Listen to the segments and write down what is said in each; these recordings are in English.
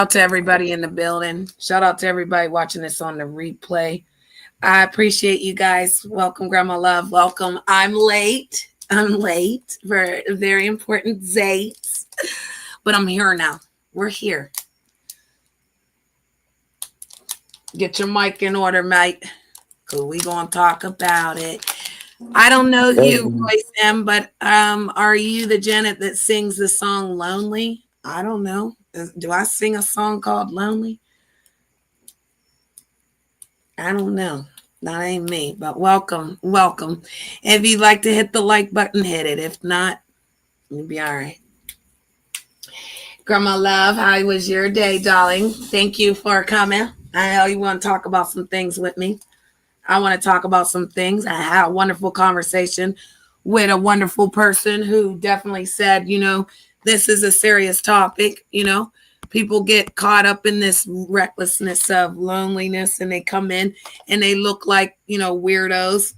out to everybody in the building. Shout out to everybody watching this on the replay. I appreciate you guys. Welcome, Grandma Love. Welcome. I'm late. I'm late for a very important dates, but I'm here now. We're here. Get your mic in order, mate, because we going to talk about it. I don't know you, Royce M, but are you the Janet that sings the song Lonely? I don't know. Do I sing a song called Lonely? I don't know. That ain't me, but welcome. Welcome. If you'd like to hit the like button, hit it. If not, you'll be all right. Grandma Love, how was your day, darling? Thank you for coming. I know you want to talk about some things with me. I want to talk about some things. I had a wonderful conversation with a wonderful person who definitely said, this is a serious topic. People get caught up in this recklessness of loneliness and they come in and they look like, weirdos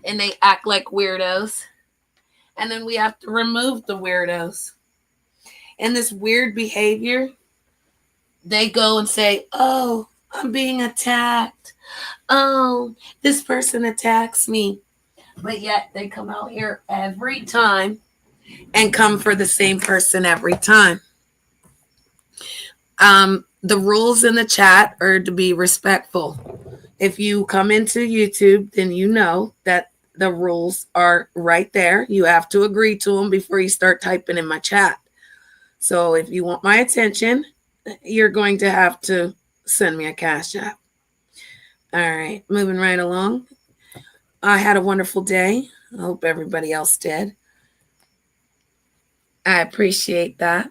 and they act like weirdos. And then we have to remove the weirdos. And this weird behavior, they go and say, oh, I'm being attacked. Oh, this person attacks me. But yet they come out here every time and come for the same person every time. The rules in the chat are to be respectful. If you come into YouTube, then you know that the rules are right there. You have to agree to them before you start typing in my chat. So if you want my attention, you're going to have to send me a cash app. All right, moving right along. I had a wonderful day. I hope everybody else did. I appreciate that.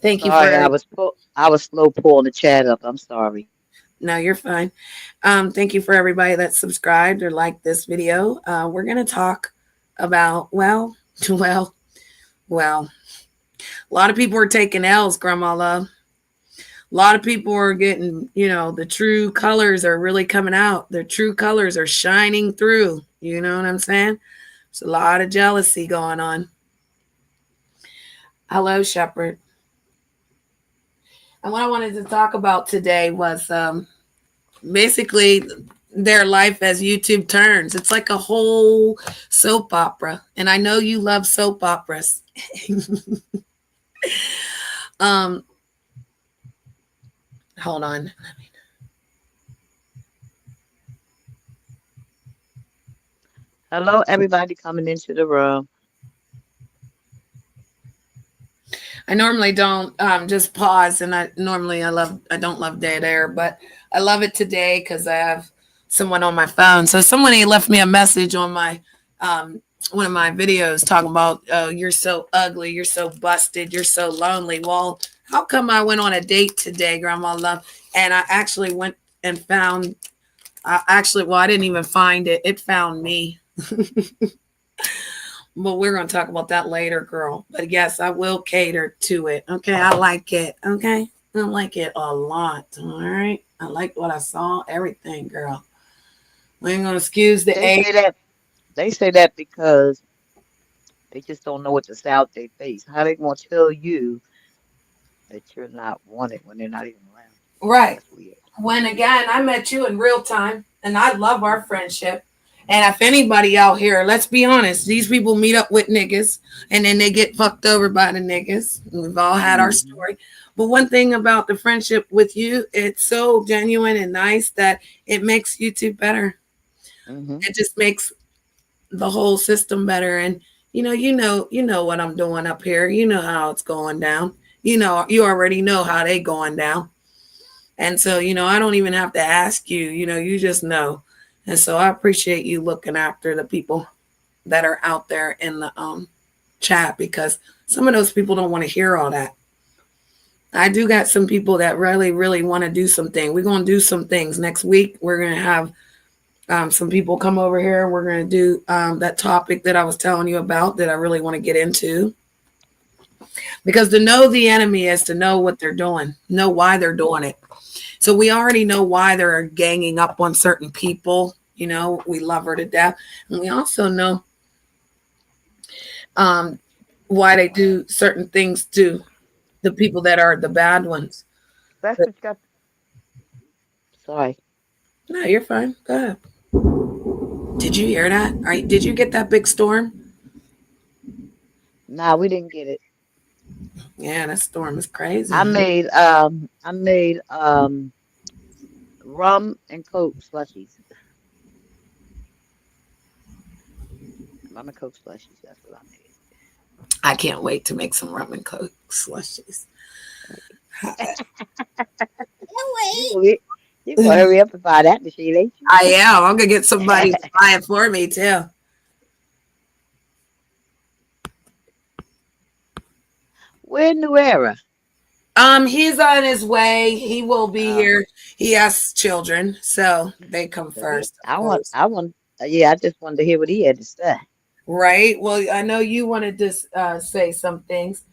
Thank you. Sorry, I was slow pulling the chat up. I'm sorry. No, you're fine. Thank you for everybody that subscribed or liked this video. We're going to talk about, well, a lot of people are taking L's, Grandma Love. A lot of people are getting, the true colors are really coming out. Their true colors are shining through. You know what I'm saying? There's a lot of jealousy going on. Hello, Shepherd. And what I wanted to talk about today was basically their life as YouTube turns. It's like a whole soap opera. And I know you love soap operas. Hold on. Hello, everybody coming into the room. I normally don't just pause, and I don't love dead air, but I love it today because I have someone on my phone. So somebody left me a message on my one of my videos talking about, oh, you're so ugly, you're so busted, you're so lonely. Well, how come I went on a date today, Grandma Love, and I actually went and found, I didn't even find it. It found me. But we're going to talk about that later, girl. But yes, I will cater to it. Okay, I like it. Okay, I like it a lot. All right, I like what I saw. Everything, girl. We ain't going to excuse the They age. say that they say that because they just don't know what to say out their face. How they gonna tell you that you're not wanted when they're not even around? Right. That's weird. When again, I met you in real time, and I love our friendship. And if anybody out here, let's be honest, these people meet up with niggas and then they get fucked over by the niggas. We've all had our Hmm. story. But one thing about the friendship with you, it's so genuine and nice that it makes YouTube better. Hmm. It just makes the whole system better. And you know what I'm doing up here. You know how it's going down. You already know how they going down. And so, I don't even have to ask you, you just know. And so I appreciate you looking after the people that are out there in the chat, because some of those people don't want to hear all that. I do got some people that really, really want to do something. We're going to do some things next week. We're going to have some people come over here. We're going to do that topic that I was telling you about that I really want to get into. Because to know the enemy is to know what they're doing, know why they're doing it. So we already know why they're ganging up on certain people. We love her to death. And we also know why they do certain things to the people that are the bad ones. That's But what got. Sorry. no, you're fine. Go ahead. Did you hear that? All right. Did you get that big storm? Nah, we didn't get it. Yeah, that storm is crazy. I made rum and Coke slushies. Rum and Coke slushies. That's what I made. I can't wait to make some rum and coke slushies. You gonna get, you gonna hurry up and buy that machine, ain't you? I am. I'm gonna get somebody to buy it for me too. Where New Era? He's on his way. He will be Uh, here. He has children, so they come 'Cause he, first, of course. yeah, I just wanted to hear what he had to say. Right? Well, I know you wanted to say some things,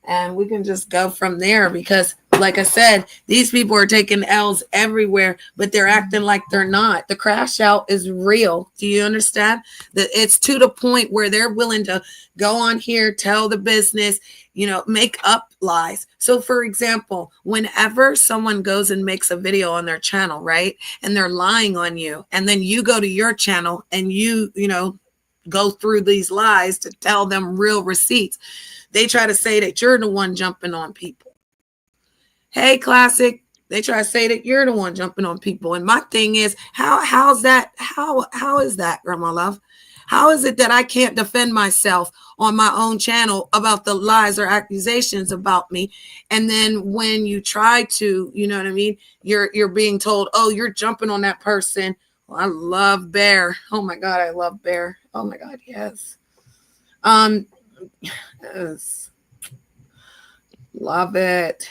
and we can just go from there because, like I said, these people are taking L's everywhere, but they're acting like they're not. The crash out is real. Do you understand? That it's to the point where they're willing to go on here, tell the business, make up lies. So, for example, whenever someone goes and makes a video on their channel, right, and they're lying on you, and then you go to your channel and go through these lies to tell them real receipts. They try to say that you're the one jumping on people. Hey, classic. They try to say that you're the one jumping on people. And my thing is, how's that? How is that, Grandma Love? How is it that I can't defend myself on my own channel about the lies or accusations about me? And then when you try to, you know what I mean, you're being told, oh, you're jumping on that person. Well, I love Bear. Oh my God, I love Bear. Oh my God, yes. Yes. Love it.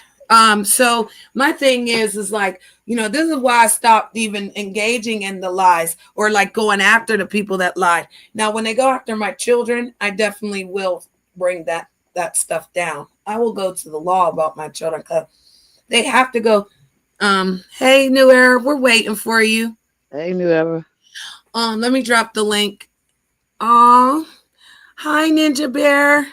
So my thing is like, this is why I stopped even engaging in the lies or like going after the people that lied. Now, when they go after my children, I definitely will bring that stuff down. I will go to the law about my children because they have to go. Hey, New Era, we're waiting for you. Hey, New Era. Let me drop the link. Oh, hi, Ninja Bear.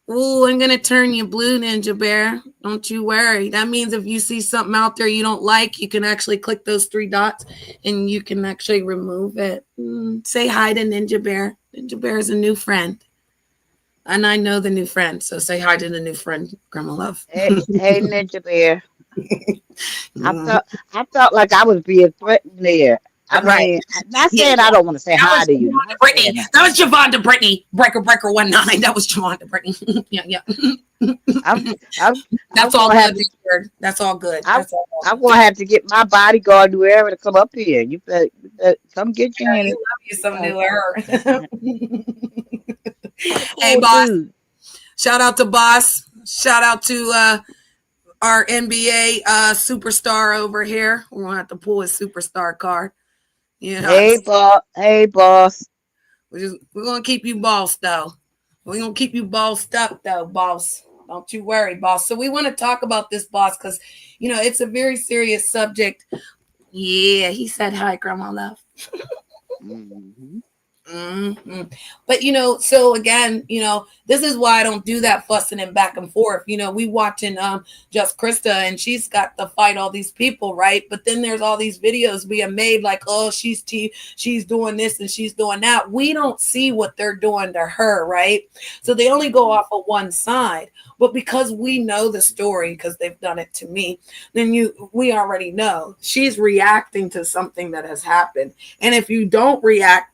Ooh, I'm going to turn you blue, Ninja Bear. Don't you worry. That means if you see something out there you don't like, you can actually click those 3 dots and you can actually remove it. Say hi to Ninja Bear. Ninja Bear is a new friend. And I know the new friend. So say hi to the new friend, Grandma Love. Hey, Ninja Bear. Mm. I felt like I was being threatened there. I Right. mean, not Yeah. saying I don't want to say That hi was to you. Javon Not Brittany. saying that. That was Javon Brittany. Breaker 19. That was Javon Brittany. Yeah. I'm I'm I'm That's all gonna have good. to That's all good. I'm That's all I'm good. gonna have to get my bodyguard New Era to come up here. You better come get You Janet. love you some Because new error. Hey, poor boss. dude. Shout out to boss. Shout out to our NBA superstar over here. We're gonna have to pull his superstar card. You know, Hey boss. we're gonna keep you boss though. We're gonna keep you bossed up though, boss. Don't you worry, boss. So we want to talk about this, boss, because it's a very serious subject. Yeah, he said hi, Grandma Love. Hmm. hmm But so again, this is why I don't do that fussing and back and forth. We watching Just Krista, and she's got to fight all these people, right? But then there's all these videos being made like, oh, she's doing this and she's doing that. We don't see what they're doing to her, right? So they only go Hmm. off of one side. But because we know the story, because they've done it to me, then we already know she's reacting to something that has happened. And if you don't react,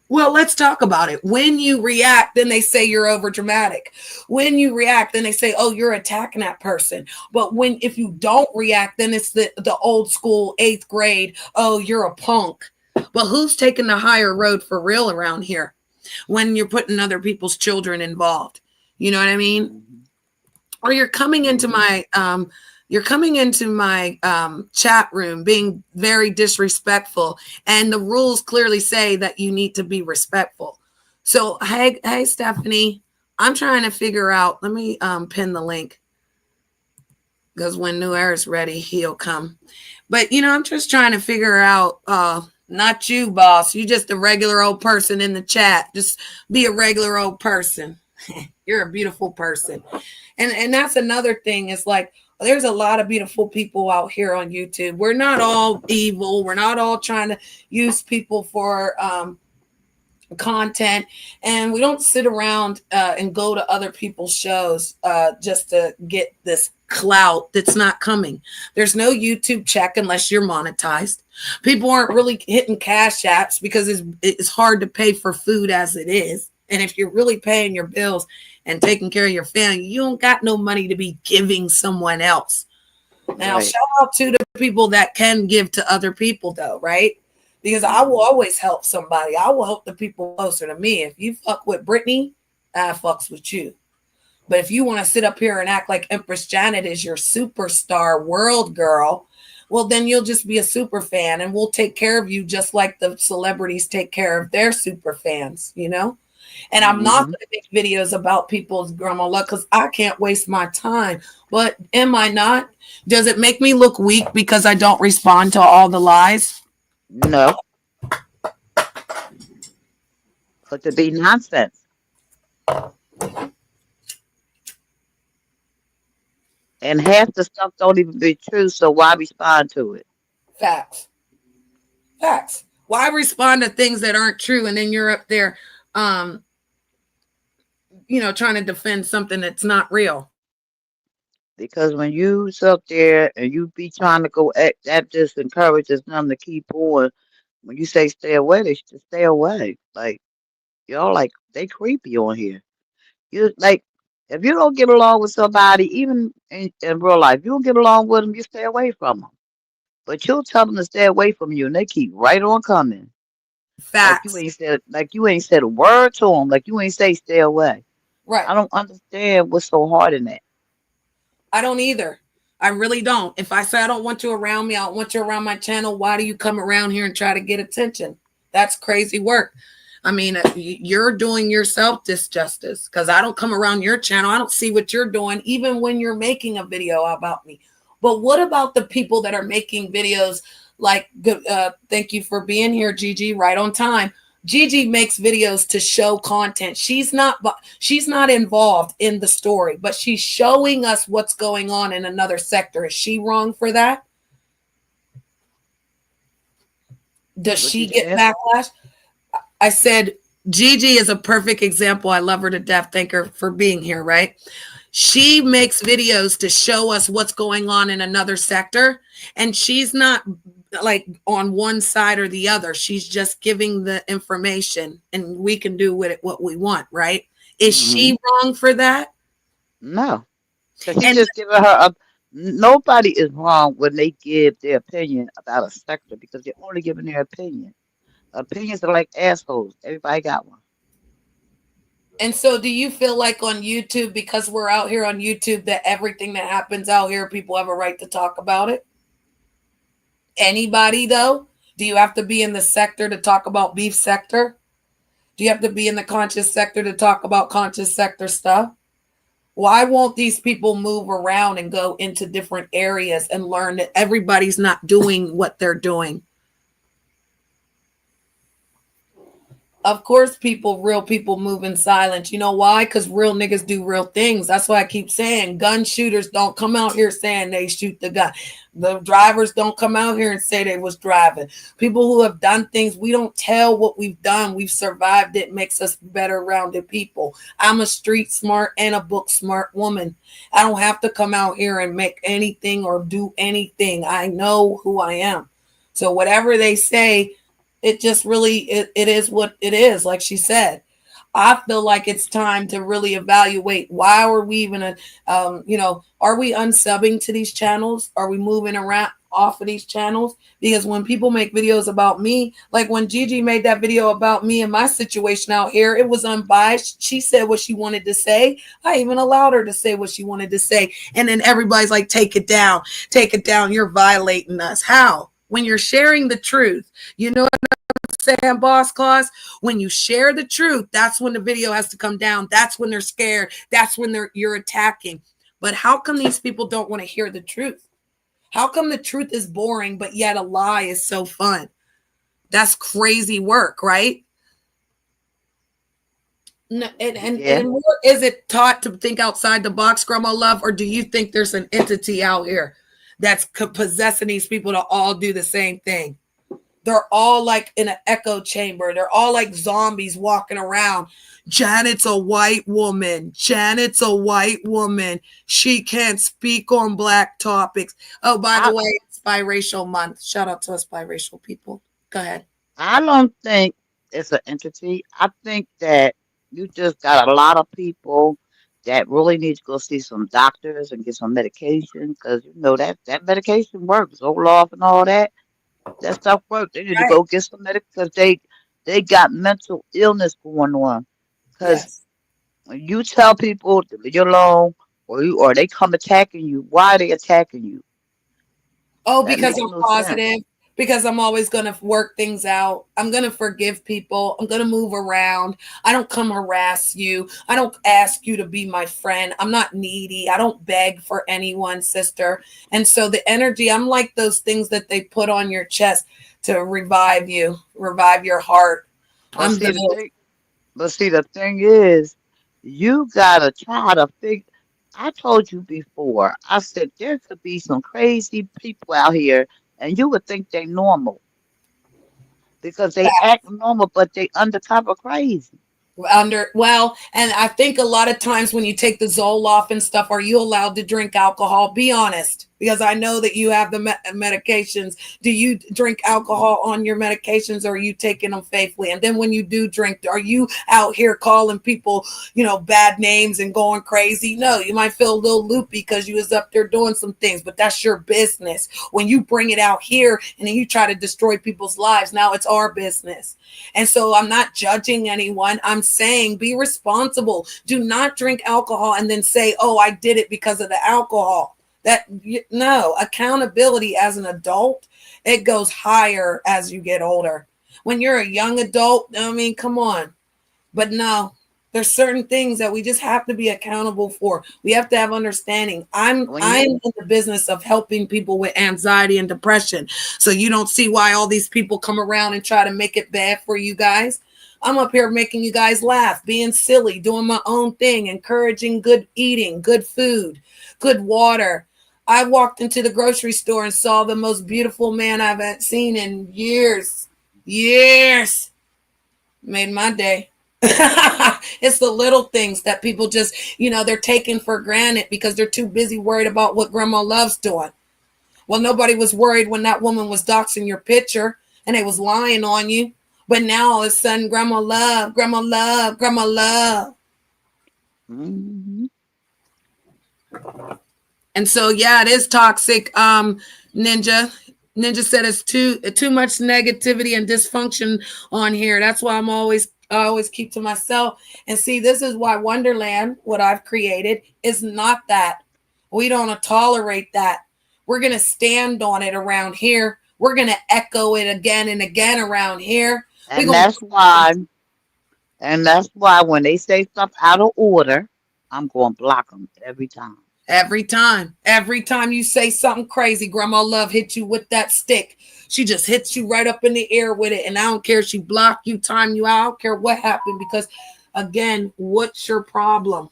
well, let's talk about it. When you react, then they say you're over dramatic. When you react, then they say, oh, you're attacking that person. But if you don't react, then it's the old school 8th grade, oh, you're a punk. But who's taking the higher road for real around here when you're putting other people's children involved? You know what I mean? Hmm. Or Hmm. you're coming into my chat room being very disrespectful, and the rules clearly say that you need to be respectful. So hey Stephanie, I'm trying to figure out, let me pin the link, because when New Air is ready, he'll come. But I'm just trying to figure out, not you, boss, you just a regular old person in the chat, just be a regular old person. You're a beautiful person. And that's another thing. Is like there's a lot of beautiful people out here on YouTube. We're not all evil. We're not all trying to use people for content, and we don't sit around and go to other people's shows just to get this clout that's not coming. There's no YouTube check unless you're monetized. People aren't really hitting cash apps because it's hard to pay for food as it is. And if you're really paying your bills and taking care of your family, you don't got no money to be giving someone else. Now, Right. shout out to the people that can give to other people, though, right? Because I will always help somebody. I will help the people closer to me. If you fuck with Brittany, I fucks with you. But if you want to sit up here and act like Empress Janet is your superstar world girl, well, then you'll just be a super fan and we'll take care of you just like the celebrities take care of their super fans, you know? And I'm not Mm-hmm. going to make videos about people's grandma luck because I can't waste my time. But am I not? Does it make me look weak because I don't respond to all the lies? No, because to be nonsense. And half the stuff don't even be true, so why respond to it? Facts. Facts. Why respond to things that aren't true and then you're up there, um, trying to defend something that's not real? Because when you sit there and you be trying to go at that just encourages them to keep on. When you say stay away, they should stay away. Like y'all like they creepy on here. You like if you don't get along with somebody, even in real life, you don't get along with them, you stay away from them. But you'll tell them to stay away from you, and they keep right on coming. Facts. Like you ain't said a word to them. Like you ain't say stay away. Right. I don't understand what's so hard in that. I don't either. I really don't. If I say I don't want you around me, I don't want you around my channel, why do you come around here and try to get attention? That's crazy work. I mean, you're doing yourself disjustice because I don't come around your channel. I don't see what you're doing, even when you're making a video about me. But what about the people that are making videos like, thank you for being here, Gigi, right on time. Gigi makes videos to show content. She's not involved in the story, but she's showing us what's going on in another sector. Is she wrong for that? Does What she did you get ask? backlash? I said Gigi is a perfect example. I love her to death. Thank her for being here, right? She makes videos to show us what's going on in another sector, and she's not like on one side or the other. She's just giving the information, and we can do with it what we want, right? Is Hmm. she wrong for that? No, because he And just giving her a. Nobody is wrong when they give their opinion about a sector because they're only giving their opinion. Opinions are like assholes. Everybody got one. and so do you feel like on YouTube, because we're out here on YouTube, that everything that happens out here, people have a right to talk about it? Anybody though? Do you have to be in the sector to talk about beef sector? Do you have to be in the conscious sector to talk about conscious sector stuff? Why won't these people move around and go into different areas and learn that everybody's not doing what they're doing? Of course, real people move in silence. You know why? Because real niggas do real things. That's why I keep saying gun shooters don't come out here saying they shoot the gun. The drivers don't come out here and say they was driving. People who have done things, we don't tell what we've done. We've survived it, makes us better rounded people. I'm a street smart and a book smart woman. I don't have to come out here and make anything or do anything. I know who I am. So whatever they say, it just really it is what it is. Like she said, I feel like it's time to really evaluate, why are we even are we unsubbing to these channels? Are we moving around off of these channels? Because when people make videos about me, like when Gigi made that video about me and my situation out here, it was unbiased. She said what she wanted to say. I even allowed her to say what she wanted to say, and then everybody's like, take it down, you're violating us. How? When you're sharing the truth, you know, saying, boss class, when you share the truth, that's when the video has to come down. That's when they're scared. That's when you're attacking. But how come these people don't want to hear the truth? How come the truth is boring, but yet a lie is so fun? That's crazy work, right? No, Yeah. and more, is it taught to think outside the box, Grandma Love, or do you think there's an entity out here that's possessing these people to all do the same thing? They're all like in an echo chamber. They're all like zombies walking around. Janet's a white woman. Janet's a white woman. She can't speak on black topics. Oh, by the I way, it's biracial month. Shout out to us biracial people. Go ahead. I don't think it's an entity. I think that you just got a lot of people that really need to go see some doctors and get some medication because you know that medication works. Zoloft and all that. That stuff works. They need to Right. go get some medication because they got mental illness going on. Because Yes. when you tell people to leave you alone or they come attacking you, why are they attacking you? Oh, That because makes I'm no sense. positive, because I'm always going to work things out. I'm going to forgive people. I'm going to move around. I don't come harass you. I don't ask you to be my friend. I'm not needy. I don't beg for anyone, sister. And so the energy, I'm like those things that they put on your chest to revive you, revive your heart. But I'm see the the thing But see, the thing is, you gotta try to figure. I told you before, I said there could be some crazy people out here, and you would think they normal because they act normal, but they undercover crazy. under well, and I think a lot of times when you take the Zoloft and stuff, are you allowed to drink alcohol? Be honest, because I know that you have the medications. Do you drink alcohol on your medications, or are you taking them faithfully? And then when you do drink, are you out here calling people, bad names and going crazy? No, you might feel a little loopy because you was up there doing some things, but that's your business. When you bring it out here and then you try to destroy people's lives, now it's our business. And so I'm not judging anyone. I'm saying be responsible. Do not drink alcohol and then say, "Oh, I did it because of the alcohol." No, accountability as an adult, it goes higher as you get older. When you're a young adult, I mean, come on. But no, there's certain things that we just have to be accountable for. We have to have understanding. I'm When you I'm in the business of helping people with anxiety and depression. So you don't see why all these people come around and try to make it bad for you guys. I'm up here making you guys laugh, being silly, doing my own thing, encouraging good eating, good food, good water. I walked into the grocery store and saw the most beautiful man I've seen in years. Years. Made my day. It's the little things that people just, they're taking for granted because they're too busy worried about what Grandma Love's doing. Well, nobody was worried when that woman was doxing your picture and they was lying on you. But now all of a sudden, Grandma Love, Grandma Love, Grandma Love. hmm And so yeah, it is toxic. Ninja. Ninja said it's too much negativity and dysfunction on here. That's why I always keep to myself. And see, this is why Wonderland, what I've created, is not that. We don't tolerate that. We're gonna stand on it around here. We're gonna echo it again and again around here. We're and gonna that's why and that's why when they say stuff out of order, I'm going to block them every time. Every time you say something crazy, Grandma Love hit you with that stick. She just hits you right up in the air with it. And I don't care if she block you, time you out. I don't care what happened. Because again, what's your problem?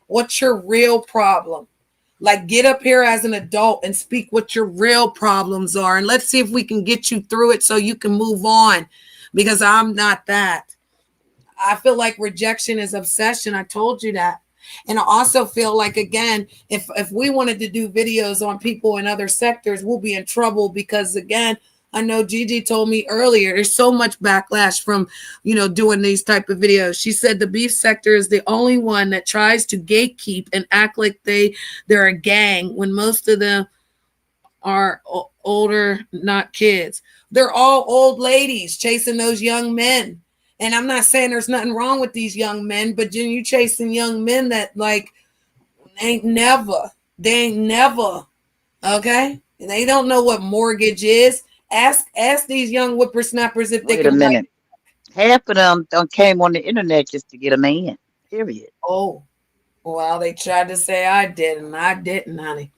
What's your real problem? Like, get up here as an adult and speak what your real problems are. And let's see if we can get you through it so you can move on. Because I'm not that. I feel like rejection is obsession. I told you that. And I also feel like, again, if we wanted to do videos on people in other sectors, we'll be in trouble because, again, I know Gigi told me earlier, there's so much backlash from, doing these type of videos. She said the beef sector is the only one that tries to gatekeep and act like they're a gang when most of them are older, not kids. They're all old ladies chasing those young men. And I'm not saying there's nothing wrong with these young men, but you chasing young men that like ain't never, they ain't never, okay? They don't know what mortgage is. Ask these young whippersnappers if they Wait a can write. minute. Half of them done came on the internet just to get a man. Period. Oh, well, they tried to say I did, and I didn't, honey.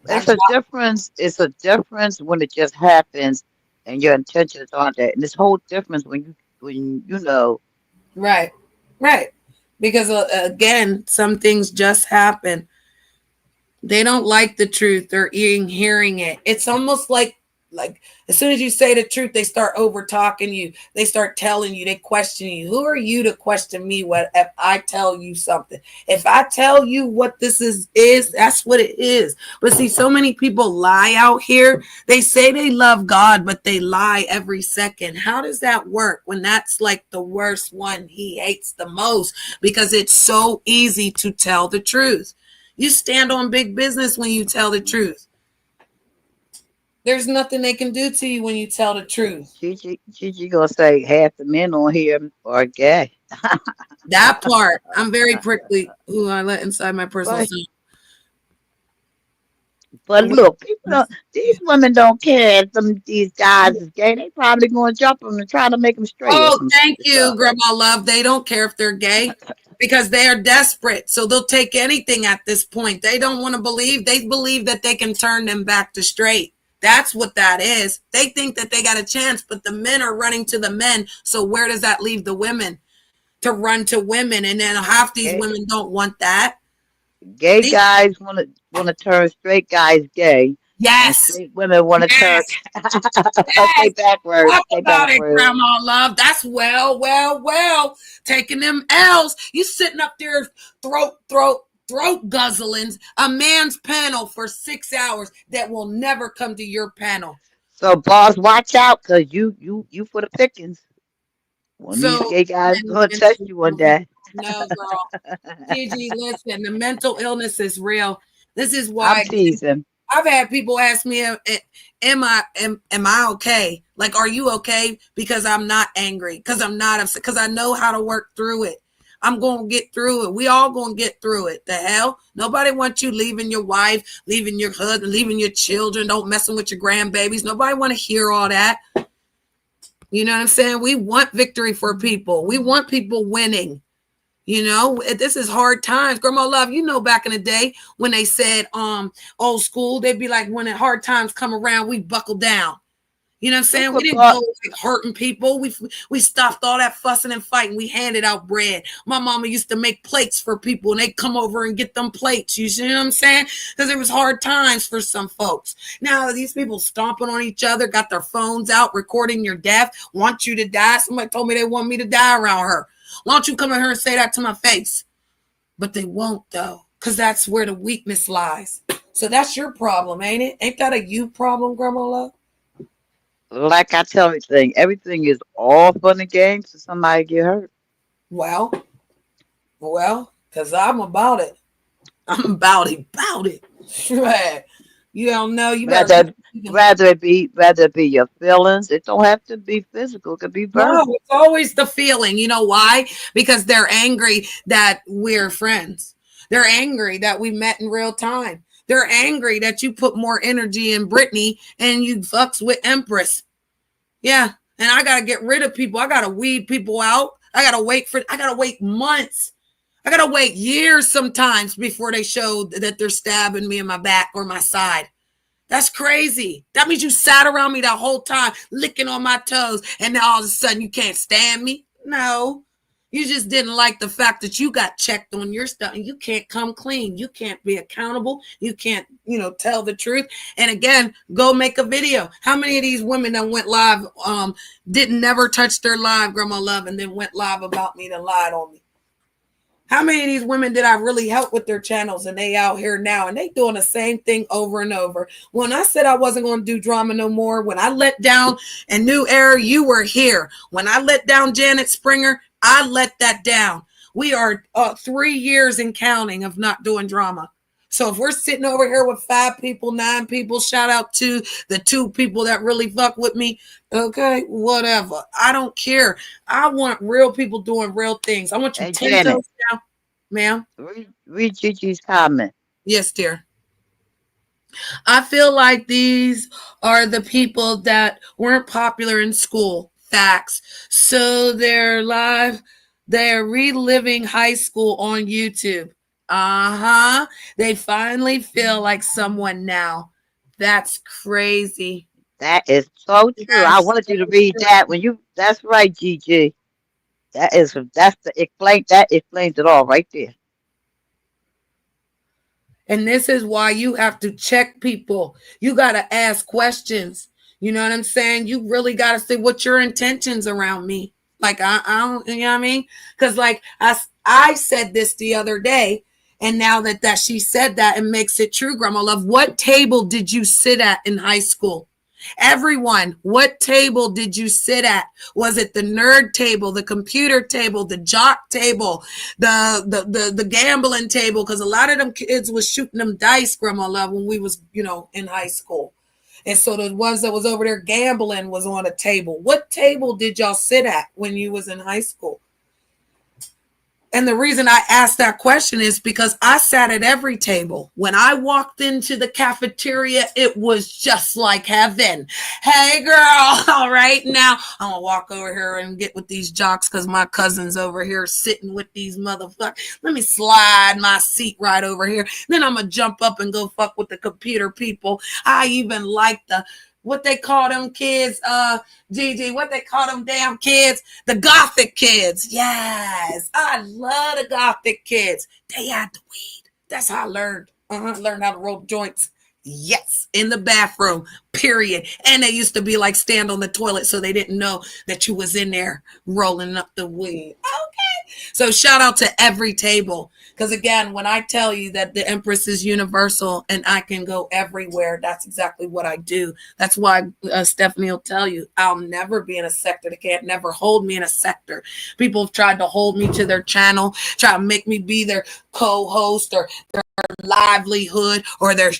I It's a difference. It's a difference when it just happens and your intentions aren't that. And this whole difference when you know Right, right. because again, some things just happen. They don't like the truth. They're hearing it. It's almost like as soon as you say the truth, they start over talking you. They start telling you. They question you. Who are you to question me? What if I tell you something? If I tell you what this is that's what it is. But see, so many people lie out here. They say they love God, but they lie every second. How does that work when that's like the worst one he hates the most? Because it's so easy to tell the truth. You stand on big business when you tell the truth. There's nothing they can do to you when you tell the truth. Gigi gonna say half the men on here are gay. That part, I'm very prickly who I let inside my personal But stuff. but look, people don't. These women don't care if these guys is gay. They probably gonna jump them and try to make them straight or Oh, some thank stupid you, stuff. Grandma Love. They don't care if they're gay because they are desperate. So they'll take anything at this point. They don't want to believe. They believe that they can turn them back to straight. That's what that is. They think that they got a chance, but the men are running to the men. So where does that leave the women? To run to women, and then half these Gay, women don't want that. gay They, guys wanna turn straight guys gay, and yes, straight women wanna turn. yes, Stay yes. backwards. Talk Stay about it, backwards. Grandma Love. That's well, taking them L's. You sitting up there, throat guzzling a man's panel for 6 hours that will never come to your panel. So, boss, watch out, cause you for the pickings. One of these So, gay guys gonna and test you one day. no, girl, Gigi, listen, the mental illness is real. This is I'm why teasing. I've had people ask me, am I okay? Like, are you okay? Because I'm not angry, because I'm not upset, because I know how to work through it. I'm going to get through it. We all going to get through it. The hell? Nobody wants you leaving your wife, leaving your husband, leaving your children, don't messing with your grandbabies. Nobody want to hear all that. You know what I'm saying? We want victory for people. We want people winning. You know, this is hard times. Grandma Love, you know, back in the day when they said old school, they'd be like, when the hard times come around, we buckle down. You know what I'm Look saying? We what didn't boss. go like hurting people. We stopped all that fussing and fighting. We handed out bread. My mama used to make plates for people and they'd come over and get them plates. You see what I'm saying? Because it was hard times for some folks. Now these people stomping on each other, got their phones out, recording your death, want you to die. Somebody told me they want me to die around her. Why don't you come in here and say that to my face? But they won't though, because that's where the weakness lies. So that's your problem, ain't it? Ain't that a you problem, Grandma Love? Like I tell everything is all fun and games till somebody get hurt. Well, because I'm about it. I'm about it. Right. You don't know. You better. Rather, rather it be your feelings. It don't have to be physical. It could be No, verbal. it's always the feeling. You know why? Because they're angry that we're friends. They're angry that we met in real time. They're angry that you put more energy in Brittany and you fucks with Empress. Yeah. And I gotta get rid of people. I gotta weed people out. I gotta wait months. I gotta wait years sometimes before they show that they're stabbing me in my back or my side. That's crazy. That means you sat around me that whole time, licking on my toes, and now all of a sudden you can't stand me? No. You just didn't like the fact that you got checked on your stuff and you can't come clean. You can't be accountable. You can't, tell the truth. And again, go make a video. How many of these women that went live didn't never touch their live, Grandma Love, and then went live about me and lied on me? How many of these women did I really help with their channels and they out here now and they doing the same thing over and over? When I said I wasn't going to do drama no more, when I let down a new era, you were here. When I let down Janet Springer, I let that down. We are 3 years and counting of not doing drama. So if we're sitting over here with 5 people, 9 people, shout out to the 2 people that really fuck with me. Okay, whatever. I don't care. I want real people doing real things. I want you Hey, 10 Janet, toes down, ma'am. read Gigi's comment. Yes, dear. I feel like these are the people that weren't popular in school. Facts. So they're reliving high school on YouTube. Uh-huh. They finally feel like someone now. That's crazy. That is so true. I That's wanted you to so read true. that when you. That's right, Gigi. That explains it all right there. And this is why you have to check people. You got to ask questions. You know what I'm saying? You really got to say what your intentions around me. Like, I don't, you know what I mean? Because, like, I said this the other day, and now that she said that, it makes it true, Grandma Love. What table did you sit at in high school? Everyone, what table did you sit at? Was it the nerd table, the computer table, the jock table, the gambling table? Because a lot of them kids was shooting them dice, Grandma Love, when we was, in high school. And so the ones that was over there gambling was on a table. What table did y'all sit at when you was in high school? And the reason I asked that question is because I sat at every table. When I walked into the cafeteria, it was just like heaven. Hey, girl. All right. Now I'm going to walk over here and get with these jocks because my cousin's over here sitting with these motherfuckers. Let me slide my seat right over here. Then I'm going to jump up and go fuck with the computer people. I even like what they call them kids, Gigi, what they call them damn kids, the gothic kids. Yes, I love the gothic kids. They had the weed. That's how I learned. Learned how to roll joints. Yes, in the bathroom, period. And they used to be like stand on the toilet so they didn't know that you was in there rolling up the weed. Okay. So shout out to every table. Because again, when I tell you that the Empress is universal and I can go everywhere, that's exactly what I do. That's why Stephanie will tell you, I'll never be in a sector. They can't never hold me in a sector. People have tried to hold me to their channel, try to make me be their co-host or their livelihood or their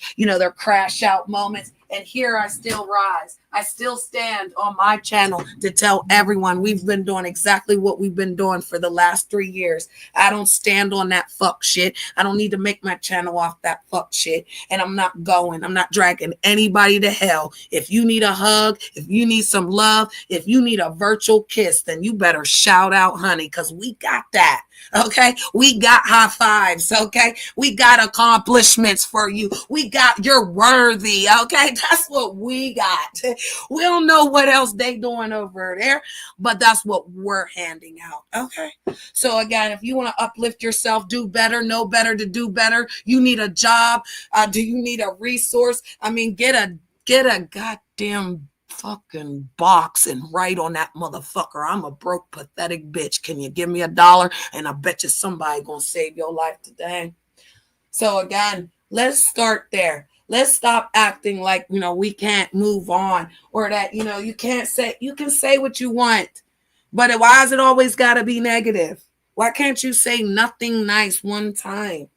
crash out moments. And here I still rise. I still stand on my channel to tell everyone we've been doing exactly what we've been doing for the last 3 years. I don't stand on that fuck shit. I don't need to make my channel off that fuck shit. And I'm not dragging anybody to hell. If you need a hug, if you need some love, if you need a virtual kiss, then you better shout out, honey, because we got that. Okay, we got high fives. Okay, we got accomplishments for you. We got you're worthy. Okay, that's what we got. We don't know what else they doing over there, but that's what we're handing out. Okay, so again, if you want to uplift yourself, do better, know better to do better. You need a job. Do you need a resource? I mean, get a goddamn fucking box and write on that motherfucker, I'm a broke, pathetic bitch. Can you give me $1? And I bet you somebody gonna save your life today. So again, let's start there. Let's stop acting like, we can't move on or that, you can say what you want. But why is it always got to be negative? Why can't you say nothing nice one time?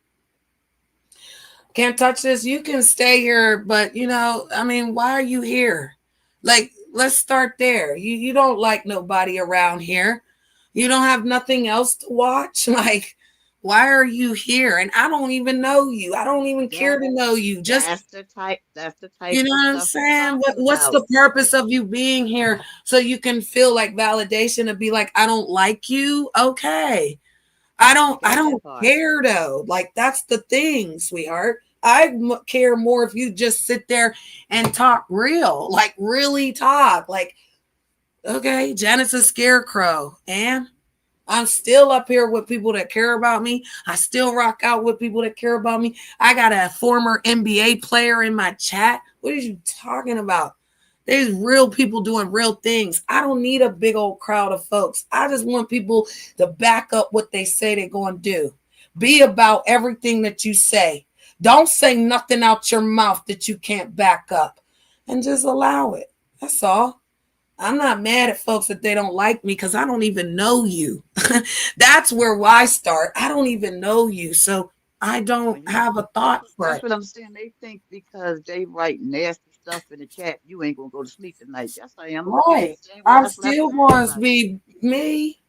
Can't touch this. You can stay here, but why are you here? Like, let's start there. You don't like nobody around here. You don't have nothing else to watch. Like, why are you here? And I don't even know you. I don't even care to know you. Just That's the you type know of what I'm stuff we're saying? talking What's about. the purpose of you being here? So you can feel like validation to be like, I don't like you. Okay. I I got that don't part. care though. Like that's the thing, sweetheart. Care more if you just sit there and talk real, like really talk. Like, okay, Janet's a scarecrow, and I'm still up here with people that care about me. I still rock out with people that care about me. I got a former NBA player in my chat. What are you talking about? There's real people doing real things. I don't need a big old crowd of folks. I just want people to back up what they say they're going to do. Be about everything that you say. Don't say nothing out your mouth that you can't back up and just allow it. That's all. I'm not mad at folks that they don't like me because I don't even know you. That's where I start. I don't even know you. So I don't When you have a thought for That's it. what I'm saying. They think because they write nasty stuff in the chat, you ain't gonna go to sleep tonight. Yes, I am. I'm gonna tell you Right. the same way. I'm That's what I still tell going to everybody. be me.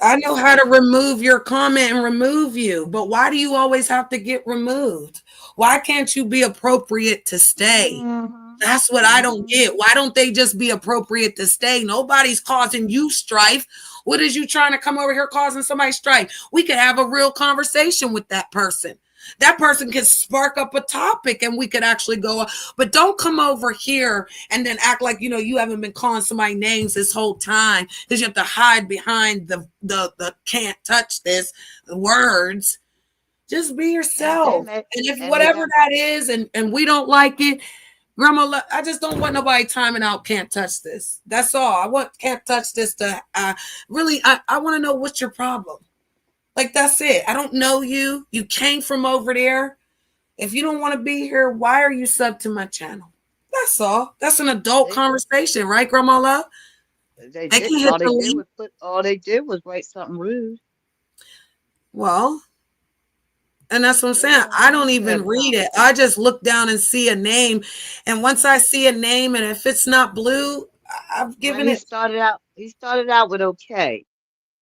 I know how Yes, to remove your comment and remove you, but why do you always have to get removed? Why can't you be appropriate to stay? mm-hmm, That's what I don't mm-hmm. get. Why don't they just be appropriate to stay? Nobody's causing you strife. What is you trying to come over here causing somebody strife? We could have a real conversation with that person. That person can spark up a topic and we could actually go, but don't come over here and then act like, you haven't been calling somebody names this whole time because you have to hide behind the can't touch this words. Just be yourself. And if whatever that is and we don't like it, Grandma, I just don't want nobody timing out can't touch this. That's all. I want can't touch this to really, I want to know what's your problem. Like, that's it. I don't know you. You came from over there. If you don't want to be here, why are you sub to my channel? That's all. That's an adult conversation, right, Grandma Love? All they did was write something rude. Well, and that's what I'm saying. I don't even read it. I just look down and see a name. And once I see a name, and if it's not blue, I've given it. He started out with okay.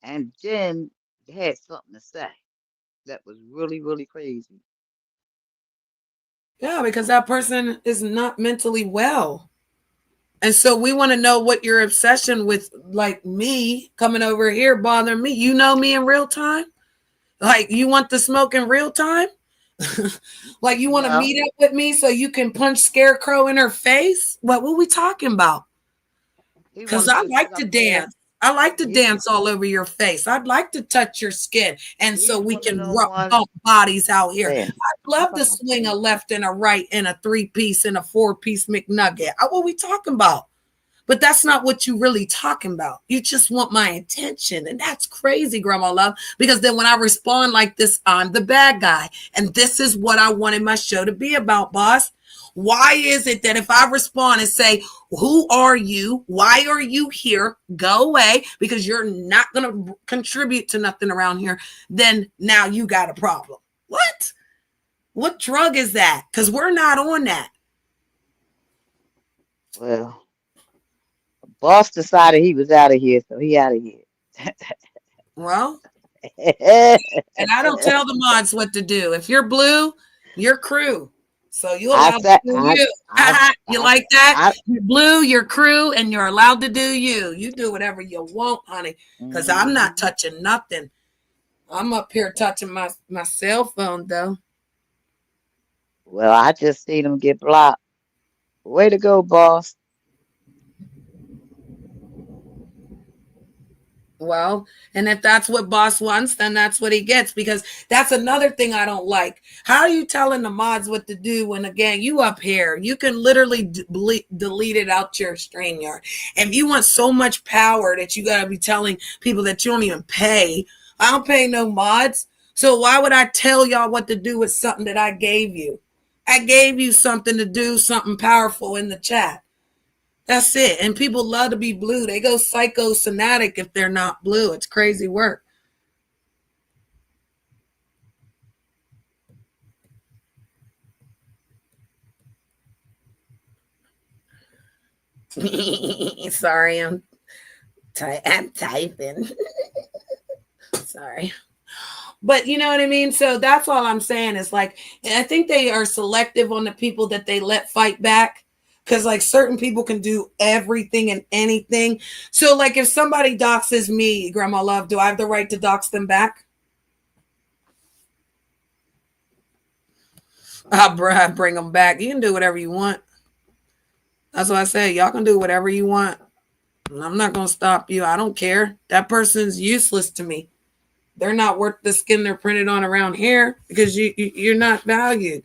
And then had something to say that was really, really crazy. Yeah, because that person is not mentally well. And so we want to know what your obsession with, like me coming over here bothering me. You know me in real time? Like, you want the smoke in real time? Like, you want to meet up with me so you can punch Scarecrow in her face? What were we talking about? Because I like to dance. I like to dance all over your face. I'd like to touch your skin. And so we can bump bodies out here. I'd love to swing a left and a right and a 3-piece and a 4-piece McNugget. What are we talking about? But that's not what you really talking about. You just want my attention. And that's crazy, Grandma Love. Because then when I respond like this, I'm the bad guy. And this is what I wanted my show to be about, boss. Why is it that if I respond and say, who are you? Why are you here? Go away because you're not going to contribute to nothing around here. Then now you got a problem. What? What drug is that? Because we're not on that. Well, boss decided he was out of here, so he out of here. Well, and I don't tell the mods what to do. If you're blue, you're crew. So you're allowed to do you. You like that? You're blue, you're crew, and you're allowed to do you. You do whatever you want, honey, because I'm not touching nothing. I'm up here touching my cell phone, though. Well, I just seen him get blocked. Way to go, boss. Well, and if that's what boss wants, then that's what he gets, because that's another thing I don't like. How are you telling the mods what to do when, again, you up here, you can literally delete it out your StreamYard. If you want so much power that you got to be telling people that you don't even pay, I don't pay no mods. So why would I tell y'all what to do with something that I gave you? I gave you something to do, something powerful in the chat. That's it. And people love to be blue. They go psychosomatic if they're not blue. It's crazy work. Sorry, I'm typing. Sorry. But you know what I mean? So that's all I'm saying is, like, I think they are selective on the people that they let fight back. Because, like, certain people can do everything and anything. So, like, if somebody doxes me, Grandma Love, do I have the right to dox them back? I'll bring them back. You can do whatever you want. That's what I say. Y'all can do whatever you want. I'm not going to stop you. I don't care. That person's useless to me. They're not worth the skin they're printed on around here because you're not valued.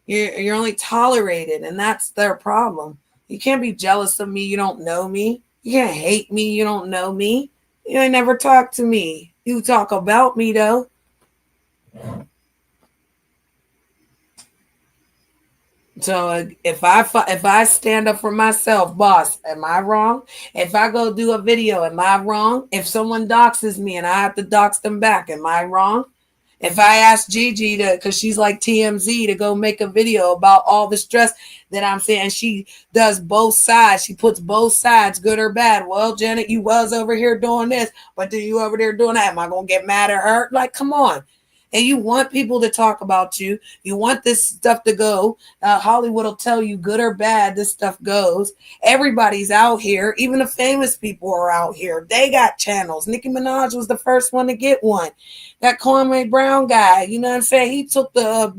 You're only tolerated, and that's their problem. You can't be jealous of me. You don't know me. You can't hate me. You don't know me. You ain't never talk to me. You talk about me, though. So if I stand up for myself, boss, am I wrong? If I go do a video, am I wrong? If someone doxes me and I have to dox them back, am I wrong? If I ask Gigi because she's like TMZ, to go make a video about all the stress that I'm saying, she does both sides. She puts both sides, good or bad. Well, Janet, you was over here doing this, but then you over there doing that. Am I going to get mad at her? Like, come on. and you want people to talk about you. You want this stuff to go. Hollywood will tell you good or bad, this stuff goes. Everybody's out here. Even the famous people are out here. They got channels. Nicki Minaj was the first one to get one. That Kwame Brown guy, you know what I'm saying? He took the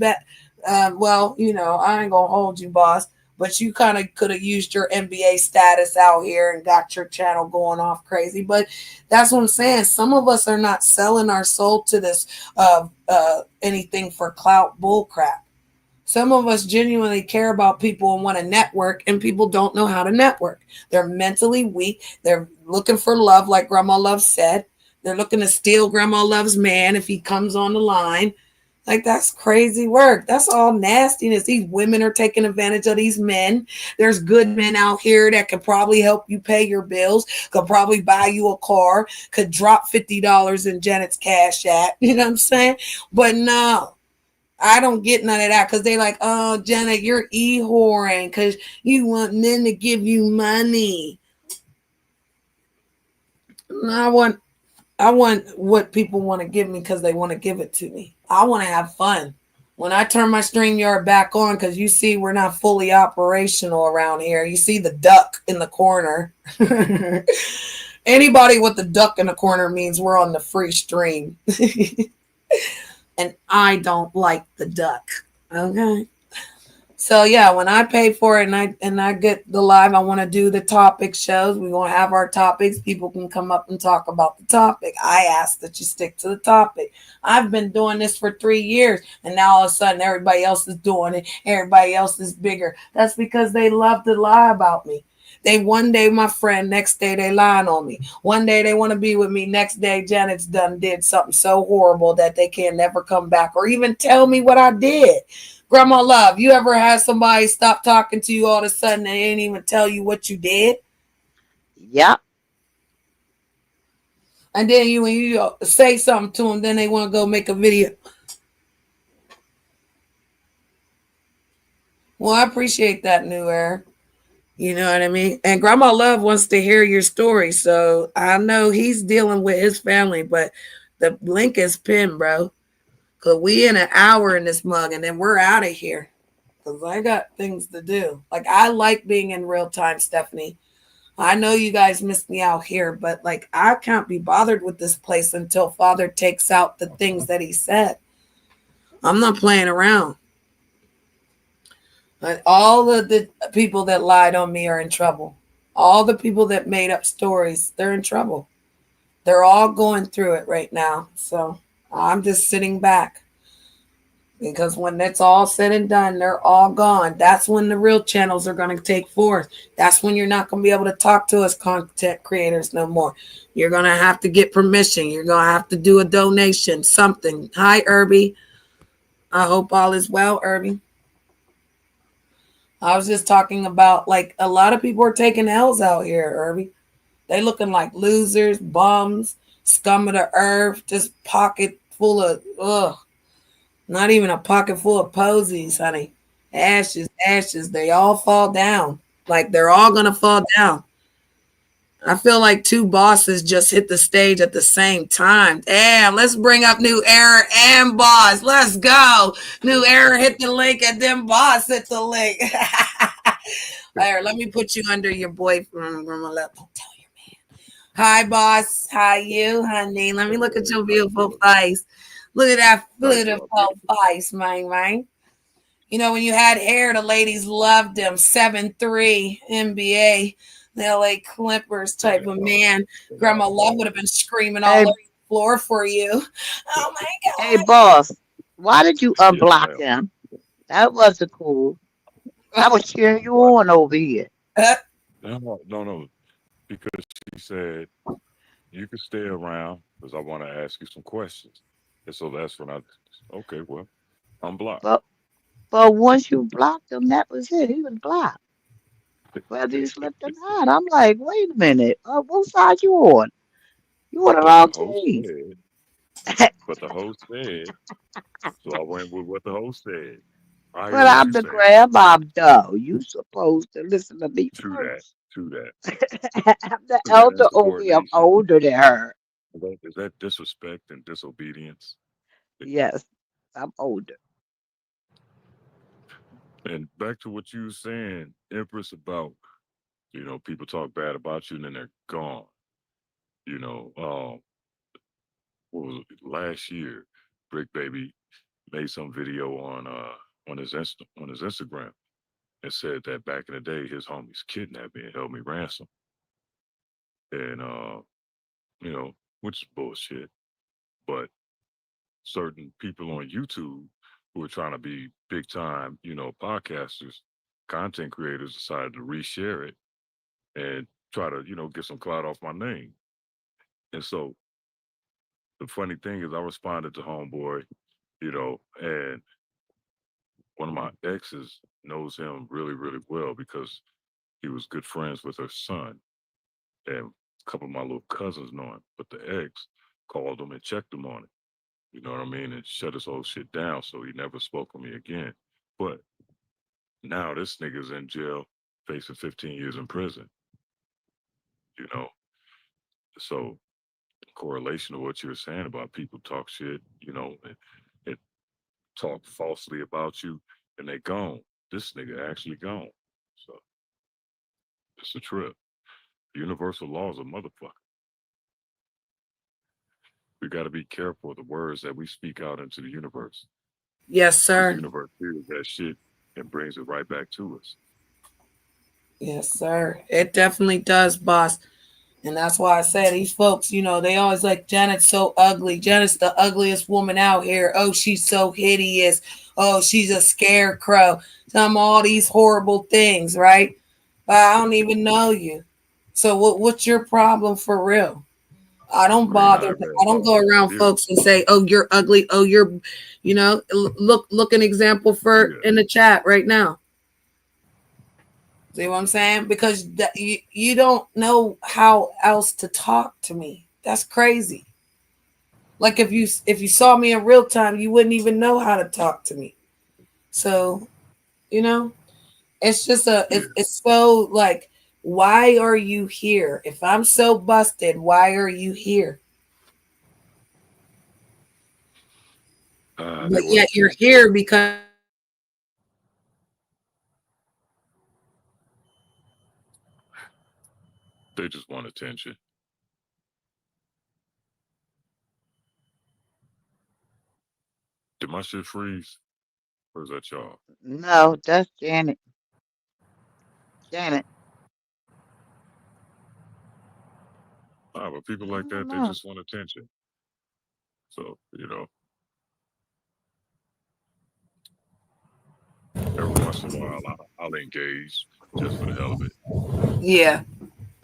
well, I ain't gonna hold you, boss, but you kind of could have used your NBA status out here and got your channel going off crazy. But that's what I'm saying. Some of us are not selling our soul to this anything for clout bullcrap. Some of us genuinely care about people and want to network, and people don't know how to network. They're mentally weak. They're looking for love, like Grandma Love said. They're looking to steal Grandma Love's man if he comes on the line. Like, that's crazy work. That's all nastiness. These women are taking advantage of these men. There's good men out here that could probably help you pay your bills, could probably buy you a car, could drop $50 in Janet's cash app. You know what I'm saying? But no, I don't get none of that because they like, oh, Janet, you're e-whoring because you want men to give you money. I want what people want to give me because they want to give it to me. I want to have fun. When I turn my StreamYard back on, because you see we're not fully operational around here. You see the duck in the corner. Anybody with the duck in the corner means we're on the free stream. And I don't like the duck. Okay. So yeah, when I pay for it and I get the live, I want to do the topic shows. We're gonna have our topics. People can come up and talk about the topic. I ask that you stick to the topic. I've been doing this for 3 years, and now all of a sudden everybody else is doing it. Everybody else is bigger. That's because they love to lie about me. They one day my friend, next day they lying on me. One day they want to be with me, next day Janet's done did something so horrible that they can never come back or even tell me what I did. Grandma Love, you ever had somebody stop talking to you all of a sudden and they didn't even tell you what you did? Yep. And then when you say something to them, then they want to go make a video. Well, I appreciate that, New Era. You know what I mean? And Grandma Love wants to hear your story. So I know he's dealing with his family, but the link is pinned, bro. Because we in an hour in this mug and then we're out of here. Because I got things to do. Like, I like being in real time, Stephanie. I know you guys missed me out here, but like, I can't be bothered with this place until Father takes out the things that he said. I'm not playing around. And all of the people that lied on me are in trouble. All the people that made up stories, they're in trouble. They're all going through it right now. So I'm just sitting back. Because when it's all said and done, they're all gone. That's when the real channels are going to take forth. That's when you're not going to be able to talk to us content creators no more. You're going to have to get permission. You're going to have to do a donation, something. Hi, Irby. I hope all is well, Irby. I was just talking about, like, a lot of people are taking L's out here, Irby. They looking like losers, bums, scum of the earth, just pocket full of, ugh. Not even a pocket full of posies, honey. Ashes, ashes. They all fall down. Like, they're all going to fall down. I feel like two bosses just hit the stage at the same time. Damn, let's bring up New Era and Boss. Let's go. New Era hit the link and then Boss hit the link. Here, let me put you under your boyfriend. Don't tell your man. Hi, Boss. Hi, you, honey. Let me look at your beautiful face. Look at that beautiful face, man. You know, when you had hair, the ladies loved them. 7'3" NBA, the LA Clippers type of man. Grandma Love would have been screaming all Hey, over the floor for you. Oh my hey, God. boss. Why did you Yes, unblock ma'am. him? That wasn't cool. I was cheering you on over here. No, no, no. Because she said you can stay around because I want to ask you some questions. And so that's when I, okay, well, I'm blocked. But but once you blocked him, that was it. He was blocked. Whether you slipped or not. I'm like, wait a minute. What side you on? You on the But the wrong host team. said, but the host said, so I went with what the host said. I hear But what I'm you're the saying. grandma, though. You supposed to listen to me To that, first. to that, I'm the to that elder over here. I'm insubordination. older than her. Is that disrespect and disobedience? Yes, I'm older. And back to what you were saying, Empress, about people talk bad about you and then they're gone. You know, what was it, last year? Brick Baby made some video on his Instagram and said that back in the day his homies kidnapped me and held me ransom, and which is bullshit. But certain people on YouTube who are trying to be big time, podcasters, content creators, decided to reshare it and try to, get some clout off my name. And so the funny thing is, I responded to Homeboy, and one of my exes knows him really, really well because he was good friends with her son. And a couple of my little cousins know him. But the ex called him and checked him on it. You know what I mean? And shut his whole shit down. So he never spoke with me again. But now this nigga's in jail facing 15 years in prison, you know? So correlation to what you were saying about people talk shit, and talk falsely about you and they gone. This nigga actually gone. So it's a trip. Universal law is a motherfucker. We got to be careful of the words that we speak out into the universe. Yes, Because the sir. universe hears that shit and brings it right back to us. Yes, sir. It definitely does, boss. And that's why I said these folks, they always like Janet's so ugly. Janet's the ugliest woman out here. Oh, she's so hideous. Oh, she's a scarecrow. Some all these horrible things, right? But I don't even know you. So what's your problem for real? I don't I mean, bother. I've I had don't go problems with around you. folks and say, "Oh, you're ugly. Oh, you're," look an example for Yeah. in the chat right now. See what I'm saying? Because you don't know how else to talk to me. That's crazy. Like if you saw me in real time, you wouldn't even know how to talk to me. So you know, it's just Yeah. it's so like, why are you here? If I'm so busted, why are you here? They But want yet you're attention. here because They just want attention. Did my shit freeze? Or is that y'all? No, that's Janet. Janet. But people I like don't that, they know. just want attention. So, every once in a while, I'll engage just for the hell of it. yeah.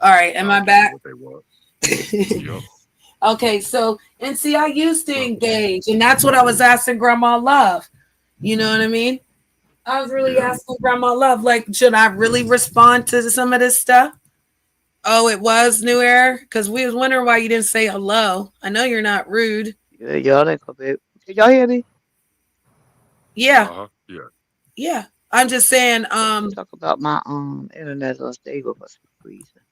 All right, am I'll I give them back? what they want. Yup. Okay, so and see, I used to Well, engage, and that's what I was asking Grandma Love. You know what I mean? I was really yeah. asking Grandma Love, like, should I really respond to some of this stuff? Oh, it was New Era? Because we was wondering why you didn't say hello. I know you're not rude. Yeah, y'all ain't gonna be. Did y'all hear me? Yeah, Uh huh. Yeah. yeah. I'm just saying, Let's talk about my internet unstable for some reason.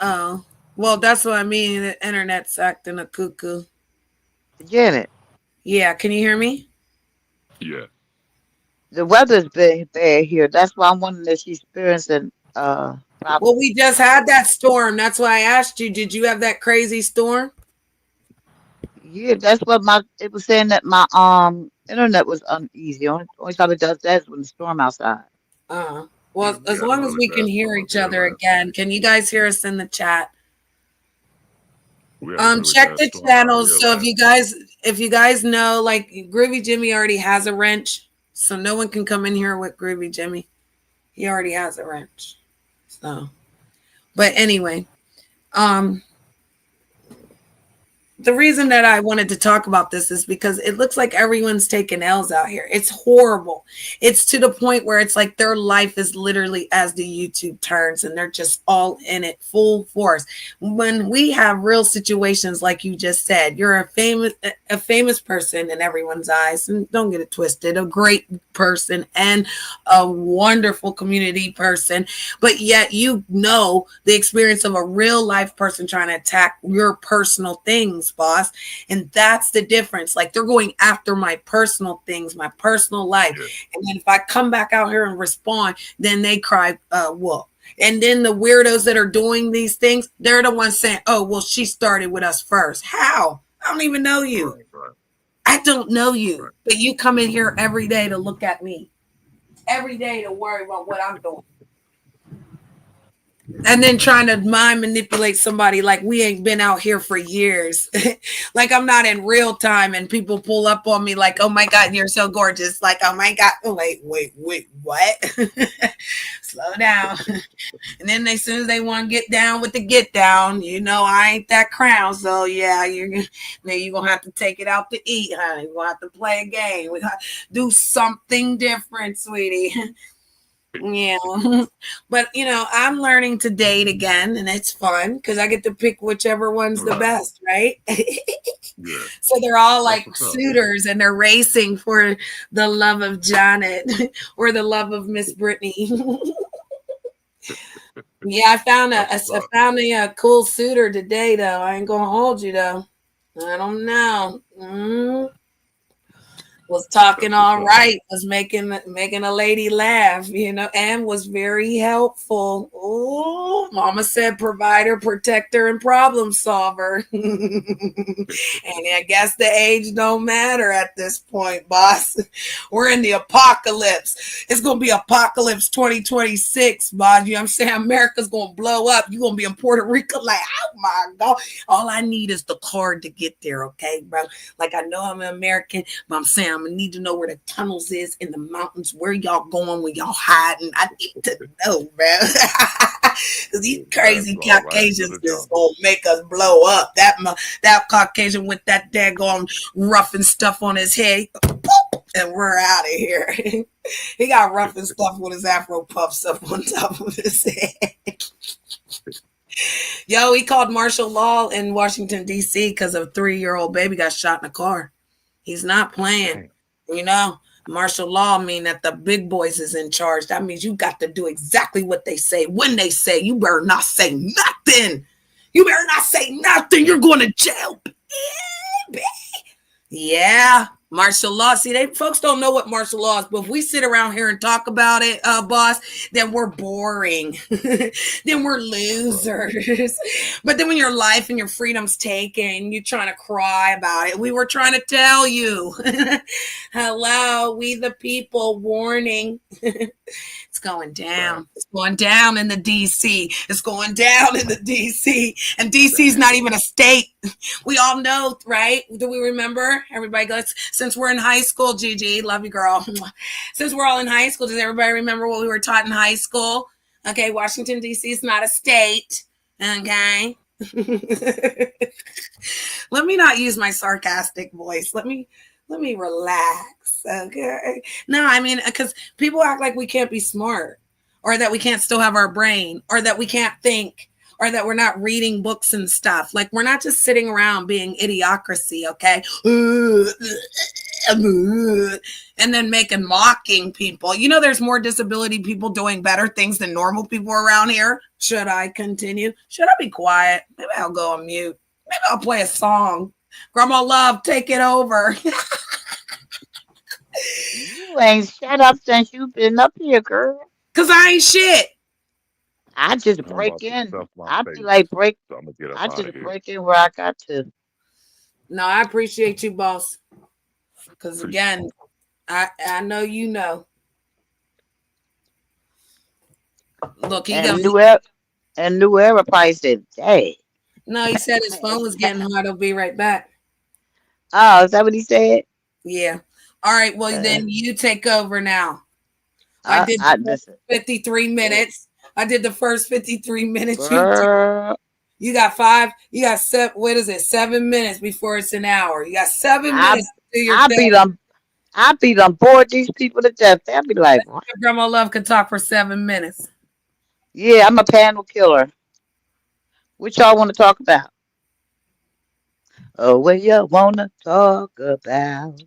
oh, well, that's what I mean. The internet's acting a cuckoo. Janet, Yeah, can you hear me? Yeah. the weather's been bad here. That's why I'm wondering if she's experiencing Well, problems. we just had that storm. That's why I asked you, did you have that crazy storm? Yeah, that's what my it was saying that my internet was uneasy. Only time it does that is when the storm outside. Yeah. Well, We as had a long as really we can bad hear storm each here other last night. again, can you guys hear us in the chat? We had a really Check bad the storm out channels. here So last night. if you guys know, like Groovy Jimmy already has a wrench, so no one can come in here with Groovy Jimmy. He already has a wrench. So, but anyway, um, The reason that I wanted to talk about this is because it looks like everyone's taking L's out here. It's horrible. It's to the point where it's like their life is literally as the YouTube turns and they're just all in it full force. When we have real situations like you just said, you're a famous person in everyone's eyes, and don't get it twisted, a great person and a wonderful community person, but yet you know the experience of a real life person trying to attack your personal things, boss. And that's the difference. Like they're going after my personal things, my personal life. Yeah. And then if I come back out here and respond, then they cry wolf. And then the weirdos that are doing these things, they're the ones saying, oh, well, she started with us first. How? I don't even know you. Right. I don't know you. Right. But you come in here every day to look at me, every day to worry about what I'm doing. And then trying to mind manipulate somebody like we ain't been out here for years. Like I'm not in real time and people pull up on me like, oh my God, you're so gorgeous. Like, oh my God. Wait, what? Slow down. And then as soon as they want to get down with the get down, you know, I ain't that crown. So yeah, you're going to have to take it out to eat, honey. We're going to have to play a game. We got to do something different, sweetie. Yeah. But you know, I'm learning to date again and it's fun because I get to pick whichever one's the best, right? Yeah. So they're all That's like what's up. suitors and they're racing for the love of Janet or the love of Miss Brittany. Yeah, I found That's what's I up. found a cool suitor today though. I ain't gonna hold you though. I don't know. Was talking That's what's all up. right, was making a lady laugh, you know, and was very helpful. Oh, mama said provider, protector, and problem solver. And I guess the age don't matter at this point, boss. We're in the apocalypse. It's gonna be apocalypse 2026, boss. You know what I'm saying? America's gonna blow up. You're gonna be in Puerto Rico, like, oh my God. All I need is the card to get there, okay, bro? Like I know I'm an American, but I'm saying I'm gonna need to know where the tunnels is in the mountains, where y'all going, where y'all hiding. I need to know, bro. Because these crazy That's all right. Caucasians Good is job. gonna make us blow up. That Caucasian with that daggone rough and stuff on his head, and we're out of here. He got rough and stuff with his afro puffs up on top of his head. Yo, he called martial law in Washington, D.C. because a 3-year-old baby got shot in a car. He's not playing. You know, martial law mean that the big boys is in charge. That means you got to do exactly what they say. When they say, you better not say nothing. You better not say nothing. You're going to jail. Yeah, martial law. See, folks don't know what martial law is, but if we sit around here and talk about it, boss, then we're boring. Then we're losers. But then when your life and your freedom's taken, you're trying to cry about it. We were trying to tell you. Hello, we the people, warning. It's going down. It's going down in the DC. It's going down in the DC. And DC's not even a state. We all know, right? Do we remember? Everybody goes, since we're in high school, Gigi, love you, girl. Since we're all in high school, does everybody remember what we were taught in high school? Okay, Washington, D.C. is not a state. Okay. Let me not use my sarcastic voice. Let me relax. Okay. No, I mean, because people act like we can't be smart or that we can't still have our brain or that we can't think or that we're not reading books and stuff. Like we're not just sitting around being idiocracy, okay? And then mocking people. You know, there's more disability people doing better things than normal people around here. Should I continue? Should I be quiet? Maybe I'll go on mute. Maybe I'll play a song. Grandma Love, take it over. You ain't shut up since you been up here, girl. Because I ain't shit. I just I'm break about to in. stuff my I be face, like break. so I'm gonna get up I out of just here. break in where I got to. No, I appreciate you, boss. Because Appreciate again, I know you know. Look, he And go. New Era probably said, "Hey." No, he said his phone was getting hot. I'll be right back. Oh, is that what he said? Yeah. All right. Well, Uh, then you take over now. I did I the first listen, 53 minutes. I did the first 53 minutes. You girl. You got 5. You got 7. What is it? 7 minutes before it's an hour. You got 7 I minutes to do your I be thing. them I be them bored these people to death. They'll be like, what? Grandma Love can talk for 7 minutes. Yeah, I'm a panel killer. What y'all want to talk about? Oh, what you wanna talk about?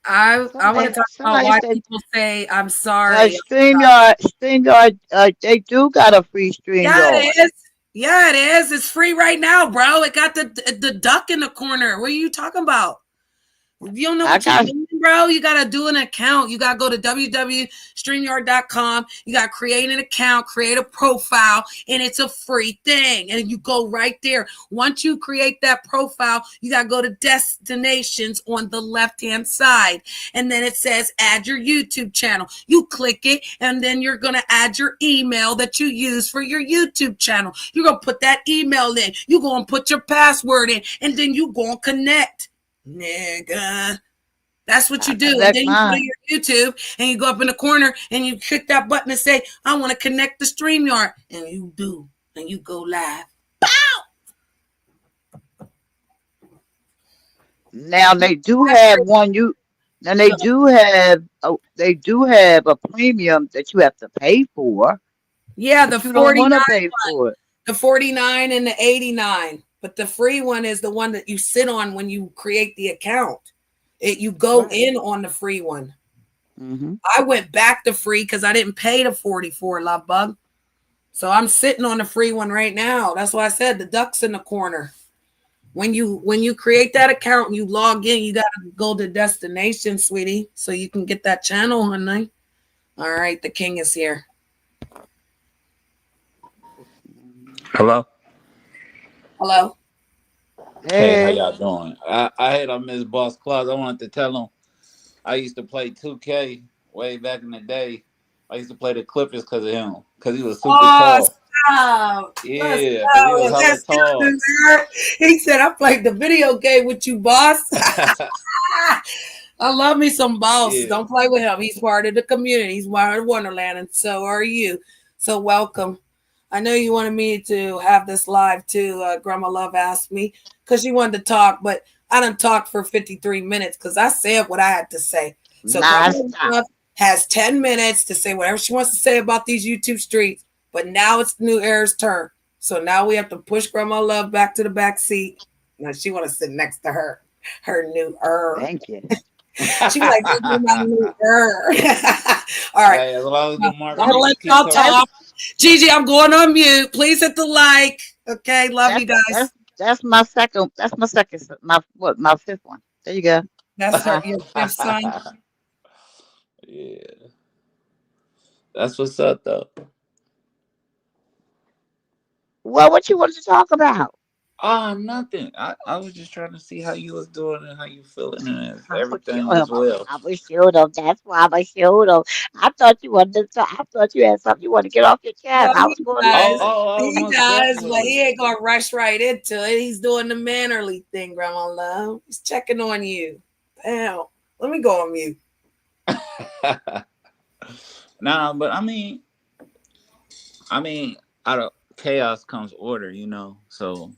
I want to talk about Somebody why said, people say I'm sorry. StreamYard, they do got a free Yeah, StreamYard. it is. Yeah, it is. It's free right now, bro. It got the duck in the corner. What are you talking about? If you don't know I what you're got doing, bro, you got to do an account. You got to go to www.streamyard.com. You got to create an account, create a profile, and it's a free thing. And you go right there. Once you create that profile, you got to go to destinations on the left-hand side. And then it says add your YouTube channel. You click it, and then you're going to add your email that you use for your YouTube channel. You're going to put that email in. You're going to put your password in, and then you're going to connect. Nigga. That's what I you do. And connect then you go to mine. your YouTube and you go up in the corner and you click that button and say, I want to connect the StreamYard. And you do. And you go live. Now they do have one you now they do have a premium that you have to pay for, Yeah, the but you don't 49, want to pay for it. the 49 and the 89. But the free one is the one that you sit on when you create the account. You go Right. in on the free one. Hmm. I went back to free because I didn't pay the 44, love bug. So I'm sitting on the free one right now. That's why I said the duck's in the corner. When you create that account and you log in, you gotta go to destination, sweetie, so you can get that channel, honey. All right, the king is here. Hello. Hello. Hey, how Hey, y'all doing? I had on Miss Boss Claus. I wanted to tell him I used to play 2K way back in the day. I used to play the Clippers because of him, because he was super Oh, tall. stop. Let's Yeah, because he was go. hella That's tall. he said, I played the video game with you, boss. I love me some boss. Yeah. Don't play with him. He's part of the community. He's part of Wonderland, and so are you. So welcome. I know you wanted me to have this live too. Grandma Love asked me because she wanted to talk, but I done talked for 53 minutes because I said what I had to say. So Grandma non-stop. Love has 10 minutes to say whatever she wants to say about these YouTube streets. But now it's New Era's turn. So now we have to push Grandma Love back to the back seat. Now she want to sit next to her new Thank you. she was like, this is my new girl. All right. Hey, as long as the Martin I'm gonna niggas let keep y'all talking. That's talk. Gigi, I'm going on mute. Please hit the like. Okay, love that's you guys. that's my second. That's my second. My fifth one. There you go. That's her your fifth son. Yeah, that's what's up though. Well, what you wanted to talk about? Ah, nothing. I was just trying to see how you was doing and how you feeling and if I'm a everything shoot 'em. was well. I'm a shoot 'em. That's why I'm a shoot 'em. I thought you wanted to talk. I thought you had something you wanted to get off your chest. Well, I was he going to Oh, does. listen. oh, oh, He most does, but he definitely. ain't gonna rush right into it. He's doing the mannerly thing, Grandma Love. He's checking on you. Damn. Let me go on mute. Nah, but I mean, out of chaos comes order, So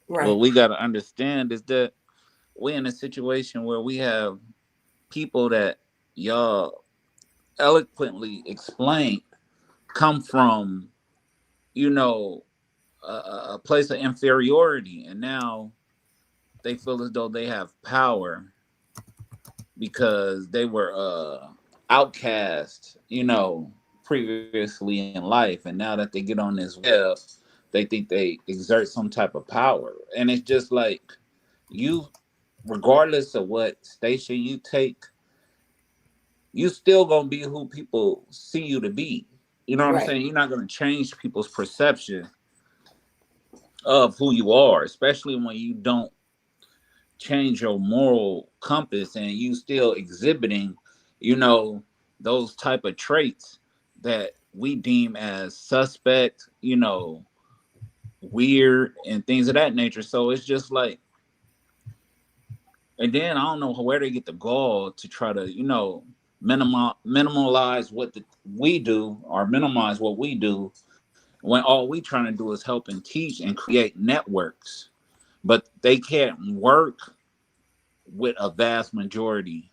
what Right. we got to understand is that we're in a situation where we have people that y'all eloquently explained come from, you know, a place of inferiority, and now they feel as though they have power because they were outcast, previously in life, and now that they get on this web, they think they exert some type of power, and it's just like you, regardless of what station you take, you still gonna be who people see you to be. You know what I'm Right. saying? You're not gonna change people's perception of who you are, especially when you don't change your moral compass and you still exhibiting, you know, those type of traits that we deem as suspect, weird and things of that nature. So it's just like, and then I don't know where they get the gall to try to, minimalize what we do, or minimize what we do, when all we trying to do is help and teach and create networks. But they can't work with a vast majority.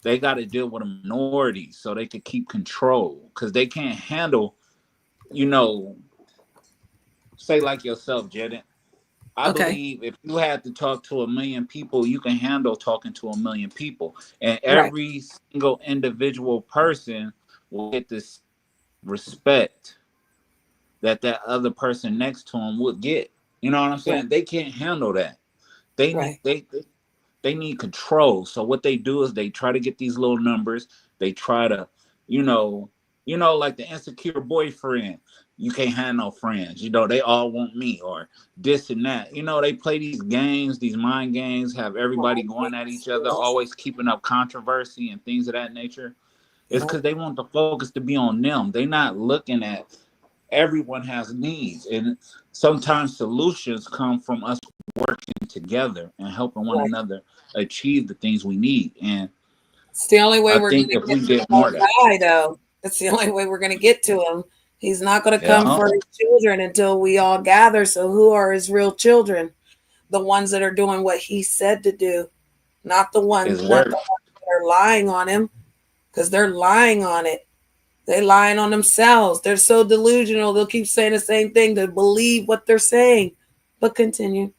They got to deal with a minority so they could keep control, because they can't handle, you know, say like yourself, Janet. I Okay. believe if you had to talk to 1 million people, you can handle talking to 1 million people. And Right. every single individual person will get this respect that that other person next to him would get. You know what I'm Right. saying? They can't handle that. They need Right. they need control. So what they do is they try to get these little numbers. They try to, you know, like the insecure boyfriend. You can't have no friends. They all want me, or this and that. They play these games, these mind games, have everybody going at each other, always keeping up controversy and things of that nature. It's Yeah. because they want the focus to be on them. They're not looking at everyone has needs, and sometimes solutions come from us working together and helping one Right. another achieve the things we need. And It's the only way I we're going think to if get we to did more of our that. guy, though. It's the only way we're going to get to him. He's not going to come Yeah, for his children until we all gather. So, who are his real children? The ones that are doing what he said to do, not the his ones work. that are lying on him, because they're lying on it. They lying on themselves. They're so delusional. They'll keep saying the same thing to believe what they're saying. But continue.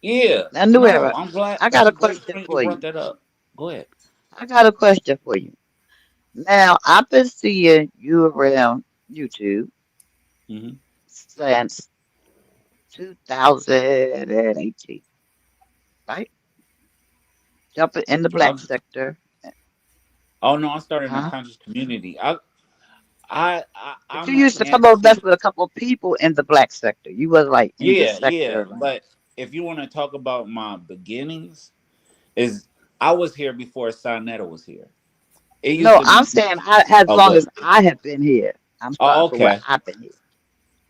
Yeah, Now, New no, Era, I'm glad. I got That's a a great question point you for you. brought that up. Go ahead. I got a question for you. Now, I've been seeing you around YouTube Hmm. since 2018, right? Jumping in the black sector. Oh no, I started in the Huh? conscious community. But you I'm used to come over anti. mess with a couple of people in the black sector. You was like in this Yeah, sector, yeah. like, But if you want to talk about my beginnings, is I was here before Sonetta was here. It used no, to I'm be. saying as Oh, long good. as I have been here. I'm Oh, starting for what okay. I've been here.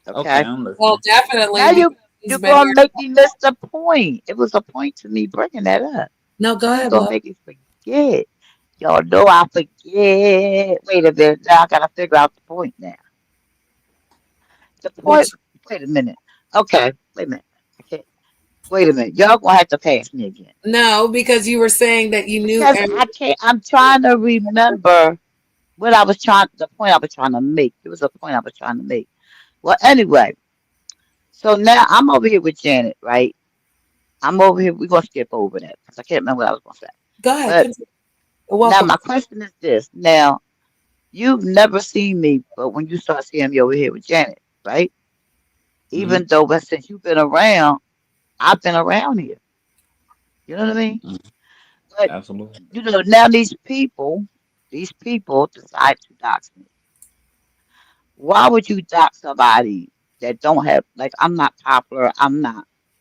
Okay, Okay. I'm Well, listening. definitely Now because he's you're been gonna here. make me miss the point. It was a point to me bringing that up. No, go Now you're ahead, gonna love. make me forget. Y'all know I forget. Wait a minute. Now I gotta figure out the point now. The point. Which Wait a minute. Okay. Wait a minute. I can't. Wait a minute. Y'all gonna have to pass me again no, because you were saying that you knew because everything. I can't. I'm trying to remember what I was trying. The point I was trying to make. It was a point I was trying to make. Well, anyway. So now I'm over here with Janet, right? I'm over here. We're gonna skip over that because I can't remember what I was gonna say. Go ahead, But continue. now Welcome. my question is this. Now you've never seen me, but when you start seeing me over here with Janet, right? Hmm. Even though, but since you've been around, I've been around here. You know what I mean? But Absolutely. now these people decide to dox me. Why would you dox somebody that don't have like I'm not popular, I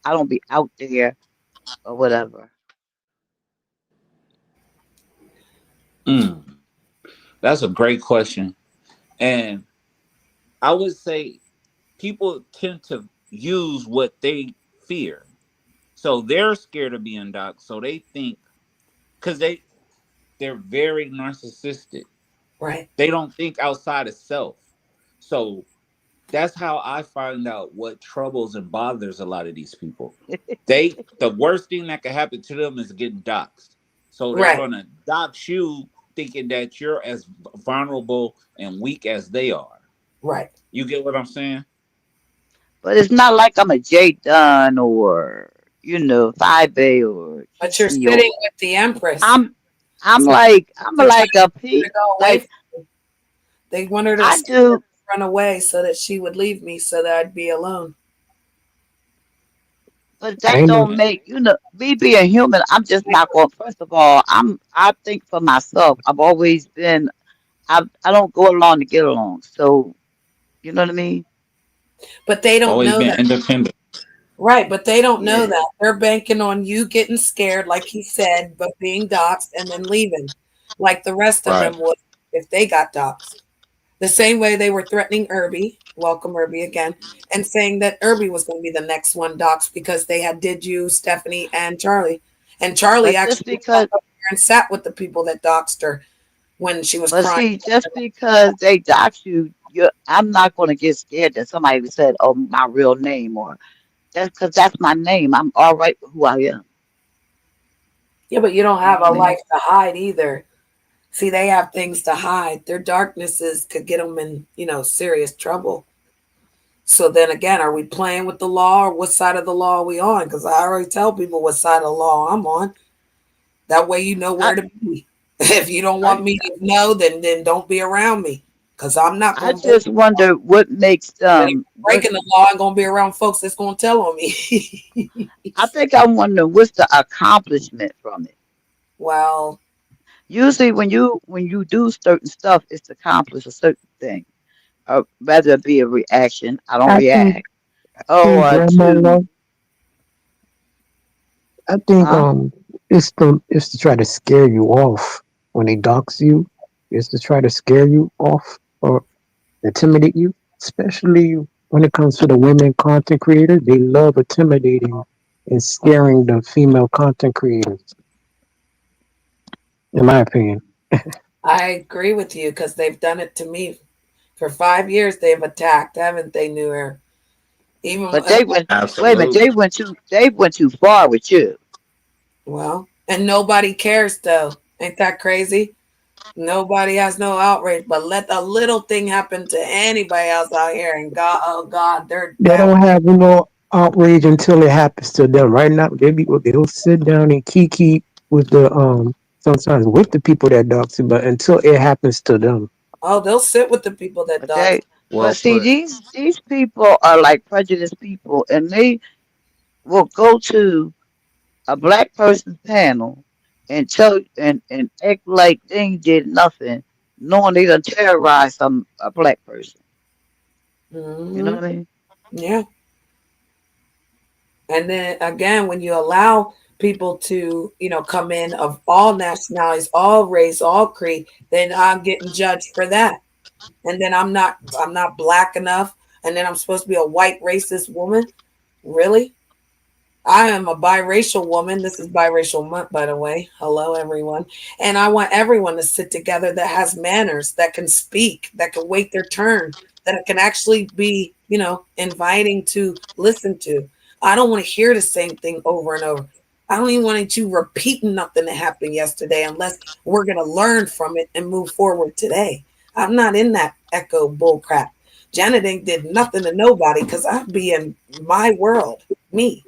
don't be out there or whatever. Mm, that's a great question, and I would say people tend to use what they fear. So they're scared of being doxxed. So they think, because they're very narcissistic. Right. They don't think outside of self. So that's how I find out what troubles and bothers a lot of these people. The worst thing that could happen to them is getting doxxed. So they're Right. gonna dox you thinking that you're as vulnerable and weak as they are. Right. You get what I'm saying? But it's not like I'm a J Dunn or 5A or But you're Keishney sitting or with the Empress. I'm I'm So like I'm they're trying like a to get her P to go away. like They want her to I do, run away so that she would leave me so that I'd be alone. but that don't make me being human. I'm just not going. First of all, I think for myself. I've always been. I don't go along to get along. So you know what I mean? But they don't Always know been that. independent. Right. But they don't know Yeah. that. They're banking on you getting scared, like he said, but being doxxed and then leaving, like the rest of Right. them would if they got doxxed. The same way they were threatening Irby, welcome Irby again, and saying that Irby was going to be the next one doxxed because they had did you, Stephanie, and Charlie. And Charlie But just actually walked because up there and sat with the people that doxed her. when she was But crying. see, just because they dox you, I'm not going to get scared that somebody said, "Oh, my real name," or that's because that's my name. I'm all right with who I am. Yeah, but you don't You know have what a I mean? life to hide either. See, they have things to hide. Their darknesses could get them in, serious trouble. So then again, are we playing with the law or what side of the law are we on? Because I already tell people what side of the law I'm on. That way you know I where to be. If you don't I want me to know, then don't be around me. Because I'm not I going to just wonder what makes what breaking the law and going to be around folks that's going to tell on me. I think I wonder what's the accomplishment from it. Well, Usually, when you do certain stuff, it's to accomplish a certain thing, or rather it be a reaction. I don't I think, react, think or Grandma to Love, I think huh? it's to try to scare you off when they dox you. It's to try to scare you off or intimidate you, especially when it comes to the women content creators. They love intimidating and scaring the female content creators, in my opinion. I agree with you because they've done it to me. For 5 years, they've attacked, haven't they, New Air? Even, But they went. Wait a minute. Absolutely. They went too far with you. well, and nobody cares, though. Ain't that crazy? Nobody has no outrage, but let a little thing happen to anybody else out here, and God, oh God, they're They down. don't have outrage until it happens to them. Right now, they'll sit down and kiki with the sometimes with the people that dox you, but until it happens to them. Oh, they'll sit with the people that But dogs. they. Well But see, put. these people are like prejudiced people, and they will go to a black person's panel and tell and act like they ain't did nothing, knowing they done terrorized a black person. You know Hmm. what I mean? Yeah, and then again, when you allow people to, come in of all nationalities, all race, all creed, then I'm getting judged for that. And then I'm not black enough, and then I'm supposed to be a white racist woman. Really? I am a biracial woman. This is biracial month, by the way. Hello, everyone. And I want everyone to sit together that has manners, that can speak, that can wait their turn, that can actually be, inviting to listen to. I don't want to hear the same thing over and over. I don't even want you repeating nothing that happened yesterday unless we're going to learn from it and move forward today. I'm not in that echo bull crap. Janet ain't did nothing to nobody because I'd be in my world, me.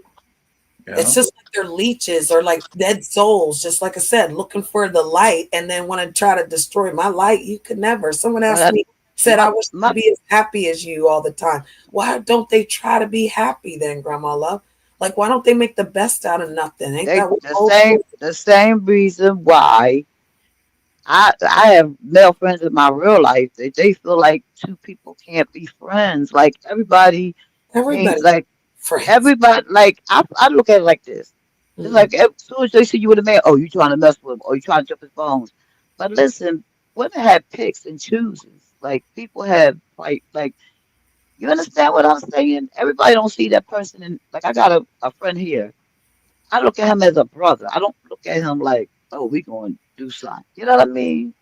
It's Yeah. just like they're leeches or like dead souls, just like I said, looking for the light and then want to try to destroy my light. You could never. Someone But asked me, said, my I wish I my could be as happy as you all the time. Why don't they try to be happy then, Grandma Love? Like, why don't they make the best out of nothing? Ain't they that what the old same school? the same reason why I have male friends in my real life that they feel like two people can't be friends. Like everybody ain't Everybody like friends. everybody. Like I look at it like this. It's Mm. like as soon as they see you with a man, oh, you trying to mess with him, or you trying to jump his bones. But listen, women have picks and chooses. Like people have like you understand what I'm saying? Everybody don't see that person in like I got a friend here. I look at him as a brother. I don't look at him like, oh, we gonna do something. You know what I mean?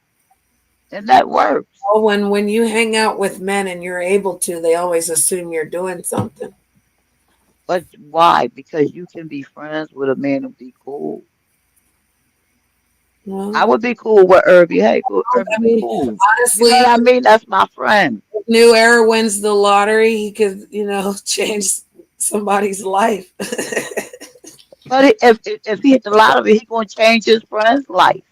And that works. Oh, when you hang out with men and you're able to, they always assume you're doing something. But why? Because you can be friends with a man and be cool. I Well, would be cool with Irby. Hey, cool, Irby, I we mean, cool. You know what honestly, I mean? That's my friend. New Era wins the lottery, he could, change somebody's life. But if he hit the lottery, he gonna change his friend's life.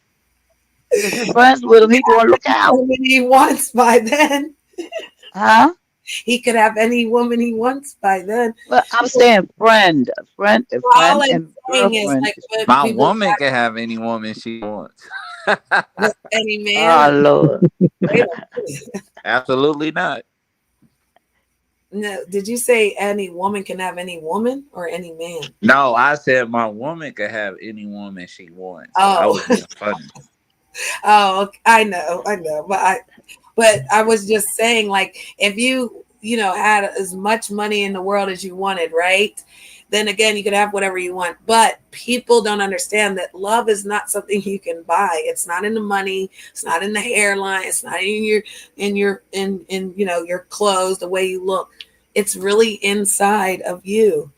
If his friends with him, he gonna look out. Woman he wants by then. Huh? He could have any woman he wants by then. But I'm saying friend, a All friend I'm and saying is girlfriend. like when My people woman can have any woman she wants. any man Oh or Lord. they don't. Absolutely not. No, did you say any woman can have any woman or any man? No, I said my woman could have any woman she wants. I Oh, was being funny. oh, I know, but I was just saying, like, if you had as much money in the world as you wanted, right? then again, you can have whatever you want. But people don't understand that love is not something you can buy. It's not in the money. It's not in the hairline. It's not in your clothes, the way you look. It's really inside of you.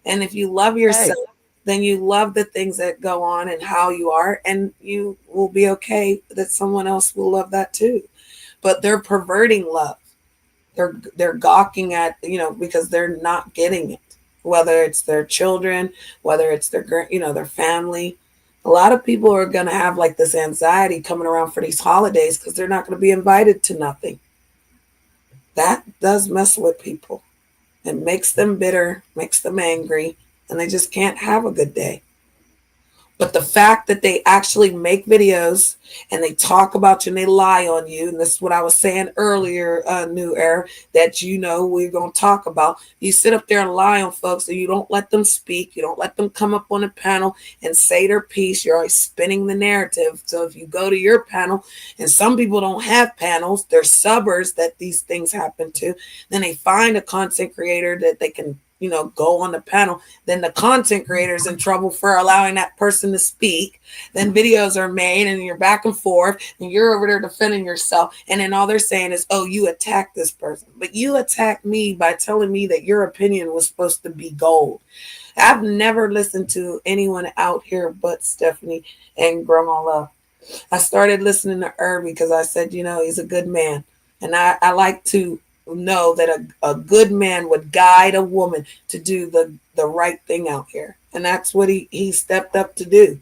And if you love Hey, yourself, then you love the things that go on and how you are, and you will be okay that someone else will love that too. But they're perverting love. They're gawking at, because they're not getting it, whether it's their children, whether it's their family. A lot of people are going to have like this anxiety coming around for these holidays because they're not going to be invited to nothing. That does mess with people. It makes them bitter, makes them angry, and they just can't have a good day. But the fact that they actually make videos and they talk about you and they lie on you, and this is what I was saying earlier, New Air, that we're going to talk about. You sit up there and lie on folks and you don't let them speak. You don't let them come up on a panel and say their piece. You're always spinning the narrative. So if you go to your panel, and some people don't have panels, they're subbers that these things happen to, then they find a content creator that they can go on the panel, then the content creator is in trouble for allowing that person to speak. Then videos are made and you're back and forth and you're over there defending yourself. And then all they're saying is, oh, you attacked this person. But you attacked me by telling me that your opinion was supposed to be gold. I've never listened to anyone out here but Stephanie and Grandma Love. I started listening to Irv because I said, he's a good man. And I like to know that a good man would guide a woman to do the right thing out here. And that's what he stepped up to do,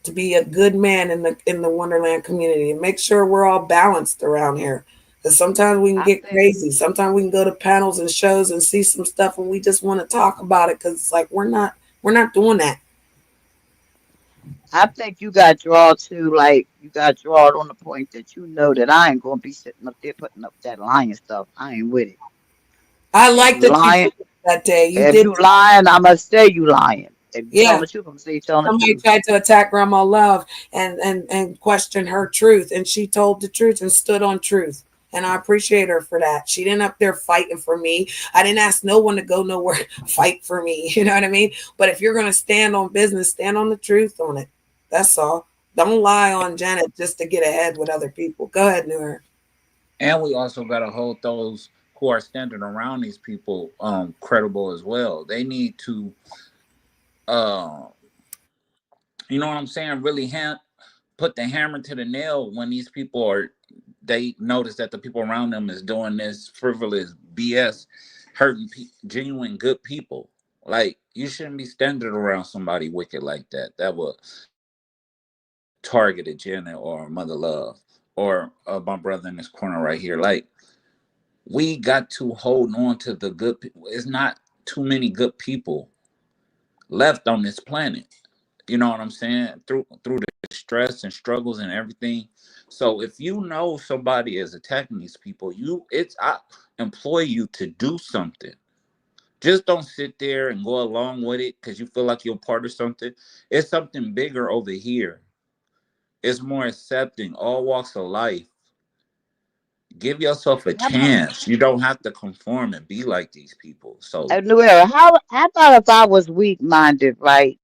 to be a good man in the Wonderland community and make sure we're all balanced around here. Because sometimes we can I get think crazy. Sometimes we can go to panels and shows and see some stuff and we just want to talk about it because it's like we're not doing that. I think you got drawn to like you got drawn on the point that you know that I ain't gonna be sitting up there putting up that lying stuff. I ain't with it. I If like you that you did lying, it that day. You if did. you lying, I must say you lying. If you telling Yeah. the truth, I'm gonna say you telling the Somebody truth. tried to attack Grandma Love and question her truth, and she told the truth and stood on truth. And I appreciate her for that. She didn't up there fighting for me. I didn't ask no one to go nowhere fight for me. You know what I mean? But if you're gonna stand on business, stand on the truth on it. That's all. Don't lie on Janet just to get ahead with other people. Go ahead, Newer. And we also got to hold those who are standing around these people credible as well. They need to, uh, you know what I'm saying, really put the hammer to the nail when these people are, they notice that the people around them is doing this frivolous BS, hurting genuine good people. Like, you shouldn't be standing around somebody wicked like that. That would target a Janet or Mother Love or my brother in this corner right here. Like, we got to hold on to the good people. It's not too many good people left on this planet. You know what I'm saying? Through the stress and struggles and everything. So if you know somebody is attacking these people, I employ you to do something. Just don't sit there and go along with it because you feel like you're part of something. It's something bigger over here. It's more accepting all walks of life. Give yourself a How about chance. You don't have to conform and be like these people. So New Era? How about if I was weak minded, right?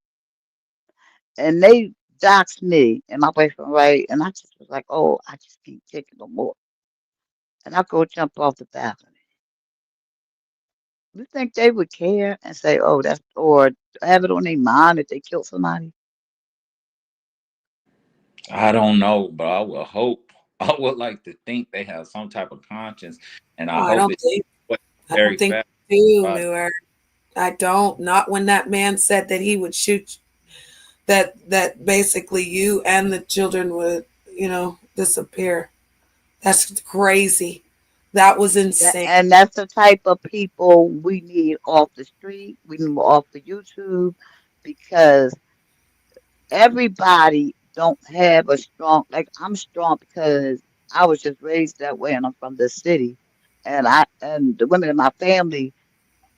And they doxed me and my boyfriend, right? And I just was like, oh, I just can't take it no more. And I go jump off the balcony. You think they would care and say, oh, that's or have it on their mind that they killed somebody? I don't know, but I would hope. I would like to think they have some type of conscience, and Oh, I hope it I don't very think fast. they do, But Newer. I don't. Not when that man said that he would shoot, that basically you and the children would, disappear. That's crazy. That was insane. And that's the type of people we need off the street. We need off the YouTube because everybody don't have a strong like I'm strong because I was just raised that way and I'm from the city and the women in my family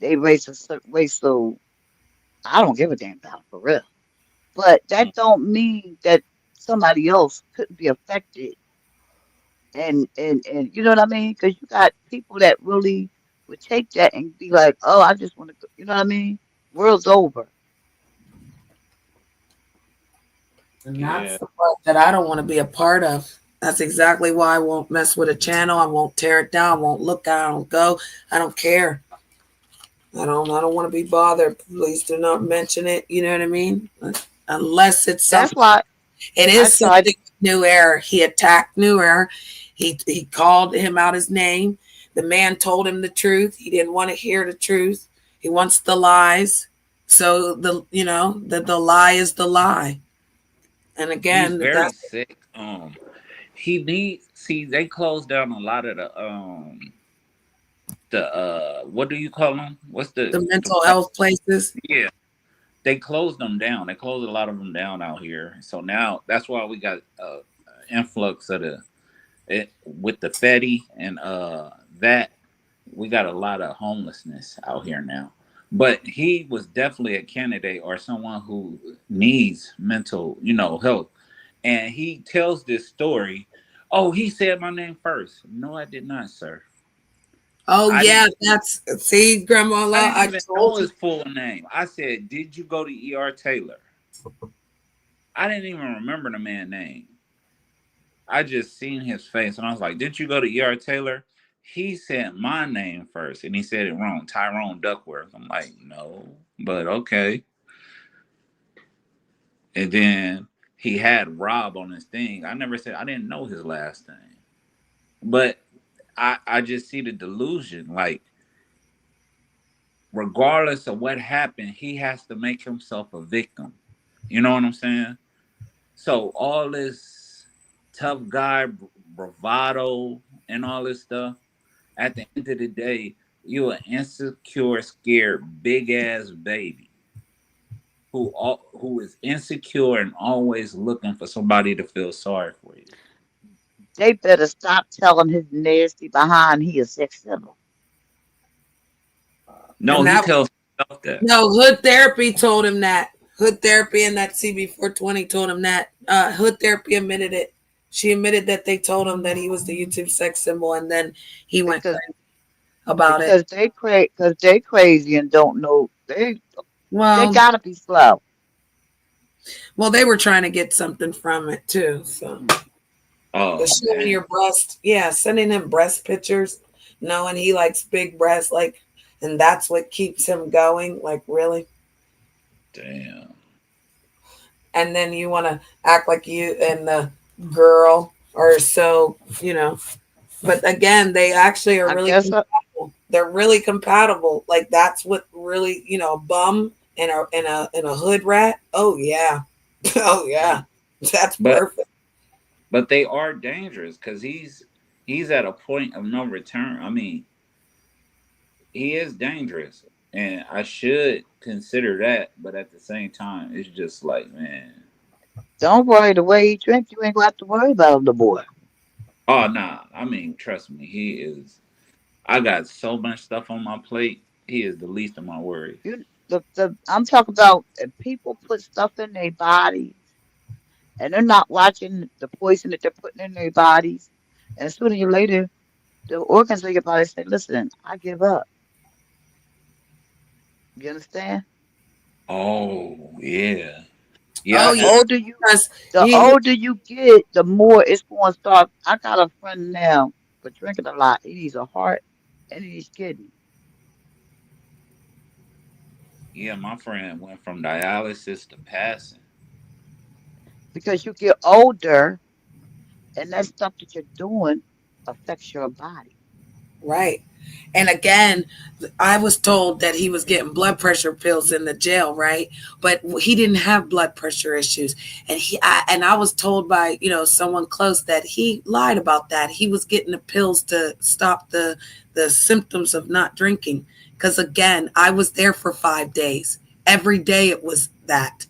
they raised a certain way so I don't give a damn about it for real. But that don't mean that somebody else couldn't be affected and you know what I mean? Because you got people that really would take that and be like, oh, I just want to go, you know what I mean? World's over. And that's Yeah. the part that I don't want to be a part of. That's exactly why I won't mess with a channel. I won't tear it down. I won't look. I don't go. I don't care. I don't want to be bothered. Please do not mention it. You know what I mean? Unless it's That's something. why It I is tried. something. New Era. He attacked New Era. He called him out his name. The man told him the truth. He didn't want to hear the truth. He wants the lies. So the lie is the lie. And He's again, very that's sick. He needs see they closed down a lot of the what do you call them? What's the the mental health places. yeah, they closed them down. They closed a lot of them down out here. So now that's why we got influx of with the Fetty and that we got a lot of homelessness out here now. But he was definitely a candidate or someone who needs mental, help. And he tells this story. Oh, he said my name first. No, I did not, sir. Oh I yeah, didn't. that's see, Grandma I Law. didn't I even told know you his full name. I said, "Did you go to E.R. Taylor?" I didn't even remember the man's name. I just seen his face and I was like, "Didn't you go to E.R. Taylor?" He said my name first and he said it wrong, Tyrone Duckworth. I'm like, "No, but okay." And then he had Rob on his thing. I never said I didn't know his last name, but I just see the delusion. Like, regardless of what happened, he has to make himself a victim. You know what I'm saying? So all this tough guy bravado and all this stuff. At the end of the day, you an insecure, scared, big ass baby who is insecure and always looking for somebody to feel sorry for you. They better stop telling his nasty behind he a sex symbol. No, and he that tells himself that. no Hood Therapy told him that. Hood Therapy and that CB420 told him that. Hood Therapy admitted it. She admitted that they told him that he was the YouTube sex symbol, and then he went because crazy about it. because they crazy and don't know they Well, gotta be slow. they were trying to get something from it too. So the Oh showing man, your breast, yeah, sending him breast pictures, knowing he likes big breasts, like, and that's what keeps him going. Like, really? damn. And then you want to act like you and the girl are so, but again, they actually are I really guess compatible. They're really compatible. Like, that's what really, a bum and a hood rat. Oh yeah. Oh yeah. That's But perfect. they are dangerous because he's at a point of no return. I mean, he is dangerous, and I should consider that. But at the same time, it's just like, man, don't worry the way he drink, you ain't gonna have to worry about the boy. oh nah. I mean, trust me, he is. I got so much stuff on my plate. He is the least of my worries. The I'm talking about if people put stuff in their bodies and they're not watching the poison that they're putting in their bodies, and sooner or later the organs of your body say, "Listen, I give up." You understand? Oh yeah, yeah. Oh I The yeah. had older you Because the he older you get, the more it's going to start. I got a friend now, but drinking a lot. He needs a heart and he needs kidney yeah. My friend went from dialysis to passing. because you get older and that stuff that you're doing affects your body. right. And again, I was told that he was getting blood pressure pills in the jail, right? But he didn't have blood pressure issues, and I was told by someone close that he lied about that. He was getting the pills to stop the symptoms of not drinking. Because again, I was there for 5 days. Every day it was that.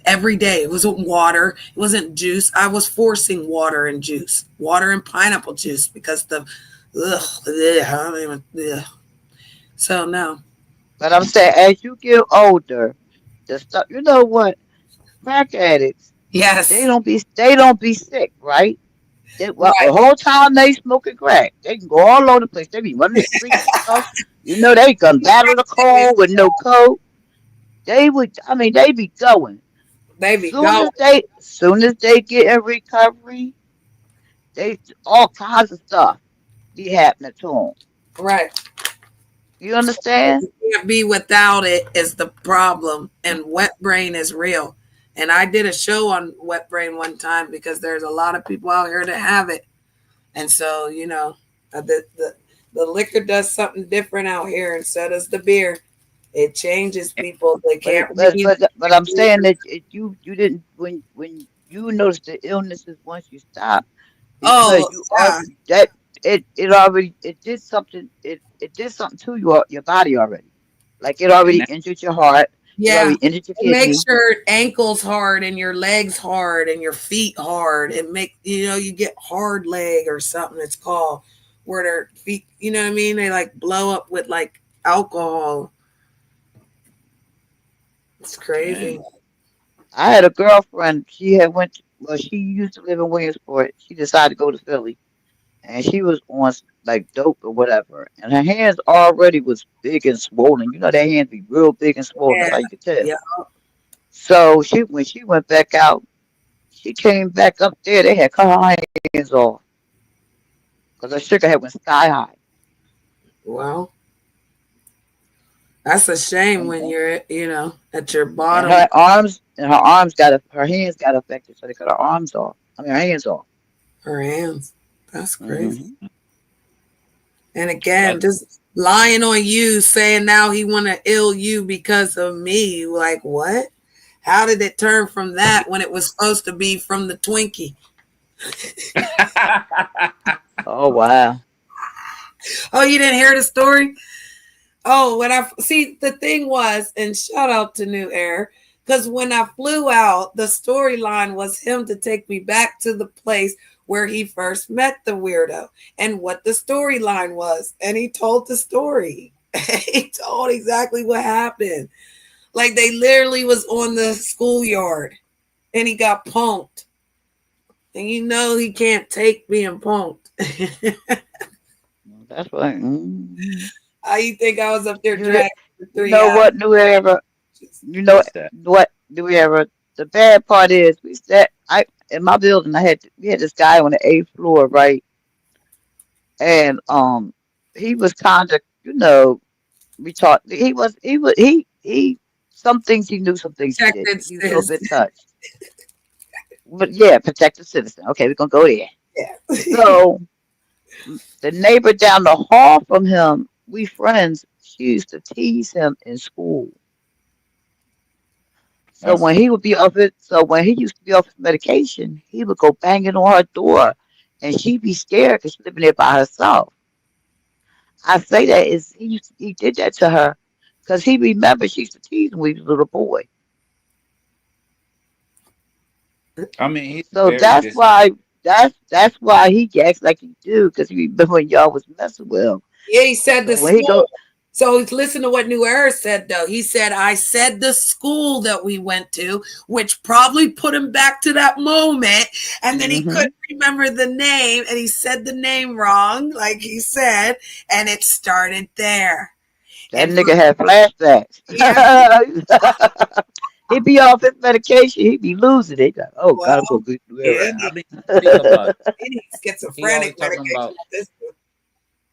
Every day it wasn't water, it wasn't juice. I was forcing water and juice, water and pineapple juice because the I don't even, ugh. So no. But I'm saying, as you get older, the stuff. You know what? Crack addicts, Yes. they don't be sick, right? Well, the Right. whole time they smoking crack, they can go all over the place. They be running the streets and stuff. You know, they can battle the cold with no coat. they would. I mean, they be going. They be going. Soon as they get in recovery, they all kinds of stuff be happening to them. Right. You understand? You can't be without it is the problem. And wet brain is real. And I did a show on wet brain one time because there's a lot of people out here that have it. And so, the liquor does something different out here, and so does the beer. It changes people. They But can't read. I'm saying that you didn't when you notice the illnesses once you stop because Oh, you yeah. already that it already it did something to your body already. Like it And already that, injured your heart. It Yeah. already injured your It makes kidney. your ankles hard and your legs hard and your feet hard. It make you get hard leg or something it's called where their feet, you know what I mean? They like blow up with like alcohol. It's crazy. dang. I had a girlfriend. She used to live in Williamsport. She decided to go to Philly, and she was on like dope or whatever. And her hands already was big and swollen. You know, their hands be real big and swollen. Yeah. That's how you could tell. Yeah. So when she went back out, she came back up there. They had cut her hands off because her sugar had went sky high. Well, that's a shame And, when you're, at your and bottom. her hands got affected, so they cut her arms off. I mean, her hands off. Her hands. That's crazy. Hmm. And again, That's just lying on you, saying now he want to ill you because of me. Like what? How did it turn from that when it was supposed to be from the Twinkie? Oh wow. Oh, you didn't hear the story? Oh, when I see the thing was, and shout out to New Air, because when I flew out, the storyline was him to take me back to the place where he first met the weirdo and what the storyline was. And he told the story. He told exactly what happened. Like they literally was on the schoolyard and he got punked. And he can't take being punked. That's right. Hmm. How you think I was up there You dragging for you 3 know hours? what, New Era? You know what's that? what, New Era? The bad part is we sat I in my building. We had this guy on the eighth floor, right? And he was kind of we talked. He some things he knew, some things he didn't. Protected He was a little citizen. bit touched, but yeah, protect the citizen. Okay, we're gonna go there. Yeah. So the neighbor down the hall from him, we friends. She used to tease him in school. That's So when he used to be off his medication, he would go banging on her door, and she'd be scared because she's living there by herself. I say that is he did that to her because he remembered she used to tease him when he was a little boy. I mean, he's So very that's why he acts like he do because he remember when y'all was messing with him. Yeah, he said the So when he school. go, So listen to what New Era said, though. He said, I said the school that we went to, which probably put him back to that moment. And then he hmm couldn't remember the name and he said the name wrong, like he said, and it started there. that And nigga had flashbacks. yeah, He'd be off his medication. He'd be losing it. Like, oh, gotta go well, get yeah. he I needs, mean, think about he needs he always schizophrenic talking medication about at this point.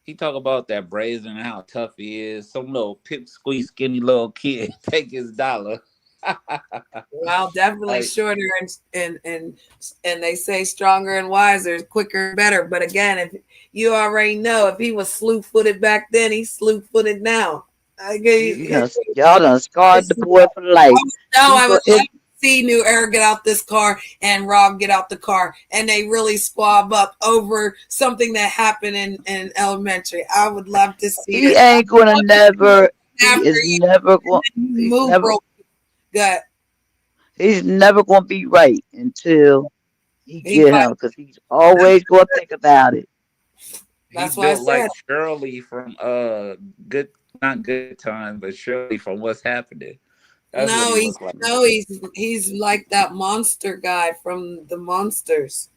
he talk about that brazen and how tough he is. Some little pip squeak skinny little kid take his dollar. Well, definitely Like shorter and they say stronger and wiser, quicker and better. But again, if you already know if he was slew footed back then, he's slew footed now. I y'all done scarred the boy for life. I People, would like to see New Era get out this car and Rob get out the car and they really squab up over something that happened in elementary. I would love to see he that. ain't gonna never. He After is never going. he He's moved never. broke gut. He's never gonna be right until he He get fight. him, because he's always gonna think about it. he That's why I built like said Shirley from good not good time, but Shirley from What's Happening. That's what no, he he's looked like. no, he's like that monster guy from the Monsters.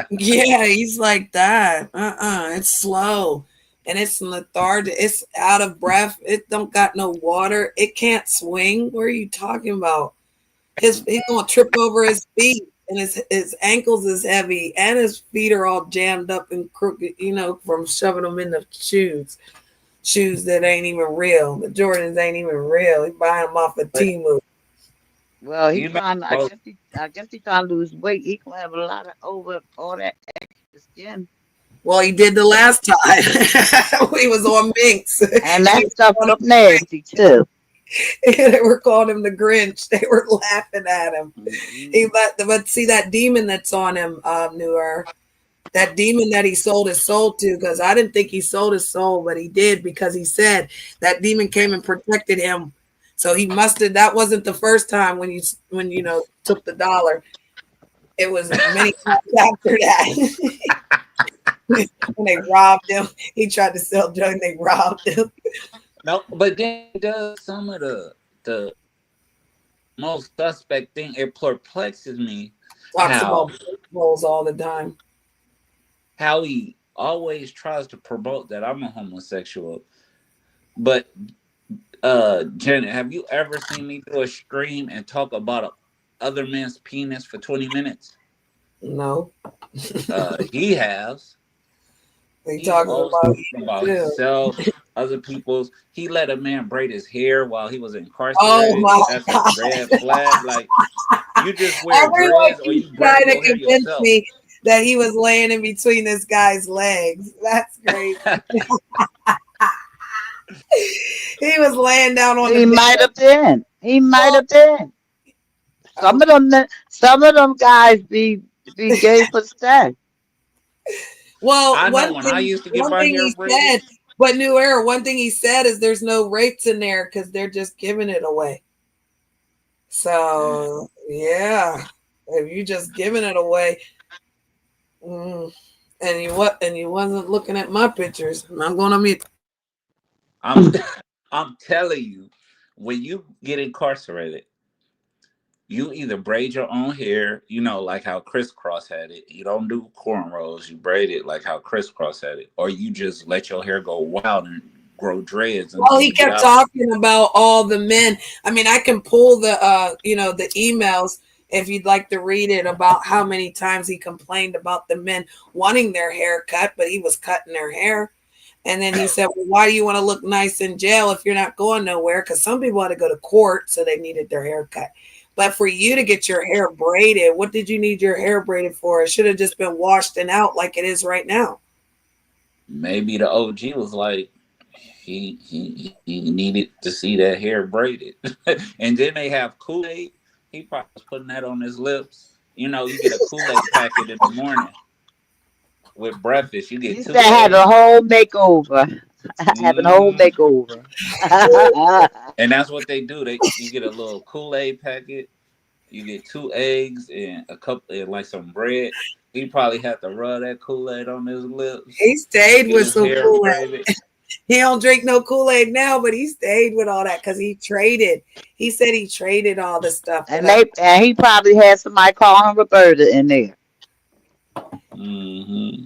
Yeah, he's like that. It's slow. and it's lethargic. It's out of breath. It don't got no water. It can't swing. What are you talking about? He's gonna trip over his feet, and his ankles is heavy, and his feet are all jammed up and crooked, from shoving them in the shoes that ain't even real. The Jordans ain't even real. He buying them off of But Temu. Well, he you know, trying. both I guess he trying to lose weight. He gonna have a lot of over all that extra skin, Well, he did the last time. He was on Minx. and that stuff look nasty too. They were calling him the Grinch. They were laughing at him. Mm-hmm. But see that demon that's on him, newer. That demon that he sold his soul to, because I didn't think he sold his soul, but he did, because he said that demon came and protected him. So he must have. That wasn't the first time when took the dollar. It was many times after that. When they robbed him, he tried to sell drugs. And they robbed him. no, but then he does some of the most suspect thing. It perplexes me Talks about how rolls all the time. he always tries to promote that I'm a homosexual. But Janet, have you ever seen me do a stream and talk about a other man's penis for 20 minutes? No, He has. they He's talking always about talking you about too. himself, other people's. He let a man braid his hair while he was Oh incarcerated. my That's a God. red flag. Like, you just wear Everyone dreads or keeps you braid trying to your hair convince yourself. me that he was laying in between this guy's legs. That's crazy. He was laying down on the He bed. might have been. He might Well, have been. Some of them guys be gay for sex. I know one when I thing, used to get one my thing hair he braided, said, but New Era, one thing he said is there's no rapes in there because they're just giving it away. So yeah, if you just giving it away, mm, and you wasn't looking at my pictures, I'm gonna mute. I'm I'm telling you, when you get incarcerated, you either braid your own hair, like how Crisscross had it. You don't do cornrows, you braid it like how Crisscross had it, or you just let your hair go wild and grow dreads Well, until he you get kept out. talking about all the men. I mean, I can pull the emails if you'd like to read it about how many times he complained about the men wanting their hair cut, but he was cutting their hair. And then he said, well, why do you want to look nice in jail if you're not going nowhere? Because some people had to go to court, so they needed their hair cut. But for you to get your hair braided, what did you need your hair braided for? It should have just been washed and out like it is right now. Maybe the OG was like, he needed to see that hair braided. And then they have Kool-Aid. He probably was putting that on his lips. You get a Kool-Aid packet in the morning with breakfast. You get He two said have a eggs. whole makeover. Having a whole Hmm. makeover. And that's what they do. You get a little Kool-Aid packet. You get two eggs and a cup and like some bread. He probably had to rub that Kool-Aid on his lips, He stayed get with his some hair Kool-Aid. braided. He don't drink no Kool-Aid now, but he stayed with all that because he traded. He said he traded all the stuff and that he probably had somebody call him Roberta in there. Hmm.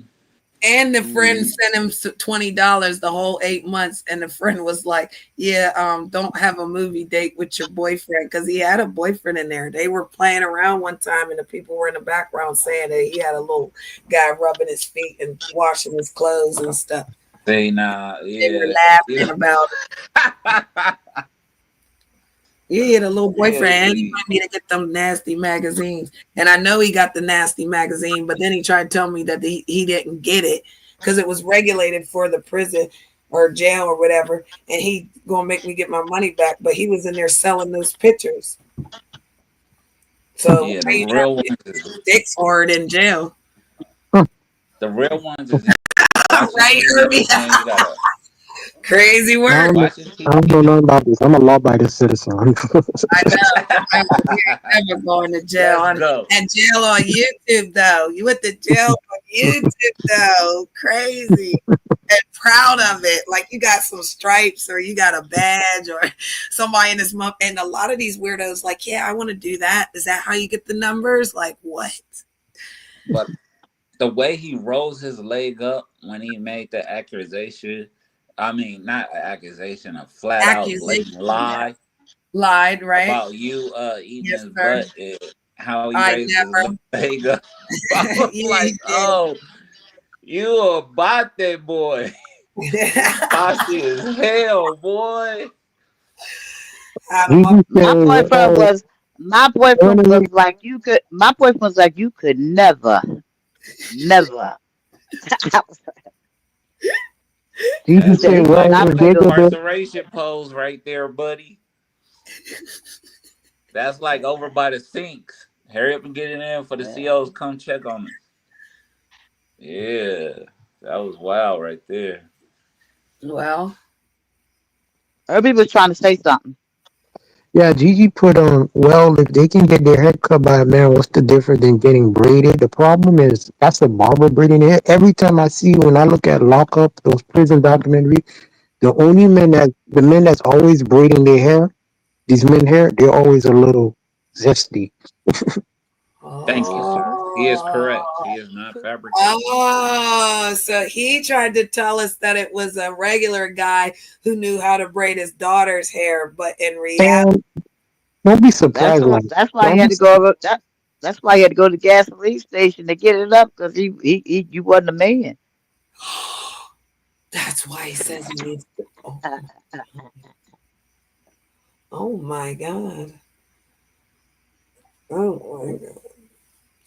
and the friend Mm. sent him $20 the whole 8 months, and the friend was like, "Yeah, don't have a movie date with your boyfriend," because he had a boyfriend in there. They were playing around one time, and the people were in the background saying that he had a little guy rubbing his feet and washing his clothes and stuff. Say nah, They were yeah, laughing about it. yeah. He had a little Yeah, boyfriend, and he see, wanted me to get them nasty magazines. And I know he got the nasty magazine, but then he tried to tell me that he didn't get it because it was regulated for the prison or jail or whatever. And he gonna make me get my money back, but he was in there selling those pictures. So yeah, why you not getting dicks hard in jail? the real ones is watching Right, Herbie? TV, and you gotta Crazy I work. don't, watching I don't know TV. nothing about this. I'm a law-abiding citizen. I know. You ain't never going to jail. Let's go. And jail on YouTube, though. You went to jail on YouTube, though. Crazy. And proud of it. Like you got some stripes or you got a badge or somebody in this month. And a lot of these weirdos, like, yeah, I want to do that. Is that how you get the numbers? Like, what? But the way he rose his leg up when he made the accusation. I mean, not an accusation, a flat out blatant Accusation. Yeah. lie Lied, right? about you eating Yes, his sir. butt. How he I raised his never. leg up. I was Yeah, like, oh, you a bate boy. he You did. bossy as hell, boy. Gigi My said, boyfriend well, was my boyfriend only was like you could. My boyfriend was like you could never. Gigi He That's said said, he would well, not if play they those could do, games. incarceration pose right there, buddy. That's like over by the sinks. Hurry up and get it in for the Yeah. COs come check on us. Yeah, that was wild right there. Well, Herbie was trying to say something. yeah, Gigi put on, well, if they can get their head cut by a man, what's the difference than getting braided? The problem is that's a barber braiding hair. Every time I see, when I look at Lockup, those prison documentaries, the men that's always braiding their hair, these men hair, they're always a little zesty. Thank you, sir. He is correct. oh, He is not fabricating. so he tried to tell us that it was a regular guy who knew how to braid his daughter's hair, but in reality, And don't be surprised, like, That's why he don't be, had to go over that. That's why he had to go to the gasoline station to get it up because he you wasn't a man. that's why he says he needs to. Oh my God. Oh my God.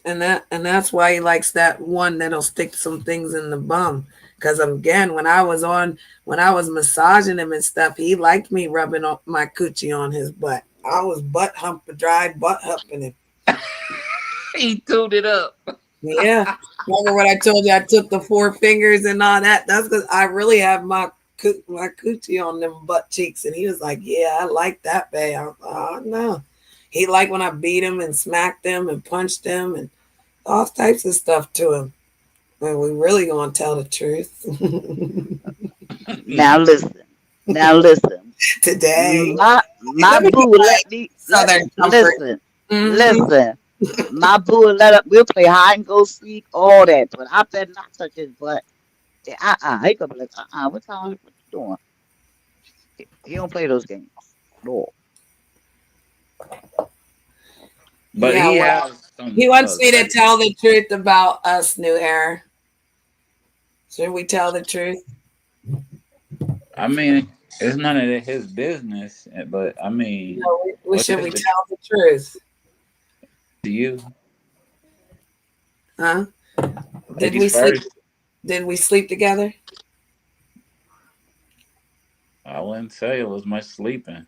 And that's why he likes that one that'll stick some things in the bum. Because again, when I was massaging him and stuff, he liked me rubbing my coochie on his butt. I was dry butt humping him. He tuned it up. Yeah. Remember what I told you? I took the 4 fingers and all that. That's because I really have my coochie on them butt cheeks. And he was like, yeah, I like that, babe. I was like, oh, no. He liked when I beat him and smacked him and punched him and all types of stuff to him. And we really gonna tell the truth Now listen. Now listen. today. My Let me boo get would my let me Southern comfort. listen. Hmm. Listen. My boo would let up. We'll play hide and go seek, all that. But I better not touch his butt. He gonna be like, what you doing? He don't play those games. No. But Yeah, he well, has some he wants me to great. tell the truth about us, New Era. Should we tell the truth? I mean, it's none of his business. But I mean, No, we what should is we the truth tell the truth? to you, Huh? Did ladies we sleep? first? Did we sleep together? I wouldn't say it was much sleeping.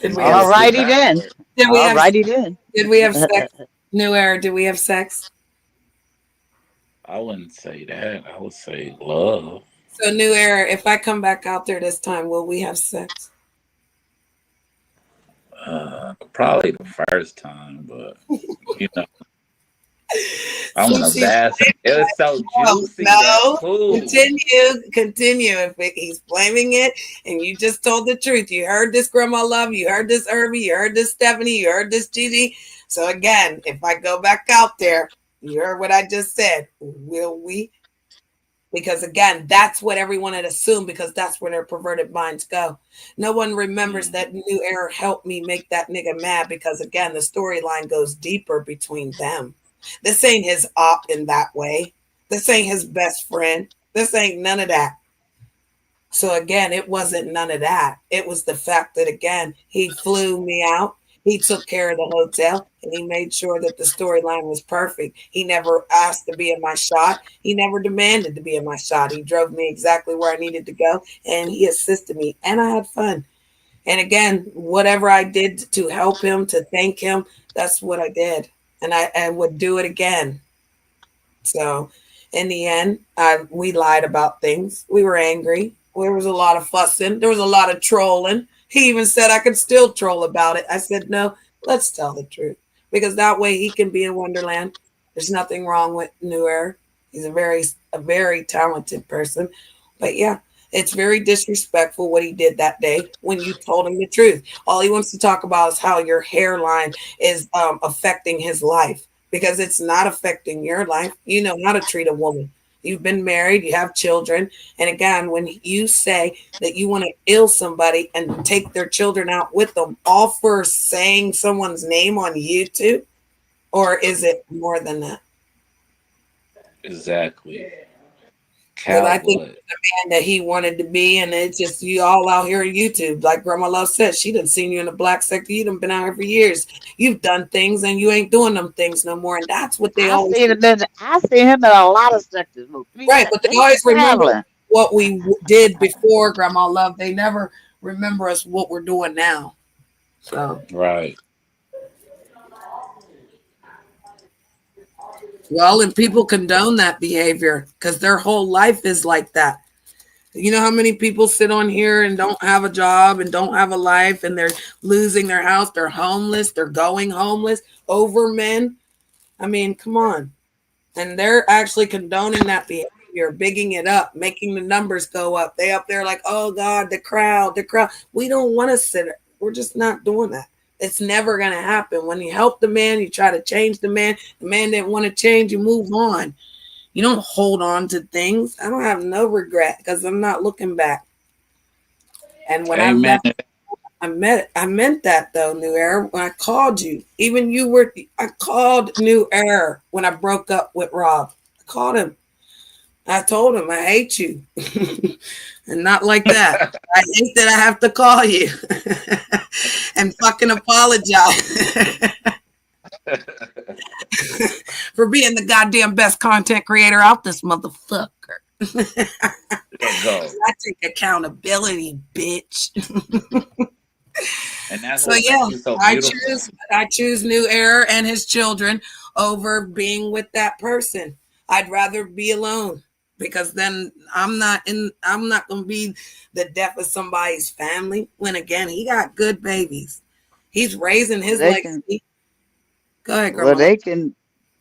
Did You we have fell asleep Alrighty then. afterwards. did we have Alrighty then. did we have sex? New Era, did we have sex? I wouldn't say that. I would say love. So New Era, if I come back out there this time, will we have sex? Probably the first time, but you know, I want to Since he's bask. It was so juicy that no, pool. continue. If he's blaming it, and you just told the truth, you heard this, Grandma Love, you heard this, Herbie, you heard this, Stephanie, you heard this, Gigi. So again, if I go back out there, you heard what I just said. Will we? Because again, that's what everyone had assumed because that's where their perverted minds go. No one remembers that New Era helped me make that nigga mad because again, the storyline goes deeper between them. This ain't his op in that way. This ain't his best friend. This ain't none of that. So again, it wasn't none of that. It was the fact that again, he flew me out. He took care of the hotel and he made sure that the storyline was perfect. He never asked to be in my shot. He never demanded to be in my shot. He drove me exactly where I needed to go and he assisted me and I had fun. And again, whatever I did to help him, to thank him, that's what I did. And I would do it again. So in the end, we lied about things. We were angry. There was a lot of fussing. There was a lot of trolling. He even said I could still troll about it. I said, no, let's tell the truth. Because that way he can be in Wonderland. There's nothing wrong with New Era. He's a very talented person. But yeah, It's very disrespectful what he did that day when you told him the truth. All he wants to talk about is how your hairline is affecting his life because it's not affecting your life. You know how to treat a woman. You've been married, you have children. And again, when you say that you want to ill somebody and take their children out with them, all for saying someone's name on YouTube, or is it more than that? Exactly. Because I think Cowboy. man that he wanted to be, and it's just you all out here on YouTube. Like Grandma Love said, she done seen you in the black sector. You done been out here for years. You've done things, and you ain't doing them things no more. And that's what they always I seen him in a lot of sectors. Look, right. But they they always remember traveling. what we did before, Grandma Love. They never remember us what we're doing now. So Right. well, and people condone that behavior because their whole life is like that. You know how many people sit on here and don't have a job and don't have a life and they're losing their house, they're homeless, they're going homeless over men. I mean, come on. And they're actually condoning that behavior, bigging it up, making the numbers go up. They up there like, oh God, the crowd, the crowd. We don't want to sit. We're just not doing that. It's never going to happen. When you help the man, you try to change the man didn't want to change, you move on. You don't hold on to things. I don't have no regret because I'm not looking back. And when I Amen. met, I meant that though, New Era. When I called you, even you were, I called New Era when I broke up with Rob. I called him. I told him I hate you, and not like that. I hate that I have to call you and fucking apologize for being the goddamn best content creator out this motherfucker. There you go. I take accountability, bitch. And that's So what yeah, makes it so I beautiful. choose I choose New Era and his children over being with that person. I'd rather be alone because then I'm not gonna be the death of somebody's family when again he got good babies. He's raising Well, his they can. legacy. Go ahead, Well, Grandma.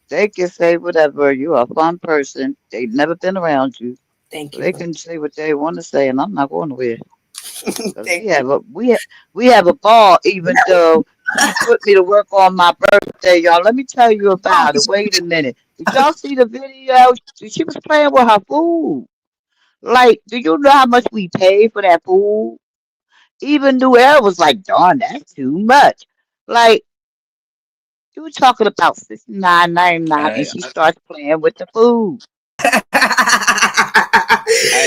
they can say whatever. You're a fun person. They've never been around you, Thank so you. they can say what they want to say, and I'm not going nowhere. Cause Thank you. we have a ball. Even though he put me to work on my birthday, y'all. Let me tell you Oh, about it. Wait a minute. Did y'all see the video? She was playing with her food. Like, do you know how much we paid for that food? Even New Era was like, darn, that's too much. Like, you were talking about $69.99 and Hey, she starts playing with the food. hey,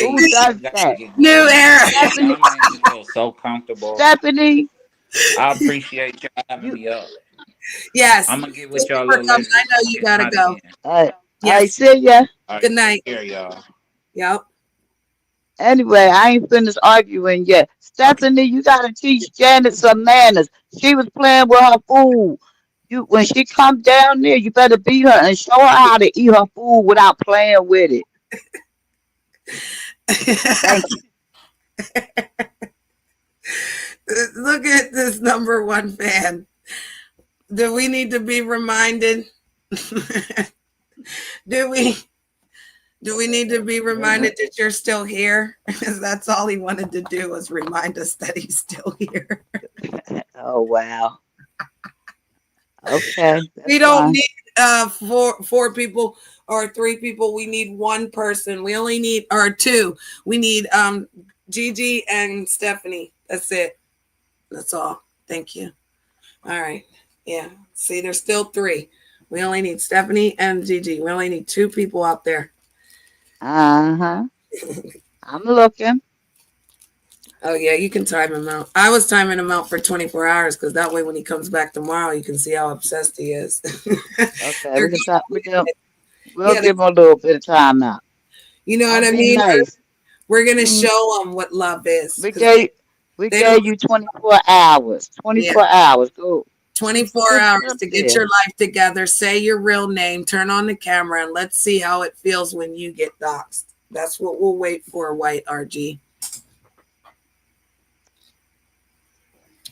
Who I does gotta that? get New going. Era. Stephanie, Y'all made me feel so comfortable. Stephanie, I appreciate y'all having you, me up. Yes. I'm gonna get Thank with you y'all a for little coming. later. I This know room you getting gotta hot go. again. I Yes. see ya. All right, Good take night. care, y'all. Yep. Anyway, I ain't finished arguing yet. Okay. Stephanie, you gotta teach Janet some manners. She was playing with her food. You when she come down there, you better beat her and show her how to eat her food without playing with it. Thank you. Look at this number one fan. Do we need to be reminded? do we do we need to be reminded that you're still here? Because that's all he wanted to do was remind us that he's still here. Oh wow. Okay, We that's don't fine. need four people or three people. We need one person. We only need or two. We need Gigi and Stephanie. That's it. That's all. Thank you. All right. Yeah. See, there's still three. We only need Stephanie and Gigi. We only need two people out there. Uh-huh. I'm looking. Oh yeah, you can time him out. I was timing him out for 24 hours because that way when he comes back tomorrow, you can see how obsessed he is. Okay, They're we can going, talk. We'll yeah, give him a little bit of time now. you know what Don't I be mean? nice. We're gonna Mm, show them what love is we because gave we they don't. gave you 24 hours. Yeah, 24 hours. Go 24 sit hours up to get there. your life together. Say your real name. Turn on the camera and let's see how it feels when you get doxxed. That's what we'll wait for, White RG,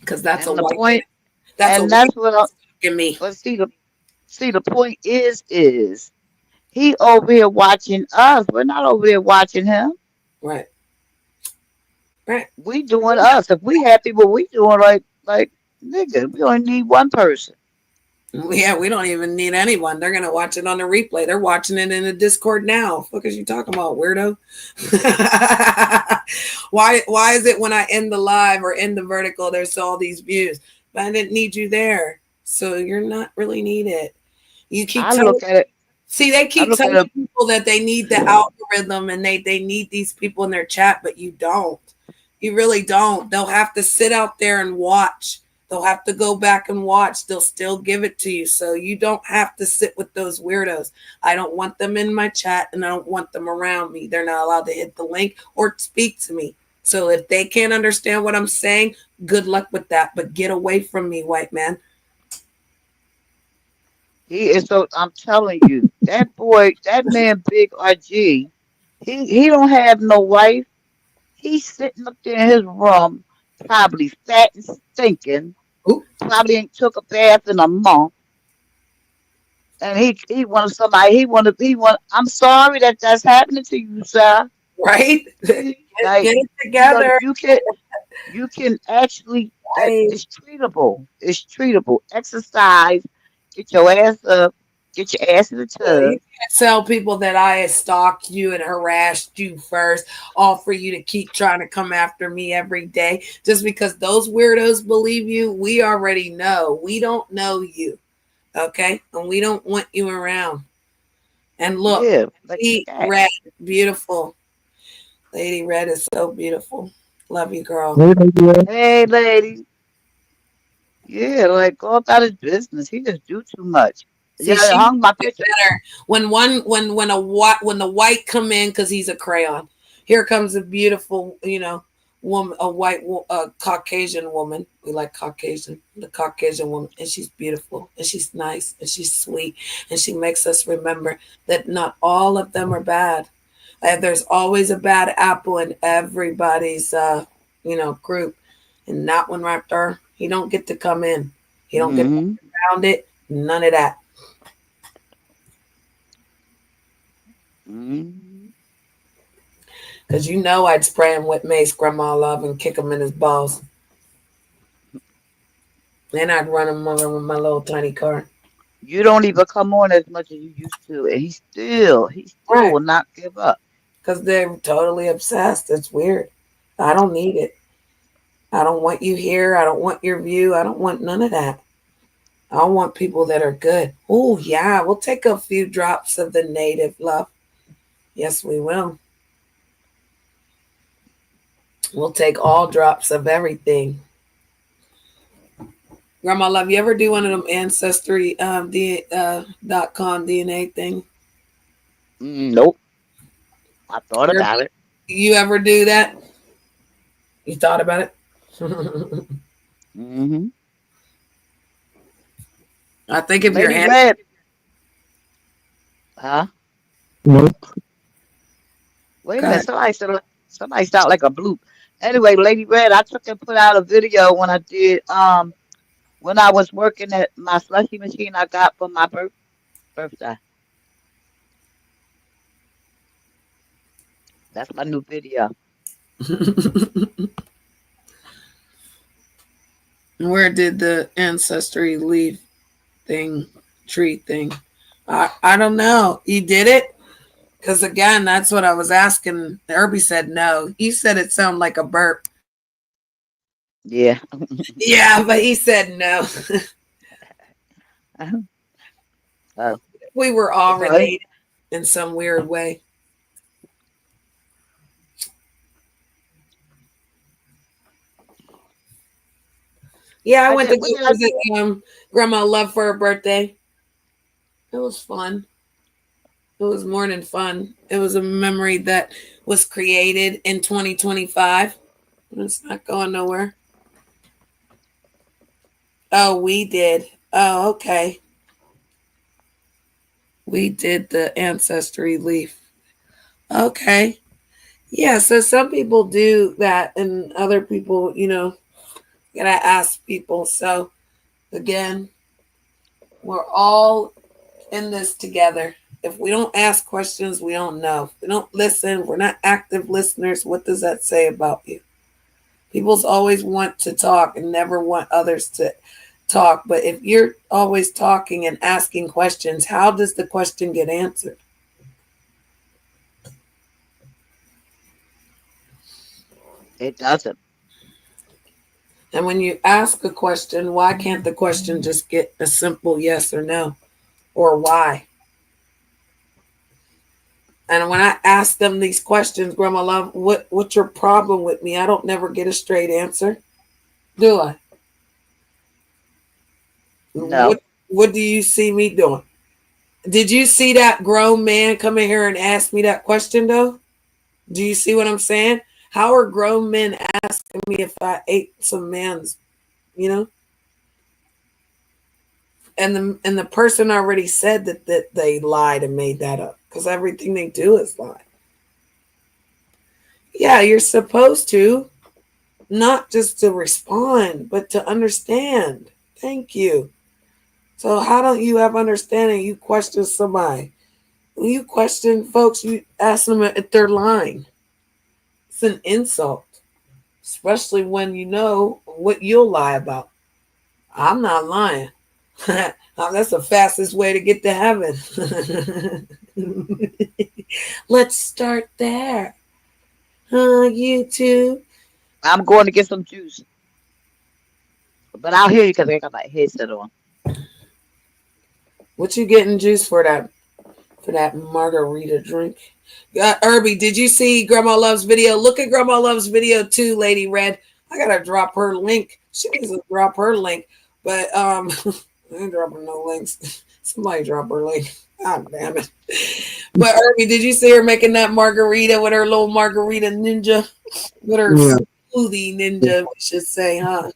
because that's a And the white. point, That's a and white that's what. I, in me. but see the point is he over here watching us. We're not over there watching him. Right. Right. We doing us. If we happy, what we doing, like nigga, we only need one person. Yeah, we don't even need anyone. They're gonna watch it on the replay. They're watching it in the Discord now. Fuck is you talking about, weirdo? Why is it when I end the live or end the vertical, there's all these views? But I didn't need you there. So you're not really needed. You keep I telling look at it. see, they I keep look at telling it. people that they need the algorithm and they need these people in their chat, but you don't. You really don't. They'll have to sit out there and watch. They'll have to go back and watch. They'll still give it to you. So you don't have to sit with those weirdos. I don't want them in my chat and I don't want them around me. They're not allowed to hit the link or speak to me. So if they can't understand what I'm saying, good luck with that. But get away from me, white man. He is so. I'm telling you, that boy, that man, Big RG. He don't have no wife. He's sitting up there in his room, probably fat and stinking. Ooh, Probably ain't took a bath in a month. And he wanted somebody. He want. I'm sorry that that's happening to you, sir. right? Get Like it together. you can actually that Right. it's treatable. It's treatable. Exercise. Get your ass up. Get your ass in the You tub. can't tell people that I stalked you and harassed you first, all for you to keep trying to come after me every day. Just because those weirdos believe you, we already know. We don't know you. Okay? And we don't want you around. And look, Yeah, like Lady that. Red, beautiful. Lady Red is so beautiful. Love you, girl. Hey, yeah. Hey, lady. Yeah, like go about his business. He just do too much. Yeah, See, I she hung my it picture. better when the white come in because he's a crayon. Here comes a beautiful, woman, a Caucasian woman. We like the Caucasian woman, and she's beautiful, and she's nice, and she's sweet, and she makes us remember that not all of them are bad. There's always a bad apple in everybody's, group, and that one right there, he don't get to come in. He don't get Mm-hmm. around it. None of that. Mm-hmm. Because I'd spray him with mace, Grandma Love, and kick him in his balls. Then I'd run him over with my little tiny car. You don't even come on as much as you used to, and he still Right. will not give up. Because they're totally obsessed. It's weird. I don't need it. I don't want you here. I don't want your view. I don't want none of that. I want people that are good. Oh, yeah. We'll take a few drops of the native love. Yes, we will. We'll take all drops of everything. Grandma Love, you ever do one of them ancestry .com DNA thing? Nope. I thought You about it. you ever do that? You thought about it? Mm-hmm. I think if your Lady hand, Red, huh? Nope. Wait a God, minute. Somebody sound like a bloop. Anyway, Lady Red, I took and put out a video when I did when I was working at my slushy machine I got for my birthday. That's my new video. where did the ancestry leaf thing, tree thing? I don't know. You did it? Because again, that's what I was asking. Herbie said no. He said it sounded like a burp. Yeah. Yeah, but he said no. uh, We were all so he, related in some weird way. Yeah, I I went did. to What go did I visit do? Grandma Love for her birthday. It was fun. It was more than fun. It was a memory that was created in 2025. It's not going nowhere. Oh, we did. Oh, okay. We did the ancestry leaf. Okay. Yeah, so some people do that, and other people, gotta ask people. So, again, we're all in this together. If we don't ask questions, we don't know. If we don't listen, we're not active listeners. What does that say about you? People's always want to talk and never want others to talk. But if you're always talking and asking questions, how does the question get answered? It doesn't. And when you ask a question, why can't the question just get a simple yes or no? Or why? And when I ask them these questions, Grandma Love, what's your problem with me? I don't never get a straight answer, do I? No. What do you see me doing? Did you see that grown man come in here and ask me that question though? Do you see what I'm saying? How are grown men asking me if I ate some man's, you know? And the person already said that they lied and made that up because everything they do is lie. Yeah, you're supposed to, not just to respond, but to understand. Thank you. So how don't you have understanding? You question somebody. When you question folks, you ask them if they're lying. It's an insult, especially when you know what you'll lie about. I'm not lying. That's the fastest way to get to heaven. Let's start there. You too. I'm going to get some juice. But I'll hear you because I got my headset on. What you getting juice for that margarita drink? Herbie, did you see Grandma Love's video? Look at Grandma Love's video too, Lady Red. I gotta drop her link. She needs to drop her link. But I ain't dropping no links. Somebody drop her link. God damn it. But Herbie, did you see her making that margarita with her little margarita ninja? With her Yeah. smoothie ninja, we should say, huh?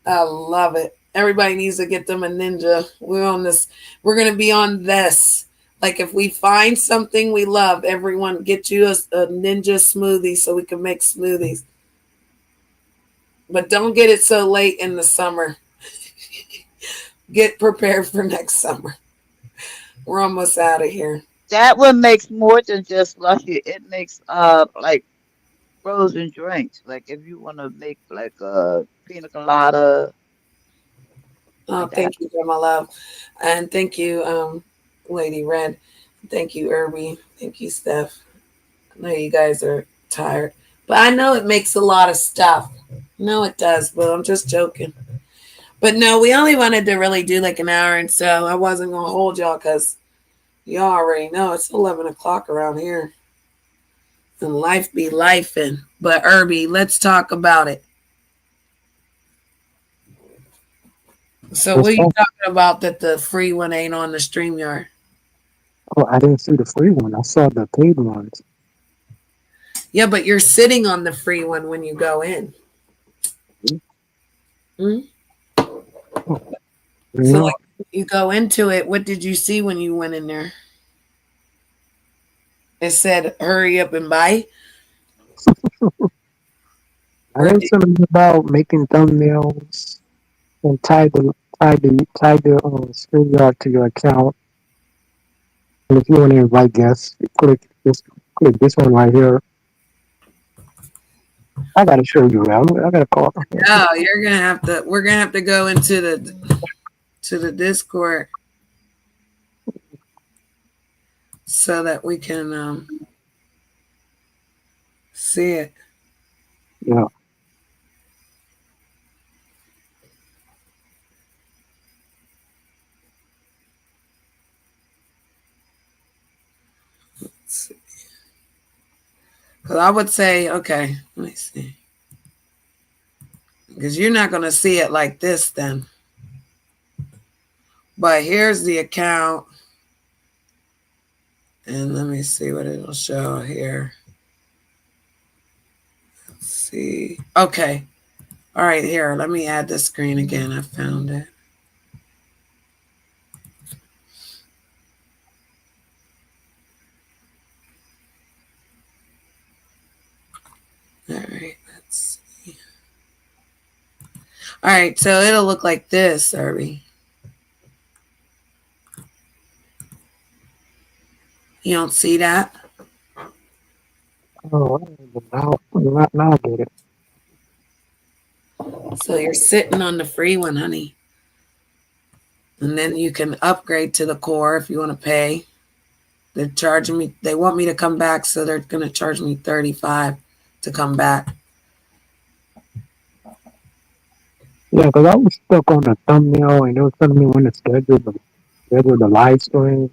I love it. Everybody needs to get them a ninja. We're gonna be on this. Like if we find something we love, everyone get you a ninja smoothie so we can make smoothies. But don't get it so late in the summer. Get prepared for next summer. We're almost out of here. That one makes more than just slushy. It makes like frozen drinks. Like if you want to make like a pina colada Oh, like that. thank you, Grandma Love. And thank you, Lady Red. Thank you, Irby. Thank you, Steph. I know you guys are tired. But I know it makes a lot of stuff. No, it does, but I'm just joking. But no, we only wanted to really do like an hour, and so I wasn't going to hold y'all because y'all already know it's 11 o'clock around here. And life be lifing. But Irby, let's talk about it. So what That's are you all. talking about that the free one ain't on the StreamYard? Oh, I didn't see the free one. I saw the paid ones. Yeah, but you're sitting on the free one when you go in. Hmm? Oh, So no, like you go into it, what did you see when you went in there? It said hurry up and buy? I Or read something about making thumbnails and tie the StreamYard to your account. And if you want to invite guests, click this one right here. I gotta show you. I gotta call. no, we're gonna have to go into the Discord so that we can see it. Yeah. Because I would say, okay, let me see. Because you're not gonna see it like this then. But here's the account. And let me see what it'll show here. Let's see. Okay. All right, here. Let me add the screen again. I found it. All right, let's see. All right, so it'll look like this, Irby. You don't see that? Oh, now I get it. So you're sitting on the free one, honey. And then you can upgrade to the core if you want to pay. They're charging me, they want me to come back, so they're going to charge me 35 to come back. Yeah, because I was stuck on the thumbnail and it was telling me when to schedule the live stream.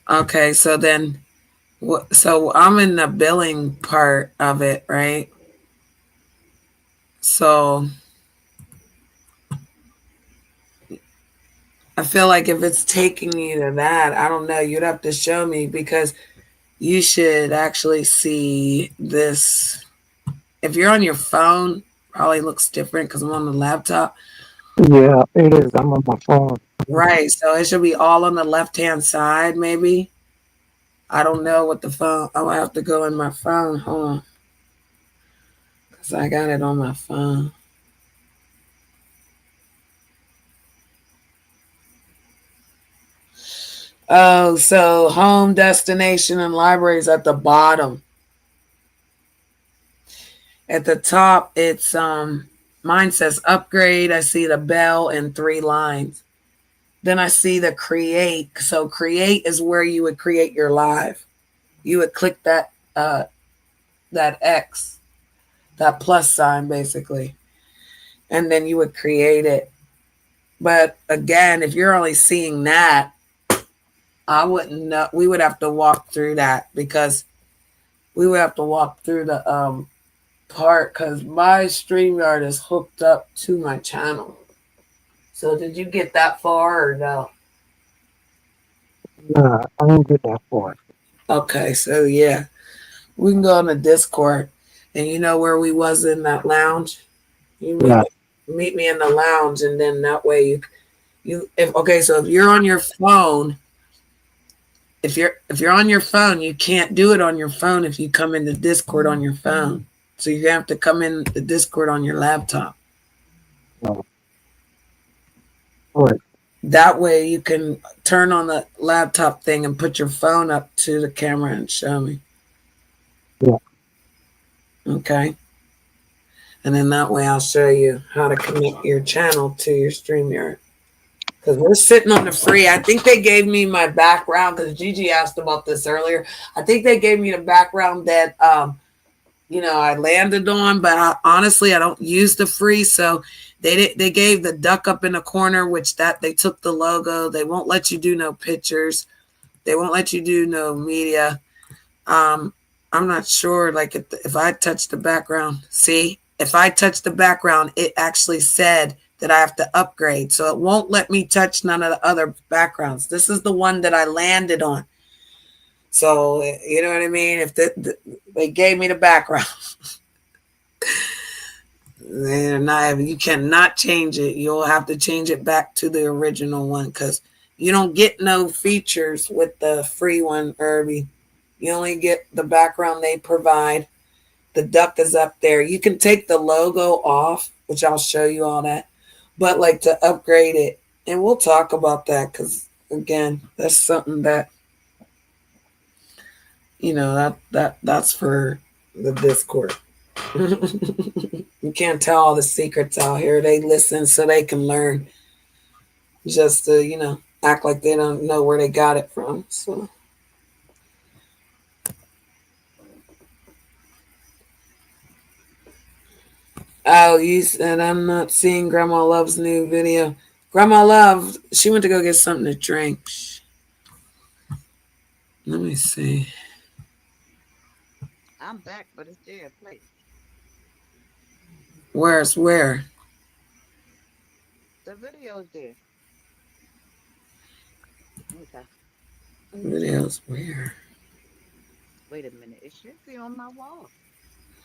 Okay, so then, so I'm in the billing part of it, right? So I feel like if it's taking you to that, I don't know, you'd have to show me because you should actually see this. If you're on your phone, probably looks different because I'm on the laptop. Yeah, it is. I'm on my phone. Right. So it should be all on the left hand side, maybe. I don't know what the phone. I'll have to go in my phone. Hold on. Because I got it on my phone. Oh, so home, destination, and libraries at the bottom. At the top, it's mine says upgrade. I see the bell and 3 lines. Then I see the create. So create is where you would create your live. You would click that X, that plus sign basically, and then you would create it. But again, if you're only seeing that, I wouldn't know. We would have to walk through that because we would have to walk through the part because my StreamYard is hooked up to my channel. So did you get that far or no? Nah, I don't get that far. Okay, so yeah, we can go on the Discord, and you know where we was in that lounge. You Yeah, meet me in the lounge, and then that way you if okay. So if you're on your phone, if you're on your phone, you can't do it on your phone if you come into Discord on your phone. So you have to come in the Discord on your laptop. uh, right. That way you can turn on the laptop thing and put your phone up to the camera and show me. Yeah, Okay. And then that way I'll show you how to connect your channel to your StreamYard. Because we're sitting on the free. I think they gave me my background because Gigi asked about this earlier. I think they gave me the background that I landed on, but honestly, I don't use the free. So they gave the duck up in the corner, which that they took the logo. They won't let you do no pictures. They won't let you do no media. Um, I'm not sure. Like if I touch the background, see, if I touch the background, it actually said that I have to upgrade. So it won't let me touch none of the other backgrounds. This is the one that I landed on. So you know what I mean? If they gave me the background, they're not. You cannot change it. You'll have to change it back to the original one because you don't get no features with the free one, Irby. You only get the background they provide. The duck is up there. You can take the logo off, which I'll show you all that. But like to upgrade it, and we'll talk about that because again, that's something that that's for the Discord. You can't tell all the secrets out here. They listen so they can learn. Just to act like they don't know where they got it from. So. Oh, you said I'm not seeing Grandma Love's new video. Grandma Love, she went to go get something to drink. Let me see. I'm back, but it's there. Play. Where's where? The video's there. Okay. Videos where? Wait a minute. It should be on my wall.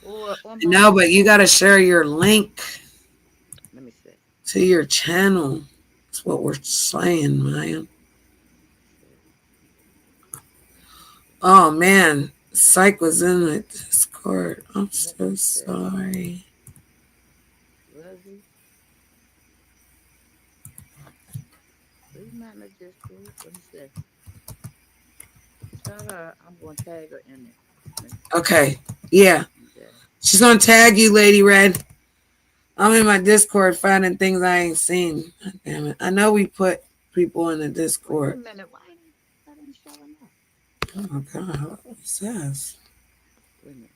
Or on my No, but you profile. got to share your link Let me see. to your channel. That's what we're saying, man. Oh man, Psych was in the Discord. I'm Let so me see. sorry. Was he? We might have just see. Let me see. Tell her I'm gonna tag her in it. Okay. Yeah. Yeah. She's gonna tag you, Lady Red. I'm in my Discord finding things I ain't seen. God damn it. I know we put people in the Wait a Discord. minute. Why ain't that ain't showing up? Oh my god, what it says. Wait a minute.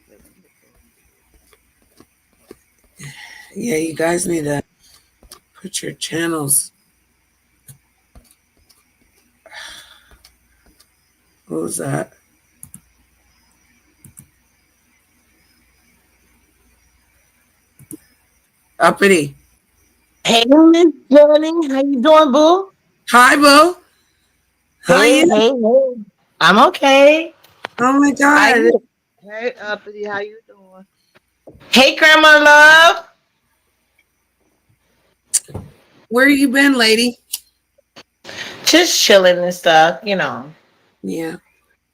Wait a minute. Yeah, you guys need to put your channels. What was that? Uppity. Hey, Miss Jenny, how you doing, boo? Hi, Boo. How are Hey, you? hey, hey. I'm okay. Oh my How god. you? Hey, uppity, how you doing? Hey, Grandma Love. Where you been, lady? Just chilling and stuff, you know. Yeah.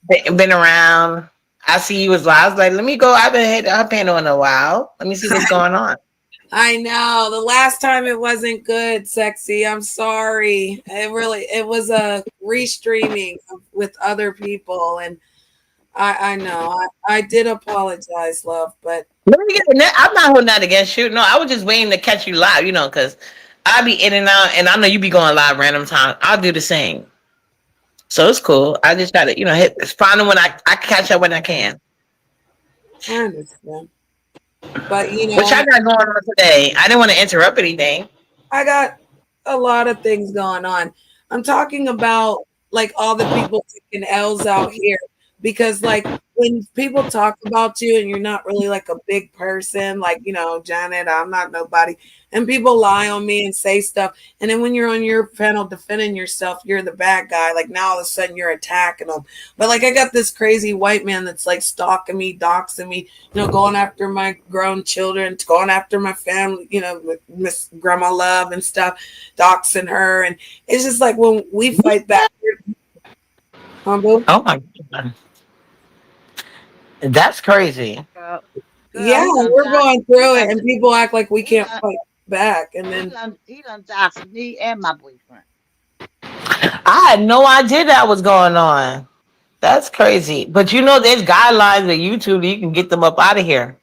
Been around. I see you was live. I was like, let me go. I haven't hit her panel in a while. Let me see what's going on. I know. The last time it wasn't good, sexy. I'm sorry. It was a restreaming with other people, and I know. I did apologize, love, but Let me get. I'm not holding that against you. No, I was just waiting to catch you live, you know, because I be in and out, and I know you be going live random time. I'll do the same. So it's cool. I just try to, hit find them when I catch up when I can. I understand. But Which I got going on today. I didn't want to interrupt anything. I got a lot of things going on. I'm talking about like all the people taking L's out here because like when people talk about you and you're not really like a big person, like Janet, I'm not nobody, and people lie on me and say stuff, and then when you're on your panel defending yourself, you're the bad guy. Like now all of a sudden you're attacking them. But like I got this crazy white man that's like stalking me, doxing me, going after my grown children, going after my family, with Miss Grandma Love and stuff, doxing her. And it's just like when we fight back, humble. Oh my god. That's crazy. Girl, Yeah, he done we're doxed, going through it, and people act like we can't fight back. And then, he done doxed me and my boyfriend. I had no idea that was going on. That's crazy. But there's guidelines on YouTube that you can get them up out of here.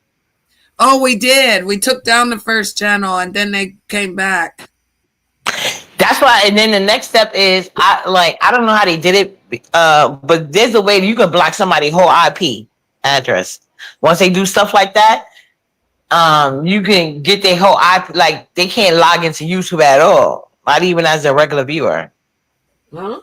oh, we did. We took down the first channel, and then they came back. That's why. And then the next step is I don't know how they did it, but there's a way that you can block somebody's whole IP address. Once they do stuff like that, you can get their whole IP. Like they can't log into YouTube at all, not even as a regular viewer. Huh?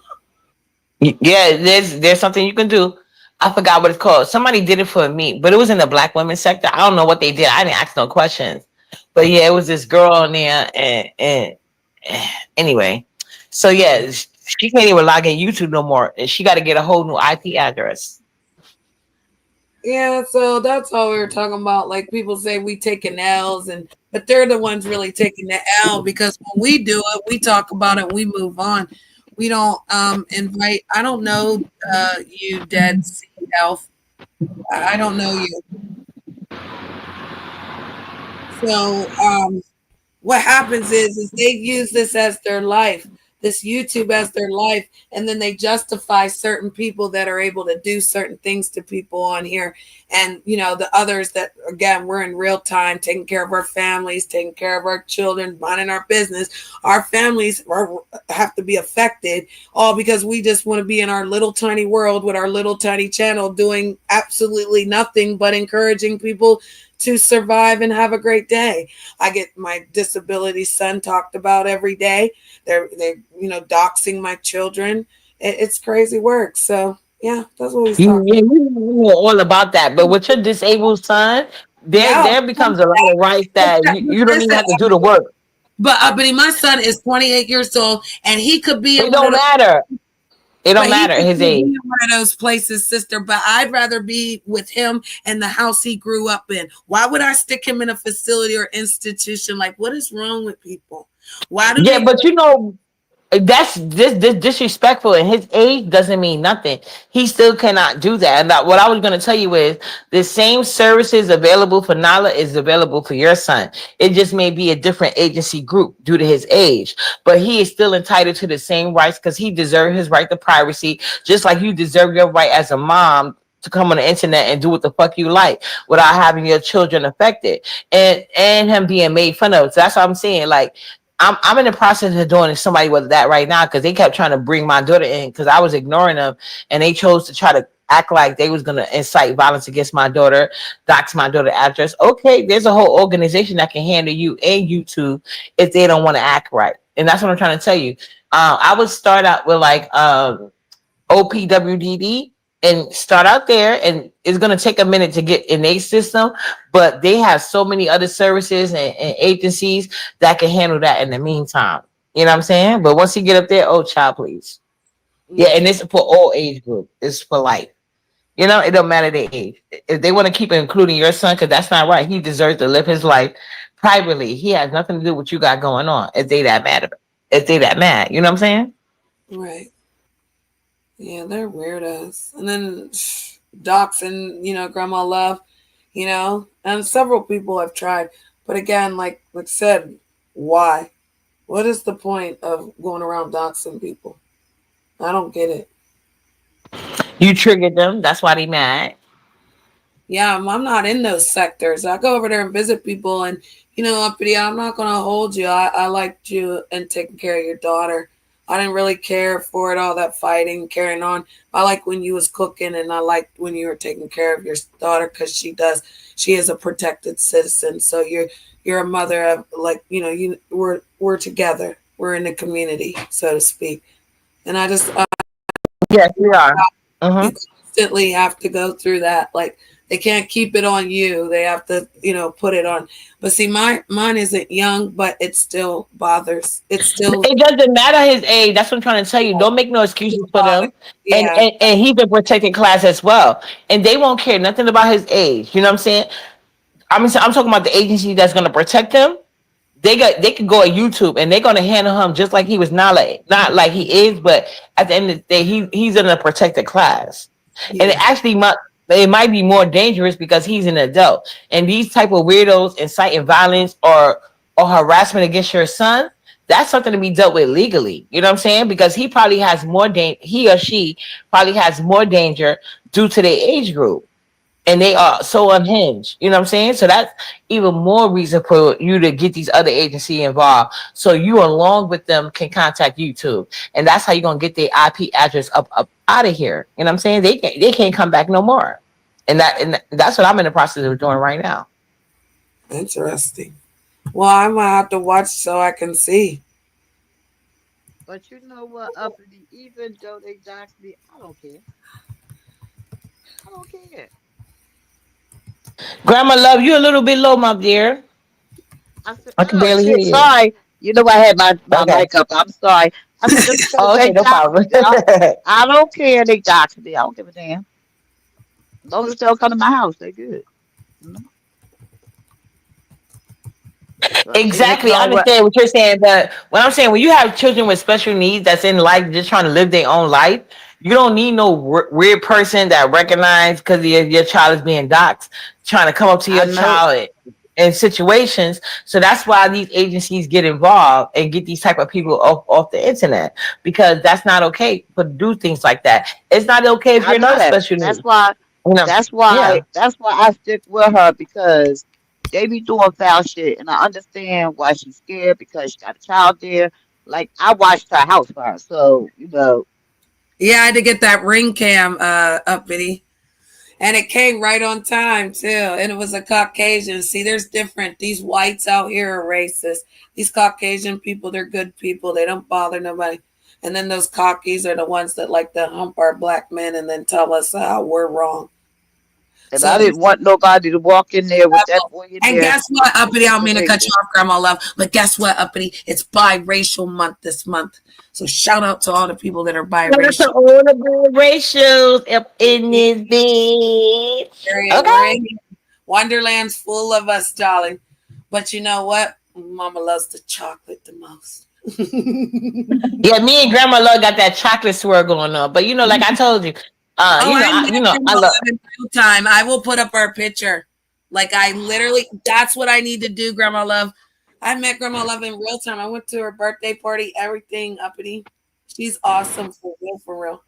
Yeah, there's something you can do. I forgot what it's called. Somebody did it for me, but it was in the black women's sector. I don't know what they did. I didn't ask no questions. But yeah, it was this girl in there, and anyway, so yeah, she can't even log in YouTube no more, and she got to get a whole new IP address. Yeah, so that's all we were talking about. Like people say we taking L's, but they're the ones really taking the L because when we do it, we talk about it, we move on. We don't invite. I don't know you, Dead Sea Health. I don't know you. So what happens is they use this as their life, this YouTube as their life, and then they justify certain people that are able to do certain things to people on here, and the others that again we're in real time taking care of our families, taking care of our children, minding our business. Our families have to be affected all because we just want to be in our little tiny world with our little tiny channel doing absolutely nothing but encouraging people to survive and have a great day. I get my disability son talked about every day. They're doxing my children. It's crazy work. So yeah, that's what he's You, talking yeah, about. you know all about that. But with your disabled son, Yeah. there becomes a lot of rights that you don't even Listen, have to do the work. but my son is 28 years old, and he could be in It one of don't those. matter. It But don't he matter could his be age. in one of those places, sister. But I'd rather be with him and the house he grew up in. Why would I stick him in a facility or institution? Like, what is wrong with people? Why do Yeah, they? but That's this disrespectful, and his age doesn't mean nothing. He still cannot do that. And what I was going to tell you is the same services available for Nala is available for your son. It just may be a different agency group due to his age, but he is still entitled to the same rights because he deserves his right to privacy, just like you deserve your right as a mom to come on the internet and do what the fuck you like without having your children affected and him being made fun of. So that's what I'm saying. Like, I'm in the process of doing somebody with that right now because they kept trying to bring my daughter in because I was ignoring them, and they chose to try to act like they was gonna incite violence against my daughter, dox my daughter address. Okay, there's a whole organization that can handle you and YouTube if they don't want to act right, and that's what I'm trying to tell you. I would start out with like OPWDD and start out there, and it's going to take a minute to get in a system, but they have so many other services and agencies that can handle that in the meantime. You know what I'm saying? But once you get up there, oh child, please. Yeah, Yeah. and it's for all age group. It's for life. You know, it don't matter their age. If they want to keep including your son, because that's not right. He deserves to live his life privately. He has nothing to do with what you got going on. If they that mad, if they that mad, you know what I'm saying? Right. Yeah, they're weirdos. And then doxing, Grandma Love, and several people have tried. But again, like said, why? What is the point of going around doxing people? I don't get it. You triggered them. That's why they mad. Yeah, I'm not in those sectors. I go over there and visit people, and uppity, I'm not gonna hold you. I liked you and taking care of your daughter. I didn't really care for it, all that fighting, carrying on. I like when you was cooking, and I liked when you were taking care of your daughter because she is a protected citizen. So you're a mother of, like, we're together. We're in the community, so to speak. And I just Yes, we are. you Uh-huh. constantly have to go through that. Like, they can't keep it on you. They have to, put it on. But see, mine isn't young, but it still bothers. It still It doesn't matter his age. That's what I'm trying to tell you. Don't make no excuses for bothers. them. And Yeah, and, and he's a protected class as well. And they won't care nothing about his age. You know what I'm saying? I'm talking about the agency that's gonna protect him. They could go at YouTube and they're gonna handle him just like he was not like he is, but at the end of the day, he's in a protected class. And yeah, it might be more dangerous because he's an adult. And these type of weirdos inciting violence or harassment against your son, that's something to be dealt with legally. You know what I'm saying? Because he probably has more he or she probably has more danger due to their age group, and they are so unhinged. You know what I'm saying? So that's even more reason for you to get these other agencies involved. So you, along with them, can contact YouTube, and that's how you're gonna get their IP address up out of here. You know what I'm saying? They can't come back no more. And that's what I'm in the process of doing right now. interesting. Well, I might have to watch so I can see. But you know what, uppity, even though they dox me, I don't care. I don't care. Grandma love you a little bit low, my dear. I said, I can oh barely hear shit, you. sorry. You know I had my Okay. mic up. I'm sorry. I said just because Oh, they okay, no dox problem. me, I don't care they dox me. I don't give a damn. As long as they don't come to my house, they good. You know? But they Exactly. I ignore what understand what you're saying, but what I'm saying, when you have children with special needs that's in life just trying to live their own life, you don't need no weird person that recognize because your child is being doxxed, trying to come up to I your know. child in situations. So that's why these agencies get involved and get these type of people off the internet, because that's not okay to do things like that. It's not okay if I you're know not that. special That's needs. why. You know, That's why. yeah. That's why I stick with her because they be doing foul shit, and I understand why she's scared because she got a child there. Like I watched her house for her, so you know. Yeah, I had to get that ring cam uppity. And it came right on time too. And it was a Caucasian. See, there's different. These whites out here are racist. These Caucasian people, they're good people. They don't bother nobody. And then those cockies are the ones that like to hump our black men and then tell us how we're wrong. And So I these didn't want nobody to walk in there with that rebels. boy in And there guess what, with uppity? I don't mean to cut you information. off, Grandma Love, but guess what, uppity? It's biracial month this month. So shout out to all the people that are Shout out to biracial. all the ratios up in this bitch. Period. We're Okay. in Wonderland's full of us, darling. But you know what? Mama loves the chocolate the most. Yeah, me and Grandma Love got that chocolate swirl going on. But like I told you, Oh, I met I Grandma love. Love in real time. I will put up our picture. Like I literally, that's what I need to do, Grandma Love. I met Grandma Love in real time. I went to her birthday party, everything uppity. She's awesome for real, for real.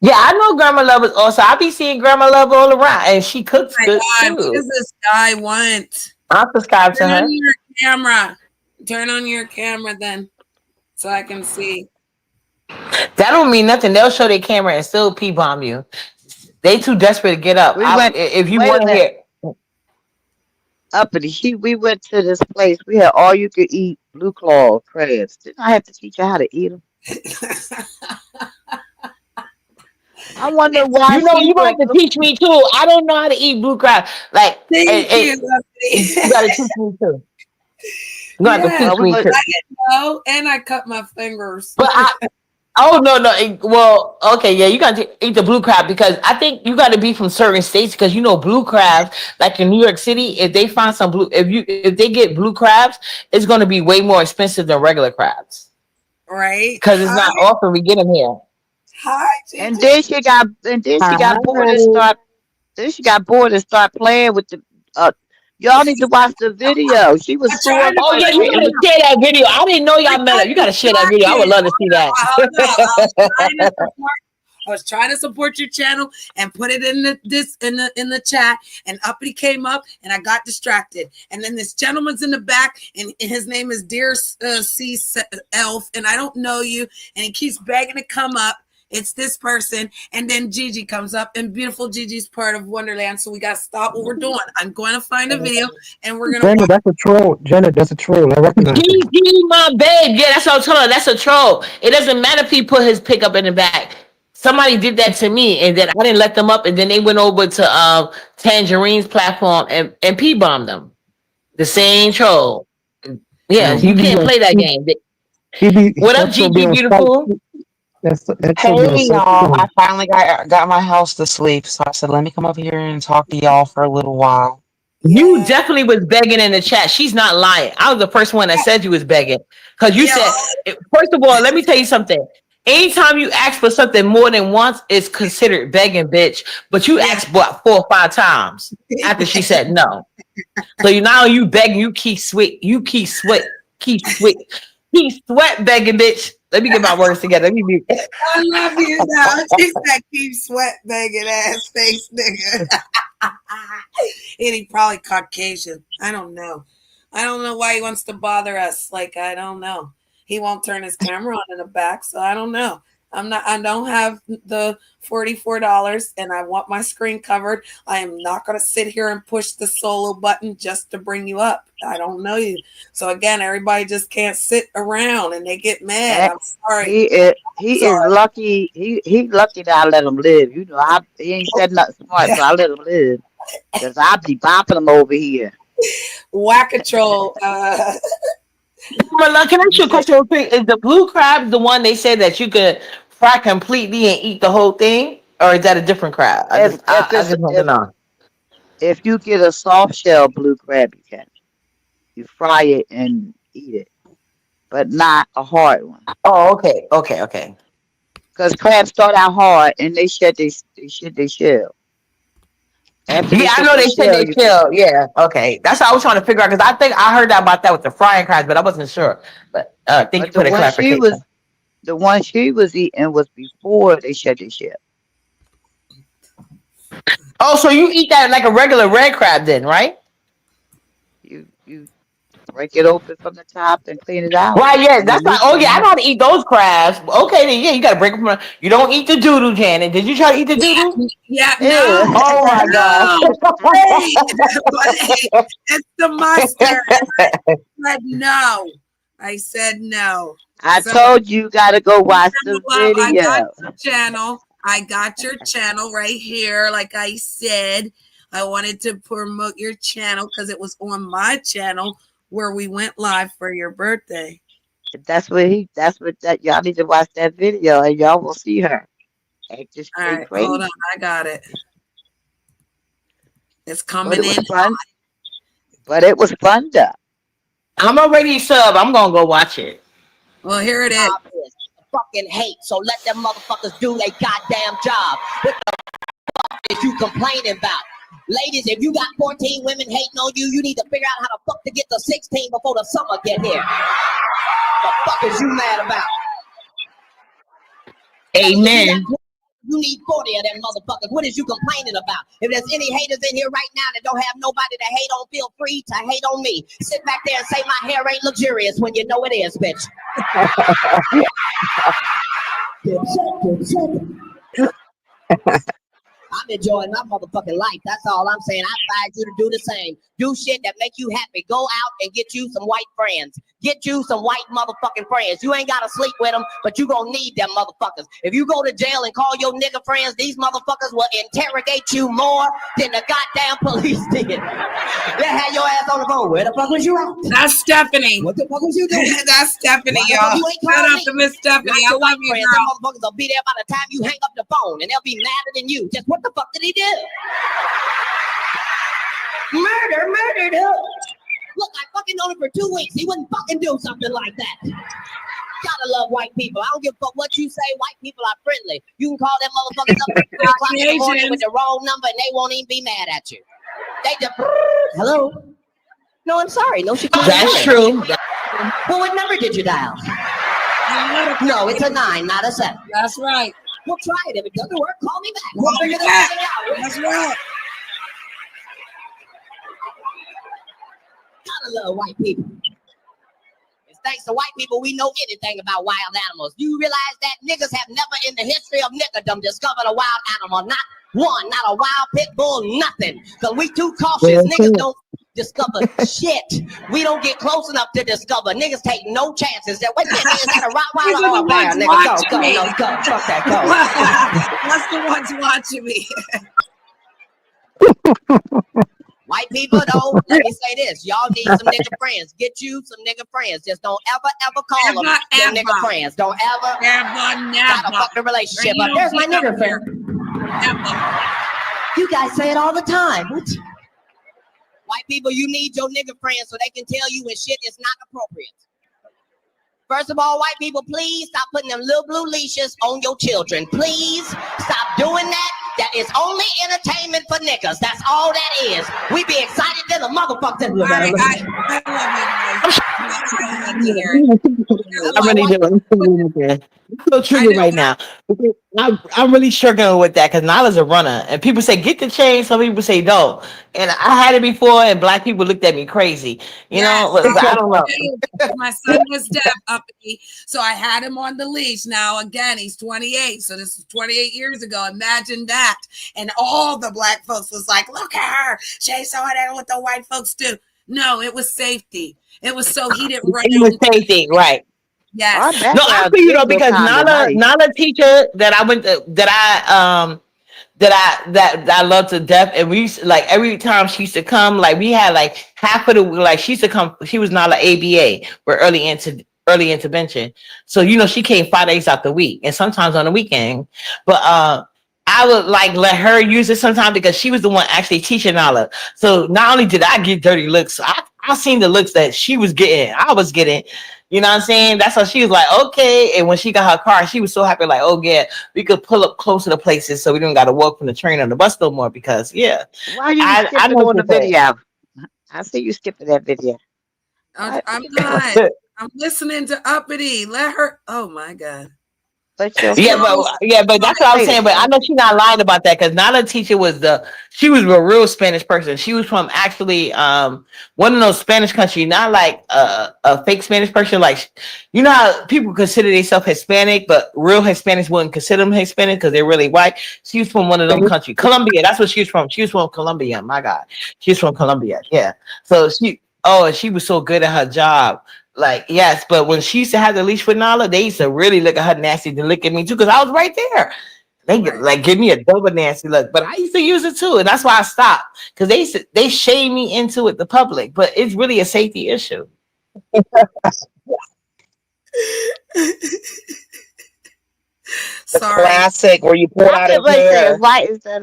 Yeah, I know Grandma Love is also. I be seeing Grandma Love all around, and she cooks My good God, what too. does this guy want? I subscribe to Turn on her. your camera. Turn on your camera then, so I can see. That don't mean nothing. They'll show their camera and still p-bomb you. They too desperate to get up. We went. If you Wait a want to minute. hear, Uppity. We went to this place. We had all you could eat blue claw crabs. Didn't I have to teach you how to eat them? I wonder why she you gonna was have to teach me too. I don't know how to eat blue crab. Like, Thank you, you Lovely. gotta teach me too. You gonna have to Yes, well. teach We me went. too. I didn't know, and I cut my fingers. But oh no no. Well, okay, yeah, you gotta eat the blue crab because I think you got to be from certain states because blue crabs like in New York City. If they find some blue, if they get blue crabs, it's gonna be way more expensive than regular crabs Right? because it's not often we get them here. Hi, And Gigi. then she got. And then she got bored and Hi. start. Then she got bored and start playing with the. Uh, y'all need to watch the video. She was I so tried to Oh put yeah, it upset. you It gotta was. down. share that video. I didn't know I y'all met got up. You gotta share that video. I distracted. would love to see that. Hold on. I was trying to support your channel and put it in the chat. And Uppity came up, and I got distracted. And then this gentleman's in the back, and his name is Dear C Elf, and I don't know you. And he keeps begging to come up. It's this person, and then Gigi comes up, and beautiful Gigi's part of Wonderland. So we got to stop what we're doing. I'm going to find a video, and we're gonna Janet, watch. that's a troll. Janet, that's a troll. I recognize him. GG, my babe. Yeah, that's what I'm telling her. That's a troll. It doesn't matter if he put his pickup in the back. Somebody did that to me, and then I didn't let them up, and then they went over to Tangerine's platform and p-bombed them. The same troll. Yeah, No, he you be can't on. play that game. He be. What up, That troll be GG on site. beautiful? That troll be on Hey site y'all, too. I finally got my house to sleep, so I said let me come over here and talk to y'all for a little while. You Yeah, definitely was begging in the chat. She's not lying. I was the first one that said you was begging. Because you yeah. said, first of all, let me tell you something. Anytime you ask for something more than once, it's considered begging, bitch. But you Yeah. asked what 4 or 5 times after she said no. So now you begging, you keep sweat begging, bitch. Let me get my words together. Let me be. I love you now. She said, keep sweat begging ass face nigga. And he probably Caucasian. I don't know. I don't know why he wants to bother us. Like, I don't know. He won't turn his camera on in the back, so I don't know. I don't have the $44 and I want my screen covered. I am not gonna sit here and push the solo button just to bring you up. I don't know you. So again, everybody just can't sit around and they get mad. Eh, I'm sorry. He is Sorry. lucky. He lucky that I let him live. You know, he ain't said nothing smart, so I let him live. Cause I be bopping him over here. Whack-a-troll. Marla, can I ask you a question real quick? Is the blue crab the one they said that you could fry completely and eat the whole thing? Or is that a different crab? If if I it's just want to know. if you get a soft shell blue crab, you can. You fry it and eat it, but not a hard one. Oh, okay. Cause crabs start out hard and they shed their shell. After they Yeah, I shed know their they said shell, they you can. chill. Yeah, okay. That's what I was trying to figure out because I think I heard that about that with the frying crabs, but I wasn't sure. But thank But you for the clarification. the one she was eating was before they shed their shell. Oh, so you eat that like a regular red crab then, right? You break it open from the top and clean it out, Right, yeah. and the That's like, meat oh come yeah, I know out. how to eat those crabs. Okay, then yeah, you gotta break them from. You don't eat the doodoo, Janet. Did you try to eat the doodoo? Yeah, Ew. no, Oh my gosh. no. Hey, hey, it's the mustard. And I said no. I said no. I So, told you, you gotta go watch the love, I got video. your channel. I got your channel right here. Like I said, I wanted to promote your channel because it was on my channel where we went live for your birthday. That's what that y'all need to watch that video and y'all will see her acting All straight right, hold on. crazy. I got it. It's But coming it was in. fun. But it was fun though. I'm already sub. I'm gonna go watch it. Well, here it is. Job is fucking hate. So let them motherfuckers do their goddamn job. What the fuck is you complaining about? Ladies, if you got 14 women hating on you, you need to figure out how the fuck to get to 16 before the summer get here. The fuck is you mad about? Amen. You need 40 of them motherfuckers. What is you complaining about? If there's any haters in here right now that don't have nobody to hate on, feel free to hate on me. Sit back there and say my hair ain't luxurious when you know it is, bitch. I'm enjoying my motherfucking life. That's all I'm saying. I advise you to do the same. Do shit that make you happy. Go out and get you some white friends. Get you some white motherfucking friends. You ain't gotta sleep with them, but you gonna need them motherfuckers. If you go to jail and call your nigga friends, these motherfuckers will interrogate you more than the goddamn police did. They had your ass on the phone. Where the fuck was you at? That's Stephanie. What the fuck was you doing? That's Stephanie, Why the fuck y'all. you ain't Shout calling out me? to Miss Stephanie. Not I your love white you, friends. girl. Them motherfuckers will be there by the time you hang up the phone, and they'll be madder than you. Just what the fuck did he do? Murdered who? Look, I fucking known him for 2 weeks. He wouldn't fucking do something like that. Gotta love white people. I don't give a fuck what you say. White people are friendly. You can call them motherfuckers up at 3 o'clock in the morning with the wrong number, and they won't even be mad at you. They just, hello? No, I'm sorry. No, she can't. That's true. Well, what number did you dial? No, it's a 9, not a 7. That's right. We'll try it. If it doesn't work, call me back. Call We'll me figure this back. thing out. That's right. Gotta love white people. It's thanks to white people we know anything about wild animals. You realize that niggas have never in the history of niggerdom discovered a wild animal. Not one, not a wild pit bull, nothing. Because we too cautious. Niggas don't discover shit. We don't get close enough to discover. Niggas take no chances. That wait a minute, is that a Rottweiler or a bear? Nigga, go, no, go, fuck that, go. What's the ones watching me? White people, though, let me say this. Y'all need some nigga friends. Get you some nigga friends. Just don't ever call them your nigga friends. Don't ever gotta fuck the relationship up. There's my nigga friend. You guys say it all the time. What? White people, you need your nigga friends so they can tell you when shit is not appropriate. First of all, white people, please stop putting them little blue leashes on your children. Please stop doing that. That is only entertainment for niggas. That's all that is. We be excited than a motherfucker. I really do. I'm so triggered right now. I'm really struggling with that because Nala's a runner, and people say get the chain. Some people say don't, and I had it before, and black people looked at me crazy. You know, but I don't know. My son was deaf uppity, so I had him on the leash. Now again, he's 28, so this was 28 years ago. Imagine that, and all the black folks was like, "Look at her, she saw that what the white folks do." No, it was safety. It was so he didn't run. It was safety, right? Yes. No, I feel you know because Nala teacher that I went to, that I love to death, and we used, like every time she used to come, like we had like half of the like she used to come. She was Nala ABA, for early intervention. So you know she came 5 days out the week, and sometimes on the weekend. But I would like let her use it sometimes because she was the one actually teaching Nala. So not only did I get dirty looks, I seen the looks that she was getting. I was getting. You know what I'm saying? That's how she was like, okay. And when she got her car, she was so happy, like, oh yeah, we could pull up closer to places so we don't got to walk from the train or the bus no more because yeah. Why you skipping on the video? I see you skipping that video. I'm not. I'm listening to Uppity. Let her. Oh my God. But that's what I'm saying. But I know she's not lying about that because Nala teacher she was a real Spanish person. She was from actually one of those Spanish countries, not like a fake Spanish person. Like you know how people consider themselves Hispanic, but real Hispanics wouldn't consider them Hispanic because they're really white. She was from one of them countries, Colombia. That's what she was from. She was from Colombia. My God, she's from Colombia. Yeah. So she was so good at her job. Like, yes, but when she used to have the leash with Nala, they used to really look at her nasty and look at me too, because I was right there. They like give me a double nasty look, but I used to use it too, and that's why I stopped. Because they shame me into it, the public, but it's really a safety issue. Sorry. Classic where you pull out a hair. Why is that?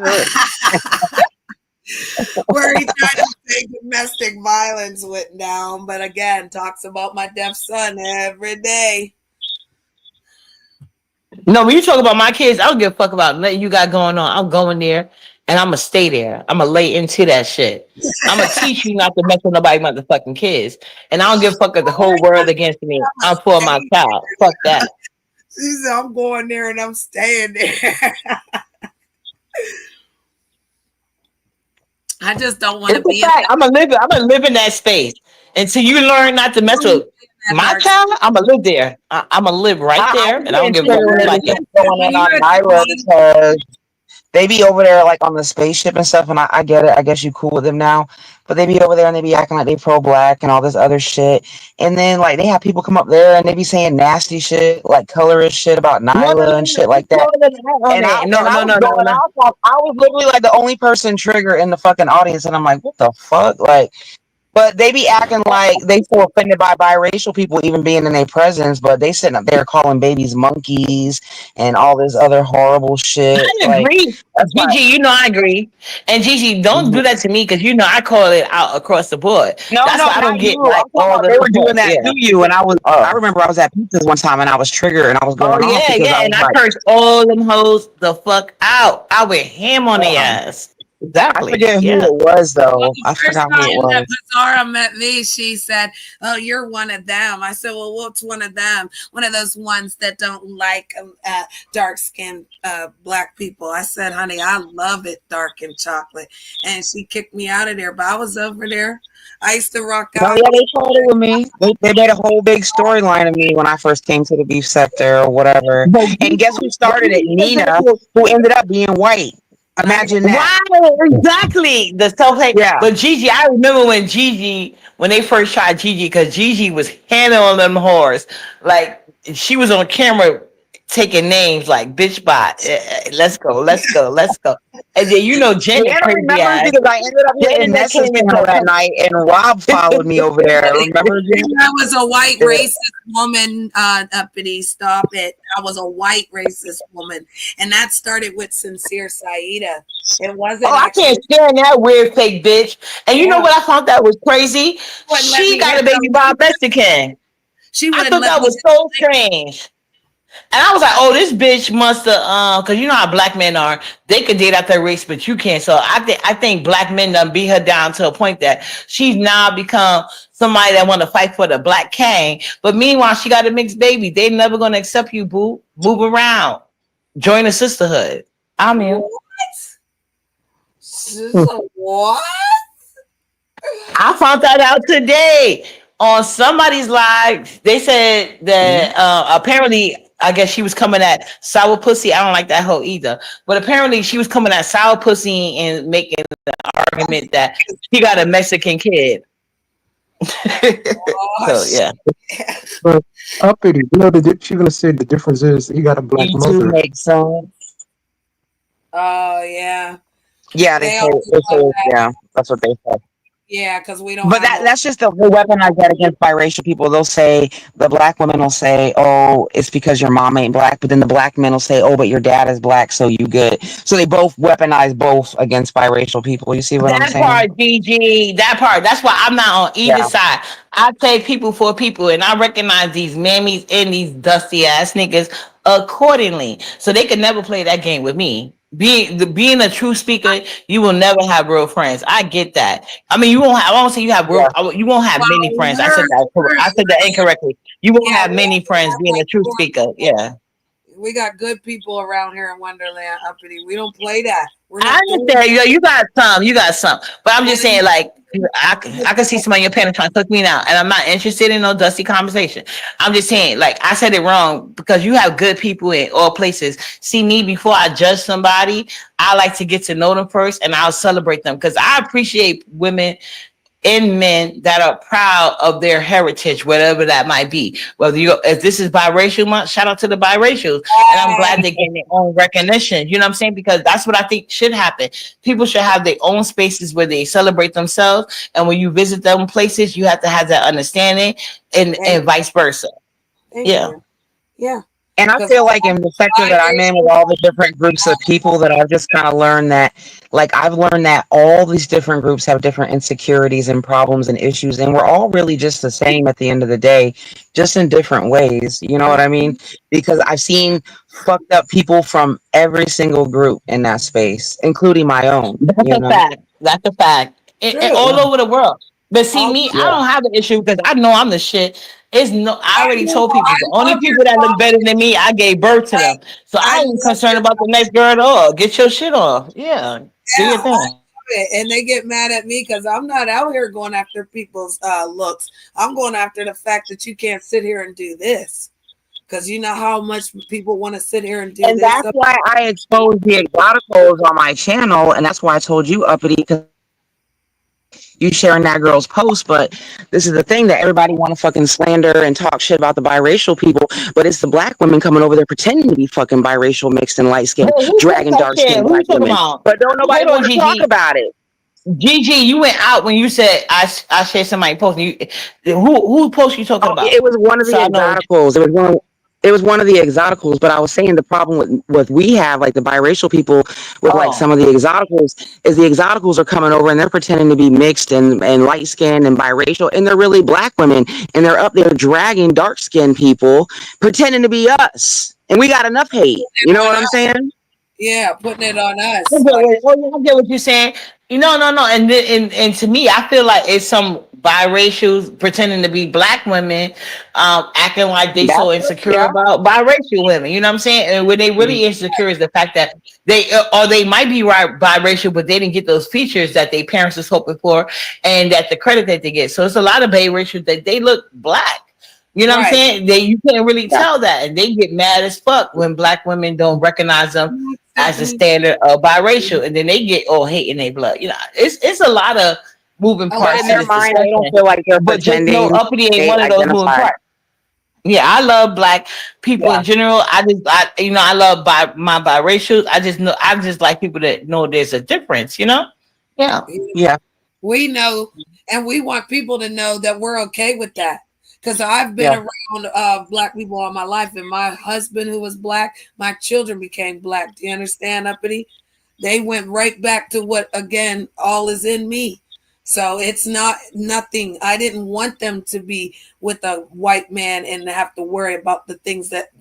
Where he tried to say domestic violence went down, but again, talks about my deaf son every day. No, when you talk about my kids, I don't give a fuck about nothing you got going on. I'm going there and I'm gonna stay there. I'm gonna lay into that shit. I'm gonna teach you not to mess with nobody motherfucking kids. And I don't give a fuck if the whole world against me. I'm for my child. Fuck that. She said, I'm going there and I'm staying there. I just don't want to It's a be in fact. I'm gonna live in that space until you learn not to mess with that my dark. child. I'm gonna live there. I'm gonna live right I there, was and I don't getting give a fuck triggered what when nobody else. everything was going in You're on a Nyla twin. because they be over there like on the spaceship and stuff, and I get it. I guess you cool with them now, but they be over there and they be acting like they pro black and all this other shit. And then like they have people come up there and they be saying nasty shit, like colorist shit about No, no, Nyla and no, shit like that. And I no, no, was no, no, going no. off. I was literally like the only person triggered in the fucking audience, and I'm like, what the fuck, like. But they be acting like they so offended by biracial people even being in their presence, but they sitting up there calling babies monkeys and all this other horrible shit. I Like agree. that's like Gigi, you know I agree. And Gigi, don't do that to me because you know I call it out across the board. no, That's no, why I not don't get you. I'm like talking all about the they were doing support. that Yeah. to you, and I Oh. remember I was at pizza's one time and I was triggered and I was Oh going off yeah, because I yeah. was And I like, cursed all them hoes the fuck out. I went ham on their ass. I Exactly. forget who Yeah. it was Well, though. the I first forgot who it time that was. Bizarra met me, she said, "Oh, you're one of them." I said, "Well, what's one of them?" One of those ones that don't like dark skinned black people. I said, "Honey, I love it dark and chocolate," and she kicked me out of there. But I was over there. I used to rock No, out. yeah, they tried it with me. They made a whole big storyline of me when I first came to the beef sector or whatever. But And guess who started it? Gigi, Nina, who ended up being white. I Imagine that. wow, exactly. The self hate. Yeah. But Gigi, I remember when Gigi, when they first tried Gigi, because Gigi was handling them whores. Like she was on camera taking names like bitch bot. Let's go, let's go, let's go. And then you know Janet Janet crazy remembers ass. because I ended up hitting Janet Nessa's came into channel that night and Rob followed me over there. Remember, Janet? I was a white Yeah. racist woman, uppity. Stop it. I was a white racist woman. And that started with Sincere Saida. It wasn't Oh, I can't actually, stand that weird fake bitch. And you know yeah. what I found that was crazy? Wouldn't let She me got hit a baby them. by a Mexican. She I wouldn't thought let that me was hit so strange. And I was like, oh, this bitch must have, cause you know how black men are. They could date out their race, but you can't. So I think black men done beat her down to a point that she's now become somebody that want to fight for the black king. But meanwhile, she got a mixed baby. They never gonna accept you, boo. Move around. Join the sisterhood. I'm in. what? So what? I found that out today on somebody's live. They said that apparently, I guess she was coming at sour pussy. I don't like that hoe either. But apparently, she was coming at sour pussy and making the argument that she got a Mexican kid. Oh, So yeah, But uppity, she's gonna say the difference is he got a black You two mother. make sense. oh yeah. Yeah, They always they love say, that. yeah, that's what they say. Yeah, because we don't But have no. that's just the weaponize that against biracial people. They'll say the black women will say, "Oh, it's because your mom ain't black," but then the black men will say, "Oh, but your dad is black, so you good." So they both weaponize both against biracial people. You see what I'm that saying? part, GG, that part. That's why I'm not on either Yeah. side. I take people for people, and I recognize these mammies and these dusty ass niggas accordingly, so they can never play that game with me. Being a true speaker, you will never have real friends. I get that. I mean, you won't have. I won't say you have real. Yeah. You won't have Well, many friends. I said we're, that. I said that incorrectly. You won't yeah, have we many only friends have being like a true four speaker. people. Yeah. We got good people around here in Wonderland, uppity. We don't play that. We're I not doing understand. You got some. You got some. But I'm just that. saying, like, I can see somebody in your pants trying to cook me now, and I'm not interested in no dusty conversation. I'm just saying, like, I said it wrong because you have good people in all places. See, me before I judge somebody, I like to get to know them first, and I'll celebrate them because I appreciate women in men that are proud of their heritage, whatever that might be. Whether you, if this is biracial month, shout out to the biracials. And I'm glad they're getting their own recognition. You know what I'm saying? Because that's what I think should happen. People should have their own spaces where they celebrate themselves. And when you visit them places, you have to have that understanding and Thank vice versa. Thank Yeah. you. Yeah. And I Because feel like in the sector that I'm in with all the different groups of people that I've just kind of learned that, like, I've learned that all these different groups have different insecurities and problems and issues. And we're all really just the same at the end of the day, just in different ways. You know what I mean? Because I've seen fucked up people from every single group in that space, including my own, That's you a know? fact. That's a fact. And true. all Yeah. over the world. But see, All, me, I Yeah. don't have an issue because I know I'm the shit. It's no, I I already know. told people I the only love your people that look better confidence. than me, I gave birth to them. So I I ain't love concerned your about the next girl at all. Get your shit off. Yeah, do yeah. your thing. It. And they get mad at me because I'm not out here going after people's looks. I'm going after the fact that you can't sit here and do this. Because you know how much people want to sit here and do And this. that's why I exposed the exoticals on my channel. And that's why I told you, Uppity, because you sharing that girl's post. But this is the thing that everybody want to fucking slander and talk shit about the biracial people. But it's the black women coming over there pretending to be fucking biracial, mixed and light skinned, Who said dragging that dark shit? skinned Who you black talking women. about? But don't nobody Hold on, want to talk Gigi. about it. Gigi, you went out when you said I shared somebody post. Who post you talking Oh, about? it was one of the So I know. exoticals. It was one of the exoticals, but I was saying the problem with we have, like, the biracial people with, like, Oh, some of the exoticals is the exoticals are coming over and they're pretending to be mixed and light skinned and biracial, and they're really black women, and they're up there dragging dark skinned people pretending to be us, and we got enough hate. You know On what us. I'm saying? Yeah, putting it on I us. get Like, I get what you're saying. You know, no. And to me, I feel like it's some biracials pretending to be black women, acting like they That's so it. insecure Yeah. about biracial women. You know what I'm saying? And when they really insecure is the fact that they or they might be right biracial, but they didn't get those features that their parents was hoping for, and that the credit that they get. So it's a lot of biracials that they look black. You know what I'm right. saying? You can't really Yeah. tell that, and they get mad as fuck when black women don't recognize them as a Sitting, standard of biracial, and then they get all hate in their blood. You know, it's a lot of moving a But parts in to their lot. this mind, they don't discussion. feel like they're But just know pretending. uppity ain't They one of those moving identify. parts. Yeah, I love black people Yeah. in general. I love my biracials. I just like people that know there's a difference. You know, yeah. Yeah. We know, and we want people to know that we're okay with that. Because I've been Yeah. around black people all my life, and my husband, who was black, my children became black. Do you understand, Uppity? They went right back to what, again, all is in me. So it's not nothing. I didn't want them to be with a white man and have to worry about the things that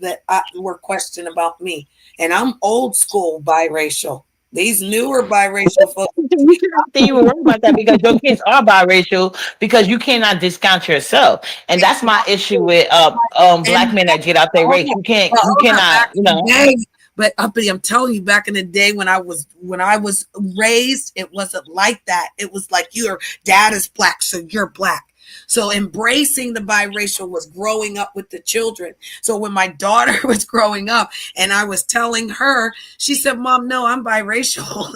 were questioned about me. And I'm old school biracial. These newer biracial folks. You shouldn't have to even worry about that because your kids are biracial because you cannot discount yourself, and that's my issue with And black men that get out their race. You hold on, cannot, back you in the know. day, but uppity, I'm telling you, back in the day when I was raised, it wasn't like that. It was like your dad is black, so you're black. So embracing the biracial was growing up with the children. So when my daughter was growing up and I was telling her, she said, "Mom, no, I'm biracial."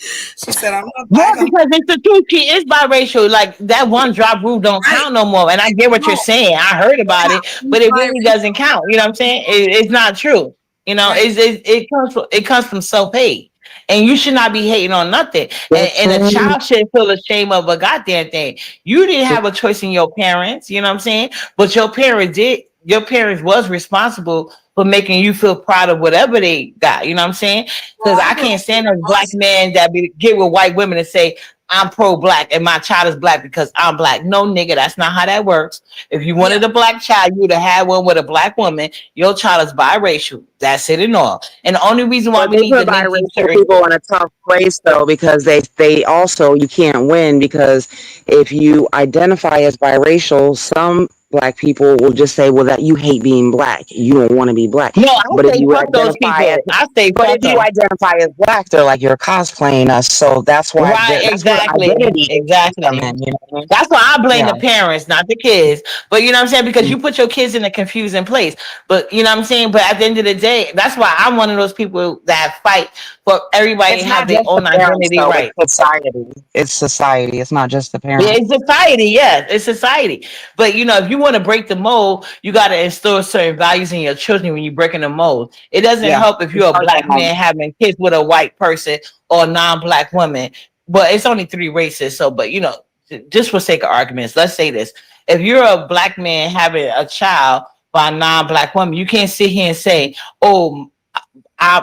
She said, "I'm not Yeah, black. I'm because it's the truth. She is biracial. Like that one drop rule don't right." count no more. And I get what you're No, saying. I heard about it, I'm but it really doesn't biracial. count. You know what I'm saying? It's not true. You know, Right. it comes from self hate, and you should not be hating on nothing. And a Mhm. child should feel ashamed of a goddamn thing. You didn't have a choice in your parents. You know what I'm saying? But your parents did. Your parents was responsible for making you feel proud of whatever they got. You know what I'm saying? Well, Because I I grew up can't with stand a black man that get with white women and say, I'm pro-black and my child is black because I'm black. No, nigga, that's not how that works. If you yeah. wanted a black child, you would have had one with a black woman. Your child is biracial. That's it and all. And the only reason why But we they need to put link these biracial certain people in a tough place though, because they also, you can't win, because if you identify as biracial, some black people will just say, well, that you hate being black, you don't want to be black. no, I But if say you fuck those identify as people. I say but if fuck you them. identify as black, they're like, you're cosplaying us. So that's why Right, that's where exactly. identity issues come Exactly. in. You know what I mean? That's why I blame Yeah. the parents, not the kids. But you know what I'm saying? Because you put your kids in a confusing place. But you know what I'm saying? But at the end of the day, that's why I'm one of those people that fight for everybody It's to not have their just the own parents identity though, it's right. society. It's society. It's not just the Yeah, parents. it's society, yeah, it's society. But you know, if you want to break the mold, you got to instill certain values in your children when you're breaking the mold. It doesn't Yeah. help if It you're a starts at black home. man having kids with a white person or a non-black woman. But it's only three races. So, but you know, just for sake of arguments, let's say this: if you're a black man having a child by non-black women. You can't sit here and say, "Oh,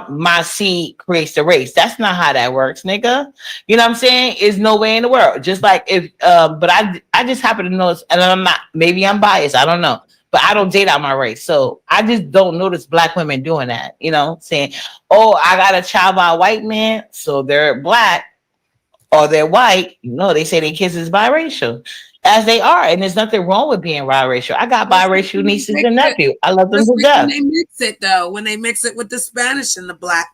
my seed creates the race." That's not how that works, nigga. You know what I'm saying? There's no way in the world. Just like if, but I just happen to notice, and I'm not. Maybe I'm biased. I don't know. But I don't date out my race, so I just don't notice black women doing that. You know, saying, "Oh, I got a child by a white man, so they're black or they're white." No, they say their kids is biracial, as they are, and there's nothing wrong with being biracial. I got biracial nieces and nephews. I love them Just to like when death. they mix it though, when they mix it with the Spanish and the black.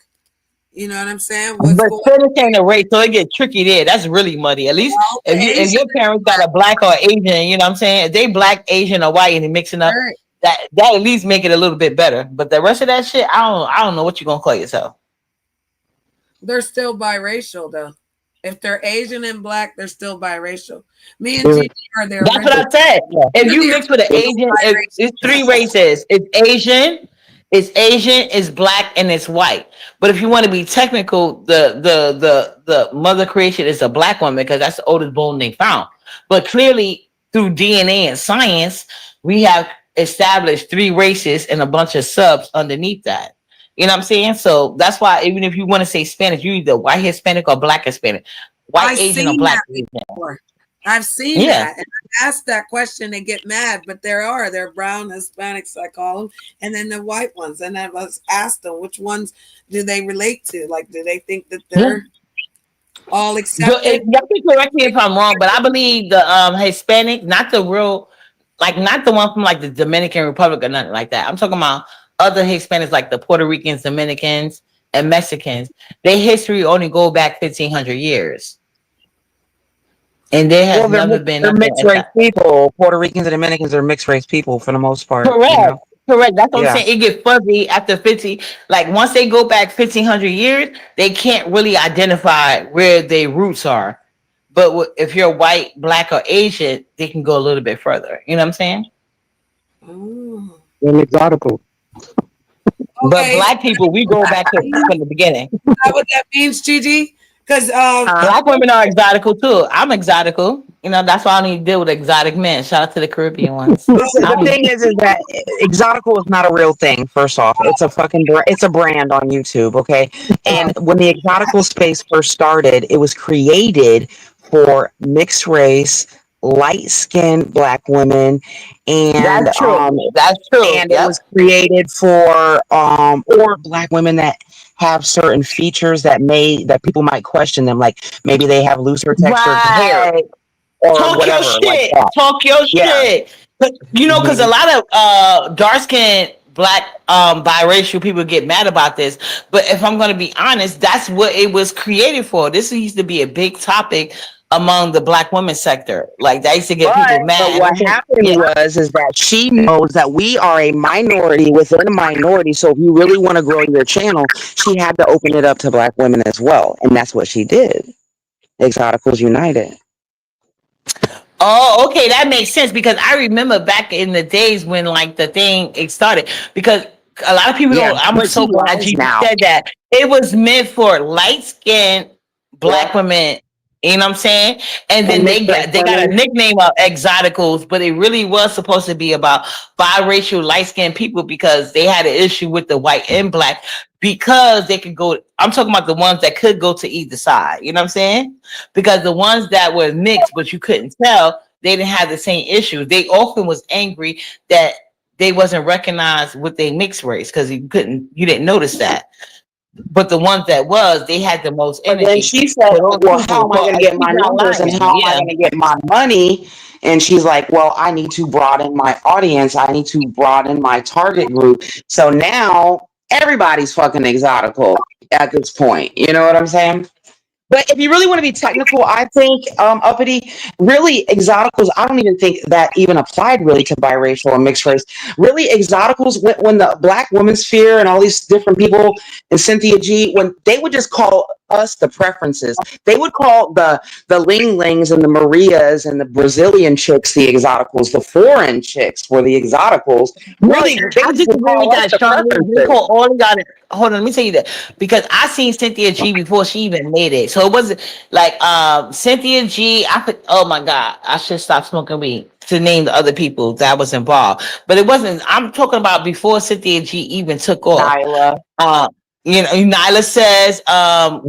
You know what I'm saying? What's But going Spanish ain't a race, so it get tricky there. That's really muddy. At least on? The if Asian your parents got a black or Asian, you know what I'm saying? If they black, Asian, or white and they mixing up, right. that at least make it a little bit better. But the rest of that shit, I don't know what you're gonna call yourself. They're still biracial though. If they're Asian and black, they're still biracial. Me and Yeah. Gigi are the That's what original. I said. If We're you the mix with an original Asian, it's biracial. three races. It's black, and it's white. But if you want to be technical, the mother creation is a black woman because that's the oldest bone they found. But clearly, through DNA and science, we have established three races and a bunch of subs underneath that. You know what I'm saying? So that's why even if you want to say Spanish, you either white Hispanic or black Hispanic, white I've Asian or seen black that Asian. before. I've seen Yeah. that. And I asked that question, they get mad, but they're brown Hispanics, I call them, and then the white ones. And I was asked them, which ones do they relate to? Like, do they think that they're all accepted? Y'all can correct me if I'm wrong, but I believe the Hispanic, not the real, like not the one from like the Dominican Republic or nothing like that. I'm talking about other Hispanics like the Puerto Ricans, Dominicans, and Mexicans. Their history only go back 1,500 years, and there has Well, never been they're nothing mixed like race that. people. Puerto Ricans and Dominicans are mixed race people for the most part. You Correct. know. Correct. That's what I'm Yeah. saying. It gets fuzzy after 50. Like once they go back 1,500 years, they can't really identify where their roots are. But if you're white, black, or Asian, they can go a little bit further. You know what I'm saying? Oh. An exotical. But Okay, black people, we go back to from the beginning. is that what that means, Gigi? Because Black women are exotical too. I'm exotical. You know, that's why I don't need to deal with exotic men. Shout out to the Caribbean ones. Listen, the thing is that exotical is not a real thing. First off, it's a fucking it's a brand on YouTube, okay? And when the exotical space first started, it was created for mixed race, light skinned black women, and That's true. That's true. and it was created for or black women that have certain features that people might question them, like maybe they have looser textured hair Right. or Talk whatever your like shit. that. Talk your Yeah. shit. You know, because a lot of dark skinned black biracial people get mad about this. But if I'm gonna be honest, that's what it was created for. This used to be a big topic among the black women sector. Like that used to get people But mad. what happened was that she knows that we are a minority within a minority. So if you really want to grow your channel, she had to open it up to black women as well, and that's what she did. Exoticals United. Oh, okay, that makes sense because I remember back in the days when like the thing it started because a lot of people Yeah, don't. I'm but so she glad lies you now. said that. It was meant for light skinned black Yeah. women. You know what I'm saying? And then And mixed race they got a women. nickname of exoticals, but it really was supposed to be about biracial light skinned people because they had an issue with the white and black because they could go. I'm talking about the ones that could go to either side. You know what I'm saying? Because the ones that were mixed, but you couldn't tell, they didn't have the same issues. They often was angry that they wasn't recognized with their mixed race because you didn't notice that. But the ones that was, they had the most But then energy. she said, So those well, people, how am I so going to get she's my not numbers and lying. how am I Yeah. going to get my money? And she's like, well, I need to broaden my audience. I need to broaden my target group. So now everybody's fucking exotical at this point. You know what I'm saying? But if you really want to be technical, I think uppity, really exoticals, I don't even think that even applied really to biracial or mixed race. Really exoticals, when the black woman sphere and all these different people and Cynthia G, when they would just call us the preferences, they would call the Ling Lings and the Marias and the Brazilian chicks the exoticals, the foreign chicks were the exoticals. Really, they I would disagree call with us that the strongly. They preferences. call all got it. Hold on, let me tell you that because I seen Cynthia G before she even made it. So So it wasn't like Cynthia G. Oh my God, I should stop smoking weed to name the other people that was involved. But it wasn't. I'm talking about before Cynthia G even took off. Nyla. Nyla says,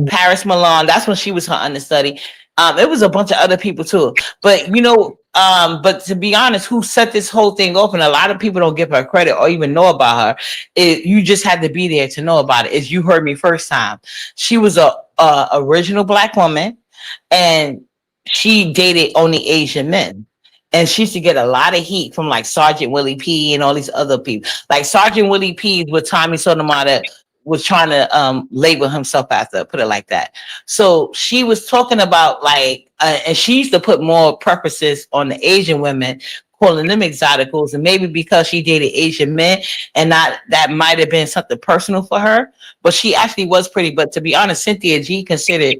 Paris Milan, that's when she was her understudy. It was a bunch of other people too. But but to be honest, who set this whole thing off, and a lot of people don't give her credit or even know about her. You just had to be there to know about it. As you heard me first time, she was a original Black woman, and she dated only Asian men. And she used to get a lot of heat from like Sergeant Willie P and all these other people. Like Sergeant Willie P with Tommy Sotomayor was trying to label himself after, put it like that. So she was talking about like, and she used to put more preferences on the Asian women, calling them exoticals, and maybe because she dated Asian men, and not that might have been something personal for her. But she actually was pretty. But to be honest, Cynthia G considered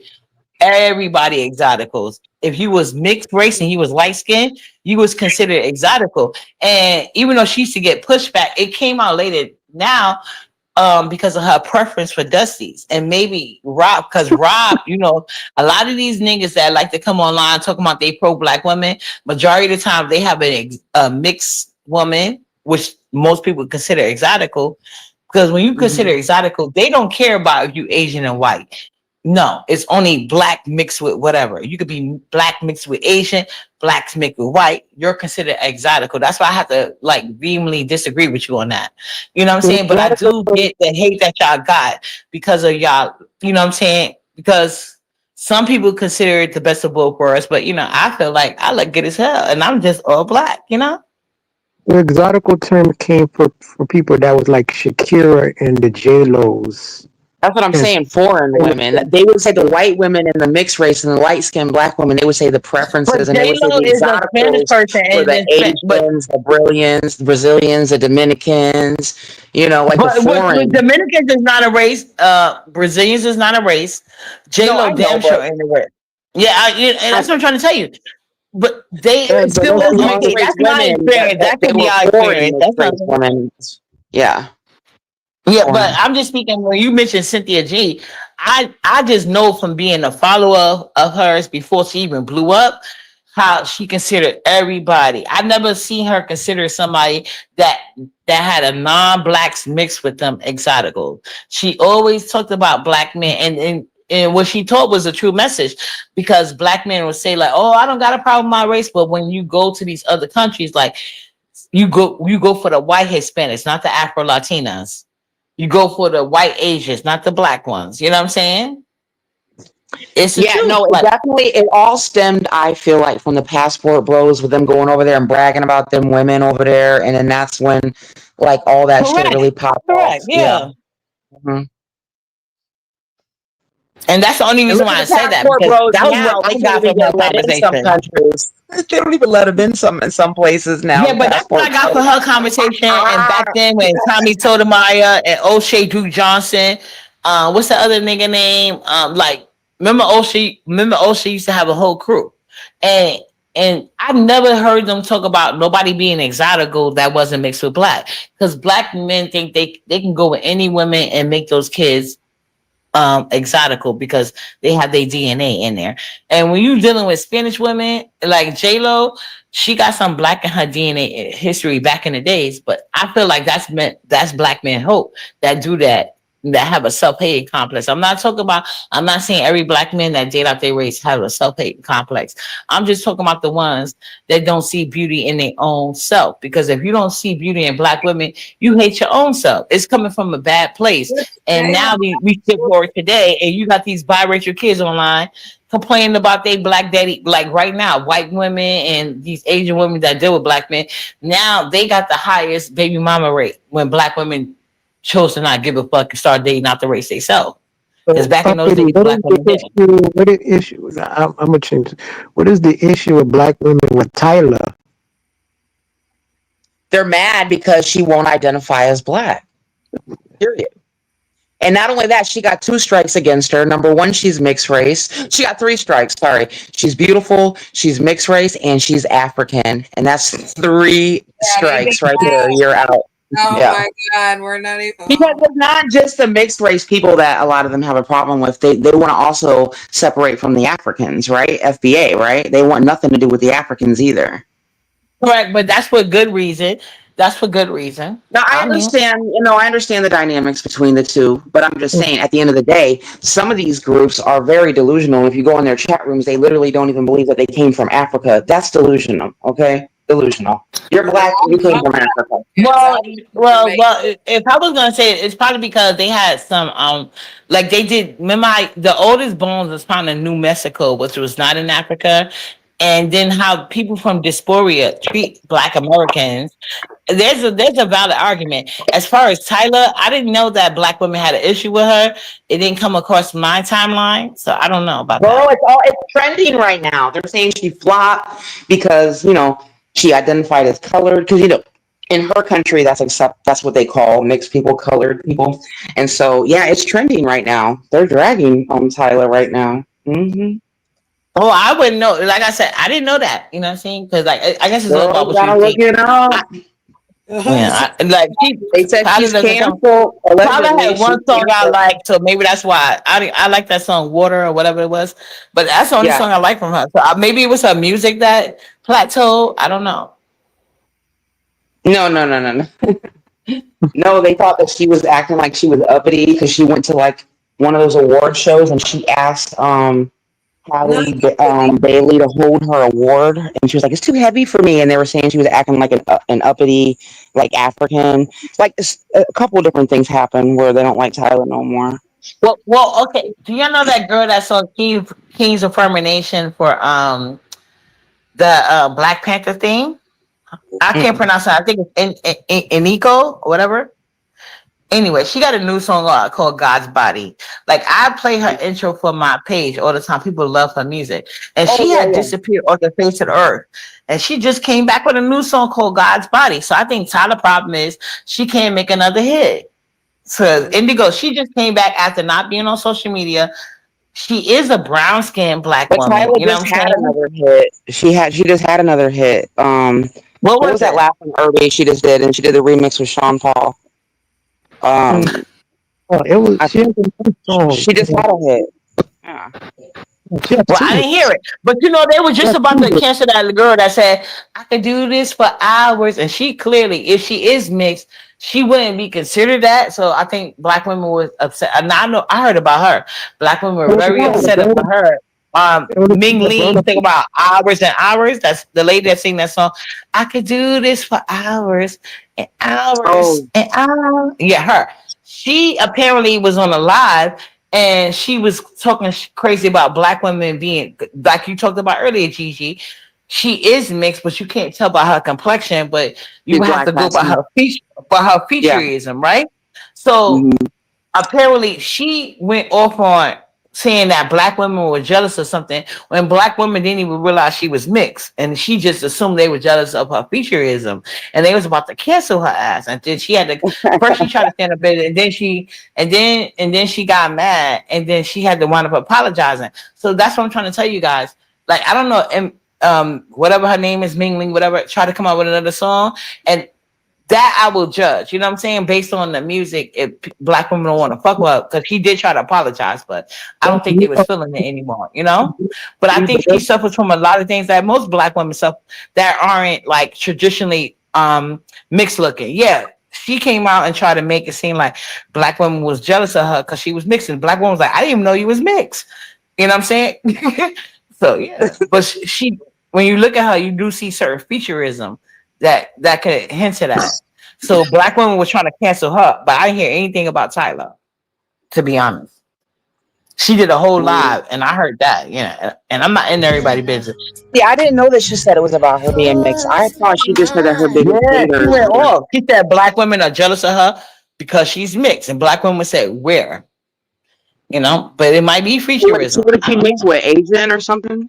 everybody exoticals. If you was mixed race and you was light skinned, you was considered exotical. And even though she used to get pushback, it came out later now because of her preference for Dusties. And maybe Rob, because Rob, a lot of these niggas that like to come online talking about they pro-Black women, majority of the time they have a mixed woman, which most people consider exotical. Because when you consider exotical, they don't care about if you Asian and white. No, it's only Black mixed with whatever. You could be Black mixed with Asian, Black mixed with white. You're considered exotical. That's why I have to like vehemently disagree with you on that. You know what I'm saying? But I do get the hate that y'all got because of y'all. You know what I'm saying? Because some people consider it the best of both worlds, but I feel like I look good as hell, and I'm just all Black. The exotical term came for people that was like Shakira and the J-Los. That's what I'm saying. Foreign women. They would say the white women and the mixed race and the light-skinned Black women. They would say the preferences, and they would say the exoticals for the Asians, the Brazilians, the Dominicans. Like the foreign. Dominicans is not a race. Brazilians is not a race. J-Lo damn sure ain't a race. Yeah, and that's what I'm trying to tell you. But they still that's my experience. That could be our experience. That's women. Yeah. Yeah, but I'm just speaking when you mentioned Cynthia G, I just know from being a follower of hers before she even blew up, how she considered everybody. I never seen her consider somebody that had a non-Blacks mixed with them exotical. She always talked about Black men, and what she told was a true message, because Black men would say like, "Oh, I don't got a problem with my race," but when you go to these other countries, like you go for the white Hispanics, not the Afro Latinas. You go for the white Asians, not the Black ones. You know what I'm saying? It all stemmed, I feel like, from the passport bros with them going over there and bragging about them women over there, and then that's when like all that shit really popped off. Yeah. Mm-hmm. And that's the only reason why I said that, because that was what I got from her conversation. They don't even let them in some places now. Yeah, but that's what I got for her conversation. And back then, when Tommy Sotomayor and O'Shea Duke Johnson, what's the other nigga name? Remember O'Shea used to have a whole crew, and I never heard them talk about nobody being exotical that wasn't mixed with Black, because Black men think they can go with any women and make those kids exotical because they have their DNA in there. And when you're dealing with Spanish women like J-Lo, she got some Black in her DNA history back in the days, but I feel like that's Black men hope that do that have a self-hate complex. I'm not saying every Black man that date out their race have a self-hate complex. I'm just talking about the ones that don't see beauty in their own self, because if you don't see beauty in Black women, you hate your own self. It's coming from a bad place. And now we sit forward today, and you got these biracial kids online complaining about their Black daddy. Like right now, white women and these Asian women that deal with Black men, now they got the highest baby mama rate when Black women chose to not give a fuck and start dating out the race they sell. Because back in those days, Black women didn't. What is the issue? I'm gonna change. What is the issue with Black women with Tyler? They're mad because she won't identify as Black. Period. And not only that, she got 2 strikes against her. Number 1, she's mixed race. She got 3 strikes, sorry. She's beautiful, she's mixed race, and she's African. And that's 3 strikes right there. You're out. Oh Yeah. my God, we're not even. Because Oh. it's not just the mixed race people that a lot of them have a problem with. They want to also separate from the Africans, right? FBA, right? They want nothing to do with the Africans either. Correct, but that's for good reason. That's for good reason. Now I I mean, understand, I understand the dynamics between the two, but I'm just saying at the end of the day, some of these groups are very delusional. If you go in their chat rooms, they literally don't even believe that they came from Africa. That's delusional, okay? Delusional. You're Yeah, black and you came from Africa. well, I'm Jamaican. if I was gonna say it, it's probably because they had some, like they did. Remember, the oldest bones was found in New Mexico, which was not in Africa, and then how people from diaspora treat Black Americans. There's a valid argument. As far as Tyler, I didn't know that Black women had an issue with her. It didn't come across my timeline, so I don't know about Well, that. it's trending right now. They're saying she flopped because she identified as colored because in her country that's what they call mixed people, colored people, and so yeah, it's trending right now. They're dragging Tyler right now. Oh, I wouldn't know. Like I said, I didn't know that. You know what I'm saying? Because like I guess it's all Girl, about you what you gotta look think. it I, up. yeah, like They said Tyler she's doesn't come. canceled. Tyler Allegedly, had she's one song I canceled. liked, so maybe that's why I like that song "Water" or whatever it was. But that's the only Yeah. song I like from her. So maybe it was her music that plateaued. I don't know. No, no, no, no, no. No, they thought that she was acting like she was uppity because she went to like one of those award shows and she asked No, Bailey to hold her award, and she was like, "It's too heavy for me." And they were saying she was acting like an uppity, like African. Like a couple of different things happened where they don't like Tyler no more. Okay. Do y'all know that girl that saw King's Affirmation for the Black Panther thing? I can't Mm-mm. pronounce it. I think it's Iniko or whatever. Anyway, she got a new song called God's Body. Like I play her intro for my page all the time. People love her music. And Oh she yeah, had yeah. disappeared off the face of the earth. And she just came back with a new song called God's Body. So I think Tyler problem is she can't make another hit. So Indigo, she just came back after not being on social media. She is a brown skinned black But woman. Tyler You know just what I'm had saying? another hit. She just had another hit. What What was was that it? last one early she just did? And she did the remix with Sean Paul. Um, It was I, she has another song. she just had a hit. Yeah. She has Well, two I didn't hear hits. it. But they were She just has about two to hits. cancel that girl that said, I could do this for hours. And she clearly, if she is mixed, she wouldn't be considered that. So I think black women was upset. And I heard about her. Black women were So very yeah, upset about her. the only thing Ming that brought Ling up think about hours and hours. That's the lady that sing that song. I could do this for hours and hours Oh, and hours. Yeah, her. She apparently was on a live and she was talking crazy about black women being like you talked about earlier, Gigi. She is mixed, but you can't tell by her complexion. But you she's have black to go passing. by her Yeah. featureism, right? So Hmm. apparently she went off on saying that black women were jealous or something when black women didn't even realize she was mixed and she just assumed they were jealous of her featureism and they was about to cancel her ass and then she had to first she tried to stand up better and then she got mad and then she had to wind up apologizing. So that's what I'm trying to tell you guys. Like I don't know, and whatever her name is, Ming Ling, whatever, try to come up with another song and that I will judge. You know what I'm saying? Based on the music, if black women don't want to fuck with her, because he did try to apologize, but I don't think they was feeling it anymore. You know? But I think she suffers from a lot of things that most black women suffer that aren't like traditionally mixed looking. Yeah. She came out and tried to make it seem like black women was jealous of her because she was mixed. And black woman was like, I didn't even know you was mixed. You know what I'm saying? So yeah. But she when you look at her, you do see certain featureism that could hint to that. So black women were trying to cancel her, but I didn't hear anything about Tyler, to be honest. She did a whole live and I heard that, and I'm not in everybody's business. Yeah, I didn't know that she said it was about her being mixed. I thought she just said that her biggest Yeah, she haters went were. off. She said black women are jealous of her because she's mixed. And black women said, where? But it might be featureism. What did she mix with? Asian or something?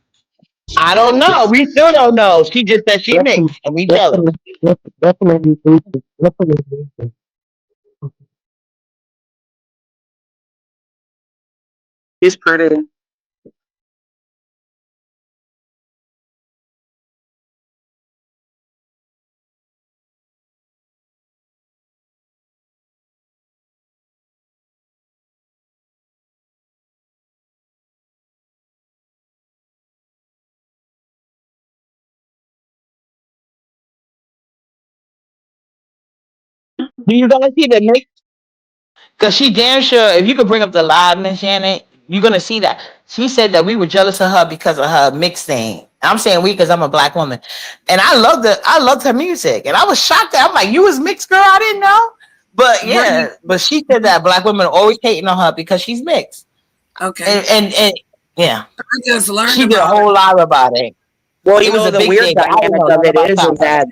I don't know. We still don't know. She just said she definitely, mixed and we jealous. definitely, definitely. She's pretty. Do you gonna see the mix? Cause she damn sure, if you could bring up the live, Miss Janet, you're gonna see that she said that we were jealous of her because of her mix thing. I'm saying we because I'm a black woman, and I loved her music, and I was shocked that I'm like, you was mixed, girl. I didn't know. But Right. yeah, but she said that black women are always hating on her because she's mixed, Okay. and yeah, I just learned she did a about it. whole lot about it. Well, It was a the big weird thing, but I didn't dynamic know of nothing it about is COPPA. that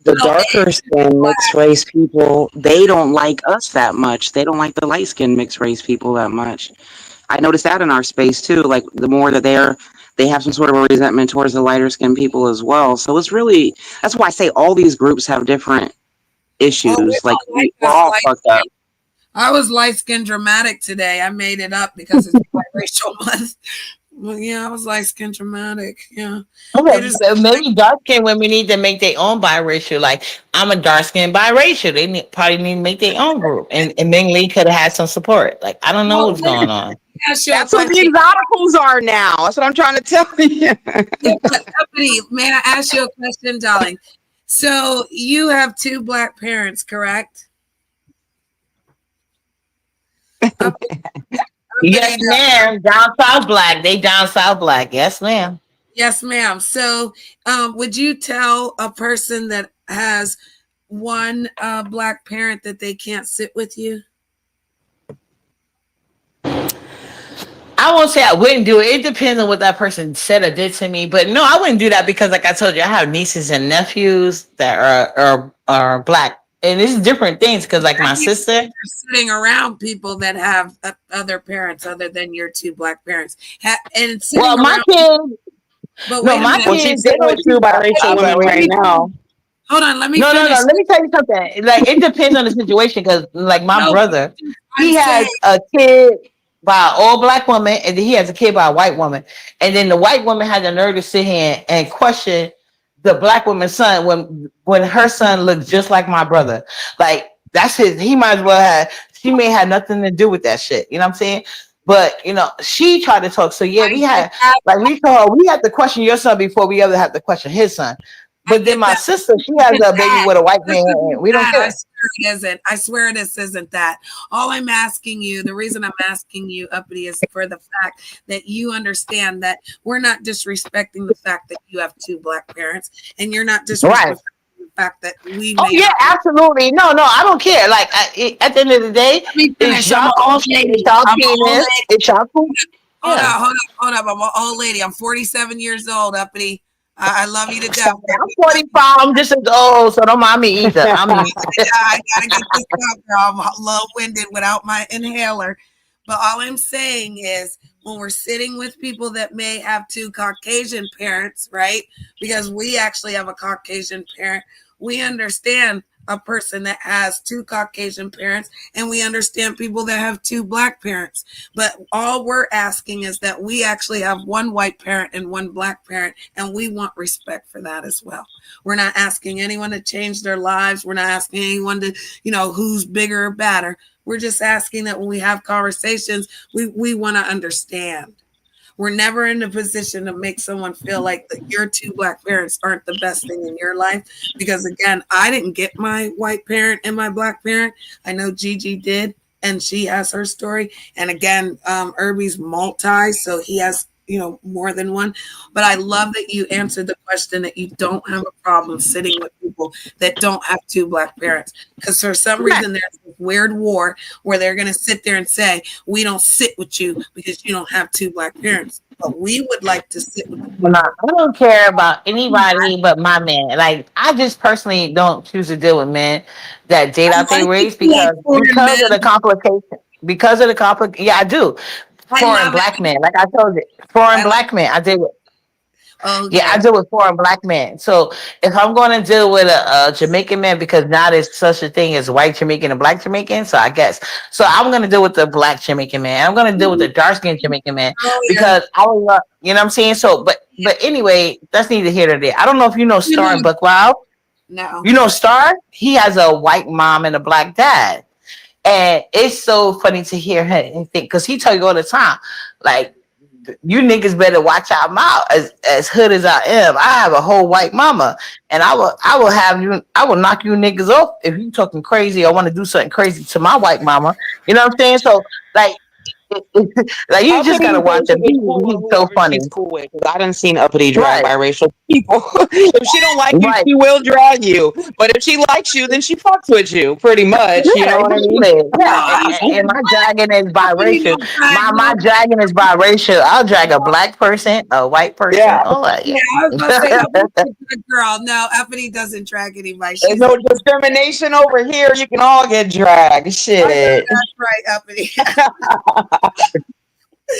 the No, darker skin mixed race people, they don't like us that much. They don't like the light skinned mixed race people that much. I noticed that in our space too. Like the more that they have some sort of a resentment towards the lighter skinned people as well. So it's really that's why I say all these groups have different oh, we issues. Like don't like we're us all light fucked up. skin. I was light skin dramatic today. I made it up because it's biracial month. Well, yeah, I was light skin dramatic. Yeah. They Okay, just so maybe dark skinned women need to make their own biracial. Like I'm a dark skinned biracial. Probably need to make their own group, and Ming Lee could have had some support. Like I don't know well, what's let going on. me ask you a That's what the question. exoticals are now. That's what I'm trying to tell you. Yeah, but Ebony, may I ask you a question, darling? So you have two black parents, correct? Yes, Uppity, ma'am. Down south black. They down south black. Yes, ma'am. yes, ma'am. So, would you tell a person that has one black parent that they can't sit with you? I won't say I wouldn't do it. It depends on what that person said or did to me. But no, I wouldn't do that because, like I told you, I have nieces and nephews that are black, and it's different things. Because, like my sister, You're sitting around people that have other parents other than your two black parents, and well, sitting my around. kids, But no, wait a my minute. Well, she's kids, they sitting with don't two choose biracial but women let right me now. Hold on. Let me no, no, no. finish. Let me tell you something. Like it depends on the situation. Because, like my No, brother, I'm he saying. has a kid by an all black woman, and then he has a kid by a white woman, and then the white woman had the nerve to sit here and question the black woman's son when her son looks just like my brother. Like that's his. He might as well have. She may have nothing to do with that shit. You know what I'm saying? But she tried to talk. So yeah, I we get had that. like we told her we have to question your son before we ever have to question his son. I But then get my that. sister, she has Isn't a baby that? with a white This man, and isn't we don't that. I care. swear it isn't. I swear this isn't that. All I'm asking you, the reason I'm asking you, Uppity, is for the fact that you understand that we're not disrespecting the fact that you have two black parents, and you're not Right. disrespecting the fact that we Oh may yeah, have. absolutely. No, no, I don't care. Like at the end of the day, Let me it's finish. I'm y'all an old culture, it's lady. y'all I'm an old penis, lady. it's y'all food. Hold Yeah. up, hold up, hold up. I'm an old lady. I'm 47 years old, Uppity. I love you to death. I'm 45. I'm just as old, so don't mind me either. I gotta get this out, girl. I'm low-winded without my inhaler. But all I'm saying is when we're sitting with people that may have two Caucasian parents, right? Because we actually have a Caucasian parent, we understand a person that has two Caucasian parents, and we understand people that have two black parents. But all we're asking is that we actually have one white parent and one black parent, and we want respect for that as well. We're not asking anyone to change their lives. We're not asking anyone to, who's bigger or badder. We're just asking that when we have conversations, we want to understand. We're never in a position to make someone feel like that your two black parents aren't the best thing in your life. Because again, I didn't get my white parent and my black parent. I know Gigi did, and she has her story. And again, Irby's multi, so he has more than one. But I love that you answered the question that you don't have a problem sitting with people that don't have two black parents. Because for some reason there's this weird war where they're going to sit there and say, we don't sit with you because you don't have two black parents. But we would like to sit with the No, people. I don't care about anybody but my man. Like I just personally don't choose to deal with men that date out I their like race you like because foreign men. of the complication. Because of the complication, yeah, I do. I Foreign love black it. men, like I told you, foreign I love black men. I did. Yeah, I okay. deal with foreign black men. So if I'm going to deal with a Jamaican man, because now there's such a thing as white Jamaican and black Jamaican, so I guess. So I'm going to deal with the black Jamaican man. I'm going to deal with the dark skinned Jamaican man Oh yeah. because I would love, you know what I'm saying? So, but anyway, that's neither here nor there. I don't know if you know You Star and know, Buck Wild. no. You know Star? He has a white mom and a black dad. And it's so funny to hear him think, because he tell you all the time, like, you niggas better watch out mouth. As hood as I am, I have a whole white mama, and I will knock you niggas off if you talking crazy or want to do something crazy to my white mama. You know what I'm saying? So like, like you just Uppity gotta watch says him. she is cool with He's so whoever funny. she's cool with. Because I done seen Uppity drag Right, biracial people. If she don't like you, right. she will drag you. But if she likes you, then she fucks with you. Pretty much. You Yeah, know what I mean? exactly. No, Yeah, and my dragon is Uppity biracial. don't drag My no. dragon is biracial. I'll drag a black person, a white person, Yeah. all that. Yeah, I was about to say Uppity is a girl. No, Uppity doesn't drag anybody. There's She's a no discrimination over here. You can all get dragged. oh, yeah, Shit. that's right, Uppity.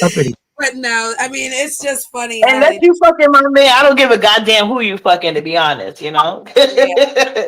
Uppity. But no, I mean it's just funny how Unless they you fucking my man, I don't give a goddamn who you fucking. To be honest, you know. yeah.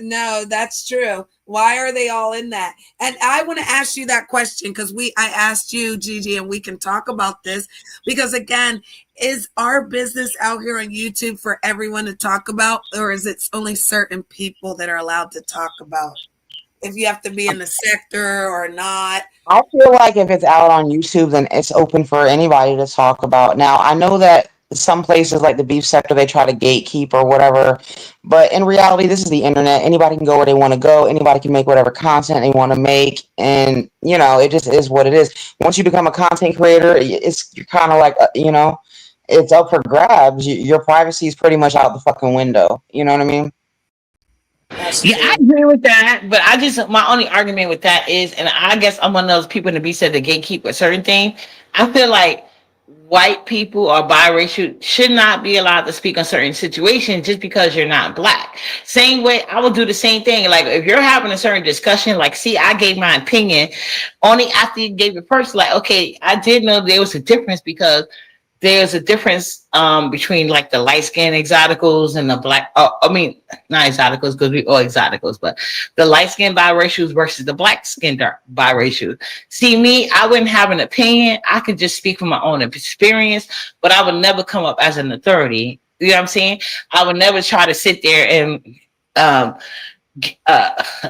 No, that's true. Why are they all in that? And I want to ask you that question because I asked you, Gigi, and we can talk about this because again, is our business out here on YouTube for everyone to talk about, or is it only certain people that are allowed to talk about it? If you have to be in the sector or not? I feel like if it's out on YouTube, then it's open for anybody to talk about. Now, I know that some places like the beef sector, they try to gatekeep or whatever. But in reality, this is the internet. Anybody can go where they want to go. Anybody can make whatever content they want to make. And, you know, it just is what it is. Once you become a content creator, you're kind of like, it's up for grabs. Your privacy is pretty much out the fucking window. You know what I mean? That's Yeah, I true. agree with that, but I just my only argument with that is, and I guess I'm one of those people to be said to gatekeep a certain thing. I feel like white people or biracial should not be allowed to speak on certain situations just because you're not black. Same way, I would do the same thing. Like if you're having a certain discussion, like, see, I gave my opinion only after you gave it first. Like, okay, I did know there was a difference because there's a difference between like the light skin exoticals and the black. I mean, not exoticals because we all exoticals, but the light skin biracials versus the black skin biracials. See, me, I wouldn't have an opinion. I could just speak from my own experience, but I would never come up as an authority. You know what I'm saying? I would never try to sit there and um,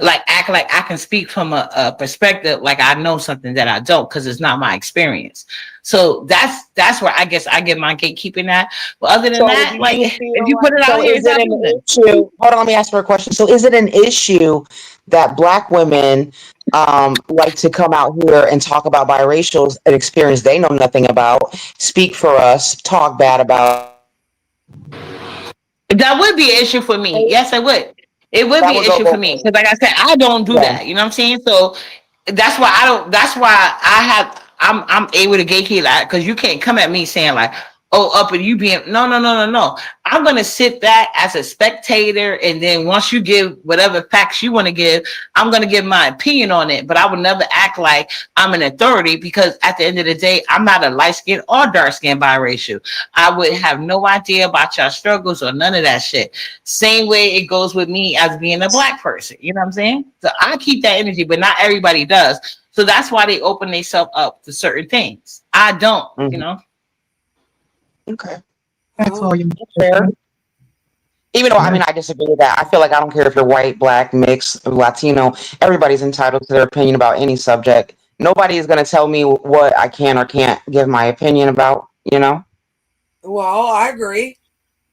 like act like I can speak from a perspective like I know something that I don't because it's not my experience. So that's where I guess I get my gatekeeping at. But other than So that, do like you if feel you put like, it out so here, is it's it out an there. issue? Hold on, let me ask her a question. So is it an issue that black women like to come out here and talk about biracials, an experience they know nothing about, speak for us, talk bad about That would be an issue for me. it? Yes, it would. It would That be would an go issue for both me ways. because, like I said, I don't do Yeah. that. You know what I'm saying? So that's why I don't. That's why I have. I'm able to gatekeep that because you can't come at me saying like, "Oh, up and you being no." I'm gonna sit back as a spectator, and then once you give whatever facts you want to give, I'm gonna give my opinion on it. But I would never act like I'm an authority because at the end of the day, I'm not a light skin or dark skin biracial. I would have no idea about your struggles or none of that shit. Same way it goes with me as being a black person. You know what I'm saying? So I keep that energy, but not everybody does. So that's why they open themselves up to certain things. I don't, you Mhm. know. Okay. That's all Oh, you. That's fair. Even though, I Yeah. mean, I disagree with that. I feel like I don't care if you're white, black, mixed, Latino. Everybody's entitled to their opinion about any subject. Nobody is going to tell me what I can or can't give my opinion about, you know? well, I agree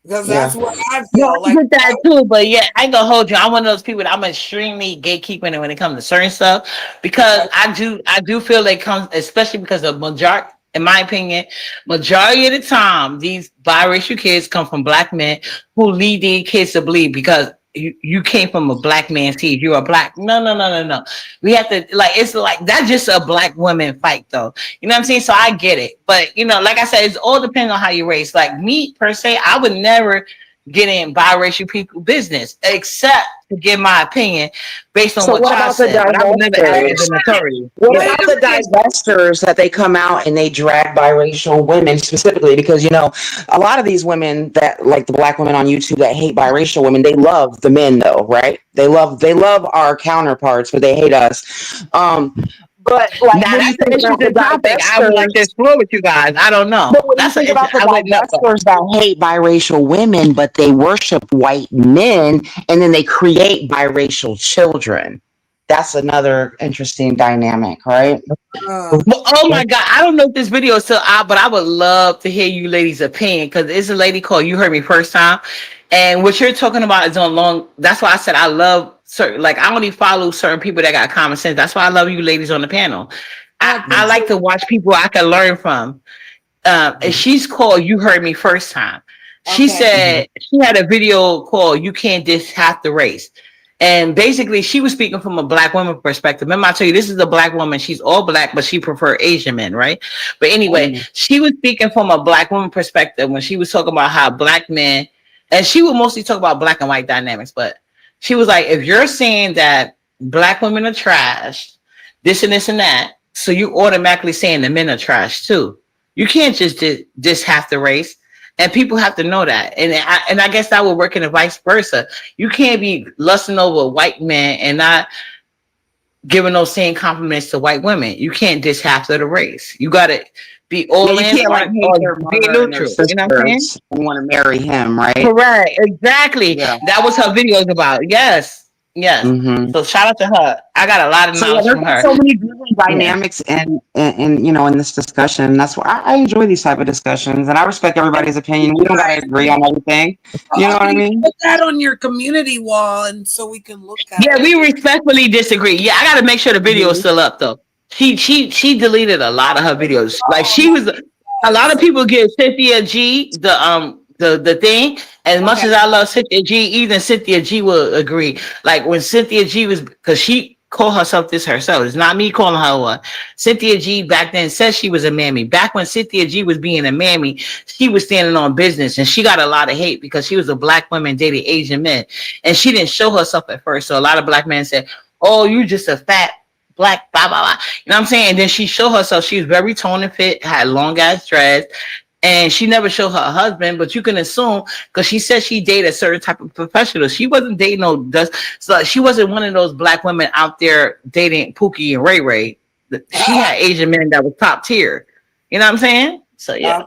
because Yeah. that's what I No, feel I like. get that too, but yeah, I ain't gonna hold you. I'm one of those people that I'm extremely gatekeeping when it comes to certain stuff because Okay. I do feel they come, especially because of majority, in my opinion, majority of the time, these biracial kids come from black men who lead these kids to believe because you came from a black man's seed. You're a black. No. We have to like it's like that's just a black woman fight though. You know what I'm saying? So I get it. But you know, like I said, it's all depending on how you raise. Like me per se, I would never get in biracial people business, except to give my opinion based on So what what y'all about the said. But I would never act Wait as divestors? an a minute. authority. What Yeah. Wait about a the minute. divestors that they come out and they drag biracial women specifically? Because, you know, a lot of these women that like the black women on YouTube that hate biracial women, they love the men though, right? They love our counterparts, but they hate us. But like, Now what do you that's think an about the interesting topic. I would like to divestors? explore with you guys. I don't know. But what do you That's an think about the I wouldn't know. divestors that hate biracial women, but they worship white men and then they create biracial children? That's another interesting dynamic, right? Uh, Well, oh my God. I don't know if this video is still out, but I would love to hear you ladies' opinion because it's a lady called You Heard Me First Time. And what you're talking about is on long. That's why I said I love certain, like, I only follow certain people that got common sense. That's why I love you ladies on the panel. I like to watch people I can learn from. And she's called You Heard Me First Time. She Okay. said she had a video called You Can't Diss Half the Race. And basically, she was speaking from a black woman perspective. Remember, I tell you, this is a black woman. She's all black, but she prefer Asian men, right? But anyway, she was speaking from a black woman perspective when she was talking about how black men, and she would mostly talk about black and white dynamics. But she was like, if you're saying that black women are trash, this and this and that, so you automatically saying the men are trash too. You can't just have the race, and people have to know that. And I guess that would work in the vice versa. You can't be lusting over white men and not giving those same compliments to white women. You can't diss half of the race. You got to be all Yeah, you in can't like hate or their be mother and their neutral. You know what I'm saying? sisters and want to marry him, right? Correct. Exactly. Yeah. That was her videos about. Yes. Yes. Mm-hmm. So shout out to her. I got a lot of So yeah, knowledge there's from her. so many different dynamics in you know, in this discussion. That's why I enjoy these type of discussions, and I respect everybody's opinion. We don't gotta agree on everything. You know what I mean? Put that on your community wall, and so we can look at Yeah, it. we respectfully disagree. Yeah, I got to make sure the video is still up though. She deleted a lot of her videos. Like she was a lot of people give Cynthia G the thing. As much as I love Cynthia G, even Cynthia G will agree. Like when Cynthia G was, because she called herself this herself. It's not me calling her one. Cynthia G back then said she was a mammy. Back when Cynthia G was being a mammy, she was standing on business, and she got a lot of hate because she was a black woman dating Asian men, and she didn't show herself at first. So a lot of black men said, "Oh, you just a fat black blah blah blah." You know what I'm saying? And then she showed herself. She was very toned and fit, had long ass dreads. And she never showed her husband, but you can assume because she said she dated a certain type of professional. She wasn't dating no dust. So she wasn't one of those black women out there dating Pookie and Ray Ray. She had Asian men that was top tier. You know what I'm saying? So yeah.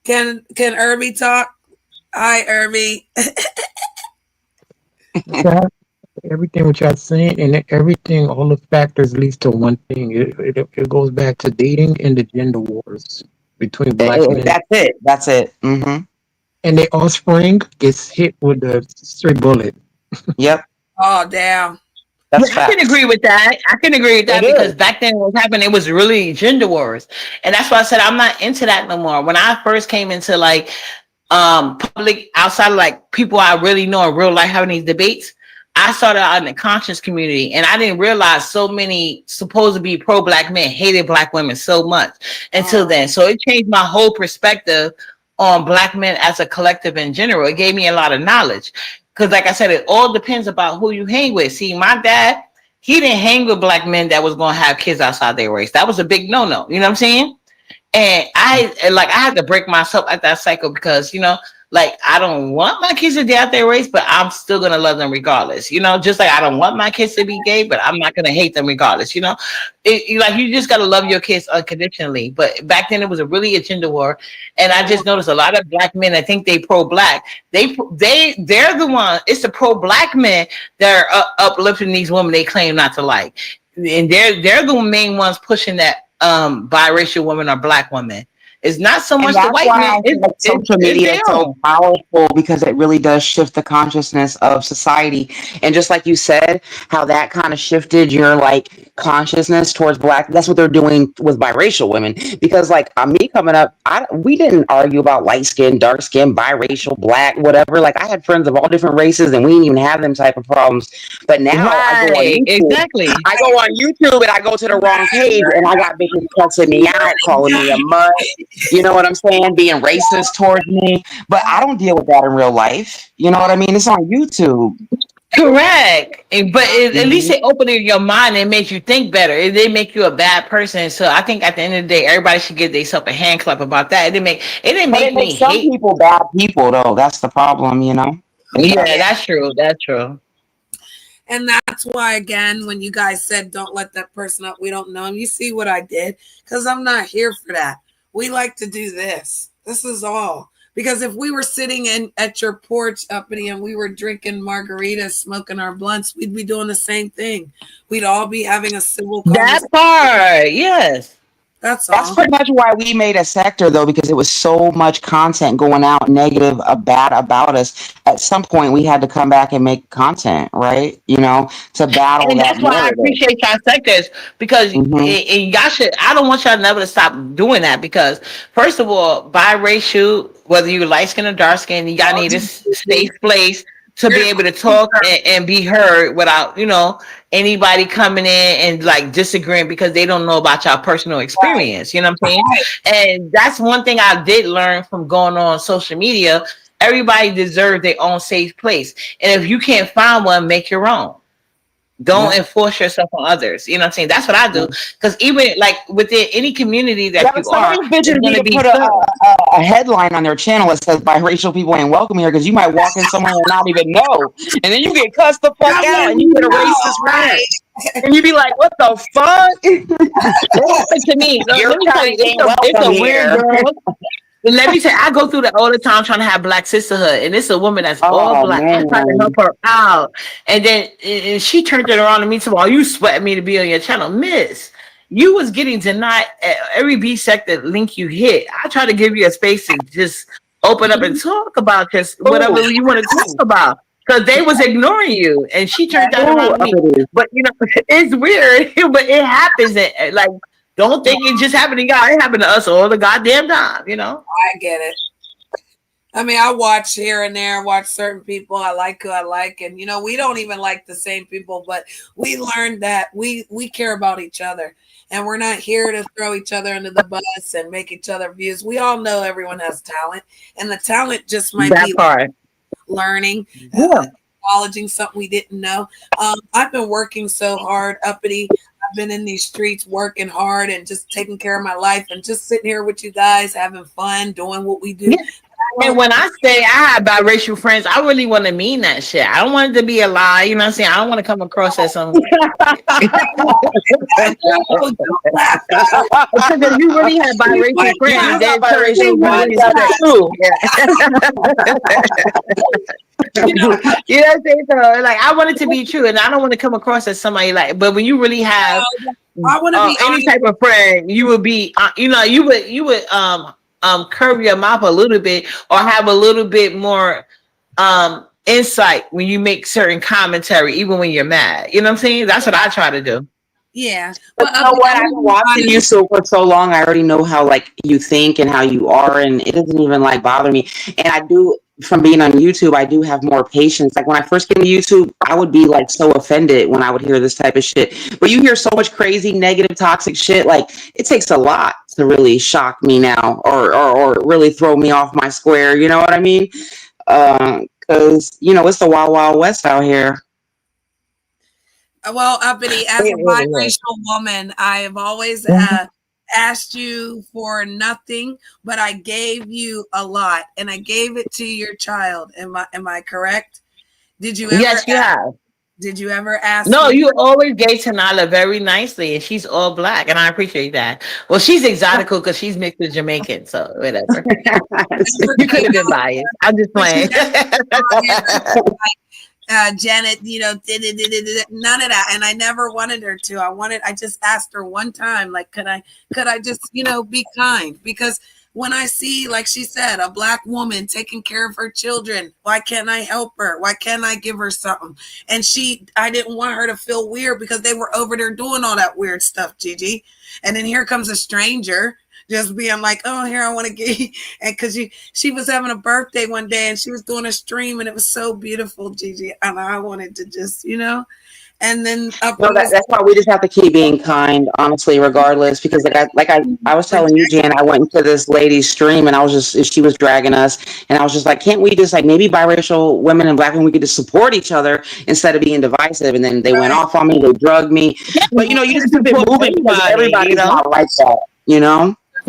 Can Irby talk? Hi, Irby. Everything what y'all saying, and everything, all the factors leads to one thing. It goes back to dating and the gender wars between black men. That's it. Mm-hmm. And their offspring gets hit with a straight bullet. Yep. Oh, damn. That's I can agree with that. I can agree with that because back then what was happening, it was really gender wars. And that's why I said I'm not into that no more. When I first came into like public outside of like people I really know in real life having these debates, I started out in the conscious community, and I didn't realize so many supposed to be pro-black men hated black women so much until then. So it changed my whole perspective on black men as a collective in general. It gave me a lot of knowledge because, like I said, it all depends about who you hang with. See, my dad, he didn't hang with black men that was going to have kids outside their race. That was a big no-no. You know what I'm saying? And I had to break myself at that cycle because, you know, like I don't want my kids to be out their race, but I'm still gonna love them regardless. You know, just like I don't want my kids to be gay, but I'm not gonna hate them regardless. You know, you just gotta love your kids unconditionally. But back then it was really a gender war, and I just noticed a lot of black men. I think they pro-black. They're the one. It's the pro-black men that are uplifting these women they claim not to like, and they're the main ones pushing that biracial women or black women. It's not so much the white man. It's social media is so powerful because it really does shift the consciousness of society. And just like you said, how that kind of shifted your like consciousness towards black. That's what they're doing with biracial women. Because like me coming up, we didn't argue about light skin, dark skin, biracial, black, whatever. Like I had friends of all different races, and we didn't even have them type of problems. But now I go on YouTube, I go on YouTube and I go to the wrong page, and I got bitches cussing me out, calling me a mud. You know what I'm saying? Being racist towards me. But I don't deal with that in real life. You know what I mean? It's on YouTube. Correct. But at least it opened your mind and made you think better. It didn't make you a bad person. So I think at the end of the day, everybody should give themselves a hand clap about that. It didn't make me some hate people bad people though. That's the problem, you know? Yeah, that's true. That's true. And that's why, again, when you guys said don't let that person up, we don't know him. You see what I did? Because I'm not here for that. We like to do this. This is all. Because if we were sitting at your porch, Uppity, and we were drinking margaritas, smoking our blunts, we'd be doing the same thing. We'd all be having a civil That conversation. part, yes. That's That's all. pretty much why we made a sector, though, because it was so much content going out negative, bad about us. At some point, we had to come back and make content, right? You know, to battle And that that's why I narrative. appreciate y'all sectors because Hmm. and y'all should. I don't want y'all never to stop doing that because first of all, biracial, whether you're light skin or dark skin, y'all need a safe place to be able to talk and be heard without anybody coming in and like disagreeing because they don't know about y'all personal experience. You know what I'm saying? And that's one thing I did learn from going on social media. Everybody deserves their own safe place, and if you can't find one, make your own. Don't Yeah. enforce yourself on others. You know what I'm saying? That's what I do. Because even like within any community Yeah, that but you some of are, these it's bitches need gonna to be put some. a headline on their channel that says biracial people ain't welcome here because you might walk in somewhere and not even know. And then you get cussed the fuck That's out what and you you get a know, racist rant. right? And you be like, what the fuck? It happened to me. Let Your me tell you, kind ain't it's welcome a weird here. girl. And let me tell you, I go through that all the time trying to have black sisterhood. And it's a woman that's all Oh, black. I try to help man. her out. And then and she turned it around to me tomorrow. You sweating me to be on your channel. Miss, you was getting denied at every B sector link you hit. I try to give you a space to just open up and talk about just Ooh, whatever you want to talk about. Because they was ignoring you. And she turned that ooh, around to me. uppity. But it's weird, but it happens. Like, don't think it just happened to y'all. It happened to us all the goddamn time. I get it. I mean, I watch here and there, watch certain people. I like who I like, and we don't even like the same people, but we learned that we care about each other, and we're not here to throw each other under the bus and make each other views. We all know everyone has talent, and the talent just might That be part. learning, Yeah. acknowledging something we didn't know. I've been working so hard, Uppity. I've been in these streets working hard and just taking care of my life and just sitting here with you guys, having fun, doing what we do. Yeah. And when I say I have biracial friends, I really want to mean that shit. I don't want it to be a lie. You know what I'm saying? I don't want to come across as some. Don't laugh. Because if you really have biracial You do friends, got there's certain biracial things you friends. really That's expect. true. You know what I'm saying? So, like, I want it to be true, and I don't want to come across as somebody like. But when you really have I want to be any honest. type of friend, you would be, you would curve your mouth a little bit or have a little bit more insight when you make certain commentary, even when you're mad. You know what I'm saying? That's what I try to do. Yeah, But but you know what? I I've want been to be watching you honest. for so long. I already know how like you think and how you are, and it doesn't even like bother me. And I do from being on YouTube, I do have more patience. Like when I first came to YouTube, I would be like so offended when I would hear this type of shit. But you hear so much crazy, negative, toxic shit. Like it takes a lot to really shock me now, or really throw me off my square. You know what I mean? Because it's the wild, wild west out here. Well, Uppity, as a It really is. biracial woman, I have always Mhm. asked you for nothing, but I gave you a lot, and I gave it to your child. Am I correct? Did you ever Yes, you have. did you ever ask No, me? you always gave Tanala very nicely, and she's all black, and I appreciate that. Well, she's exotical because she's mixed with Jamaican, so whatever. Never You could came have been out, biased. I'm just but you playing. never came out here like Janet, none of that. And I never wanted her to. I just asked her one time, like, could I just, be kind? Because when I see, like she said, a black woman taking care of her children, why can't I help her? Why can't I give her something? And I didn't want her to feel weird because they were over there doing all that weird stuff, Gigi. And then here comes a stranger just being like, oh, here, I want to get you. And because she was having a birthday one day and she was doing a stream and it was so beautiful, Gigi. And I wanted to just, and then No, Uppity was that's why we just have to keep being kind, honestly, regardless. Because I was telling you, Jan, I went into this lady's stream and she was dragging us, and I was just like, can't we just like maybe biracial women and black women we could just support each other instead of being divisive? And then they went right. off on me, they drugged me. But you just keep it Support moving because everybody, everybody's not like that. We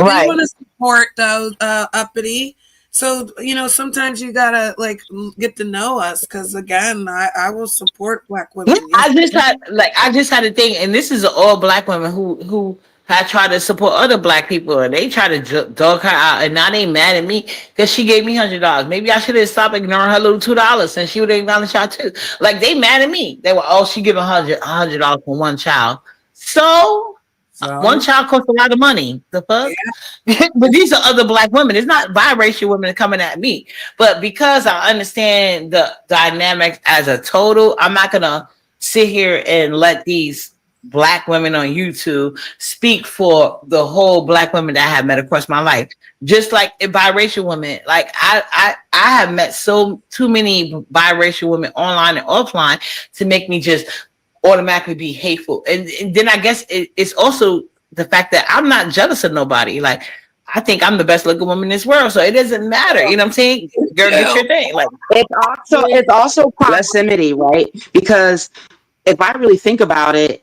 Right. want to support those Uppity. So, sometimes you gotta like get to know us because again, I will support black Yeah, women. Yes. I just had a thing, and this is all black women who had tried to support other black people, and they tried to dog her out, and now they mad at me because she gave me $100. Maybe I should have stopped ignoring her little $2, and she would have acknowledged y'all too. Like, they mad at me. They were, oh, she giving $100 for one child. So one So child costs a lot of money. The fuck? But these are other black women. It's not biracial women coming at me. But because I understand the dynamics as a total, I'm not gonna sit here and let these black women on YouTube speak for the whole black women that I have met across my life. Just like biracial women, like I have met too many biracial women online and offline to make me just automatically be hateful. And then I guess it's also the fact that I'm not jealous of nobody. Like, I think I'm the best looking woman in this world, so it doesn't matter. You know what I'm saying? Girl, get your thing. Like, It's also proximity, right? Because if I really think about it,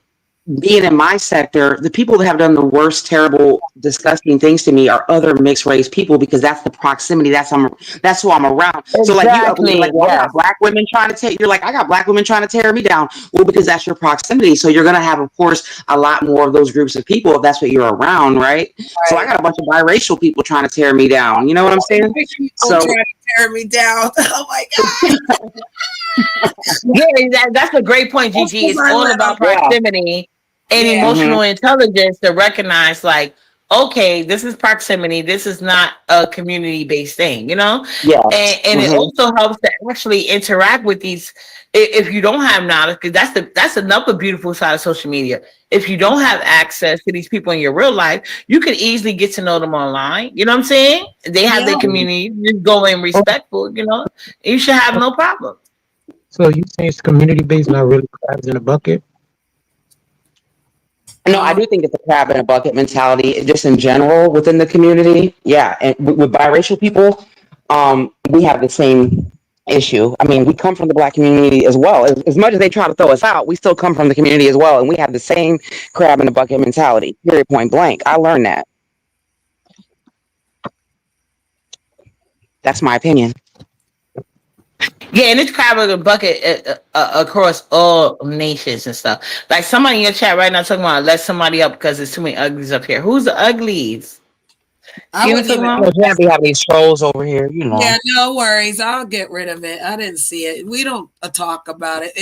being in my sector, the people that have done the worst, terrible, disgusting things to me are other mixed race people, because that's the proximity. That's who I'm around. So like exactly. like, well, I got black women trying to take. You're like, I got black women trying to tear me down. Well, because that's your proximity. So you're gonna have, of course, a lot more of those groups of people if that's what you're around, right? So I got a bunch of biracial people trying to tear me down. You know what I'm saying? so trying to tear me down. Oh my god. Yeah, that's a great point, Gigi. It's all about proximity and emotional intelligence to recognize, like, okay, this is proximity. This is not a community-based thing, you know? Yeah. And it also helps to actually interact with these. If you don't have knowledge, because that's another beautiful side of social media. If you don't have access to these people in your real life, you can easily get to know them online. You know what I'm saying? They have their community. Just go in respectful, you know? You should have no problem. So you saying it's community based, not really crabs in a bucket? No, I do think it's a crab in a bucket mentality, just in general within the community. Yeah, and with biracial people, we have the same issue. I mean, we come from the black community as well. As much as they try to throw us out, we still come from the community as well, and we have the same crab in a bucket mentality. Period. Point blank. I learned that. That's my opinion. Yeah, and it's crab in a bucket across all nations and stuff. Like, somebody in your chat right now talking about let somebody up because there's too many uglies up here. Who's the uglies? I You know wouldn't what I'm even. talking about? We have these trolls over here, you know. Yeah, no worries. I'll get rid of it. I didn't see it. We don't talk about it.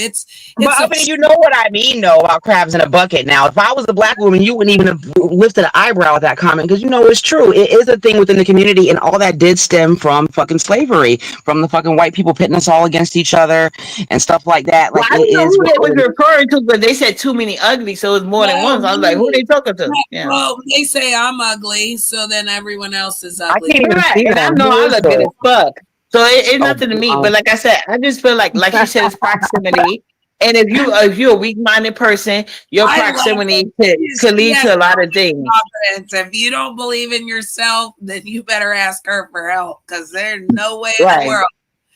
But I mean, you know what I mean, though, about crabs in a bucket. Now, if I was a black woman, you wouldn't even have lifted an eyebrow at that comment, because you know it's true. It is a thing within the community, and all that did stem from fucking slavery, from the fucking white people pitting us all against each other and stuff like that. Like, Well, I it don't know is. who they was referring to, but they said too many uglies, so it's more than one. So I was like, who are they talking to? Yeah. Well, they say I'm ugly, so then everyone else is I ugly. can't even see And I them. know Who I is look good as that? fuck. So it's nothing to me. But like I said, I just feel like she said, it's proximity. And if you're a weak-minded person, your proximity could lead to a lot of things. If you don't believe in yourself, then you better ask her for help, because there's no way in the world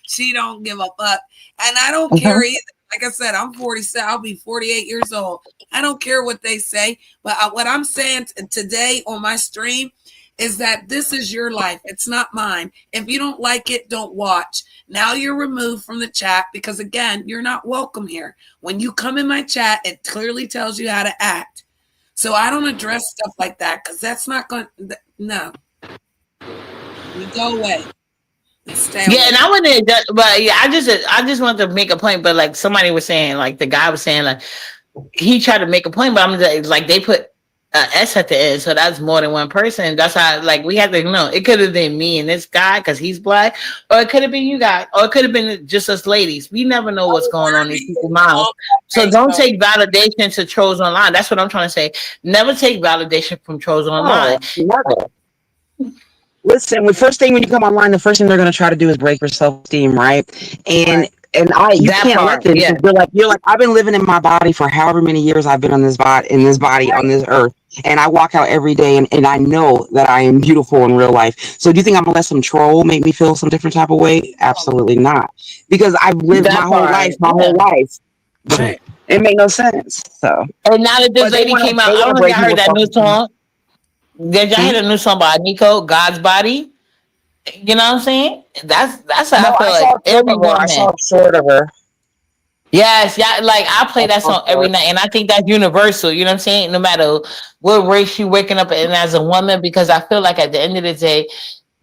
she don't give a fuck. And I don't care either. Like I said, I'm 47. I'll be 48 years old. I don't care what they say. But what I'm saying today on my stream is that this is your life. It's not mine. If you don't like it, don't watch. Now you're removed from the chat because, again, you're not welcome here. When you come in my chat, it clearly tells you how to act. So I don't address stuff like that, because that's not going to, no. You go away. Stay away. Yeah, and I wouldn't, but yeah, I just wanted to make a point. But like somebody was saying, like the guy was saying, like he tried to make a point, but I'm like they put an S at the end, so that's more than one person. That's how, like, we have to know it could have been me and this guy because he's black, or it could have been you guys, or it could have been just us ladies. We never know what's going on in these people's minds. So don't take validation to trolls online. That's what I'm trying to say. Never take validation from trolls online. Never. Listen, the first thing when you come online, the first thing they're going to try to do is break your self-esteem, right? And you can't let them. Yeah. You're like, I've been living in my body for however many years I've been on this body, on this earth, and I walk out every day, and I know that I am beautiful in real life. So do you think I'm gonna let some troll make me feel some different type of way? Absolutely not, because I've lived my whole life. Right. It made no sense. So, and now that this lady came out, I don't know if y'all heard that new song. Did y'all hear the new song by Nico, God's Body? You know what I'm saying? That's how I feel like every woman. I saw short of her. Yes, yeah, like I play That's that so song every good. night, and I think that's universal. You know what I'm saying? No matter what race you waking up in as a woman, because I feel like at the end of the day,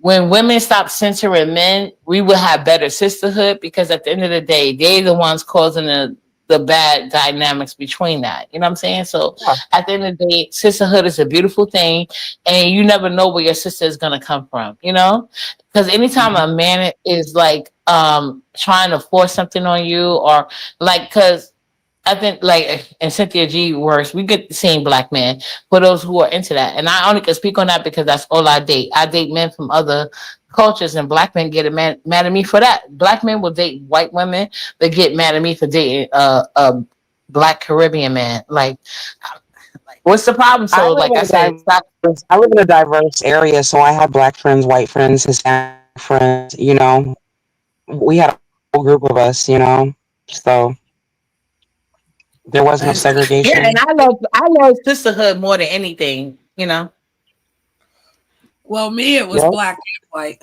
when women stop censoring men, we will have better sisterhood. Because at the end of the day, they're the ones causing the bad dynamics between that. You know what I'm saying? So Yeah. at the end of the day, sisterhood is a beautiful thing, and you never know where your sister is gonna come from. You know, because anytime Mhm. a man is like trying to force something on you, or like, because I think, like in Cynthia G works, we get the same black men for those who are into that. And I only can speak on that because that's all I date. I date men from other cultures, and black men get mad at me for that. Black men will date white women, they get mad at me for dating a black Caribbean man. Like, what's the problem? I So, live like in I a said, stop. I live in a diverse area, so I have black friends, white friends, Hispanic friends. You know, we had a whole group of us. You know, so there was no And Yeah, segregation. and I love sisterhood more than anything. You know. well, me, it was Yep. black and white.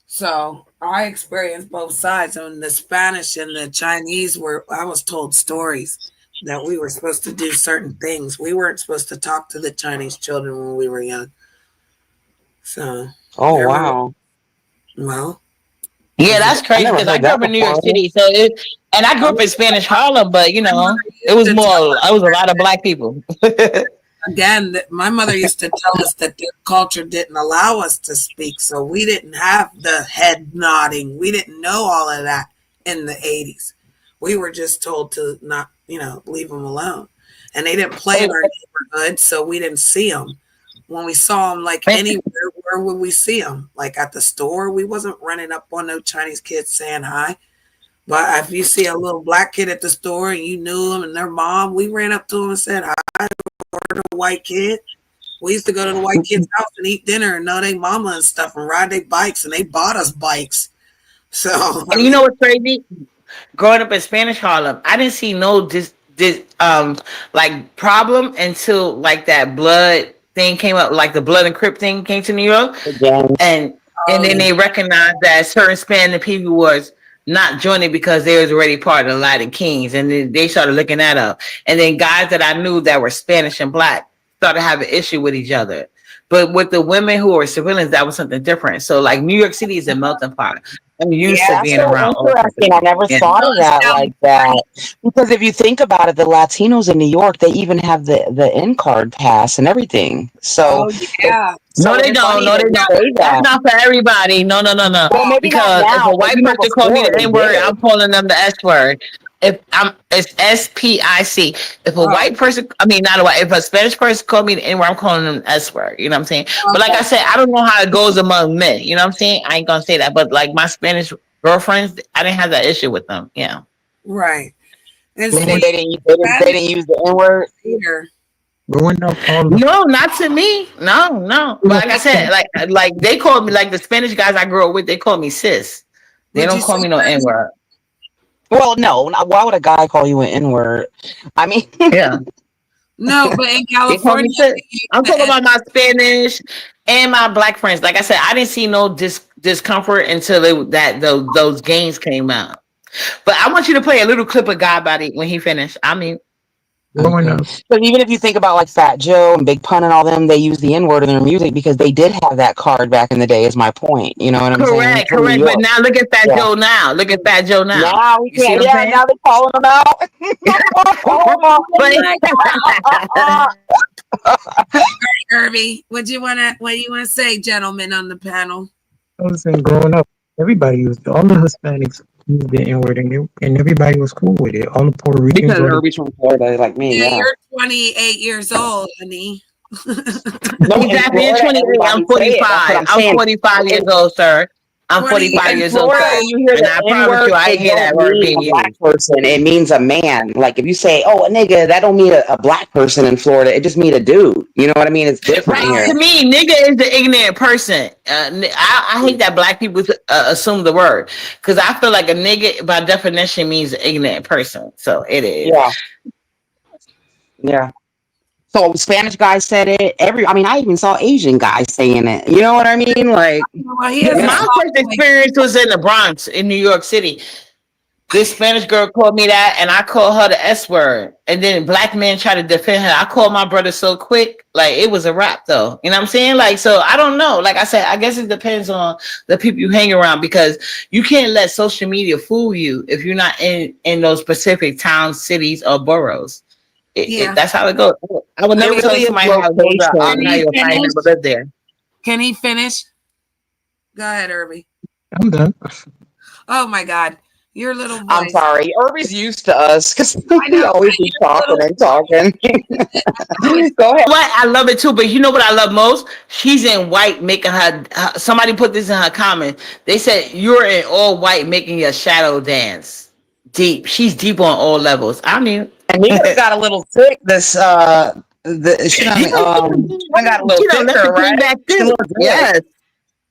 So I experienced both sides. On the Spanish and the Chinese, were I was told stories that we were supposed to do certain things. We weren't supposed to talk to the Chinese children when we were young. So Oh there were, wow, well, Yeah, because that's I crazy never because I heard grew that up in New York before. City. And I grew up in Spanish Harlem, but my mother it used was to more, tell it was a lot of black people. again that my mother used to tell us that their culture didn't allow us to speak, so we didn't have the head nodding. We didn't know all of that in the 80s. We were just told to not, leave them alone. And they didn't play in our neighborhood, so we didn't see them. When we saw them, like anywhere, where would we see them? Like at the store, we wasn't running up on no Chinese kids saying hi. But if you see a little black kid at the store and you knew them and their mom, we ran up to them and said hi. Or the white kid. We used to go to the white kids' house and eat dinner and know they mama and stuff and ride their bikes, and they bought us bikes. So I And you mean, know what's crazy? Growing up in Spanish Harlem, I didn't see no this like problem until like that blood thing came up, like the blood and Crip thing came to New York, again. and oh then yeah, they recognized that certain Spanish people was not joining because they was already part of the Latin Kings, and then they started looking that up. And then guys that I knew that were Spanish and black started having issue with each other. But with the women who were civilians, that was something different. So like New York City is a melting pot. I'm used Yeah, to that's being so around all types of interesting. I people. never Yeah. thought well, of it's that like that. Because if you think about it, the Latinos in New York, they even have the N card pass and everything. So oh it's yeah. No, they it's don't. funny No, that they you don't. say That's that. not for everybody. No, no, no, no. Well, maybe not Because if now, a but white you know, person called me before the they N word, did. I'm calling them the S word. It's SPIC. If a Oh, white person, I mean, not a white, if a Spanish person called me the N word, I'm calling them the S word. You know what I'm saying? But like I okay, said, I don't know how it goes among men. You know what I'm saying? I ain't gonna say that. But like my Spanish girlfriends, I didn't have that issue with them. Yeah. right. And They see, didn't, they didn't, they didn't, they Spanish didn't use the N word. theater. Growing up, all the No, not to me. No, no. But like I said, like they called me, like the Spanish guys I grew up with, they call me sis. They Would you don't say call me no N Bernie? word. Well, no, why would a guy call you an N word? I mean, Yeah. No, but in They call me California, sis. they use I'm the talking S. about my Spanish and my black friends. Like I said, I didn't see no discomfort until those games came out. But I want you to play a little clip of God Body when he finished. I mean, growing okay. up, But even if you think about like Fat Joe and Big Pun and all them, they use the N word in their music because they did have that card back in the day. Is my point. You know what I'm saying? correct, From New correct. But York. now look at Fat Yeah. Joe now. Look at Fat Joe now. Now we You see can't. what I'm Yeah. saying? Now they're calling them out. But Irby, what do you wanna say, gentlemen on the panel? I was saying, growing up, everybody used all the Hispanics used the N word, and everybody was cool with it. All the Puerto Ricans, Because all the Irby's from Florida, like me. Yeah, Yeah. you're 28 years old, honey. No, in exactly. You're Florida, 28. I'm everybody say it. That's what 45. I'm I'm saying. 45 years In, old, sir. I'm 45 in 28. years old, Florida, sir. when you hear And the I N promise word, you, I it didn't hear don't that word mean being a black used. person. It means a man. Like if you say, "Oh, a nigga," that don't mean a black person in Florida. It just mean a dude. You know what I mean? It's different Right. here. To Right. me, nigga is the ignorant person. I hate that black people assume the word because I feel like a nigga, by definition, means an ignorant person. So it is. Yeah. Yeah. So Spanish guy said it. I mean, I even saw Asian guys saying it. You know what I mean? Like, Well, he has Yeah, a yeah. my soft first voice. experience was in the Bronx in New York City. This Spanish girl called me that, and I called her the S word. And then black men try to defend her. I called my brother so quick, like it was a wrap, though. You know what I'm saying? Like, so I don't know. Like I said, I guess it depends on the people you hang around, because you can't let social media fool you if you're not in those specific towns, cities, or boroughs. That's how it goes. I would never It tell really is somebody how to go to location. Ohio if I ain't never lived there. Can he finish? Go ahead, Irby. I'm done. Oh my God, your little voice. I'm sorry. Irby's used to us because I we know, always right? be Your talking little and talking. Go ahead. What I love it too, but you know what I love most? She's in white making her. Somebody put this in her comment. They said you're in all white making your shadow dance. Deep. She's deep on all levels. I mean, And Nina got a little thick this she done got a little she done left thicker, and came right? back She too. looks good. Yes,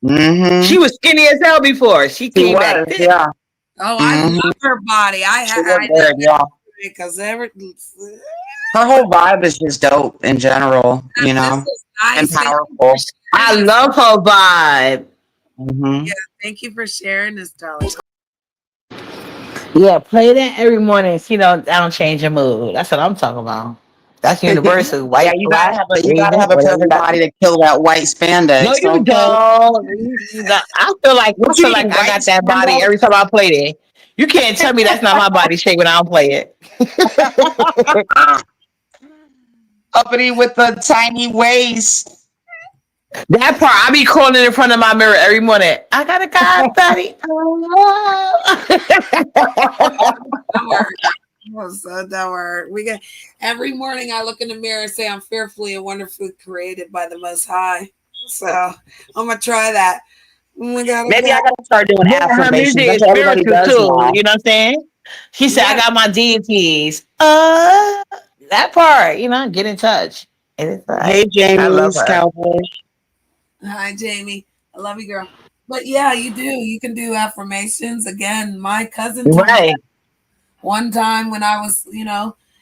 Mm-hmm. she was skinny as hell before. She She came was, back thick. yeah. Oh, I Mm-hmm. love her body. She looked good, yeah. Because Her whole vibe is just dope in general, you this know, is nice. and Thank you powerful. for I sharing this. love her vibe. Mm-hmm. Yeah, thank you for sharing this, darling. Yeah, play that every morning. So, that'll change your mood. That's what I'm talking about. That's universal. White, Yeah, you black, gotta Asian, have a whatever you perfect got. body to kill that white No, spandex. you Okay. don't. I feel like What you mean, I white got that body spandex? every time I play it. You can't tell me that's not my body shape when I don't play it. Uppity with the tiny waist. That part, I be calling in front of my mirror every morning. I got a god body. Don't worry. Oh, so don't worry. We get every morning I look in the mirror and say I'm fearfully and wonderfully created by the Most High. So I'm gonna try that. Maybe I gotta start doing Her music affirmations. That's is what everybody spiritual does too. now. You know what I'm saying? She said, I Yeah. got my deities. That part, get in touch. And it's like, Hey, I love Jamie's her. cowboy. Hi, Jamie. I love you, girl. But yeah, you do. You can do affirmations. Again, my cousin told me Right. one time when I was,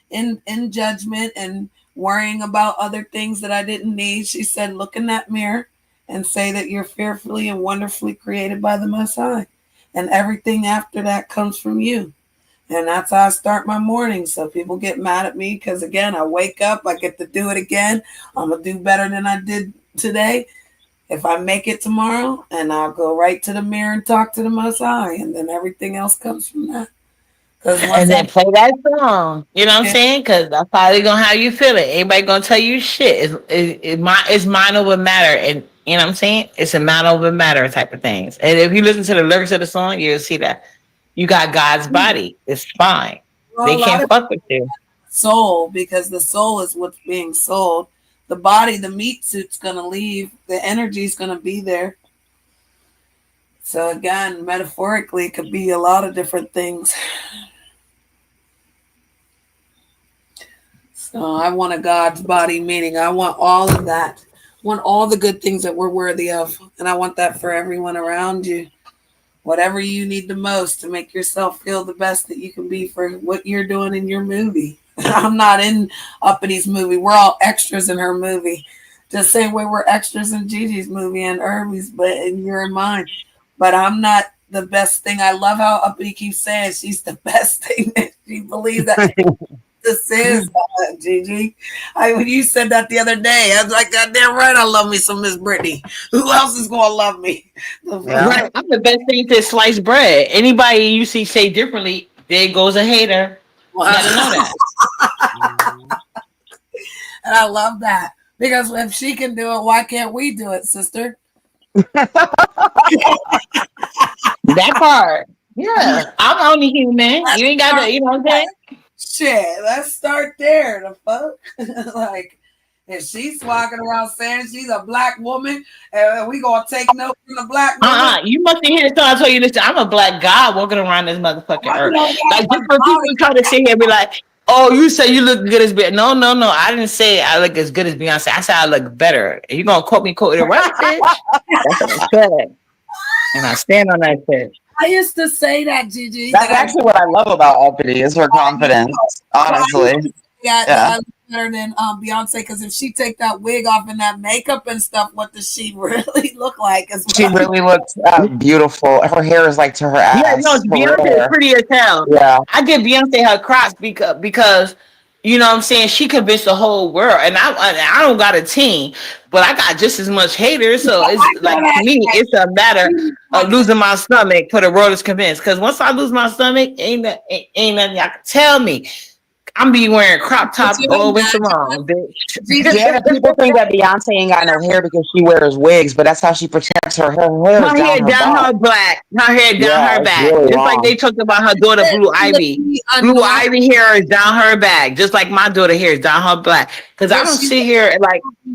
in judgment and worrying about other things that I didn't need. She said, look in that mirror and say that you're fearfully and wonderfully created by the Most High. And everything after that comes from you. And that's how I start my morning. So people get mad at me because, again, I wake up, I get to do it again. I'm going to do better than I did today. If I make it tomorrow, and I'll go right to the mirror and talk to the Most High. And then everything else comes from that. And then play that song. You know what I'm saying? Because that's how they gonna have you feeling. Anybody gonna tell you shit. It's mind over matter. And you know what I'm saying? It's a mind over matter type of things. And if you listen to the lyrics of the song, you'll see that you got God's body. It's fine. Well, They can't fuck with you. Soul, because the soul is what's being sold. The body, the meat suit's gonna leave. The energy's gonna be there. So again, metaphorically, it could be a lot of different things. So I want a God's body, meaning I want all of that. I want all the good things that we're worthy of. And I want that for everyone around you. Whatever you need the most to make yourself feel the best that you can be for what you're doing in your movie. I'm not in Uppity's movie. We're all extras in her movie. The same way we're extras in Gigi's movie and Irby's, and you're in mine. But I'm not the best thing. I love how Uppity keeps saying she's the best thing that she believes that this is, Gigi. When you said that the other day, I was like, God damn right, I love me some Miss Brittany. Who else is going to love me? Yeah. Right. I'm the best thing to slice bread. Anybody you see say differently, there goes a hater. Let them know that. And I love that. Because if she can do it, why can't we do it, sister? That part. Yeah. I'm only human. You ain't got to, you know what I'm saying? Shit, let's start there. The fuck? Like, if she's walking around saying she's a black woman, and we gonna take note from the black woman. You mustn't hear this time I told you this. I'm a black guy walking around this motherfucking earth. Like different people try to sit here and be like, oh, you say you look good as Beyonce. No. I didn't say I look as good as Beyonce. I said I look better. And you gonna quote the right, bitch? That's what I said. And I stand on that shit. I used to say that, Gigi. That's actually what I love about Uppity is her confidence. Honestly. Yeah. better than Beyonce, because if she take that wig off and that makeup and stuff, what does she really look like? As She well? really looks beautiful. Her hair is like to her Yeah, no, ass. For Beyonce is real. pretty as hell. Yeah. I give Beyonce her crops because you know what I'm saying, she convinced the whole world. And I don't got a team, but I got just as much haters. So it's I know like to me, that. it's a matter of losing my stomach for the world is convinced. Because once I lose my stomach, ain't nothing y'all can tell me. I'm be wearing crop But tops you all winter imagine long, Jesus. Yeah, the people think that Beyonce ain't got no hair because she wears wigs, but that's how she protects her. Her hair is her hair down her down back. her back, her hair down Yeah, her it's back. really Just like long. they talked about her daughter Blue Ivy. Blue Annoying, Ivy hair is down her back, just like my daughter hair is down her back. Because I but don't she's sit here and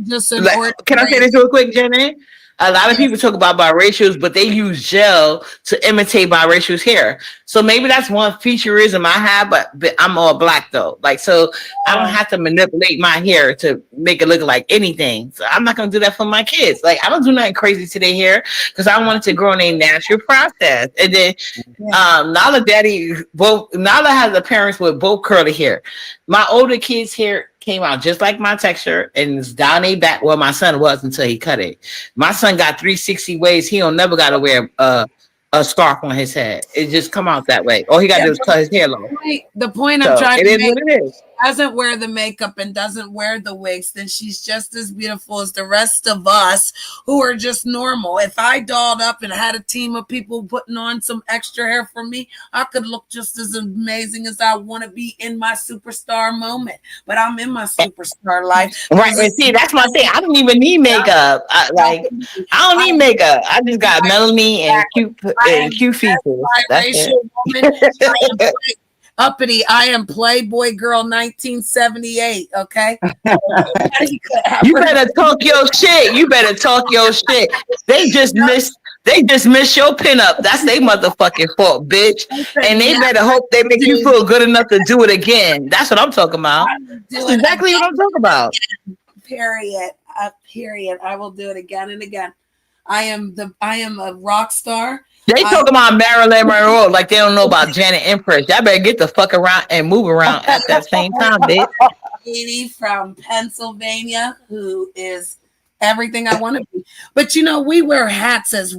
just an like, can I say ordinary. this real quick, Jenny? A lot of Yes, people talk about biracials, but they use gel to imitate biracials' hair. So maybe that's one featureism I have, but I'm all black though. Like, so I don't have to manipulate my hair to make it look like anything. So I'm not gonna do that for my kids. Like, I don't do nothing crazy to their hair because I want it to grow in a natural process. And then Nala daddy, both Nala has a parents with both curly hair. My older kids' hair came out just like my texture and it's down a back. Well, my son was until he cut it. My son got 360 ways. He don't never got to wear a scarf on his head. It just come out that way. All he got to yeah. do is cut his hair long. The point I'm So trying it to is make, what it is. doesn't wear the makeup and doesn't wear the wigs, then she's just as beautiful as the rest of us who are just normal. If I dolled up and had a team of people putting on some extra hair for me, I could look just as amazing as I want to be in my superstar moment. But I'm in my superstar life. Right. There's a And see, that's my thing. I don't even need makeup. I don't need makeup. I just got melanin I and am cute features. a That's it. biracial woman. I am uppity. I am Playboy Girl 1978. Okay. You better talk your shit. You better talk your shit. They just missed your pinup. That's their motherfucking fault, bitch. And they better hope they make you feel good enough to do it again. That's what I'm talking about. That's exactly what I'm talking about. Period. Period. I will do it again and again. I am a rock star. They talking about Marilyn Monroe like they don't know about Janet Empress. Y'all better get the fuck around and move around at that same time, bitch. Lady from Pennsylvania who is everything I want to be. But you know, we wear hats as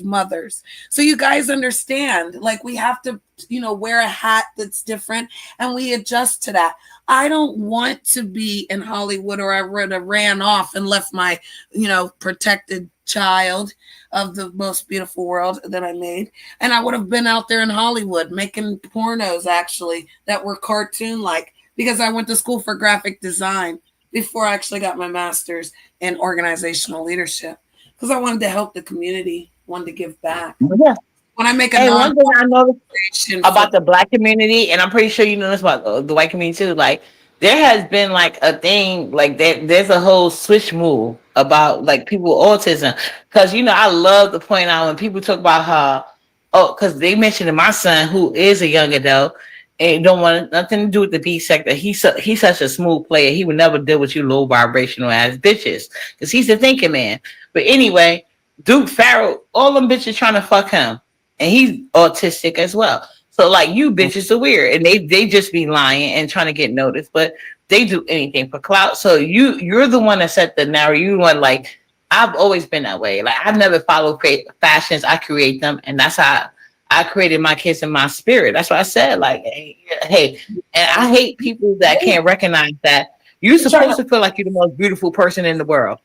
mothers. So you guys understand, like we have to, wear a hat that's different and we adjust to that. I don't want to be in Hollywood or I would have ran off and left my, protected child of the most beautiful world that I made. And I would have been out there in Hollywood making pornos actually that were cartoon like, because I went to school for graphic design before I actually got my master's in organizational leadership because I wanted to help the community, wanted to give back. Yeah. When I make one thing I noticed about the black community, and I'm pretty sure you know this about the white community too, like there has been like a thing like that. There's a whole switch move about like people with autism because I love to point out when people talk about how because they mentioned my son who is a young adult and don't want nothing to do with the B sector. He's such a smooth player. He would never deal with you low vibrational ass bitches because he's a thinking man. But anyway, Duke Farrell, all them bitches trying to fuck him. And he's autistic as well. So like you bitches are weird and they just be lying and trying to get noticed, but they do anything for clout. So you're the one that set the narrow. You one like I've always been that way. Like I've never followed fashions. I create them, and that's how I created my kids in my spirit. That's what I said. Like hey, and I hate people that can't recognize that you're supposed to feel like you're the most beautiful person in the world.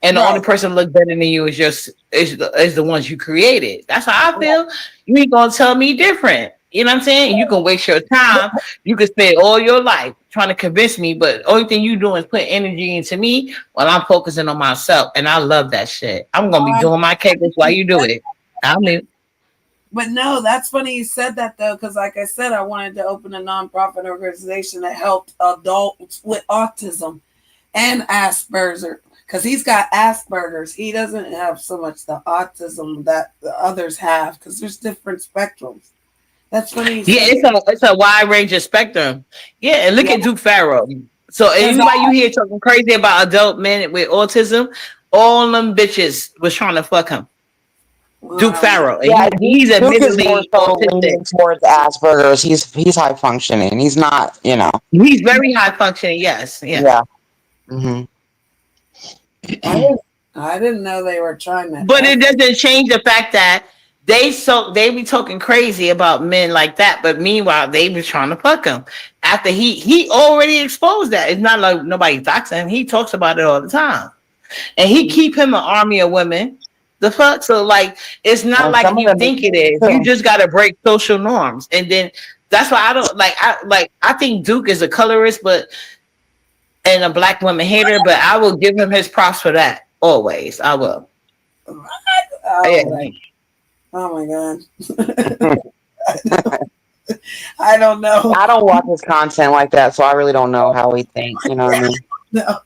And the only person look better than you is the ones you created. That's how I feel. You ain't gonna tell me different. You know what I'm saying? You can waste your time. You can spend all your life trying to convince me, but the only thing you doing is put energy into me while I'm focusing on myself. And I love that shit. I'm gonna be doing my kegels while you do it. But no, that's funny you said that though, because like I said, I wanted to open a nonprofit organization that helped adults with autism and Asperger's. Because he's got Asperger's. He doesn't have so much the autism that the others have because there's different spectrums. That's funny. Yeah, it's a wide range of spectrum. Yeah, and look at Duke Farrell. So anybody you hear talking crazy about adult men with autism, all them bitches was trying to fuck him. Duke Wow. Farrell, and Yeah, he's Duke is more admittedly so leaning autistic. towards Asperger's. He's high functioning. He's not, He's very high functioning. Yes, yeah. Yeah. Hmm. I didn't know they were trying that. But it doesn't change the fact that they be talking crazy about men like that, but meanwhile they be trying to fuck him. After he already exposed that. It's not like nobody talks to him. He talks about it all the time. And he keep him an army of women. The fuck? So like it's not And like some of you them think it is. too. You just gotta break social norms. And then that's why I don't I think Duke is a colorist, but and a black woman hater, but I will give him his props for that. Always. I will. Oh, Yeah. oh my god. I don't know. I don't watch his content like that, so I really don't know how he thinks. You know what I mean? No.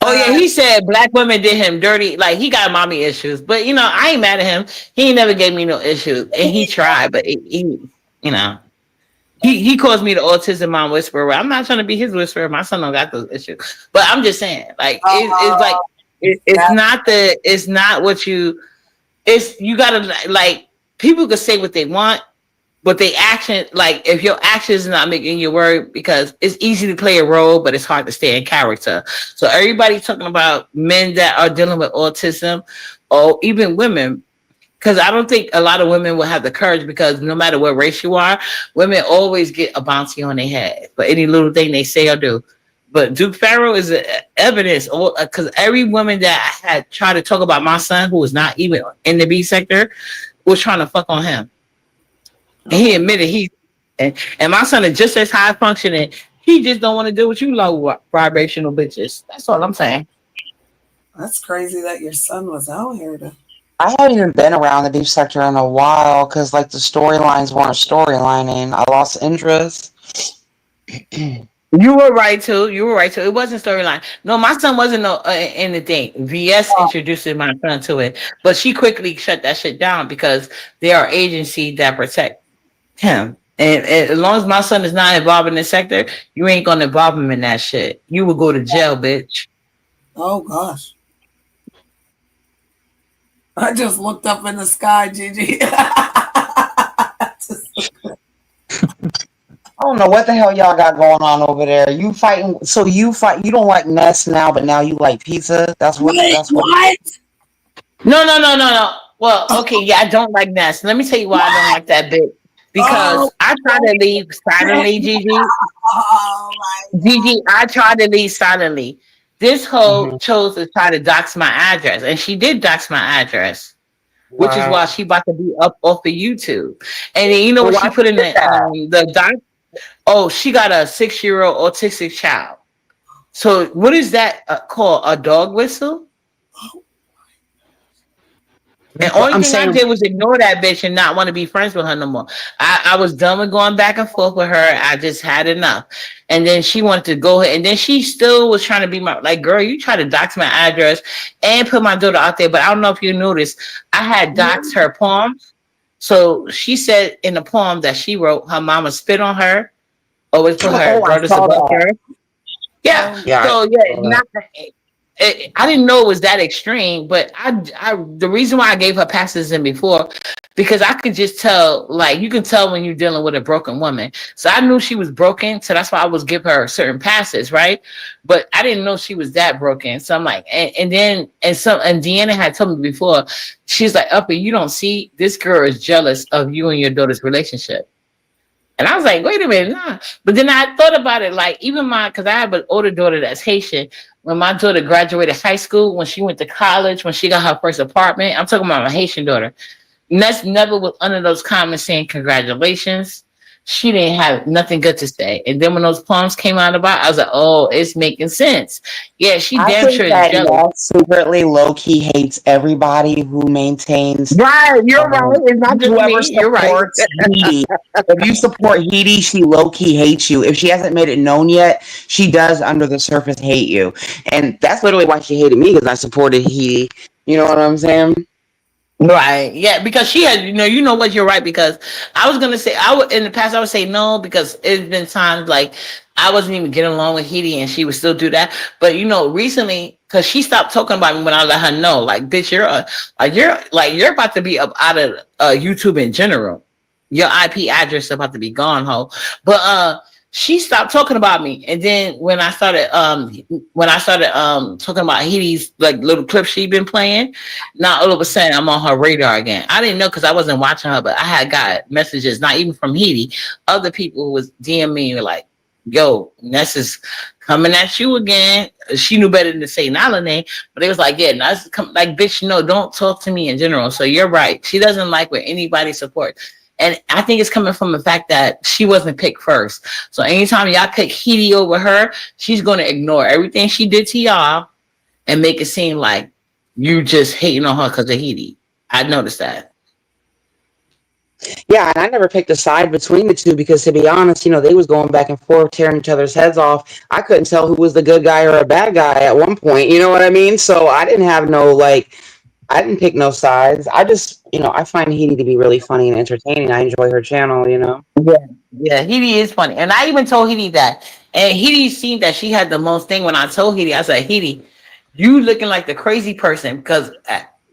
Oh yeah, he said black women did him dirty. Like he got mommy issues, but I ain't mad at him. He never gave me no issues, and he tried, but he calls me the autism mom whisperer. I'm not trying to be his whisperer. My son don't got those issues, but I'm just saying, like it's like it's not what you. It's you gotta like people can say what they want. But they action, like if your action is not making you worry, because it's easy to play a role, but it's hard to stay in character. So everybody talking about men that are dealing with autism, or even women, because I don't think a lot of women will have the courage, because no matter what race you are, women always get a bounty on their head for any little thing they say or do. But Duke Farrell is evidence, because every woman that had tried to talk about my son, who was not even in the B sector, was trying to fuck on him. And he admitted and my son is just as high functioning. He just don't want to deal with you low vibrational bitches. That's all I'm saying. That's crazy that your son was out here. I haven't even been around the deep sector in a while because like the storylines weren't storylining. I lost interest. You were right too. It wasn't storyline. No, my son wasn't no in the thing. VS introduced my son to it, but she quickly shut that shit down because they are agency that protect him. And as long as my son is not involved in the sector, you ain't gonna involve him in that shit. You will go to jail, bitch. Oh gosh. I just looked up in the sky, Gigi. I don't know what the hell y'all got going on over there. You fighting? So you fight? You don't like Nest now, but now you like pizza? That's what. Wait, That's what. No. Well, okay, yeah, I don't like Nest. Let me tell you why I don't like that bit. Because I tried to leave silently, Gigi. Oh Gigi, I tried to leave silently. This hoe chose to try to dox my address, and she did dox my address, which is why she about to be up off of YouTube. And then, you know what she put in the doc? Oh, she got a 6-year-old autistic child. So what is that called? A dog whistle? And only thing I did was ignore that bitch and not want to be friends with her no more. I was done with going back and forth with her. I just had enough. And then she wanted to go ahead. And then she still was trying to be my, like, girl, you try to dox my address and put my daughter out there. But I don't know if you noticed, I had doxed her poems. So she said in the poem that she wrote, her mama spit on her, always put her brothers above her. Yeah. So yeah, I didn't know it was that extreme, but the reason why I gave her passes in before, because I could just tell, like, you can tell when you're dealing with a broken woman. So I knew she was broken, so that's why I was give her certain passes, right? But I didn't know she was that broken. So I'm like, and Deanna had told me before, she's like, Uppy, you don't see, this girl is jealous of you and your daughter's relationship. And I was like, wait a minute, nah. But then I thought about it, like, even because I have an older daughter that's Haitian. When my daughter graduated high school, when she went to college, when she got her first apartment, I'm talking about my Haitian daughter. Ness never was under those comments saying congratulations. She didn't have nothing good to say. And then when those poems came out about, I was like, oh, it's making sense. Yeah, she damn sure is jealous. Secretly, low-key hates everybody who maintains. Right, you're right. It's not just whoever me. You're right. Heidi. If you support Heidi, she low-key hates you. If she hasn't made it known yet, she does under the surface hate you. And that's literally why she hated me, because I supported Heidi. You know what I'm saying? Right. Yeah, because she had, you know what, you're right, because I was gonna say in the past I would say no, because it's been times like I wasn't even getting along with Hedie, and she would still do that. But recently, because she stopped talking about me when I let her know, like, bitch, you're about to be up out of YouTube in general. Your IP address is about to be gone, ho. But she stopped talking about me, and then when I started talking about Hedie's like little clips she been playing, now all of a sudden I'm on her radar again. I didn't know because I wasn't watching her, but I had got messages, not even from Hedie, other people who was DMing me like, yo, Ness is coming at you again. She knew better than to say Nala name, but it was like, yeah, Ness like, bitch, don't talk to me in general. So you're right. She doesn't like when anybody supports. And I think it's coming from the fact that she wasn't picked first. So anytime y'all pick Hedie over her, she's going to ignore everything she did to y'all and make it seem like you just hating on her because of Hedie. I noticed that. Yeah, and I never picked a side between the two because, to be honest, they was going back and forth, tearing each other's heads off. I couldn't tell who was the good guy or a bad guy at one point. You know what I mean? So I didn't have I didn't pick no sides. I just, I find Hedie to be really funny and entertaining. I enjoy her channel. Yeah, Hedie is funny. And I even told Hedie that. And Hedie seen that she had the most thing when I told Hedie, I said, Hedie, you looking like the crazy person because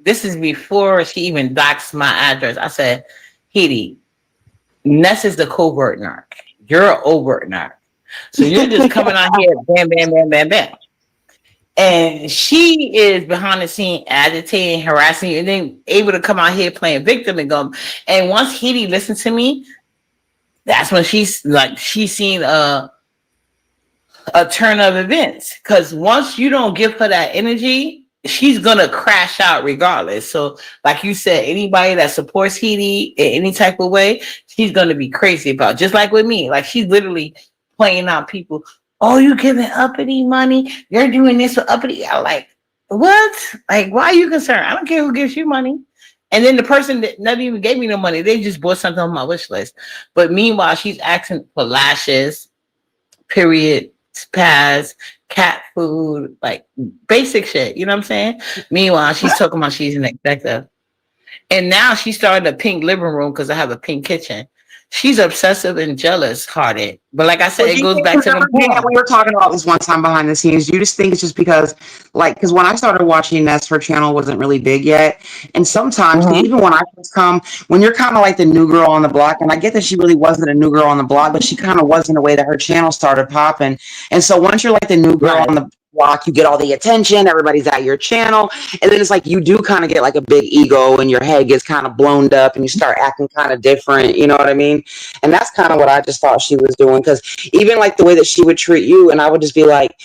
this is before she even doxed my address. I said, Hedie, Ness is the covert narc. You're an overt narc. So you're just coming out here, bam, bam, bam, bam, bam. And she is behind the scene agitating, harassing you, and then able to come out here playing victim and go. And once Hedie listened to me, that's when she's seen a turn of events. Because once you don't give her that energy, she's gonna crash out regardless. So, like you said, anybody that supports Hedie in any type of way, she's gonna be crazy about. Just like with me, like she's literally playing out people. Oh, you giving uppity money? You're doing this for uppity. I'm like, what? Like, why are you concerned? I don't care who gives you money. And then the person that never even gave me no money, they just bought something on my wish list. But meanwhile, she's asking for lashes, period, pads, cat food, like basic shit. You know what I'm saying? Meanwhile, she's talking about she's an executive. And now she started a pink living room because I have a pink kitchen. She's obsessive and jealous hearted. But like I said, it goes back to the point. We were talking about this one time behind the scenes. You just think it's just because when I started watching Ness, her channel wasn't really big yet. And sometimes, even when I first come, when you're kind of like the new girl on the block, and I get that she really wasn't a new girl on the block, but she kind of was in a way that her channel started popping. And so once you're like the new girl on the block, you get all the attention, everybody's at your channel, and then it's like you do kind of get like a big ego and your head gets kind of blown up and you start acting kind of different, you know what I mean? And that's kind of what I just thought she was doing, because even like the way that she would treat you, and I would just be like,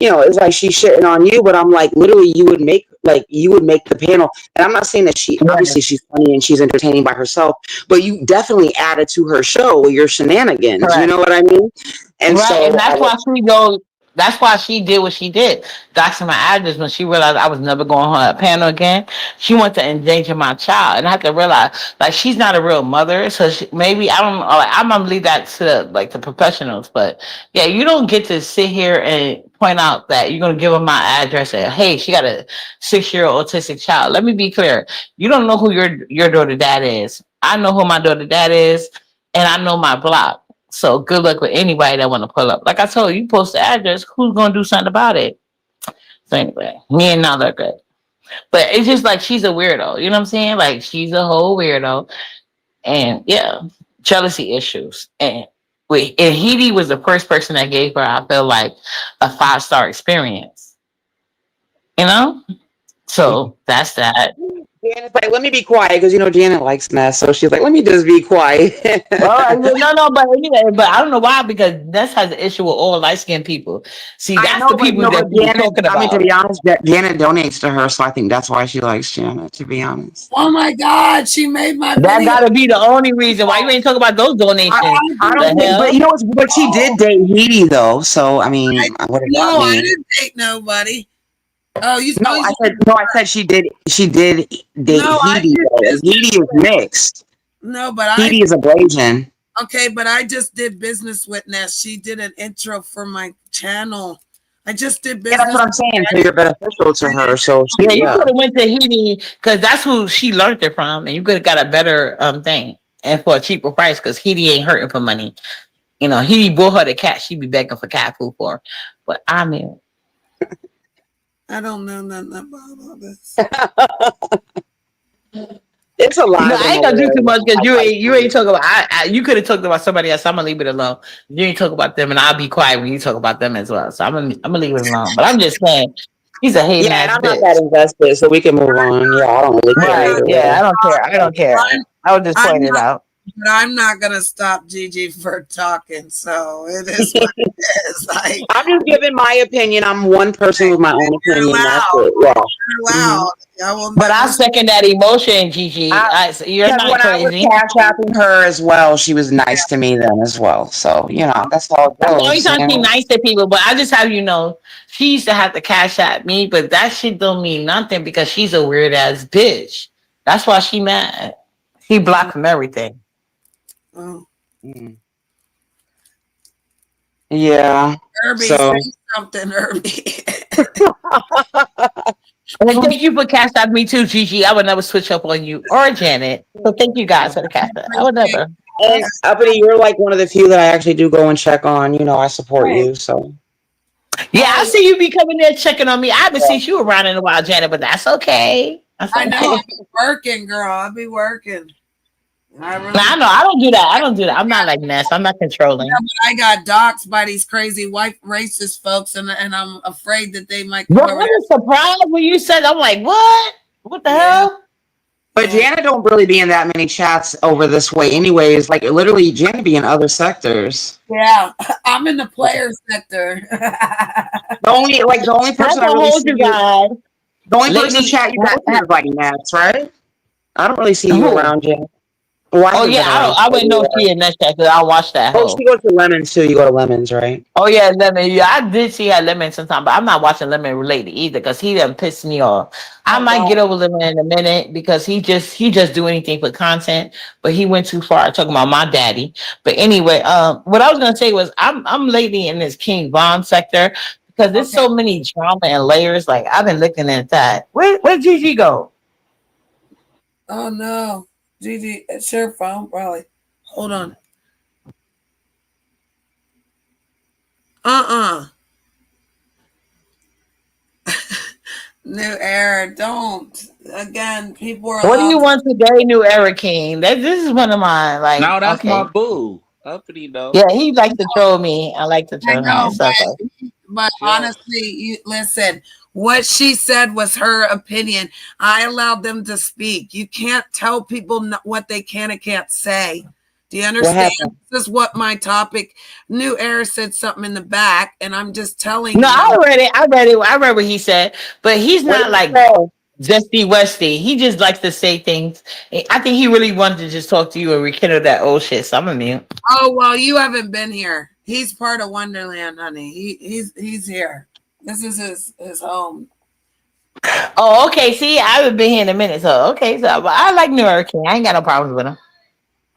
it's like she's shitting on you, but I'm like, literally you would make the panel. And I'm not saying that obviously she's funny and she's entertaining by herself, but you definitely added to her show with your shenanigans. You know what I mean? And so and that's why she goes. That's why she did what she did. Doxing my address when she realized I was never going on her panel again. She wanted to endanger my child. And I had to realize, like, she's not a real mother. So maybe, I don't know, like, I'm going to leave that to, like, the professionals. But, yeah, you don't get to sit here and point out that you're going to give her my address and, hey, she got a 6-year-old autistic child. Let me be clear. You don't know who your daughter dad is. I know who my daughter dad is, and I know my block. So good luck with anybody that want to pull up. Like I told you, you post the address, who's going to do something about it? So anyway, me and Nala are good. But it's just like she's a weirdo. You know what I'm saying? Like she's a whole weirdo. And yeah, jealousy issues. And Hedie was the first person that gave her, I feel like, a 5-star experience. You know? So that's that. Janet's like, let me be quiet, because Janet likes Ness, so she's like, let me just be quiet. No, but I don't know why, because Ness has an issue with all light-skinned people. See, that's the people that we're talking about. I mean, to be honest, Janet donates to her, so I think that's why she likes Janet, to be honest. Oh my God, she made my That video. gotta be the only reason why you ain't talking about those donations. I don't think, but she did date Hedie though, so I mean, what does that mean? I didn't date nobody. Oh, I said she did date Hedie. Hedie is mixed. No, but Hedie is a Blasian. Okay, but I just did business with Ness. She did an intro for my channel. I just did business. Yeah, that's what I'm saying. So you're beneficial to her. So you could have went to Hedie because that's who she learned it from, and you could have got a better thing and for a cheaper price because Hedie ain't hurting for money. You know, he bought her the cat. She be begging for cat food for her. But I mean, I don't know nothing about all this. It's a lot of I them ain't over gonna do there. too much because I you ain't talking about. You could have talked about somebody else. I'm gonna leave it alone. You ain't talk about them, and I'll be quiet when you talk about them as well. So I'm gonna leave it alone. But I'm just saying, he's a hating Yeah, and ass I'm not bitch. that invested, so we can move on. Yeah, I don't really care Right? either Yeah, way. I don't care. I don't care. I was just I'm pointing it not, out. but I'm not gonna stop Gigi for talking. So it is what it is. Like, I'm just giving my opinion. I'm one person with my own you're opinion. That's loud. it. Yeah. You're Mhm. loud. I will But I never. second that emotion, Gigi. So you're Because not when I was crazy. cash apping her as well, she was nice to me then as well. So, that's how it That's the only goes. time she's nice to people. But I just have you know, she used to have to cash at me, but that shit don't mean nothing because she's a weird ass bitch. That's why she mad. She blocked from everything. Oh. Mm. Yeah. Herbie, So, say something, Herbie. And thank you for cash at me too, Gigi. I would never switch up on you or Janet. So thank you guys for the cash app. I would never. and Uppity, you're like one of the few that I actually do go and check on. I support you. So, Yeah, I Oh, see you be coming there checking on me. I haven't yeah. seen you around in a while, Janet, but that's okay. That's I know. I okay. be working, girl. I be working. I Now really. I know I don't do that. I don't do that. I'm not like Ness. I'm not Yeah, controlling. but I got doxxed by these crazy white racist folks, and I'm afraid that they might Bro, come I over there. was surprised when you said I'm like, what? What the Yeah, hell? But yeah, Janet don't really be in that many chats over this way, anyways. Like literally, Janet be in other sectors. yeah. I'm in the player sector. The only Not person I to really hold see you you, guys. the only person in Lately, chat you go to is like Nats, right? I don't really see you who? around, Janet. Well, I Oh haven't yeah, been around. I wouldn't know if she in that chat because I watched that Oh, she hoe. goes to Lemons too. You go to Lemons, right? Oh yeah, Lemon. Yeah, I did see her Lemon sometime, but I'm not watching Lemon related either because he done pissed me off. I Oh might God. get over Lemon in a minute because he just do anything for content, but he went too far talking about my daddy. But anyway, what I was gonna say was I'm lately in this King Von sector because there's Okay. so many drama and layers. Like I've been looking at that. Where Gigi go? Oh no, Gigi, it's your phone, probably. Hold on. Uh-uh. New era. Don't. Again, people are What do allowed you to. want today, New Era King? This is one of mine. Like No, that's my okay, boo. Uppity though. yeah, he likes to troll me. I like to I troll him. know, It's okay. but She don't. honestly, you listen. What she said was her opinion. I allowed them to speak. You can't tell people what they can and can't say. Do you What understand? happened? This is what my topic. New Air said something in the back, and I'm just telling No, you. I read it. I read it. I read what he said. But he's What not did you like say? Zesty Westy. He just likes to say things. I think he really wanted to just talk to you and rekindle that old shit. So I'm a mute. Oh well, you haven't been here. He's part of Wonderland, honey. He's here. This is his home. Oh, okay. See, I haven't been here in a minute. So okay. So but I like New York King. I ain't got no problems with him.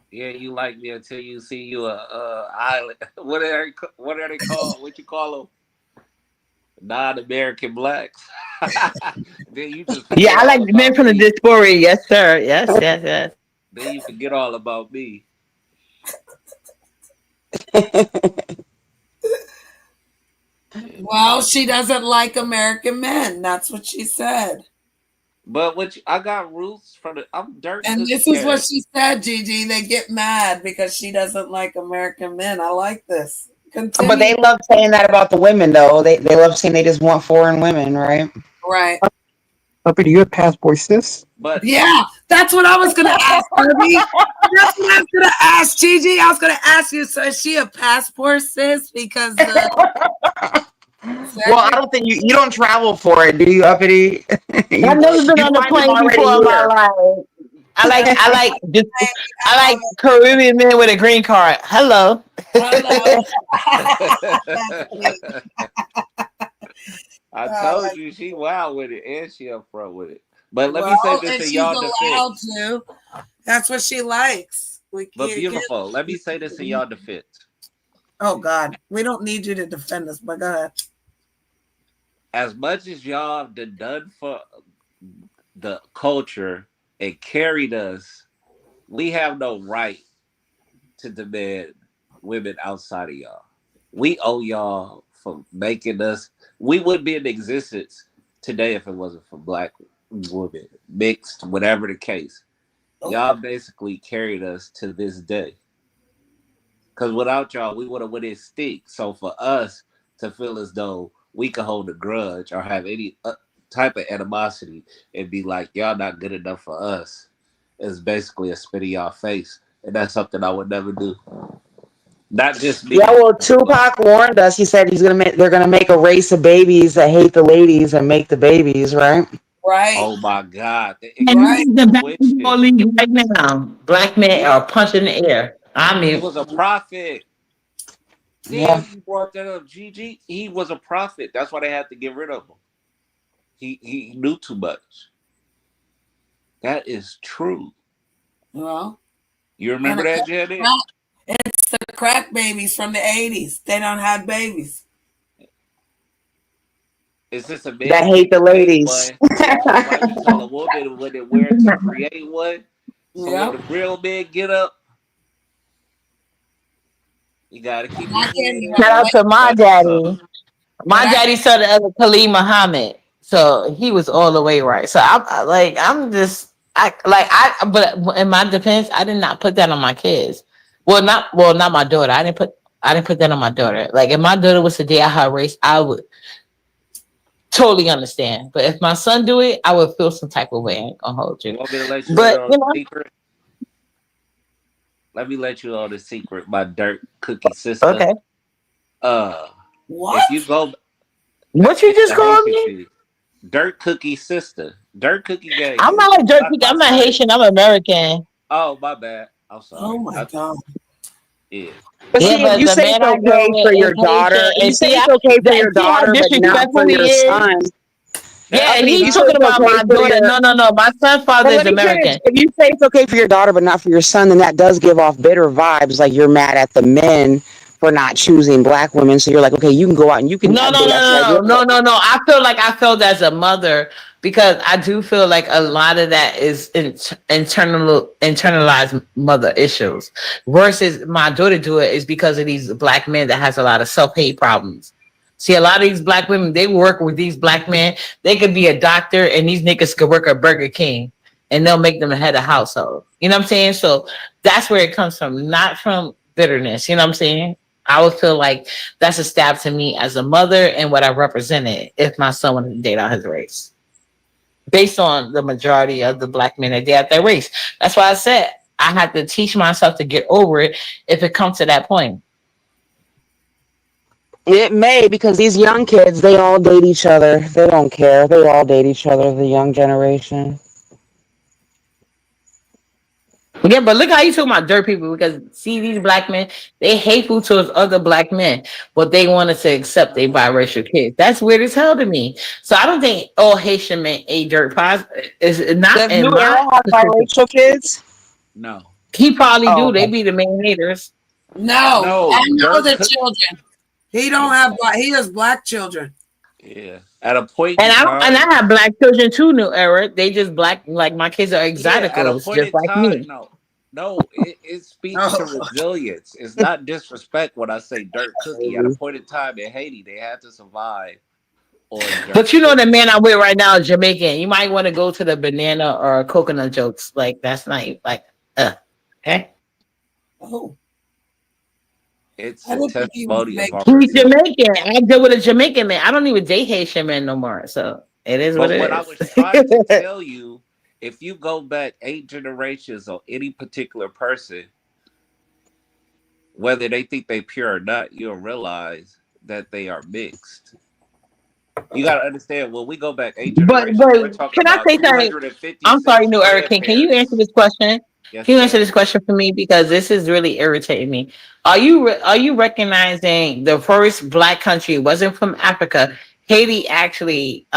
Yeah, you like me until you see you a island. What are they called? What you call them? Non-American blacks. Then you just Yeah, forget I like all the men about from the me. diaspora. Yes, sir. Yes, yes, yes. Then you forget all about me. Well, she doesn't like American men. That's what she said. But I got roots from the. I'm dirt And to this is what scary. she said, Gigi. They get mad because she doesn't like American men. I like this. But Continue. they love saying that about the women, though. They love saying they just want foreign women, right? Right. Uppity, you a passport sis? But Yeah, that's what I was gonna ask, Kirby. That's what I was gonna ask, Gigi. I was gonna ask you, so is she a passport sis? Because Well, I Cedric. don't think you don't travel for it, do you, Uppity? I've you never been you on a find them plane already before in my here. life. That's I like just I I love like Caribbean men with a green card. Hello. it. Hello. That's cute. I told That's you she cute. wild with it and she up front with it. But let me say Well, this and in she's y'all allowed defense. to. That's what she likes. We But can't. beautiful, let me say this in y'all defense. Oh God, we don't need you to defend us. But go ahead. As much as y'all have done for the culture and carried us, we have no right to demand. women outside of y'all. We owe y'all for making us. We wouldn't be in existence today if it wasn't for black women, mixed, whatever the case. Y'all basically carried us to this day. Because without y'all, we would have went extinct. So for us to feel as though we could hold a grudge or have any type of animosity and be like, y'all not good enough for us, is basically a spit in y'all face. And that's something I would never do. Not just me. Yeah, well, Tupac warned us. He said they're gonna make a race of babies that hate the ladies and make the babies, right? Right. Oh my God. They And this Right. is the switched basketball it. league right now. Black men He, are punching the air. I he mean, was a prophet. Yeah. Damn, you brought that up, Gigi. He was a prophet. That's why they had to get rid of him. He knew too much. That is true. Well, You and remember that, Janet? it's the crack babies from the 80s. They don't have babies. Is this a That man hate can the create ladies. one, just like we tell a woman when and where to create one? So when Yep. the real men get up, you gotta keep My your daddy head shout right out up. to my That's what's up. daddy. but My daddy saw the other Khalid Muhammad, so he was all the way right. So I'm just, but in my defense, I did not put that on my kids. Not my daughter. I didn't put that on my daughter. Like if my daughter was to date her race, I would totally understand. But if my son do it, I would feel some type of way. I ain't gonna hold You you. want me to let you in But on you the know, secret? Let me let you on the secret. My dirt cookie sister. okay. Uh, if you what? go, What you it's just the called Haitian me? thing. Dirt cookie sister. Dirt cookie gang. I'm You not like Dirk. not my I'm not side. Haitian. I'm American. Oh, my bad. I'm Oh sorry. my God. Yeah. But Yeah, see, if but you the say man it's I okay deal with for is your daughter, Haitian, if you and say it's okay for your see how daughter, but not disrespectful for he your is. son, Yeah, That's and I mean, if he's you say not. talking it's about okay my for daughter. your, No. My son's father but is let me finish. American. If you say it's okay for your daughter, but not for your son, then that does give off bitter vibes. Like you're mad at the men for not choosing black women. So you're like, okay, you can go out and you can No, no, date no, outside no, your no, race. no, no. I felt as a mother because I do feel like a lot of that is internalized mother issues. Versus my daughter do it is because of these black men that has a lot of self hate problems. See, a lot of these black women, they work with these black men. They could be a doctor, and these niggas could work at Burger King, and they'll make them the head of household. You know what I'm saying? So that's where it comes from, not from bitterness. You know what I'm saying? I would feel like that's a stab to me as a mother and what I represented if my son wanted to date out his race. Based on the majority of the black men that date out their race. That's why I said I had to teach myself to get over it if it comes to that point. It may, because these young kids, they all date each other. They don't care. They all date each other, the young generation. Yeah, but look how you talking about dirt people because see these black men, they hateful towards other black men, but they wanted to accept they biracial kids. That's weird as hell to me. So I don't think all Haitian men a dirt positive is not Does in New my Era have perspective. biracial kids? No. He probably Oh, do. They okay. be the main haters. No, I No. know Dirt the cook. children. He don't have black. He has black children. Yeah. At a point And in time. I have black children too, New Era. They just black like my kids are Yeah. At a exoticals, point just in like time. me. No. No. It speaks to Oh, resilience. It's not disrespect when I say dirt cookie. At a point in time in Haiti, they had to survive on dirt But you know the cookie. man I'm with right now is Jamaican. You might want to go to the banana or coconut jokes. Like that's not like okay. oh, It's I a didn't think he was testimony of Jamaican. our He's resilience. Jamaican. I deal with a Jamaican man. I don't even date Haitian men no more. So it is what But it what I is. was trying to tell you, if you go back 8 generations on any particular person, whether they think they pure or not, you'll realize that they are mixed. You got to understand when we go back 8 generations, we're But talking can I about say something? I'm sorry, 256 New Eric. Can you answer grandparents. this question? Yes, Can you answer ma'am. this question for me because this is really irritating me? Are you recognizing the first black country wasn't from Africa? Haiti actually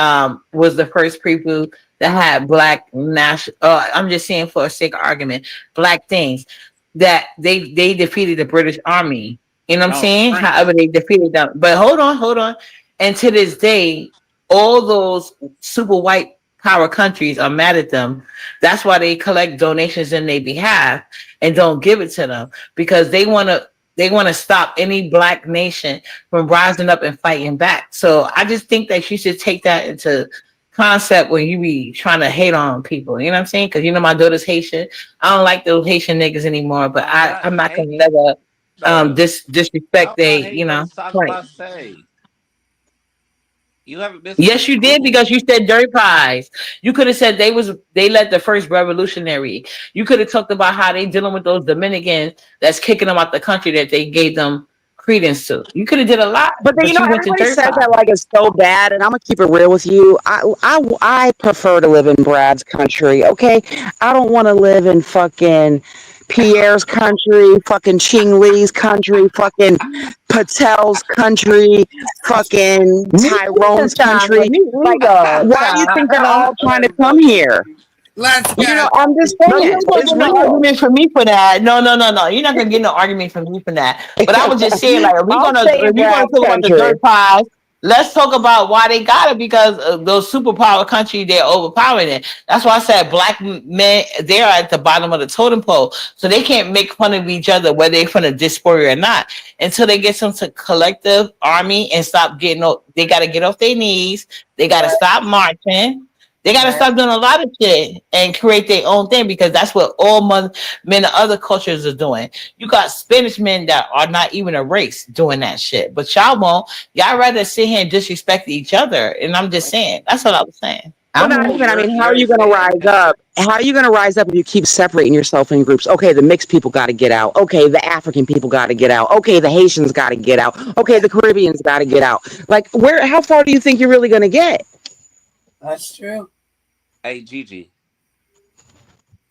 was the first people that had black national. I'm just saying for a sake of argument, black things that they defeated the British Army. You know what I'm No, saying? However, French. they defeated them. But hold on. And to this day, all those super white power countries are mad at them. That's why they collect donations in their behalf and don't give it to them because they want to stop any black nation from rising up and fighting back. So I just think that you should take that into concept when you be trying to hate on people. You know what I'm saying? Because you know my daughter's Haitian. I don't like those Haitian niggas anymore. But I'm not I'm not gonna hating. never No, disrespect I'm not they, you hating on know, right. Sakbase. You haven't Yes, you did misconstrued. because you said dirt pies. You could have said they led the first revolutionary. You could have talked about how they dealing with those Dominicans that's kicking them out the country that they gave them credence to. You could have did a lot, But then, but you went to everybody dirt says pies. that like it's so bad, and I'm gonna keep it real with you. I prefer to live in Brad's country. Okay, I don't want to live in fucking Pierre's country, fucking Ching Lee's country, fucking Patel's country, fucking Me neither, Tyrone's child. country. Me Like, neither, why do you child. think they're all trying to come here? Let's You go. know, I'm just No, you saying, ain't gonna it's get no real. argument from me for that. No, no, no, no. You're not gonna get no argument from me for that. But I was just saying, like, I'll stay if in we gonna Brad's talk about the country. dirt pies, let's talk about why they got it because of those superpower country they're overpowering it. That's why I said black men they're at the bottom of the totem pole, so they can't make fun of each other whether they're from the diaspora or not until they get some collective army and stop getting. They got to get off their knees. They got to Right, stop marching. They got to right. stop doing a lot of shit and create their own thing because that's what all men of other cultures are doing. You got Spanish men that are not even a race doing that shit, but y'all won't. Y'all rather sit here and disrespect each other. And I'm just saying, that's what I was saying. Well, I'm not Oh, even. I mean, how you're are a you going to fan. rise up? How are you going to rise up if you keep separating yourself in groups? Okay, the mixed people got to get out. Okay, the African people got to get out. Okay, the Haitians got to get out. Okay, the Caribbeans got to get out. Like, where? How far do you think you're really going to get? That's true. Hey, Gigi,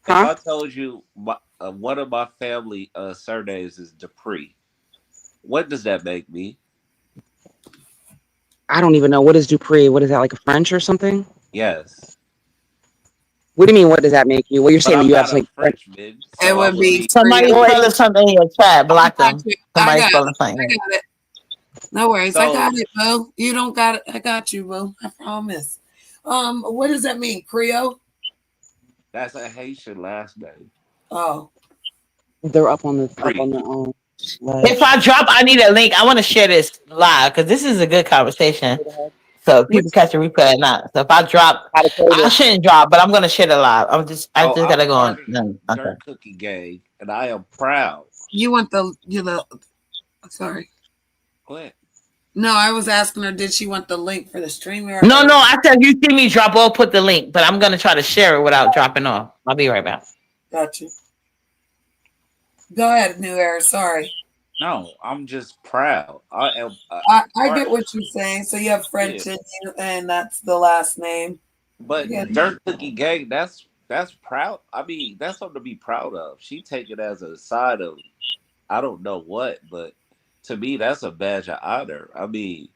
if Huh? I told you one of my family surnames is Dupree, what does that make me? I don't even know. What is Dupree? What is that, like a French or something? Yes, What do you mean? What does that make you? Well, you're but saying that I'm you have not a something French. Frenchman, It so I would would be be. somebody Well, Creole. spelling something in your chat. I Block got them. you. I Somebody got spelling it. something. I got it. No worries. I got So it, boo. You don't got it. I got you, boo. I promise. What does that mean? Creole? that's a Haitian last name. Oh, they're up on Dupree. the If ledge. I drop, I need a link. I want to share this live because this is a good conversation. So people which catch a replay or not. So if I drop, How to say I this? shouldn't drop, but I'm gonna share the live. I Oh, just I'm gotta go part on. of the No, okay. Dirt Cookie Gang, and I am proud. you want the sorry. Go ahead. No, I was asking her, did she want the link for the streamer No, or no. I said if you see me drop, I'll put the link, but I'm gonna try to share it without dropping off. I'll be right back. got you? Go ahead, New Era. Sorry. No, I'm just proud. I am I part. get what you're saying. So you have Yeah, French in you, and that's the last name. I but get it. Dirt Cookie Gang, that's proud. I mean, that's something to be proud of. She take it as a side of I don't know what, but to me, that's a badge of honor. I mean,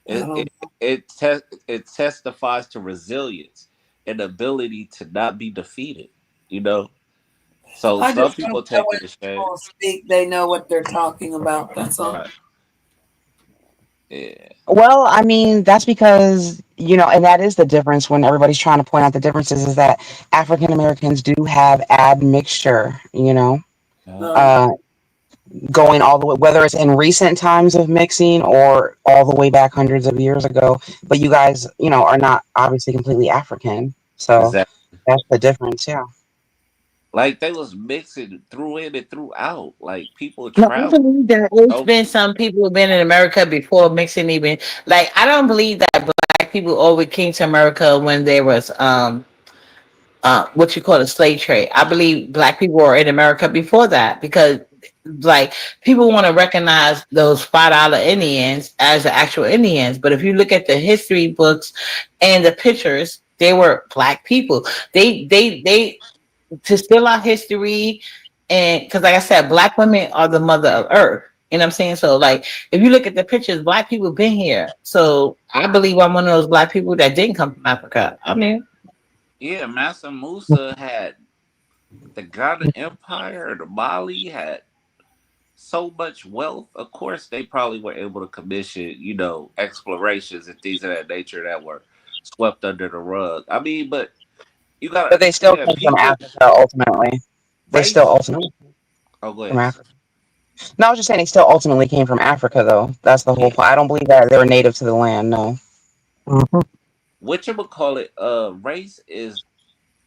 I it don't it know. it testifies to resilience and ability to not be defeated. You know, so I some just hope people that take when it as shame. people speak, they know what they're talking about. That's all. Right. Yeah. Well, I mean, that's because, and that is the difference when everybody's trying to point out the differences is that African Americans do have admixture, Yeah. Um, uh, going all the way, whether it's in recent times of mixing or all the way back hundreds of years ago. But you guys, are not obviously completely African. So Exactly. that's the difference. Yeah. Like they was mixing through in and throughout. Like people No, I travel. believe that it's So been some people who've been in America before mixing even like I don't believe that black people always came to America when there was what you call a slave trade. I believe black people were in America before that because like people want to recognize those $5 Indians as the actual Indians, but if you look at the history books and the pictures, they were black people. They to steal our history and because like I said, black women are the mother of earth. You know what I'm saying? So like if you look at the pictures, black people been here. So I believe I'm one of those black people that didn't come from Africa. I mean, yeah, Massa Musa had the Ghana Empire, the Mali had so much wealth. Of course, they probably were able to commission, explorations and things of that nature that were swept under the rug. I mean, but you gotta But they still understand, came from people Africa ultimately. They still race. ultimately Oh, go from ahead. Africa. No, I was just saying they still ultimately came from Africa, though. That's the whole Yeah. point. I don't believe that they were native to the land. No. Mhm. What you would call it? Race is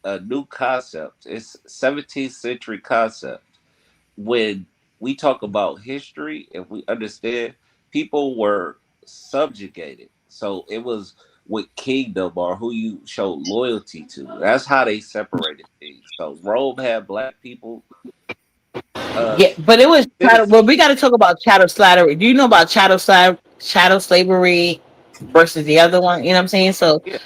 a new concept. It's 17th century concept. When we talk about history, if we understand, people were subjugated. So it was with kingdom or who you showed loyalty to. That's how they separated things. So Rome had black people, Yeah, but it was chattel. citizens. Well, we got to talk about chattel slavery. Do you know about chattel slavery versus the other one? You know what I'm saying? So Yeah,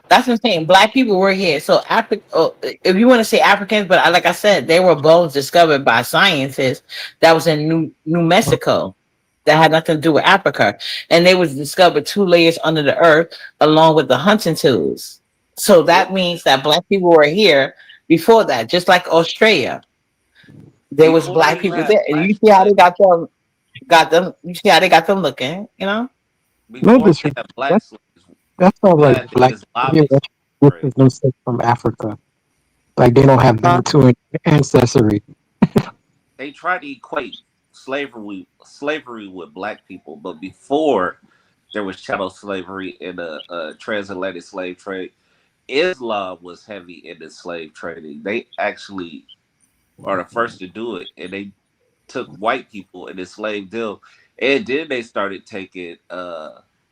that's what I'm saying. Black people were here. So Africa, if you want to say Africans, but like I said, they were bones discovered by scientists that was in New Mexico that had nothing to do with Africa, and they was discovered 2 layers under the earth along with the hunting tools. So yeah. that means that black people were here before that, just like Australia. There was Before black we people had there, and black you see how slaves, they got them. You see how they got them looking, you know. No before we had disrespect. black slaves, That's all we right. had the Black people here Islamic distance slavery. themselves from Africa. Like they don't have Huh? Bantu ancestry. They try to equate slavery with black people, but before there was chattel slavery and a transatlantic slave trade, Islam was heavy in the slave trading. They actually are the first to do it, and they took white people and enslaved them, and then they started taking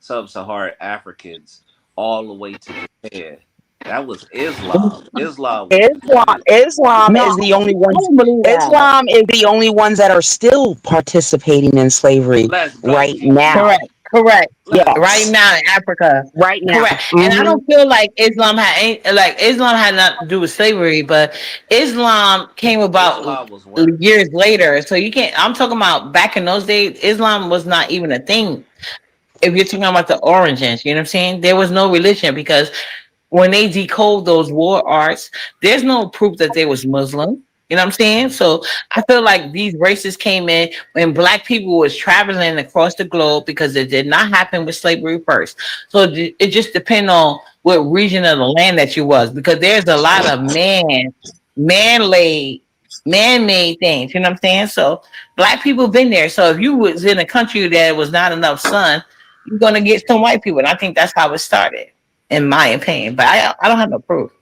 sub-Saharan Africans all the way to Japan. That was Islam. Islam was heavy. Islam No, is the only I ones. don't believe that. Islam is the only ones that are still participating in slavery Let's go, right Gigi. now. Correct, correct. Let's Right Yes, now in Africa, right now. correct. And I Hmm. don't feel like Islam had nothing to do with slavery, but Islam came about Islam was worse. years later. So you can't. I'm talking about back in those days. Islam was not even a thing. If you're talking about the origins, you know what I'm saying? There was no religion because when they decode those war arts, there's no proof that they was Muslim. You know what I'm saying? So I feel like these races came in when black people was traveling across the globe because it did not happen with slavery first. So it just depends on what region of the land that you was because there's a lot of man-laid, man-made things. You know what I'm saying? So black people been there. So if you was in a country that was not enough sun, you're gonna get some white people. And I think that's how it started in my opinion. But I don't have no proof,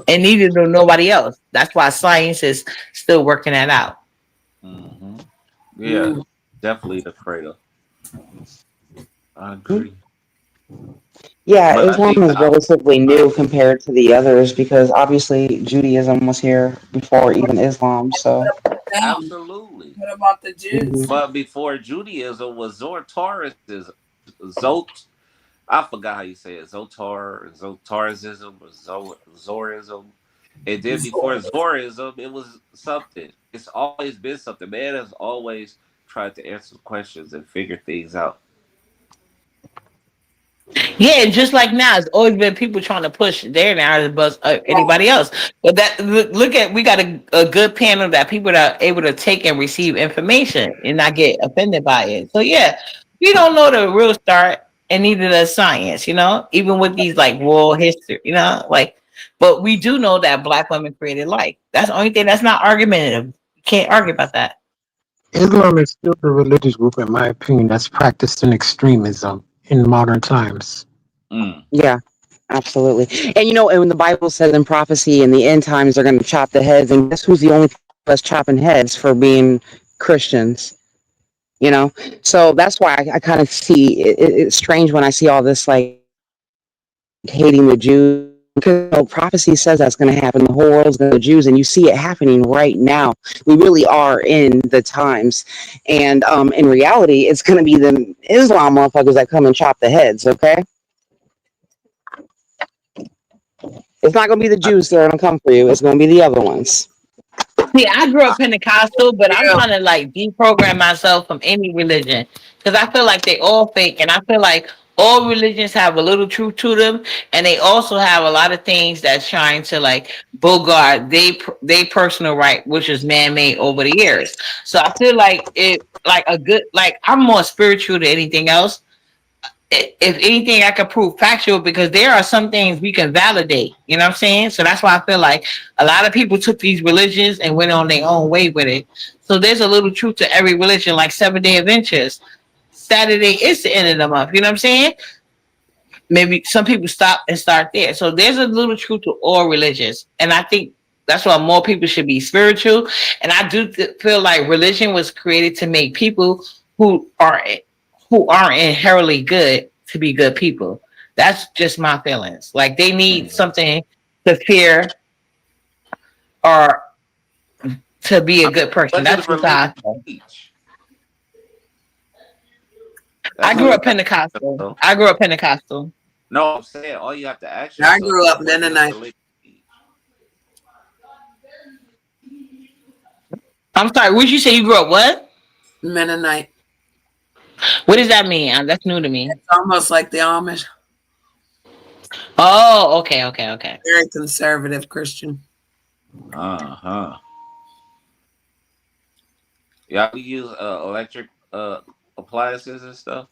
and neither do nobody else. That's why science is still working that out. Hmm. Yeah, definitely the cradle. I agree. Yeah, But I Islam think is relatively new compared to the others because obviously Judaism was here before even Islam. So, Them. absolutely. What about the Jews? mhm. But before Judaism was Zoroastrianism. Zot, I forgot how you say it. Zotarism, or Zorism. And then before Zorism, it was something. It's always been something. Man has always tried to answer questions and figure things out. Yeah, and just like now, it's always been people trying to push their narrative above anybody else. But that look at we got a good panel that people that are able to take and receive information and not get offended by it. So yeah, we don't know the real start and neither does science. You know, even with these like world history, you know, like. But we do know that black women created life. That's the only thing that's not argumentative. You can't argue about that. Islam is still the religious group, in my opinion, that's practicing extremism in modern times. Mm. Yeah, absolutely. And and when the Bible says in prophecy in the end times they're going to chop the heads, and guess who's the only people that's chopping heads for being Christians? So that's why I kind of see it's strange when I see all this like hating the Jews. Because prophecy says that's going to happen. The whole world's going to Jews, and you see it happening right now. We really are in the times, and in reality, it's going to be the Islam motherfuckers that come and chop the heads. Okay, it's not going to be the Jews that are going to come for you. It's going to be the other ones. See, I grew up Pentecostal, but I'm trying to like deprogram myself from any religion because I feel like they all fake, and I feel like all religions have a little truth to them, and they also have a lot of things that's trying to like bogart they personal right, which is man made over the years. So I feel like it like a good like I'm more spiritual than anything else. If anything, I could prove factual because there are some things we can validate. You know what I'm saying? So that's why I feel like a lot of people took these religions and went on their own way with it. So there's a little truth to every religion, like 7 Day Adventures. Saturday is the end of the month. You know what I'm saying? Maybe some people stop and start there. So there's a little truth to all religions. And I think that's why more people should be spiritual. And I do feel like religion was created to make people who are who aren't inherently good to be good people. That's just my feelings. Like they need something to fear or to be a good person. What does That's just how I religion feel. teach? I That's all grew you up got to Pentecostal. know. I grew up Pentecostal. No, I'm saying all you have to ask I yourself grew is up what does Mennonite. religion teach? I'm sorry. Would you say you grew up what? Mennonite. What does that mean? That's new to me. It's almost like the Amish. Oh, okay, okay, okay. Very conservative Christian. Uh-huh. Y'all use electric appliances and stuff?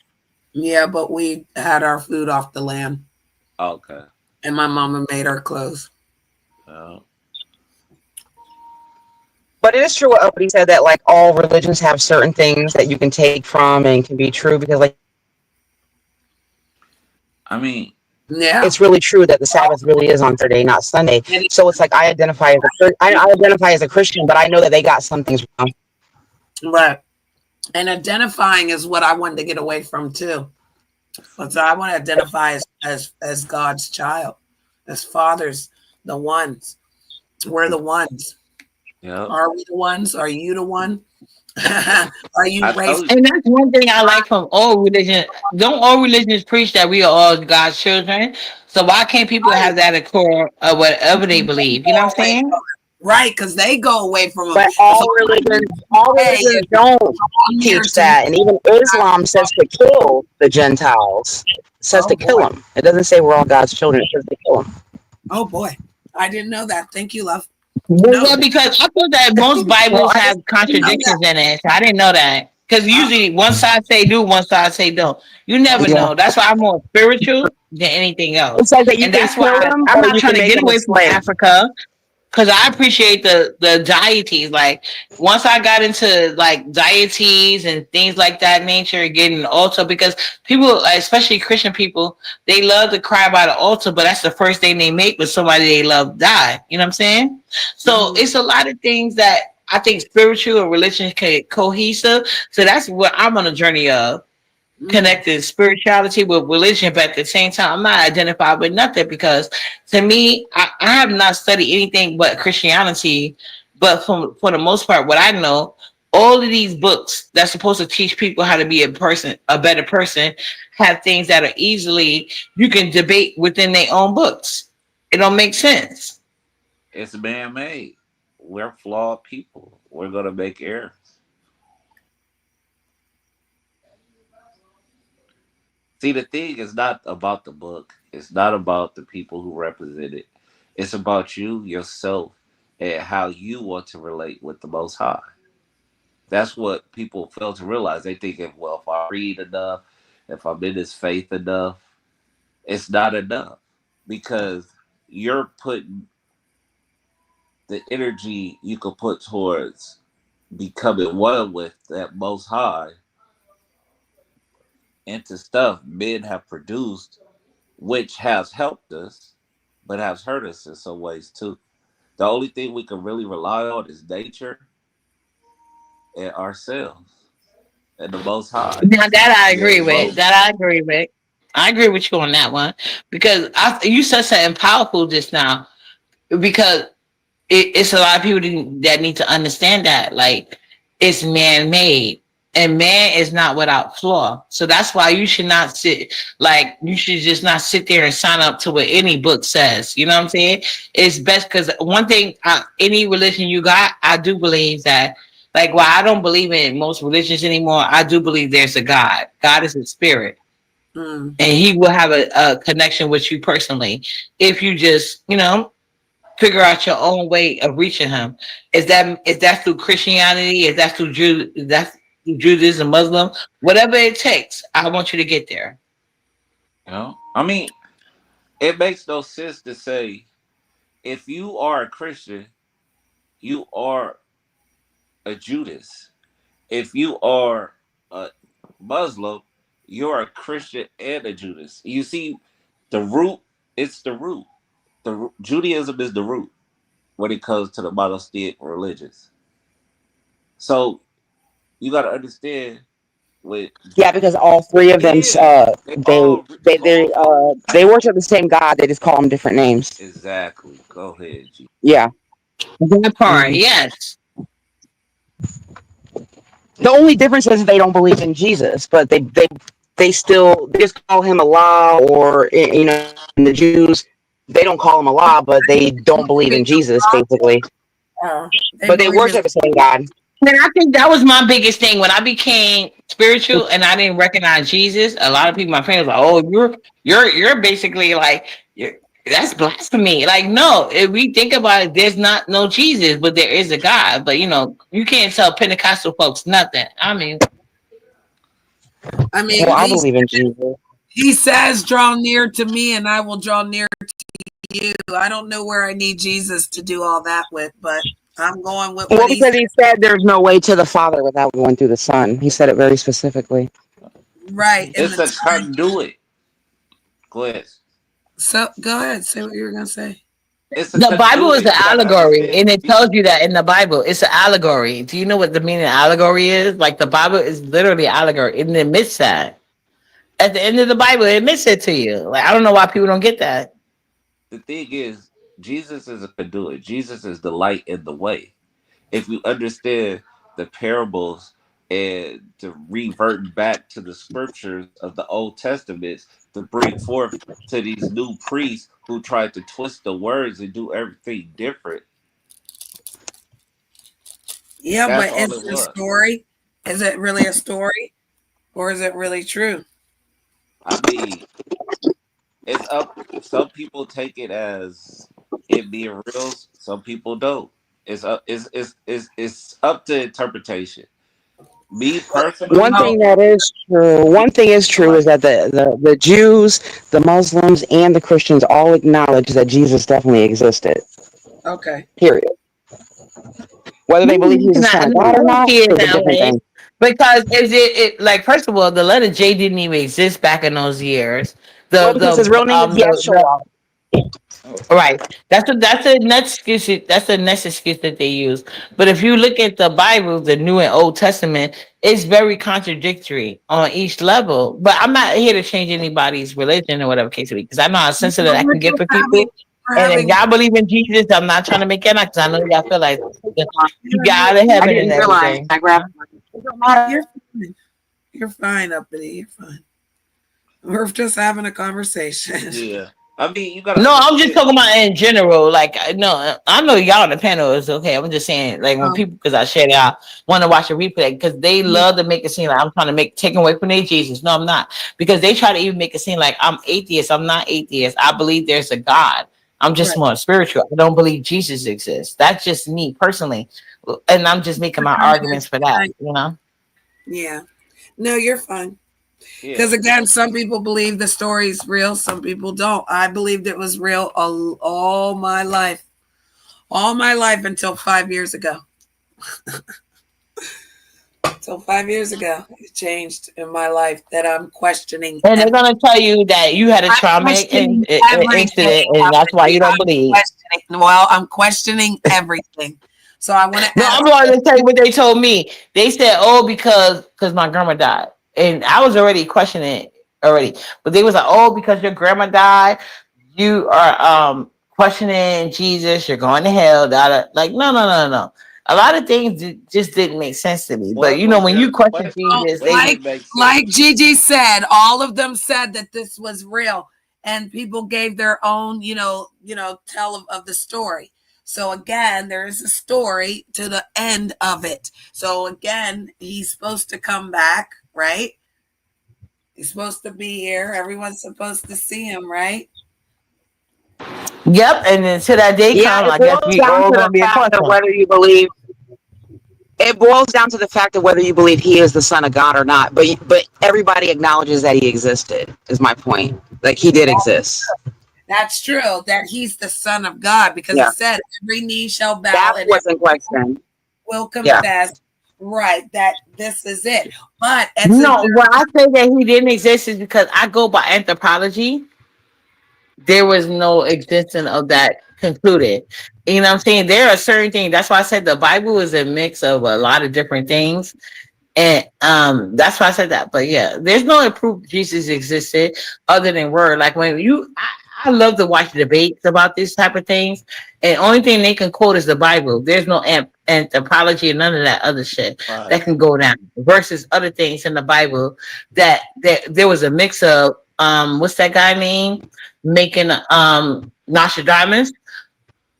Yeah, but we had our food off the land, Okay. and my mama made our clothes. But it is true what Opie said that like all religions have certain things that you can take from and can be true because like I mean, Yeah, it's really true that the Sabbath really is on Saturday, not Sunday. and So it's like I identify as a Christian, but I know that they got some things wrong. right. And identifying is what I wanted to get away from too. So I want to identify as God's child, as fathers, the ones. We're the ones. yeah. Are we the ones? Are you the one? Are you I raised? told you. And that's one thing I like from all religions. Don't all religions preach that we are all God's children? So why can't people have that at core of whatever they believe? You know what I'm Away saying? from it. Right, because they go away from them. But If all religions don't I'm here teach to that, and even Islam says to kill the Gentiles. It says to kill boy. them. It doesn't say we're all God's children. It says to kill them. Oh boy. I didn't know that. Thank you, love. Well, because I thought that most Well, Bibles I have Didn't know that. contradictions in it. So I didn't know that. Because usually one side say do, one side say don't. You never yeah. know. That's why I'm more spiritual than anything It else. says that you And can that's kill why them I'm or not you trying can to make get them a away from slave. Africa. Because I appreciate the deities. Like once I got into like deities and things like that nature, getting an altar, because people, especially Christian people, they love to cry by the altar, but that's the first thing they make when somebody they love die. You know what I'm saying? So it's a lot of things that I think spiritual and religion can cohesive. So that's what I'm on a journey of connected spirituality with religion, but at the same time, I'm not identified with nothing because to me, I have not studied anything but Christianity. But for the most part, what I know, all of these books that's supposed to teach people how to be a better person, have things that are easily you can debate within their own books. It don't make sense. It's man-made. We're flawed people. We're gonna make errors. See, the thing is not about the book. It's not about the people who represent it. It's about you, yourself, and how you want to relate with the Most High. That's what people fail to realize. They think if I read enough, if I'm in this faith enough, it's not enough because you're putting the energy you could put towards becoming one with that Most High into stuff men have produced, which has helped us, but has hurt us in some ways too. The only thing we can really rely on is nature and ourselves and the Most High. Now that I agree Being with. both. That I agree with. I agree with you on that one because you said something powerful just now because it's a lot of people that need to understand that like it's man-made and man is not without flaw. So that's why you should not you should just not sit there and sign up to what any book says. You know what I'm saying? It's best because one thing, any religion you got, I do believe that. Like, while I don't believe in most religions anymore, I do believe there's a God. God is a spirit, and He will have a connection with you personally if you just, figure out your own way of reaching him. Is that through Christianity? Is that through Judaism, Muslim? Whatever it takes, I want you to get there. I mean, it makes no sense to say if you are a Christian, you are a Judas. If you are a Muslim, you're a Christian and a Judas. You see, the root, it's the root. Judaism is the root when it comes to the monotheistic religions. So you got to understand with Yeah, because all three of them, yeah, they all they worship the same God. They just call them different names. exactly. Go ahead, G. Yeah. That part, hmm yes. The only difference is they don't believe in Jesus, but they just call him Allah, or in the Jews they don't call him Allah, but they don't believe in Jesus basically. They But they believe in worship the same God. And I think that was my biggest thing when I became spiritual and I didn't recognize Jesus. A lot of people, my friends, were like, "Oh, you're basically like that's blasphemy." Like, no, if we think about it, there's not no Jesus, but there is a God. But you can't tell Pentecostal folks nothing. I mean, I mean, Well, I believe in Jesus. he says, "Draw near to me, and I will draw near to you." I don't know where I need Jesus to do all that with, but I'm going with Well, what he because said. he said there's no way to the Father without going through the Son. He said it very specifically. Right in It's the a time. conduit. Go ahead. So go ahead, say what you were gonna say. It's a the Bible is conduit. an You got to allegory, understand. and it tells you that in the Bible, it's an allegory. Do you know what the meaning of allegory is? Like the Bible is literally allegory, and it admits that. At the end of the Bible, it admits it to you. Like I don't know why people don't get that. The thing is, Jesus is a conduit. Jesus is the light and the way. If you understand the parables and to revert back to the scriptures of the Old Testament to bring forth to these new priests who tried to twist the words and do everything different. Yeah, That's but all is it it a was. story? Is it really a story, or is it really true? I mean, it's up. Some people take it as it being real. Some people don't. It's up. It's up to interpretation. Me One personally, Well, thing that is true, me, one thing is go true is ahead. that the Jews, the Muslims, and the Christians all acknowledge that Jesus definitely existed. okay. Period. Whether they believe he was the Not, son of not God or not here in is a different LA. thing. Because is it like first of all, the letter J didn't even exist back in those years. Well, because his real name is The Yeshua. right. That's a next excuse. That's the next excuse that they use. But if you look at the Bible, the New and Old Testament, it's very contradictory on each level. But I'm not here to change anybody's religion or whatever case it be, because I know how sensitive Well, I can get for people. we're And if having y'all believe in Jesus, I'm not trying to make it because I know y'all feel like you got out of I heaven and didn't realize everything. I grabbed. It don't matter. you're fine. You're fine, uppity. You're fine. We're just having a conversation. Yeah, I mean, you gotta No, I'm just understand. talking about in general. Like, no, I know y'all on the panel is okay. I'm just saying, like, when Oh, people, because I share y'all want to watch a replay, because they yeah, love to make it seem like I'm trying to make taking away from their Jesus. No, I'm not, because they try to even make it seem like I'm atheist. I'm not atheist. I believe there's a God. I'm just right. more spiritual. I don't believe Jesus exists. That's just me personally, and I'm just making my arguments for that. Yeah. No, you're fine. Yeah, Because again, some people believe the story's real, some people don't. I believed it was real all my life until 5 years ago. Until 5 years ago, it changed in my life that I'm questioning And they're everything. gonna tell you that you had a I'm traumatic questioning everything. incident, and that's why you don't I'm believe. questioning. Well, I'm questioning everything. So I want to No, ask. I'm going to tell you what they told me. They said, "Oh, because my grandma died," and I was already questioning it already. But they was like, "Oh, because your grandma died, you are questioning Jesus. You're going to hell." Da, da. Like, no, no, no, no. A lot of things just didn't make sense to me. But what was when your you question question? Jesus, What they like didn't make like sense? Gigi said, all of them said that this was real, and people gave their own, tell of the story. So again, there is a story to the end of it. So again, he's supposed to come back, right? He's supposed to be here. Everyone's supposed to see him, right? yep. And until that day Yeah, come, it I guess boils we down all to the gonna be a fact of question. whether you believe. It boils down to the fact of whether you believe he is the son of God or not. But everybody acknowledges that he existed. Is my point. Like he did exist. That's true. That he's the son of God, because it Yeah, said every knee shall bow that and was in question. will Yeah. confess, right, that this is it. But it's No, why I say that he didn't exist is because I go by anthropology. There was no existence of that concluded. You know what I'm saying? There are certain things. That's why I said the Bible is a mix of a lot of different things. And that's why I said that. But yeah, there's no proof Jesus existed other than word. Like when I love to watch debates about this type of things, and only thing they can quote is the Bible. There's no anthropology and none of that other shit that Right. can go down. Versus other things in the Bible that there was a mix of what's that guy name making Nostradamus.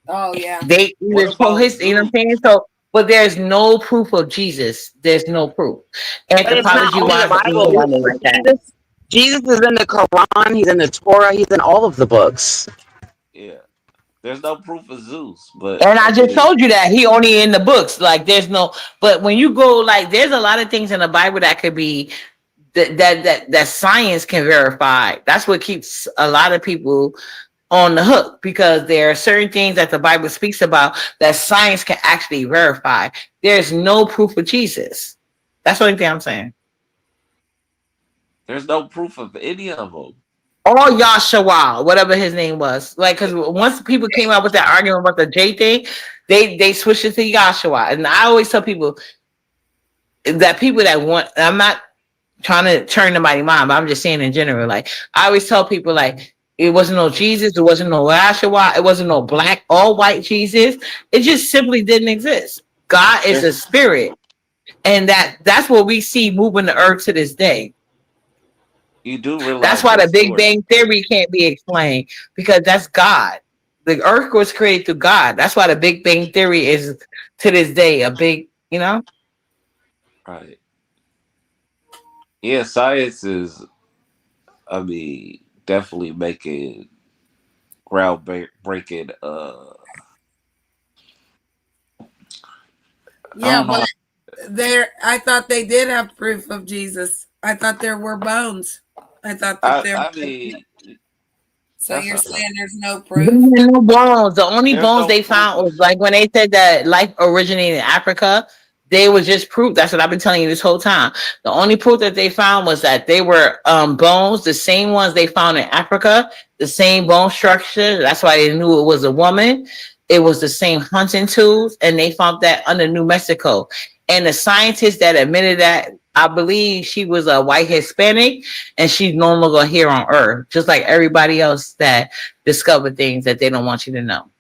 oh yeah. They What even told about his, you know what Zeus? I'm saying? So, but there's no proof of Jesus. There's no proof. But it's not Anthropology only the wise, Bible. nobody like that. Jesus is in the Quran. He's in the Torah. He's in all of the books. Yeah. There's no proof of Zeus, but And I I just mean, told you that he only in the books. Like there's no, but when you go, like there's a lot of things in the Bible that could be that science can verify. That's what keeps a lot of people on the hook because there are certain things that the Bible speaks about that science can actually verify. There's no proof of Jesus. That's the only thing I'm saying. there's no proof of any of them. Or Yahshua, whatever his name was. Like, because once people came out with that argument about the J thing, they switched it to Yahshua. And I always tell people that want, I'm not trying to turn nobody's mind, but I'm just saying in general, like, I always tell people, like, it wasn't no Jesus, it wasn't no Yahshua, it wasn't no black or white Jesus. It just simply didn't exist. God is a There's spirit. And that's what we see moving the earth to this day. you do That's realize why that the Big story. Bang Theory can't be explained because that's God. The Earth was created through God. That's why the Big Bang Theory is to this day a big, you know. Right. Yeah, science is, I mean, definitely making groundbreaking. I Yeah, don't but know. I thought they did have proof of Jesus. I thought there were bones. I thought that there I were. mean, So that's you're a saying there's no There proof? were no bones. The only there's bones no they proof found of. was like when they said that life originated in Africa. They was just proof. That's what I've been telling you this whole time. The only proof that they found was that they were bones, the same ones they found in Africa, the same bone structure. That's why they knew it was a woman. It was the same hunting tools, and they found that under New Mexico. And the scientist that admitted that, I believe she was a white Hispanic, and she's no longer here on Earth, just like everybody else that discover things that they don't want you to know.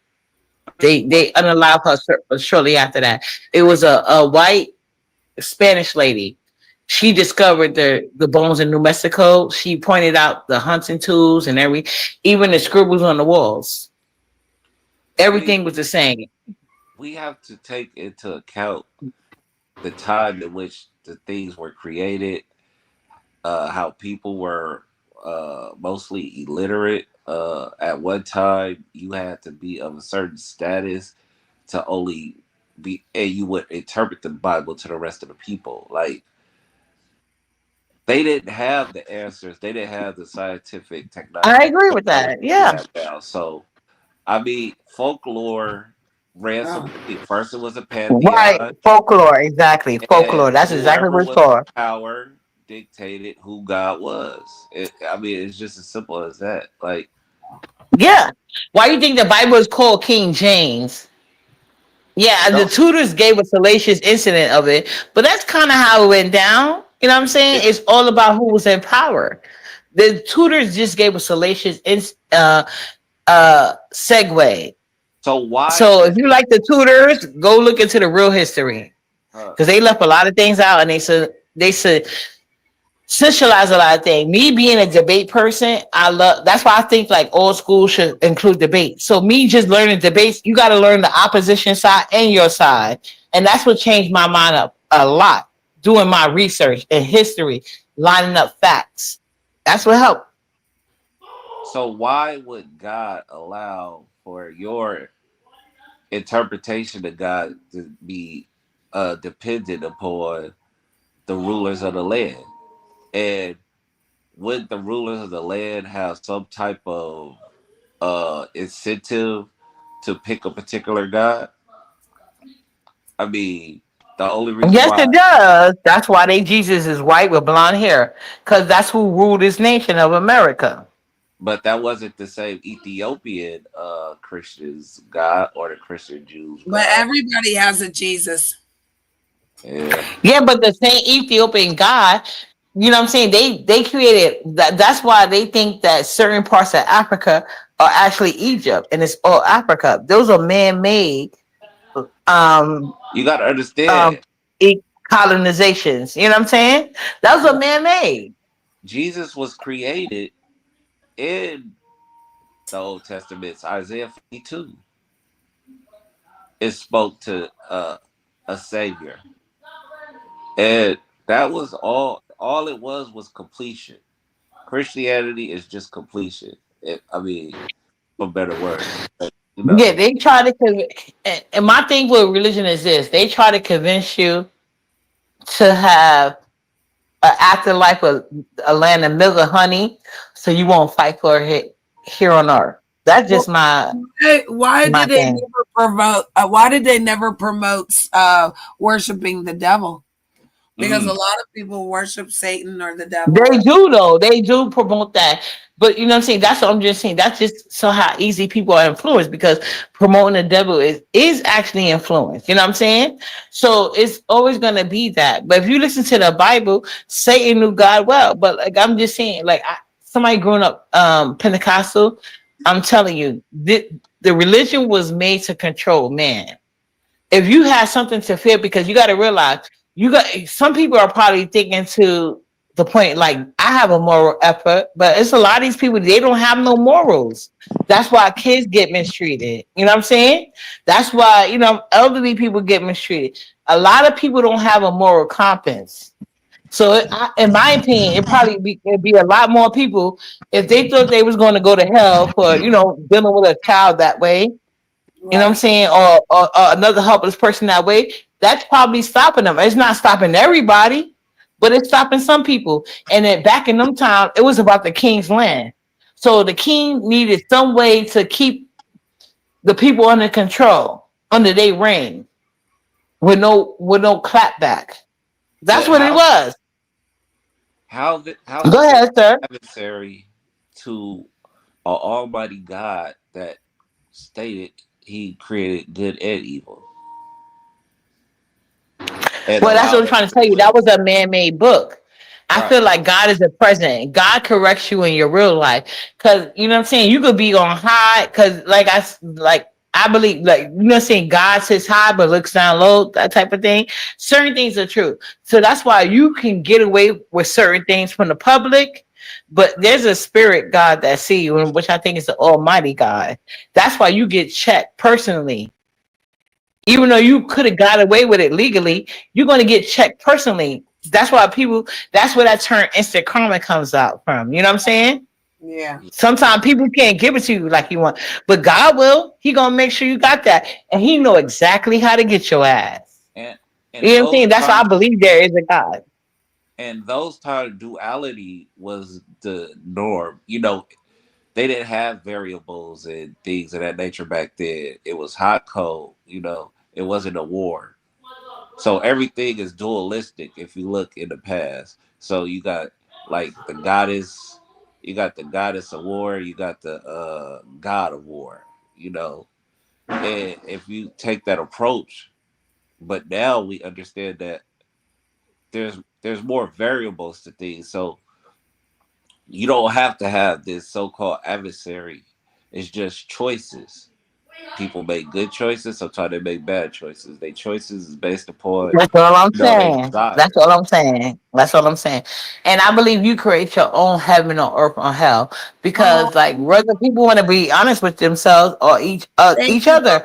They unalived her shortly after that. It was a white Spanish lady. She discovered the bones in New Mexico. She pointed out the hunting tools and even the scribbles on the walls. We Everything was the same. we have to take into account the time in which the things were created, how people were mostly illiterate. At one time, you had to be of a certain status to only be, and you would interpret the Bible to the rest of the people. Like they didn't have the answers, they didn't have the scientific I agree with technology that. we Yeah. have now. So, I mean, folklore ran Oh, supreme. First, it was a Right. pantheon, Folklore. Exactly. and Folklore. That's exactly whoever what it's was in for. power dictated who God was. I mean, it's just as simple as that. Like, Yeah. Why do you think the Bible is called King James? Yeah, the no, tutors gave a salacious incident of it, but that's kind of how it went down. You know what I'm saying? it, It's all about who was in power. The tutors just gave a salacious segue. so why So if is you it? like the tutors, go look into the real history Uh, because they left a lot of things out, and they said socialize a lot of things. Me being a debate person, I love. That's why I think like all schools should include debate. So me just learning debates, you got to learn the opposition side and your side, and that's what changed my mind up a lot. Doing my research and history, lining up facts. That's what helped. so why would God allow for your interpretation of God to be dependent upon the rulers of the land? And would the rulers of the land have some type of incentive to pick a particular God? I mean, the only reason Yes, why, it does. That's why they Jesus is white with blonde hair, because that's who ruled this nation of America. but that wasn't the same Ethiopian Christians God or the Christian Jews But God. everybody has a Jesus. Yeah, Yeah, but the same Ethiopian God, you know what I'm saying? They created that. That's why they think that certain parts of Africa are actually Egypt, and it's all Africa. Those are man-made um you got to um understand. colonizations. You know what I'm saying? Those are man-made. Jesus was created in the Old Testament. Isaiah 52. It spoke to a savior, and that was all. All it was completion. Christianity is just completion. I mean, for better words, you Yeah, know. they try to and my thing with religion is this: they try to convince you to have an afterlife of a land of milk and honey, so you won't fight for it here on earth. That's Well, just my why my did they thing. never promote? Why did they never promote worshiping the devil? Because a Mm. lot of people worship Satan or the devil. They do though. They do promote that. But you know what I'm saying? That's what I'm just saying. That's just so how easy people are influenced because promoting the devil is actually influence. You know what I'm saying? So it's always gonna be that. But if you listen to the Bible, Satan knew God well. But like I'm just saying, like somebody growing up Pentecostal, I'm telling you, the religion was made to control man. If you have something to fear, because you got to realize you got some people are probably thinking to the point like I have a moral effort, but it's a lot of these people they don't have no morals. That's why kids get mistreated. You know what I'm saying? That's why elderly people get mistreated. A lot of people don't have a moral compass. So, in my opinion, it'd be a lot more people if they thought they was going to go to hell for dealing with a child that way, you know what I'm Right. saying? Or another helpless person that way. That's probably stopping them. It's not stopping everybody, but it's stopping some people. And then back in them time, it was about the king's land. So the king needed some way to keep the people under control, under their reign, with no clapback. That's But what it was. how Go is it ahead, sir. adversary to an Almighty God that stated He created good and evil and Well, that's what allowed I'm us trying to to tell you. live? That was a man-made book. I Right. feel like God is the president. God corrects you in your real life, because you know what I'm saying. You could be on high, because I believe, like, you know what I'm saying. God sits high but looks down low. That type of thing. Certain things are true. So that's why you can get away with certain things from the public. But there's a spirit God that see you, and which I think is the Almighty God. That's why you get checked personally. Even though you could have got away with it legally, you're going to get checked personally. That's where that term instant karma comes out from. You know what I'm saying? Yeah. Sometimes people can't give it to you like you want, but God will. He going to make sure you got that. And he know exactly how to get your ass. And You and know what I'm saying? That's why I believe there is a God. those times duality was the norm. You know, they didn't have variables and things of that nature back then. It was hot, cold. You know, it wasn't a war. So everything is dualistic if you look in the past. So you got like you got the goddess of war, you got the god of war, you know. And if you take that approach, but now we understand that there's more variables to things. So you don't have to have this so-called adversary. It's just choices. People make good choices, sometimes they make bad choices. Their choices is based upon, That's all I'm their saying. That's all desires. I'm saying. That's all I'm saying. And I believe you create your own heaven on earth on hell, Oh, because like whether people want to be honest with themselves or thank each you. other,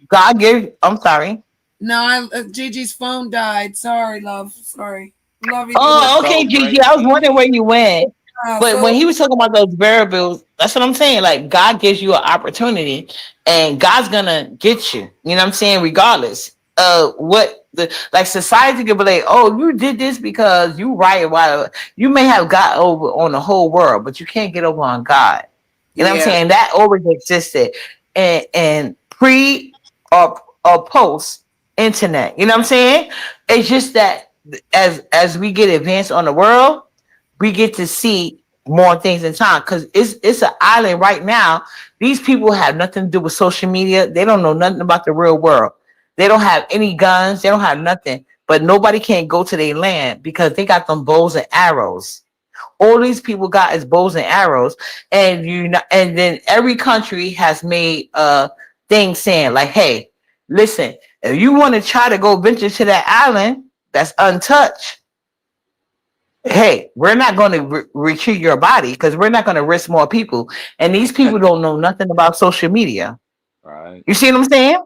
God gives. I'm sorry. No, Gigi's phone died. Sorry, love. Sorry. Love you. You were Oh, okay, so Gigi. great, I was wondering Gigi. where you went. But So when he was talking about those variables, that's what I'm saying. Like God gives you an opportunity, and God's gonna get you. You know what I'm saying? Regardless of what the like society could be like, oh, you did this because you right. While you may have got over on the whole world, but you can't get over on God. You know what I'm yeah. saying? That always existed, and pre or post. internet. You know what I'm saying? It's just that as we get advanced on the world, we get to see more things in time because it's an island right now. These people have nothing to do with social media. They don't know nothing about the real world. They don't have any guns. They don't have nothing. But nobody can go to their land because they got them bows and arrows. All these people got is bows and arrows, and and then every country has made a thing saying like, "Hey, listen, if you want to try to go venture to that island that's untouched, hey, we're not going to retreat your body because we're not going to risk more people." And these people don't know nothing about social media. Right. You see what I'm saying?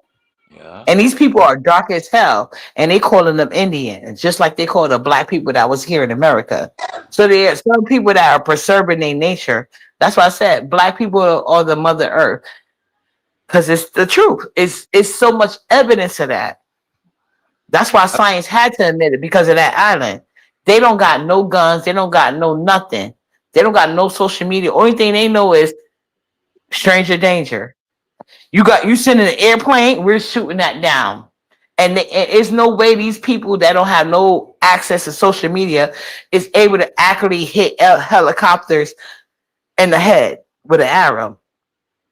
Yeah. And these people are dark as hell, and they calling them Indians, just like they call the black people that was here in America. So there are some people that are preserving their nature. That's why I said black people are the Mother Earth, because it's the truth. It's so much evidence of that. That's why science had to admit it because of that island. They don't got no guns. They don't got no nothing. They don't got no social media. Only thing they know is stranger danger. You send an airplane, we're shooting that down. And it's no way these people that don't have no access to social media is able to accurately hit helicopters in the head with an arrow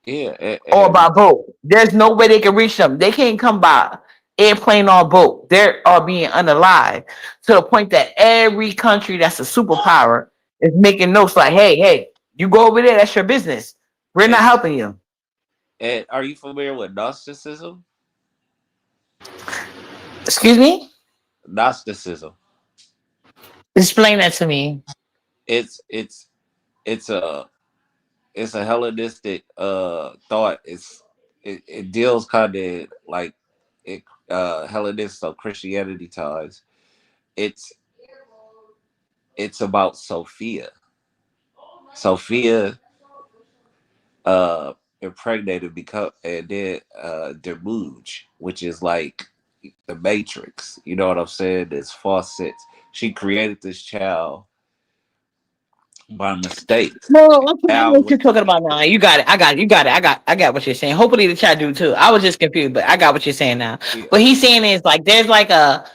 Yeah. or And by boat. There's no way they can reach them. They can't come by airplane or boat. They are being unalive to the point that every country that's a superpower is making notes like, hey, you go over there, that's your business. We're not and, helping you. and are you familiar with Gnosticism? Excuse me? Gnosticism. Explain that to me. It's it's it's a it's a Hellenistic thought. It deals kind of like it Hellenistic of Christianity ties. It's it's about Sophia. Sophia uh impregnated become and then Demuge, which is like the Matrix. You know what I'm saying? It's faucets. She created this child by mistake. No, okay, I Now know what what you're talking about now. You got it. I got it. You got it. I got what you're saying. Hopefully the chat do too. I was just confused, but I got what you're saying now. yeah. What he's saying is like there's like a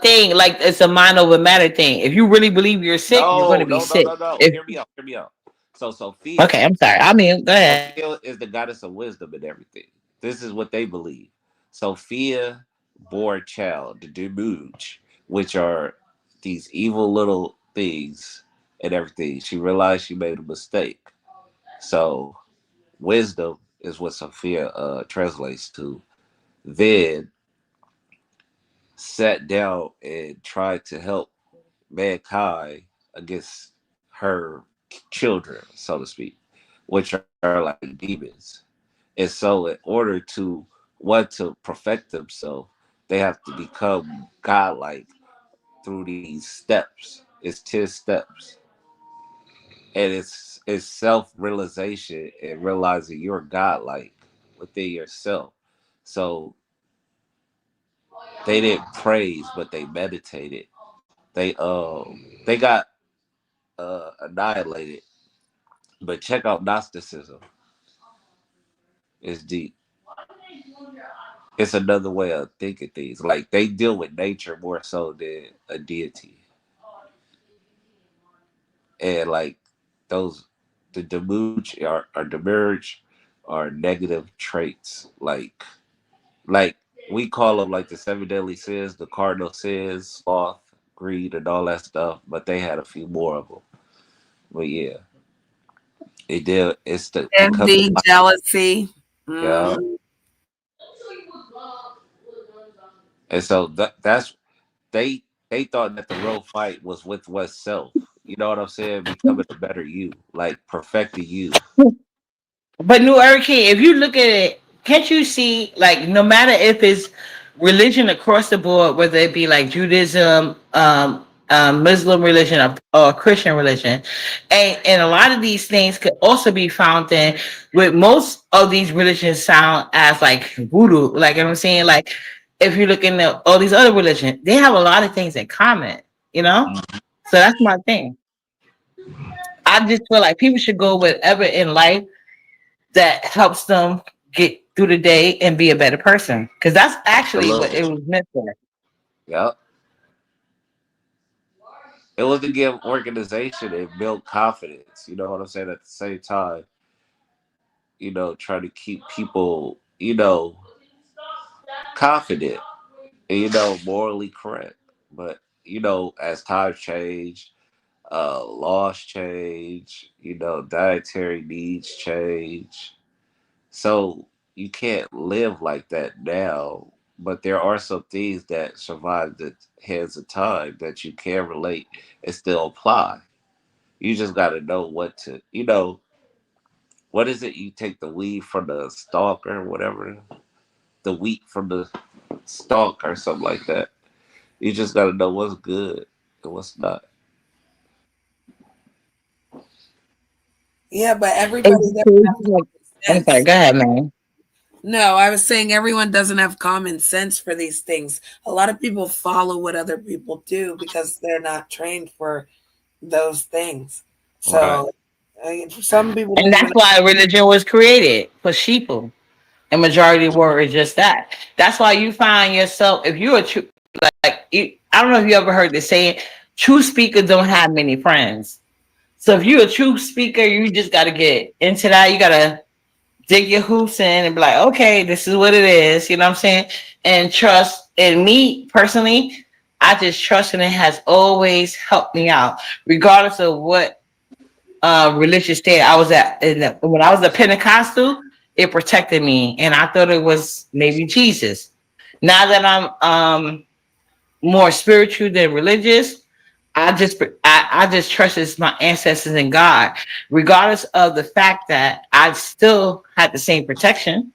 thing, like it's a mind over matter thing. If you really believe you're sick, you're gonna No, be no, no, sick. no, no. If Hear me out. Hear me out. So okay, I'm sorry. I mean, go ahead. Sophia is the goddess of wisdom and everything. This is what they believe. Sophia bore a child, the Demuge, which are these evil little things and everything. She realized she made a mistake. So wisdom is what Sophia translates to. Then sat down and tried to help mankind against her children, so to speak, which are like demons. And so, in order to want to perfect themselves, they have to become godlike through these steps. It's 10 steps, and it's self realization and realizing you're godlike within yourself. So they didn't praise, but they meditated. They got annihilated. But check out Gnosticism. It's deep. It's another way of thinking things. Like they deal with nature more so than a deity. And like those the demerge are negative traits. Like we call them like the seven deadly sins, the cardinal sins, sloth, greed, and all that stuff. But they had a few more of them. But yeah, it did. It's the coming. Envy, jealousy. Yeah. Mm. And so that's they they thought that the real fight was with oneself. You know what I'm saying? Becoming a better you, like perfecting you. But New Hurricane, if you look at it, can't you see like no matter if it's religion across the board, whether it be like Judaism, Muslim religion, or Christian religion, and a lot of these things could also be found in with most of these religions sound as like voodoo, like you know what I'm saying, like if you look into all these other religions, they have a lot of things in common, you know. So that's my thing. I just feel like people should go whatever in life that helps them get through the day and be a better person. Because that's actually what it Absolutely. was meant for. Yep. It was to give organization and build confidence. You know what I'm saying? At the same time, try to keep people, confident and, morally correct. But, as times change, laws change, dietary needs change. So you can't live like that now. But there are some things that survive the hands of time that you can relate and still apply. You just got to know what is it? You take the weed from the stalk or whatever, the wheat from the stalk or something like that. You just got to know what's good and what's not. Yeah, but It's everybody doesn't crazy, have like, I'm common sorry, sense. go ahead, man. No, I was saying everyone doesn't have common sense for these things. A lot of people follow what other people do because they're not trained for those things. Right. So some people And don't even. that's why religion was created for sheeple. And majority word is just that. That's why you find yourself, if you're a true, like, I don't know if you ever heard the saying, true speakers don't have many friends. So if you're a true speaker, you just got to get into that. You got to dig your hoops in and be like, okay, this is what it is. You know what I'm saying? And trust. And me personally, I just trust, and it has always helped me out, regardless of what religious state I was at. When I was a Pentecostal, it protected me, and I thought it was maybe Jesus. Now that I'm more spiritual than religious, I just trust it's my ancestors and God, regardless of the fact that I still had the same protection.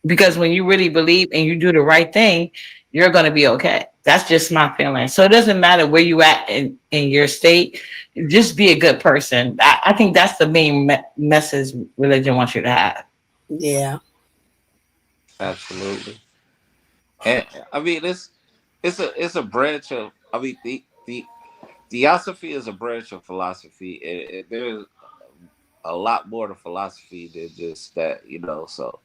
Because when you really believe and you do the right thing, you're gonna be okay. That's just my feeling. So it doesn't matter where you at in your state, just be a good person. I think that's the main message religion wants you to have. Yeah. Absolutely. And I mean, it's a branch of. I mean, the theosophy is a branch of philosophy, and there's a lot more to philosophy than just that. So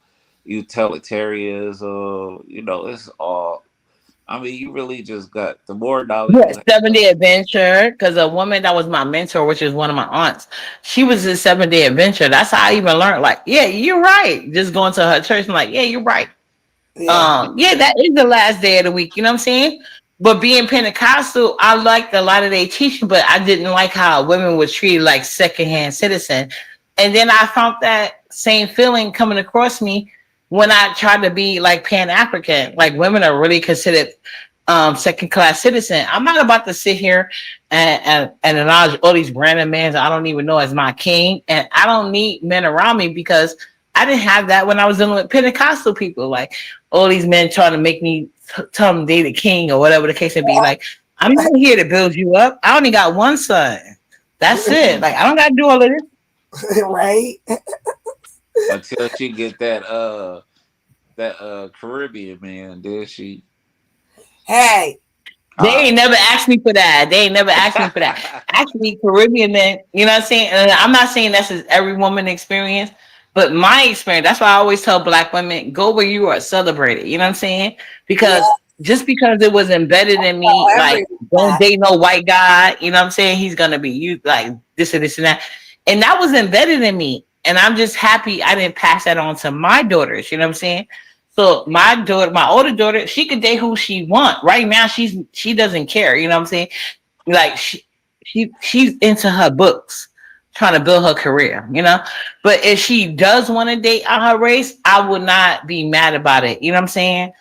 utilitarianism. It's all. I mean, you really just got the more knowledge you Yes, have. 7 Day Adventure. Because a woman that was my mentor, which is one of my aunts, she was a 7 Day Adventure. That's how I even learned. Like, yeah, you're right. Just going to her church, I'm like, yeah, you're right. Yeah. Yeah, that is the last day of the week. You know what I'm saying? But being Pentecostal, I liked a lot of their teaching, but I didn't like how women were treated like secondhand citizen. And then I found that same feeling coming across me when I tried to be like Pan African. Like women are really considered second class citizen. I'm not about to sit here and acknowledge all these random men I don't even know as my king. And I don't need men around me because I didn't have that when I was dealing with Pentecostal people. Like all these men trying to make me tell them they the king or whatever the case may be. Like, I'm not here to build you up. I only got one son. That's it. Like, I don't got to do all of this. Right. Until she get that Caribbean man, then she. Hey. They ain't never asked me for that. They ain't never asked me for that. Actually, Caribbean men, you know what I'm saying? And I'm not saying that's every woman experience, but my experience, that's why I always tell black women, go where you are celebrated. You know what I'm saying? Yeah. Because just because it was embedded in Tell me, like, everyone don't that. date no white guy, you know what I'm saying? He's gonna be you like this and this and that. And that was embedded in me. And I'm just happy I didn't pass that on to my daughters, you know what I'm saying? So my daughter, my older daughter, she could date who she want. Right now, she doesn't care. You know what I'm saying? Like she's into her books, trying to build her career. You know, but if she does want to date on her race, I would not be mad about it. You know what I'm saying?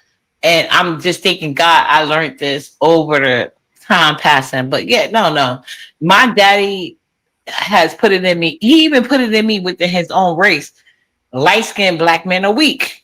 And I'm just thinking, God, I learned this over the time passing. But yeah, no, my daddy has put it in me. He even put it in me within his own race. Light skinned black men are weak.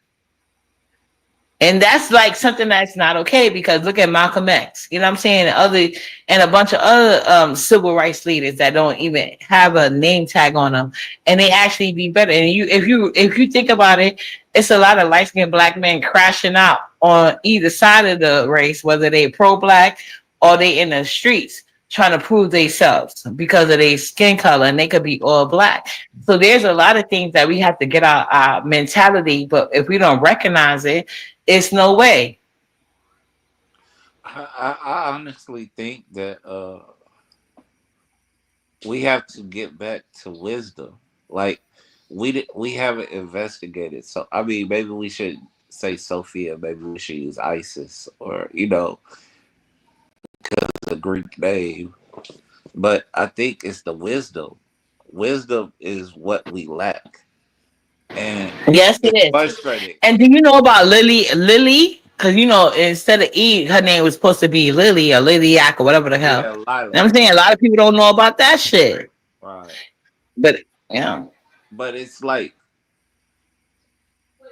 And that's like something that's not okay because look at Malcolm X, you know what I'm saying? And a bunch of other civil rights leaders that don't even have a name tag on them, and they actually be better. And if you think about it, it's a lot of light skinned black men crashing out on either side of the race, whether they pro black or they in the streets. trying to prove themselves because of their skin color, and they could be all black. So there's a lot of things that we have to get our mentality, but if we don't recognize it, it's no way. I honestly think that we have to get back to wisdom. Like we haven't investigated. So I mean, maybe we should say Sophia. Maybe we should use Isis, or the Greek name. But I think it's the wisdom. Wisdom is what we lack, and Yes, it it's is. frustrating. And do you know about Lily? Lily, because instead of E, her name was supposed to be Lily or Liliac or whatever the hell. Yeah, And I'm lilac. saying a lot of people don't know about that shit. Right. But yeah, But it's like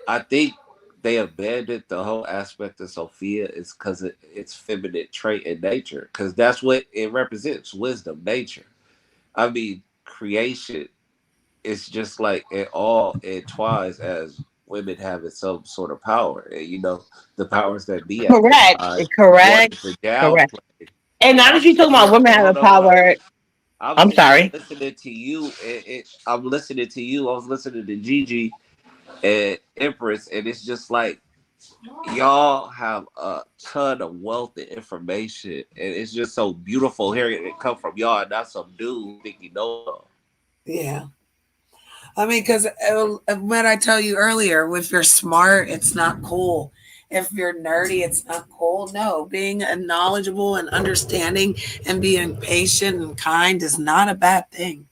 I think they abandoned the whole aspect of Sophia is because it's feminine trait in nature, because that's what it represents: wisdom, nature. I mean, creation. It's just like it all entwines as women having some sort of power, and the powers that be at the correct, time wanted correct, to correct. downplay. And And now I'm that you're talking sitting about here. women having Hold on, hold on. power, I'm I'm sitting here sorry. listening to you, and I'm listening to you. I was listening to Gigi and Empress, and it's just like y'all have a ton of wealth and information, and it's just so beautiful hearing it come from y'all, and not some dude think you know it all. Yeah. I mean, because what I tell you earlier, if you're smart, it's not cool. If you're nerdy, it's not cool. No, being a knowledgeable and understanding and being patient and kind is not a bad thing.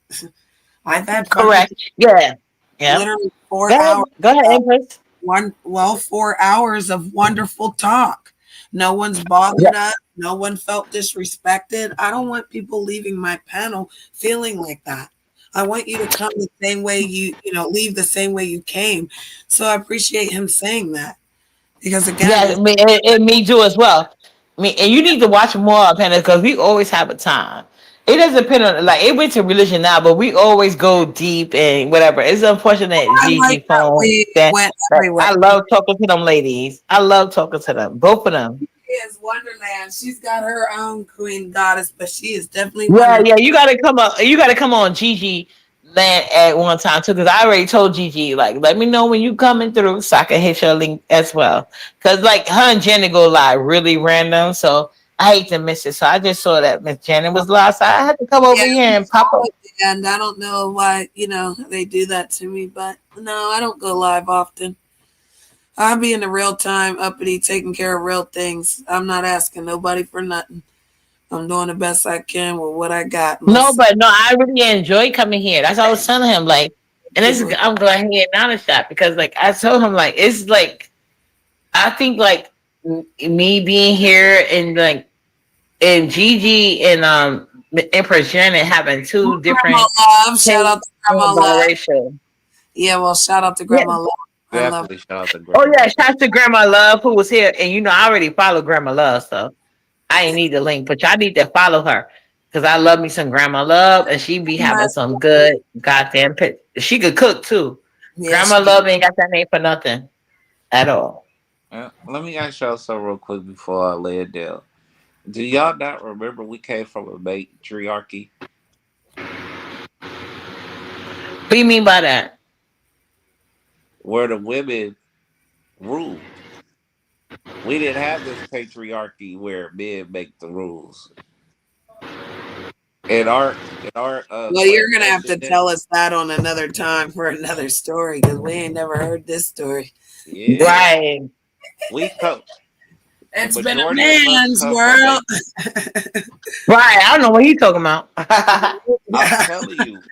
I've had fun with Correct. Yeah. Yeah. literally Go ahead. Go ahead, Empress. 4 hours of wonderful talk. No one's Yeah. bothered us. No one felt disrespected. I don't want people leaving my panel feeling like that. I want you to come the same way leave the same way you came. So I appreciate him saying that because again, Yeah, me too as well. And you need to watch more of Hannah because we always have a time. It doesn't depend on like it went to religion now, but we always go deep and whatever. It's unfortunate I like Gigi that phone we that went like, everywhere. I love talking to them ladies. I love talking to them, both of them. Is Wonderland. She's got her own queen goddess, but she is definitely Yeah, Wonderland. yeah, you gotta come up. You gotta come on Gigi land at one time too, because I already told Gigi like, let me know when you coming through so I can hit your link as well. Because like her and Jenny go live really random, so I hate to miss it. So I just saw that Miss Janet was live, so I had to come Yeah, over here and pop up. and I don't know why, they do that to me, but no, I don't go live often. I'll be in the real time, uppity, taking care of real things. I'm not asking nobody for nothing. I'm doing the best I can with what I got. No, Unless but no, I really enjoy coming here. That's what I was telling him. Like, and it's people, I'm glad he acknowledged that because like I told him like it's like I think like me being here and like and Gigi and Empress Janet having two Grandma different Love, shout tastes out to in Grandma Love. biracial. Yeah, well, shout out to Yeah. Grandma Love. I love Definitely shout out to Oh Grandma. yeah, shout out to Grandma Love who was here, and I already follow Grandma Love, so I ain't need the link, but y'all need to follow her because I love me some Grandma Love, and she be having her. some good goddamn pit. She could cook too. Yeah, Grandma she do. Love ain't got that name for nothing at all. Let me ask y'all something real quick before I lay it down. Do y'all not remember we came from a matriarchy What do you mean by that? where the women ruled? We didn't have this patriarchy where men make the rules. In our Well, you're gonna have to subcontinent, tell us that on another time for another story because we ain't never heard this story. yeah, Right, we come. The It's been a majority of us man's come from world. right. I don't know what he's talking about. I'm telling you,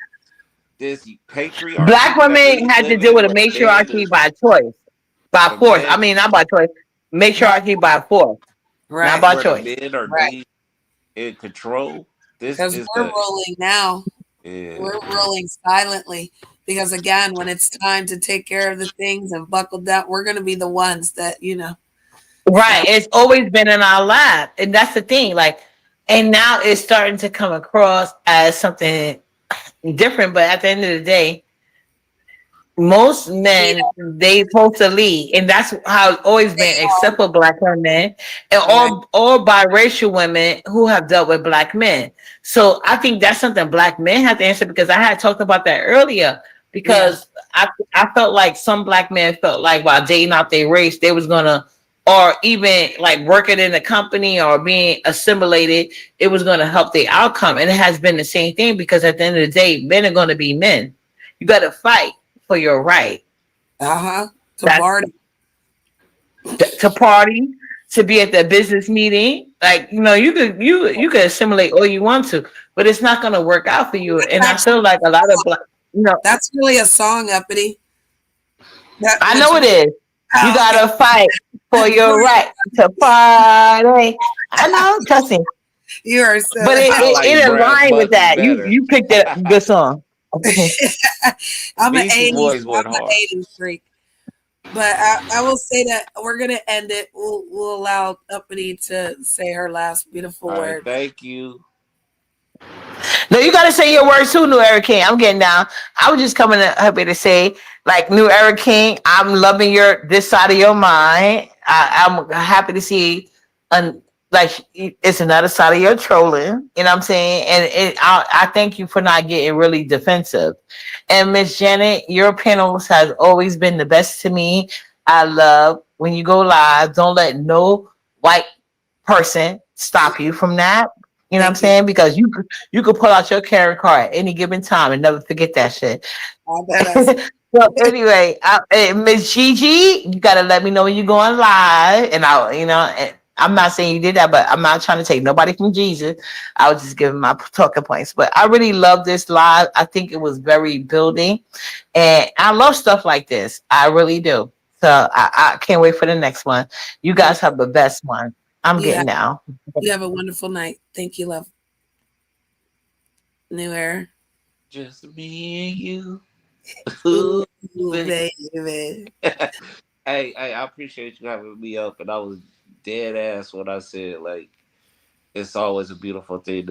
this Black patriarchy that we women had to live deal in, with a where man matriarchy is by choice, by the force. I men, mean, not by choice. Matriarchy by force, not Right, by where the choice. men are right. deemed in control. This Because is we're the ruling now. yeah. We're ruling silently. Because again, when it's time to take care of the things and buckle down, we're gonna be the ones that. So Right. It's always been in our lab. And that's the thing. Like, and now it's starting to come across as something different. But at the end of the day, most men they supposed to lead, and that's how it's always been, except for black women and Right. all biracial women who have dealt with black men. So I think that's something black men have to answer, because I had talked about that earlier. Because I felt like some black men felt like while dating out their race, they was gonna, or even like working in a company or being assimilated, it was gonna help their outcome. And it has been the same thing, because at the end of the day, men are gonna be men. You gotta fight for your right. To That's party. to party, to be at the business meeting. Like, you could assimilate all you want to, but it's not gonna work out for you. And I Actually, feel like a lot of black, that's really a song, Uppity. That I what know you. it is. You Oh, okay. gotta fight for your right to party. I know, trust me. You are so. But it, I it, like it Brass aligned with Buttons that. You better. you picked a good song. I'm an Beastie 80s. Boys I'm went an hard. 80s freak. But I will say that we're gonna end it. We'll allow Uppity to say her last beautiful All right, words. thank you. No, you gotta say your words too, New Era King. I'm getting down. I was just coming up here to say, like, New Era King, I'm loving your this side of your mind. I'm happy to see, like, it's another side of your trolling. You know what I'm saying? And I thank you for not getting really defensive. And Miss Janet, your panels has always been the best to me. I love when you go live. Don't let no white person stop you from that. You know what I'm Thank you. saying? Because you could pull out your carry card at any given time and never forget that shit. I bet us. So anyway, Miss Gigi, you gotta let me know when you're going live, and and I'm not saying you did that, but I'm not trying to take nobody from Jesus. I was just giving my talking points. But I really love this live. I think it was very building, and I love stuff like this. I really do. So I can't wait for the next one. You guys have the best one. I'm You getting have, now. you have a wonderful night. Thank you, love. New Era. Just me and you. Ooh, Ooh, baby. baby. Hey, I appreciate you having me up, and I was dead ass when I said, like, it's always a beautiful thing to